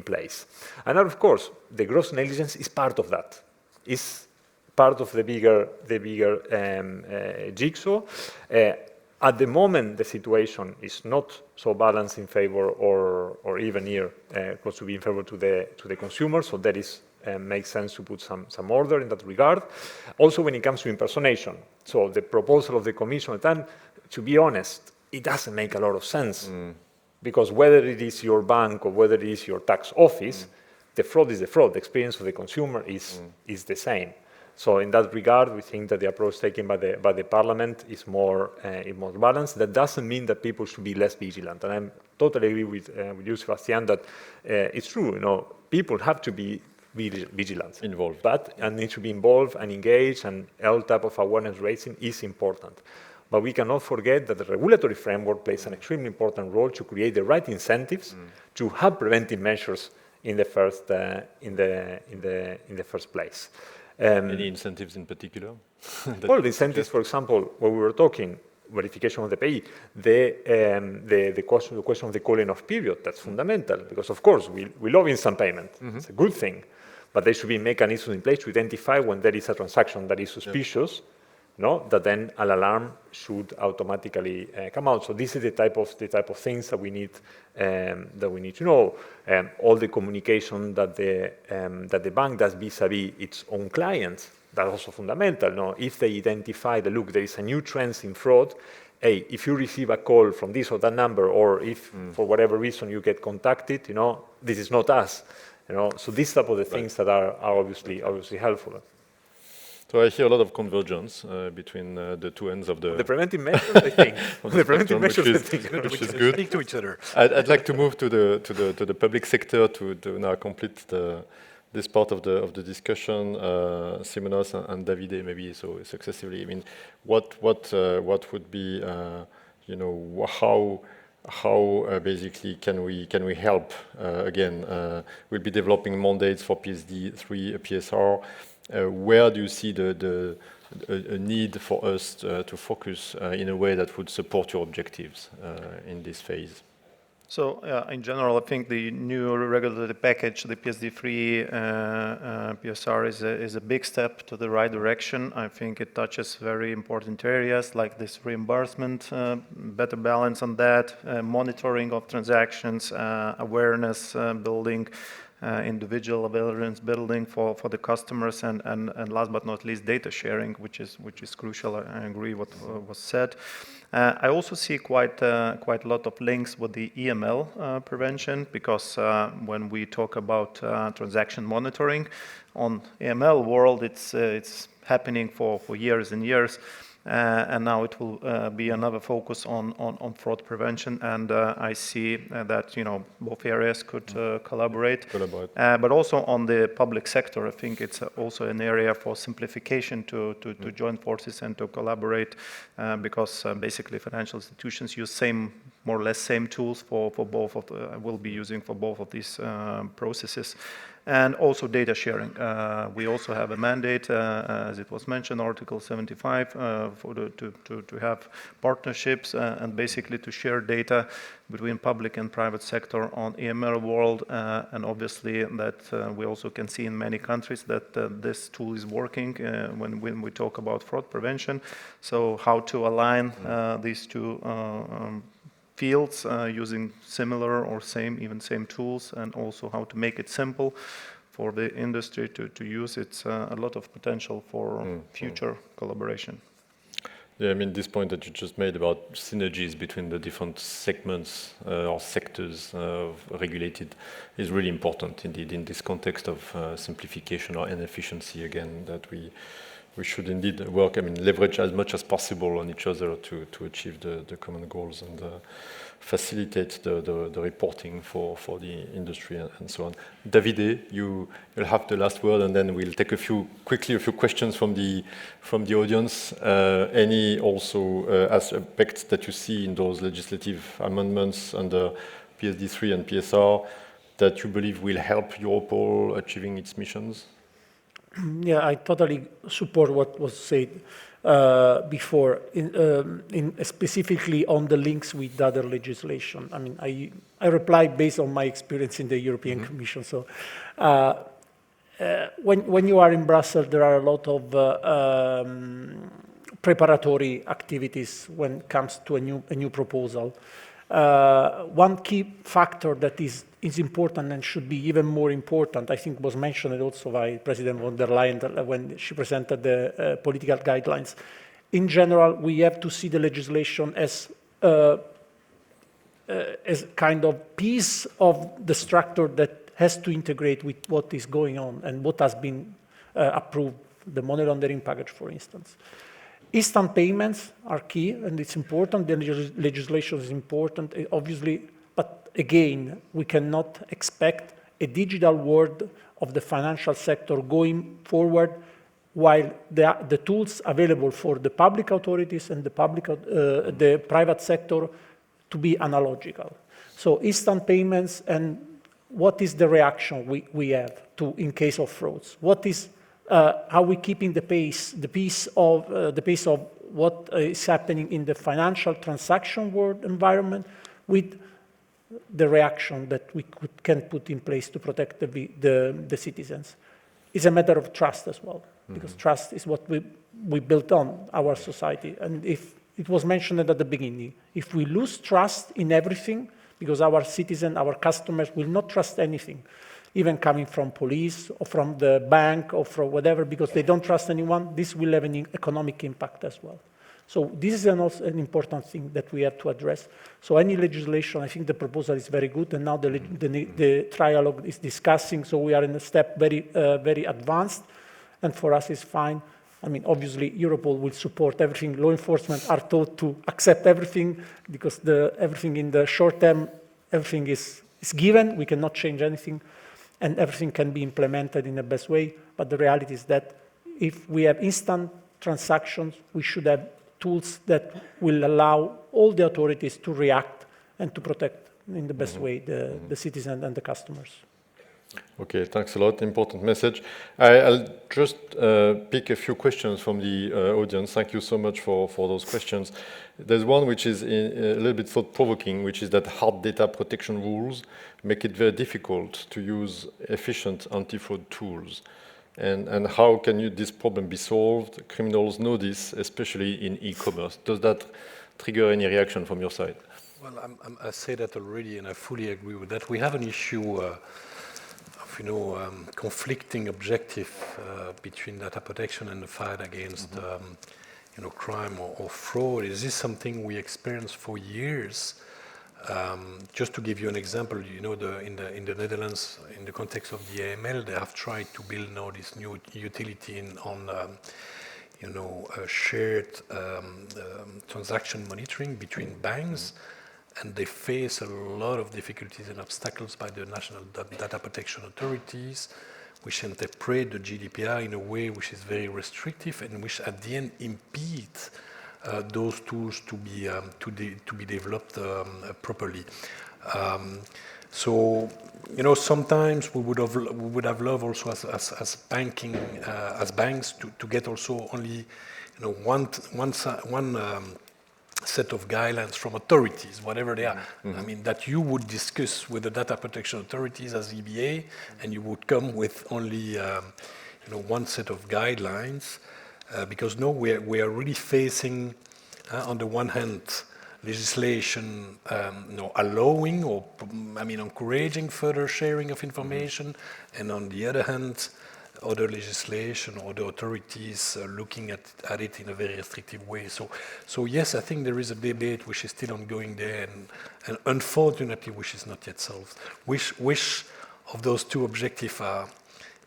place. And of course, the gross negligence is part of that. It's part of the bigger jigsaw. At the moment, the situation is not so balanced in favor or even near close to be in favor to the consumer. So that is makes sense to put some order in that regard. Also, when it comes to impersonation, so the proposal of the Commission at the time, to be honest, it doesn't make a lot of sense. Because whether it is your bank or whether it is your tax office, the fraud is the fraud. The experience of the consumer is the same. So in that regard, we think that the approach taken by the Parliament is more balanced. That doesn't mean that people should be less vigilant. And I totally agree with you, Sebastian, that it's true. People have to be vigilant, involved, and need to be involved and engaged, and all type of awareness raising is important. But we cannot forget that the regulatory framework plays an extremely important role to create the right incentives to have preventive measures in the first place. Any incentives in particular? Well, the incentives, for example, when we were talking verification of the pay, the question of the calling off period, that's fundamental, because of course we love instant payment. It's a good thing, but there should be mechanisms in place to identify when there is a transaction that is suspicious, that then an alarm should automatically come out. So this is the type of things that we need to know. All the communication that the bank does vis-a-vis its own clients, that's also fundamental. If they identify that, look, there is a new trend in fraud, hey, if you receive a call from this or that number, or if for whatever reason you get contacted, this is not us. So these type of the things that are obviously helpful. So I hear a lot of convergence between the two ends of the preventive measures, I think. The preventive measures, which is good. Speak to each other. I'd like to move to the public sector to now complete this part of the discussion. Simonos and Davide, maybe so successively. I mean, what would be how basically can we help? Again, we'll be developing mandates for PSD3, PSR. Where do you see the need for us to focus in a way that would support your objectives in this phase? So in general, I think the new regulatory package, the PSD3 PSR, is a big step to the right direction. I think it touches very important areas like this reimbursement, better balance on that, monitoring of transactions, awareness building, individual awareness building for the customers, and last but not least, data sharing, which is crucial. I agree what was said. I also see quite a lot of links with the EML prevention, because when we talk about transaction monitoring on EML world, it's happening for years and years. And now it will be another focus on fraud prevention, and I see that both areas could collaborate. But also on the public sector, I think it's also an area for simplification to join forces and to collaborate, because basically financial institutions use more or less same tools for both of will be using for both of these processes. And also data sharing. We also have a mandate, as it was mentioned, Article 75, to have partnerships and basically to share data between public and private sector on EML world. And obviously that we also can see in many countries that this tool is working when we talk about fraud prevention. So how to align these two fields using similar or even same tools, and also how to make it simple for the industry to use. It's a lot of potential for future collaboration. Yeah, I mean, this point that you just made about synergies between the different segments or sectors regulated is really important indeed in this context of simplification or inefficiency, again, that we we should indeed work, leverage as much as possible on each other to achieve the common goals and facilitate the reporting for the industry and so on. Davide, you'll have the last word, and then we'll take a few questions from the audience. Any also aspects that you see in those legislative amendments under PSD3 and PSR that you believe will help Europol achieving its missions? Yeah, I totally support what was said before, specifically on the links with other legislation. I reply based on my experience in the European Commission. So, when you are in Brussels, there are a lot of preparatory activities when it comes to a new proposal. One key factor that is important and should be even more important, I think was mentioned also by President von der Leyen when she presented the political guidelines. In general, we have to see the legislation as kind of piece of the structure that has to integrate with what is going on and what has been approved, the money laundering package, for instance. Instant payments are key, and it's important. The legislation is important, obviously, but again, we cannot expect a digital world of the financial sector going forward while the tools available for the public authorities and the private sector to be analogical. So instant payments, and what is the reaction we have to in case of frauds? What is how we keeping the pace of what is happening in the financial transaction world environment with the reaction that we can put in place to protect the citizens. It's a matter of trust as well, because trust is what we built on our society. And if it was mentioned at the beginning, if we lose trust in everything, because our citizens, our customers will not trust anything, even coming from police or from the bank or from whatever, because they don't trust anyone, this will have an economic impact as well. So this is also an important thing that we have to address. So any legislation, I think the proposal is very good, and now the trialogue is discussing, so we are in a step very advanced, and for us it's fine. Obviously, Europol will support everything. Law enforcement are told to accept everything, because everything in the short term, everything is given, we cannot change anything, and everything can be implemented in the best way. But the reality is that if we have instant transactions, we should have tools that will allow all the authorities to react and to protect in the best way the citizen and the customers. Okay, thanks a lot. Important message. I'll just pick a few questions from the audience. Thank you so much for those questions. There's one which is a little bit thought-provoking, which is that hard data protection rules make it very difficult to use efficient anti-fraud tools. And how can this problem be solved? Criminals know this, especially in e-commerce. Does that trigger any reaction from your side? Well, I say that already, and I fully agree with that. We have an issue of, conflicting objective between data protection and the fight against, crime or fraud. This is something we experienced for years. Just to give you an example, in the Netherlands, in the context of the AML, they have tried to build now this new utility on shared transaction monitoring between banks, and they face a lot of difficulties and obstacles by the national data protection authorities, which interpret the GDPR in a way which is very restrictive and which at the end impede those tools to be developed properly. So, sometimes we would have loved also as banks to get also only one set of guidelines from authorities, whatever they are. That you would discuss with the data protection authorities as EBA, and you would come with only one set of guidelines. Because no, we are really facing, on the one hand, legislation allowing or encouraging further sharing of information, and on the other hand, other legislation or the authorities looking at it in a very restrictive way. So yes, I think there is a debate which is still ongoing there, and unfortunately which is not yet solved. Which of those two objectives are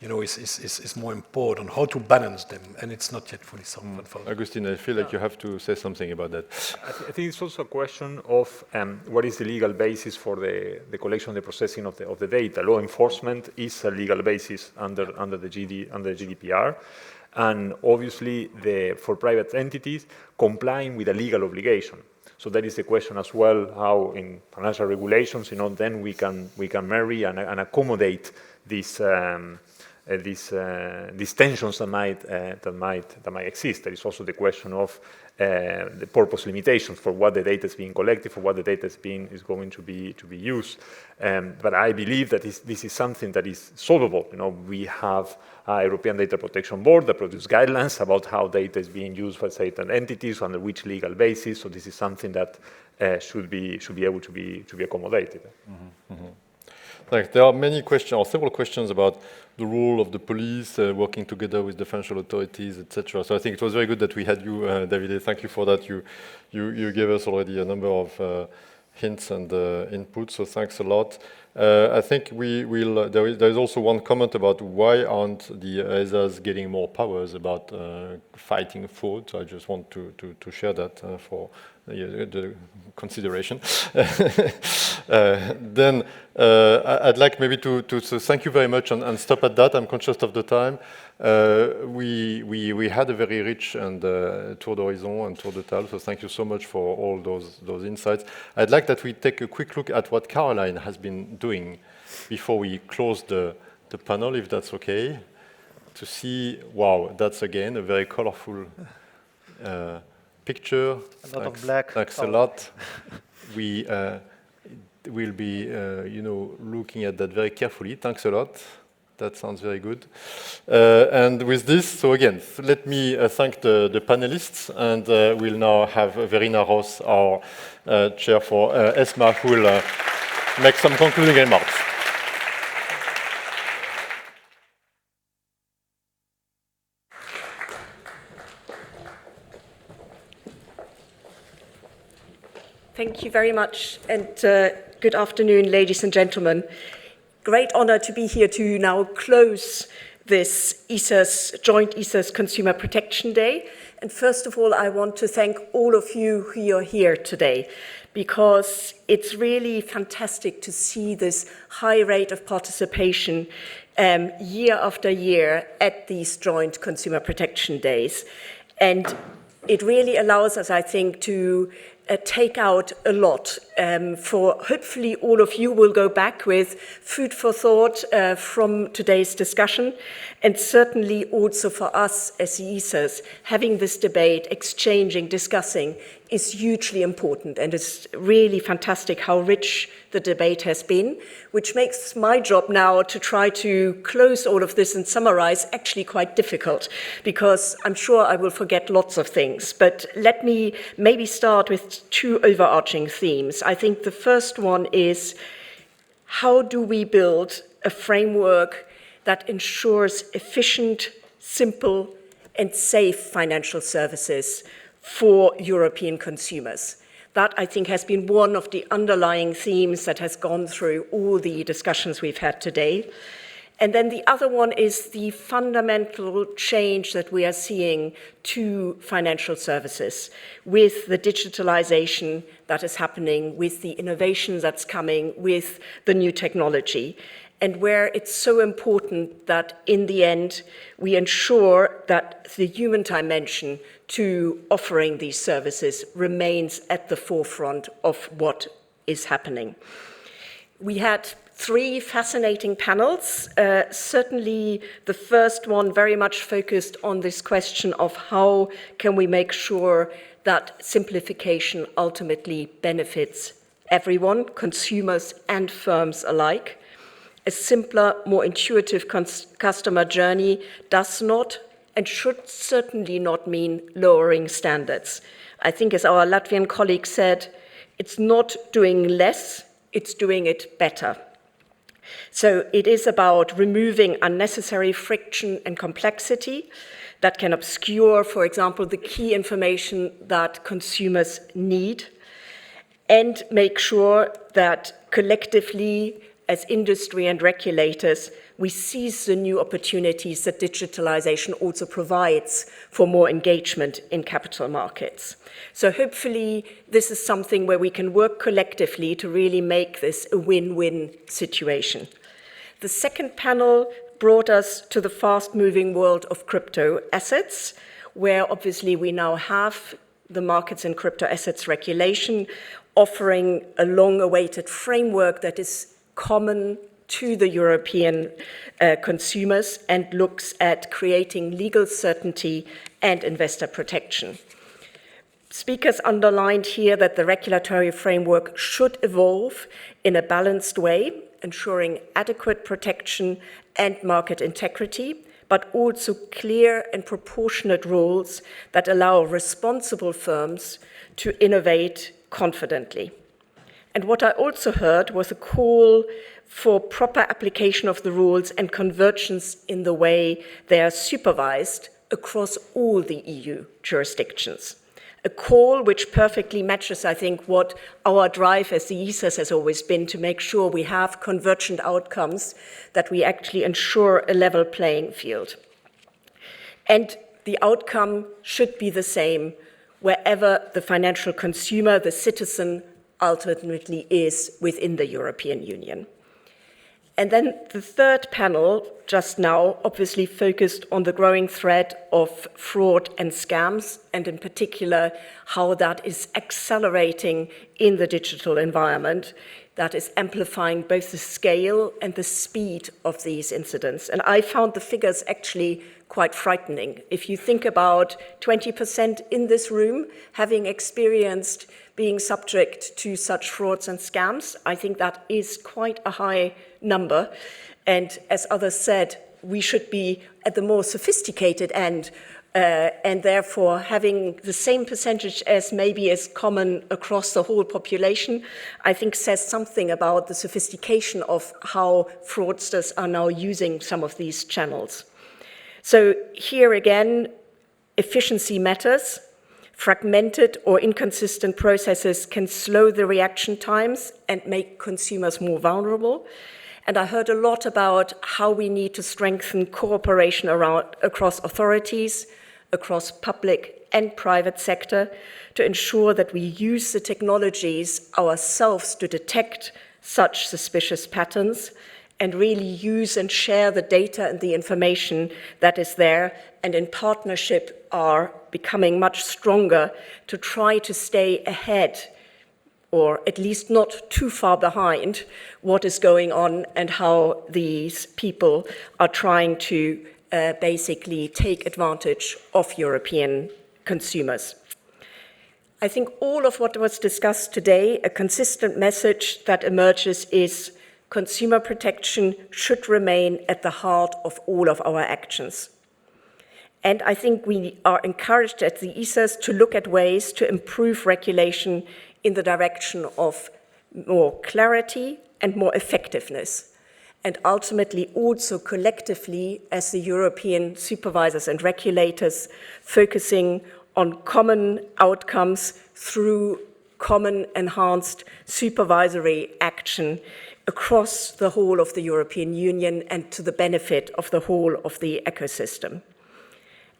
is more important, how to balance them, and it's not yet fully solved. Agustin, I feel like you have to say something about that. I think it's also a question of what is the legal basis for the collection, the processing of the data. Law enforcement is a legal basis under the GDPR, and obviously for private entities complying with a legal obligation. So that is the question as well, how in financial regulations, then we can marry and accommodate these tensions that might exist. There is also the question of the purpose limitations for what the data is being collected, for what the data is going to be used. But I believe that this is something that is solvable. We have a European Data Protection Board that produces guidelines about how data is being used by certain entities, under which legal basis. So this is something that should be able to be accommodated. Mm-hmm. Mm-hmm. Like, there are many questions, or several questions about the role of the police working together with the financial authorities, etc. So I think it was very good that we had you, Davide. Thank you for that. You gave us already a number of hints and inputs, so thanks a lot. I think there is also one comment about why aren't the ESAs getting more powers about fighting fraud. So I just want to share that for the consideration. Then I'd like maybe to thank you very much and stop at that. I'm conscious of the time. We had a very rich and tour d'horizon and tour de table, so thank you so much for all those insights. I'd like that we take a quick look at what Caroline has been doing before we close the panel, if that's okay, to see, wow, that's again a very colorful picture. A lot of black. Thanks a lot. We will be, looking at that very carefully. Thanks a lot. That sounds very good. And with this, so again, let me thank the panelists, and we'll now have Verena Ross, our chair for ESMA, who will make some concluding remarks. Thank you very much, and good afternoon, ladies and gentlemen. Great honor to be here to now close this Joint ESAs Consumer Protection Day. And first of all, I want to thank all of you who are here today, because it's really fantastic to see this high rate of participation year after year at these Joint Consumer Protection Days. And it really allows us, I think, to take out a lot. For hopefully all of you will go back with food for thought from today's discussion, and certainly also for us as ESAs, having this debate, exchanging, discussing is hugely important, and it's really fantastic how rich the debate has been, which makes my job now to try to close all of this and summarize actually quite difficult, because I'm sure I will forget lots of things. But let me maybe start with two overarching themes. I think the first one is, how do we build a framework that ensures efficient, simple, and safe financial services for European consumers? That, I think, has been one of the underlying themes that has gone through all the discussions we've had today. And then the other one is the fundamental change that we are seeing to financial services with the digitalization that is happening, with the innovation that's coming, with the new technology, and where it's so important that in the end we ensure that the human dimension to offering these services remains at the forefront of what is happening. We had three fascinating panels. Certainly the first one very much focused on this question of how can we make sure that simplification ultimately benefits everyone, consumers and firms alike. A simpler, more intuitive customer journey does not and should certainly not mean lowering standards. I think, as our Latvian colleague said, it's not doing less, it's doing it better. So it is about removing unnecessary friction and complexity that can obscure, for example, the key information that consumers need, and make sure that collectively, as industry and regulators, we seize the new opportunities that digitalization also provides for more engagement in capital markets. So hopefully this is something where we can work collectively to really make this a win-win situation. The second panel brought us to the fast-moving world of crypto assets, where obviously we now have the markets and crypto assets regulation offering a long-awaited framework that is common to the European consumers and looks at creating legal certainty and investor protection. Speakers underlined here that the regulatory framework should evolve in a balanced way, ensuring adequate protection and market integrity, but also clear and proportionate rules that allow responsible firms to innovate confidently. And what I also heard was a call for proper application of the rules and convergence in the way they are supervised across all the EU jurisdictions. A call which perfectly matches, I think, what our drive as the ESAs has always been, to make sure we have convergent outcomes, that we actually ensure a level playing field. And the outcome should be the same wherever the financial consumer, the citizen, ultimately is within the European Union. And then the third panel, just now, obviously focused on the growing threat of fraud and scams, and in particular, how that is accelerating in the digital environment, that is amplifying both the scale and the speed of these incidents. And I found the figures actually quite frightening. If you think about 20% in this room having experienced being subject to such frauds and scams, I think that is quite a high number. And as others said, we should be at the more sophisticated end, and therefore having the same percentage as maybe is common across the whole population, I think says something about the sophistication of how fraudsters are now using some of these channels. So here again, efficiency matters. Fragmented or inconsistent processes can slow the reaction times and make consumers more vulnerable. And I heard a lot about how we need to strengthen cooperation across authorities, across public and private sector, to ensure that we use the technologies ourselves to detect such suspicious patterns and really use and share the data and the information that is there, and in partnership are becoming much stronger to try to stay ahead, or at least not too far behind, what is going on and how these people are trying to basically take advantage of European consumers. I think all of what was discussed today, a consistent message that emerges is consumer protection should remain at the heart of all of our actions. And I think we are encouraged at the ESAs to look at ways to improve regulation in the direction of more clarity and more effectiveness, and ultimately also collectively as the European supervisors and regulators focusing on common outcomes through common enhanced supervisory action across the whole of the European Union and to the benefit of the whole of the ecosystem.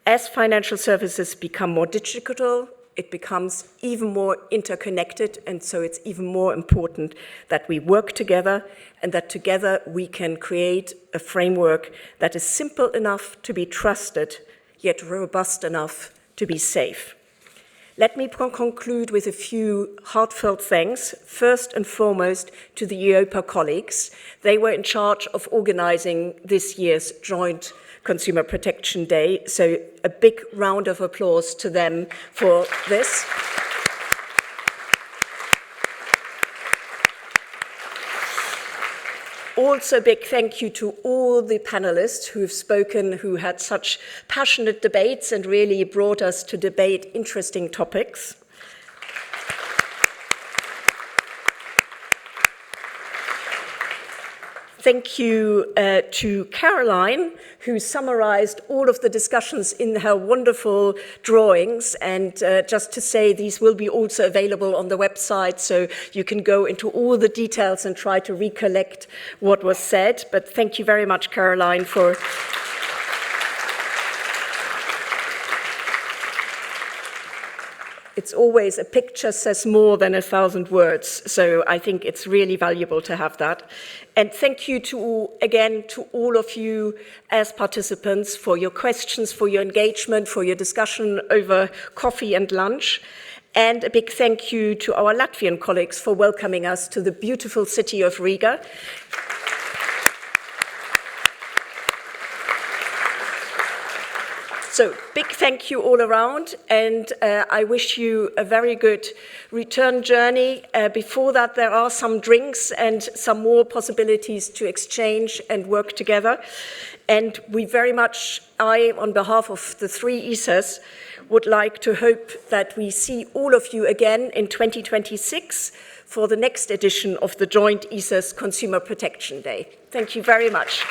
As financial services become more digital, it becomes even more interconnected, and so it's even more important that we work together and that together we can create a framework that is simple enough to be trusted, yet robust enough to be safe. Let me conclude with a few heartfelt thanks, first and foremost to the EIOPA colleagues. They were in charge of organizing this year's Joint Consumer Protection Day, so a big round of applause to them for this. Also, a big thank you to all the panelists who've spoken, who had such passionate debates and really brought us to debate interesting topics. thank you to Caroline, who summarized all of the discussions in her wonderful drawings. And just to say, these will be also available on the website, so you can go into all the details and try to recollect what was said. But thank you very much, Caroline, for... It's always a picture says more than 1,000 words, so I think it's really valuable to have that. And thank you again to all of you as participants for your questions, for your engagement, for your discussion over coffee and lunch. And a big thank you to our Latvian colleagues for welcoming us to the beautiful city of Riga. So big thank you all around, and I wish you a very good return journey. Before that, there are some drinks and some more possibilities to exchange and work together. And we very much, on behalf of the 3 ESAs, would like to hope that we see all of you again in 2026 for the next edition of the Joint ESAs Consumer Protection Day. Thank you very much.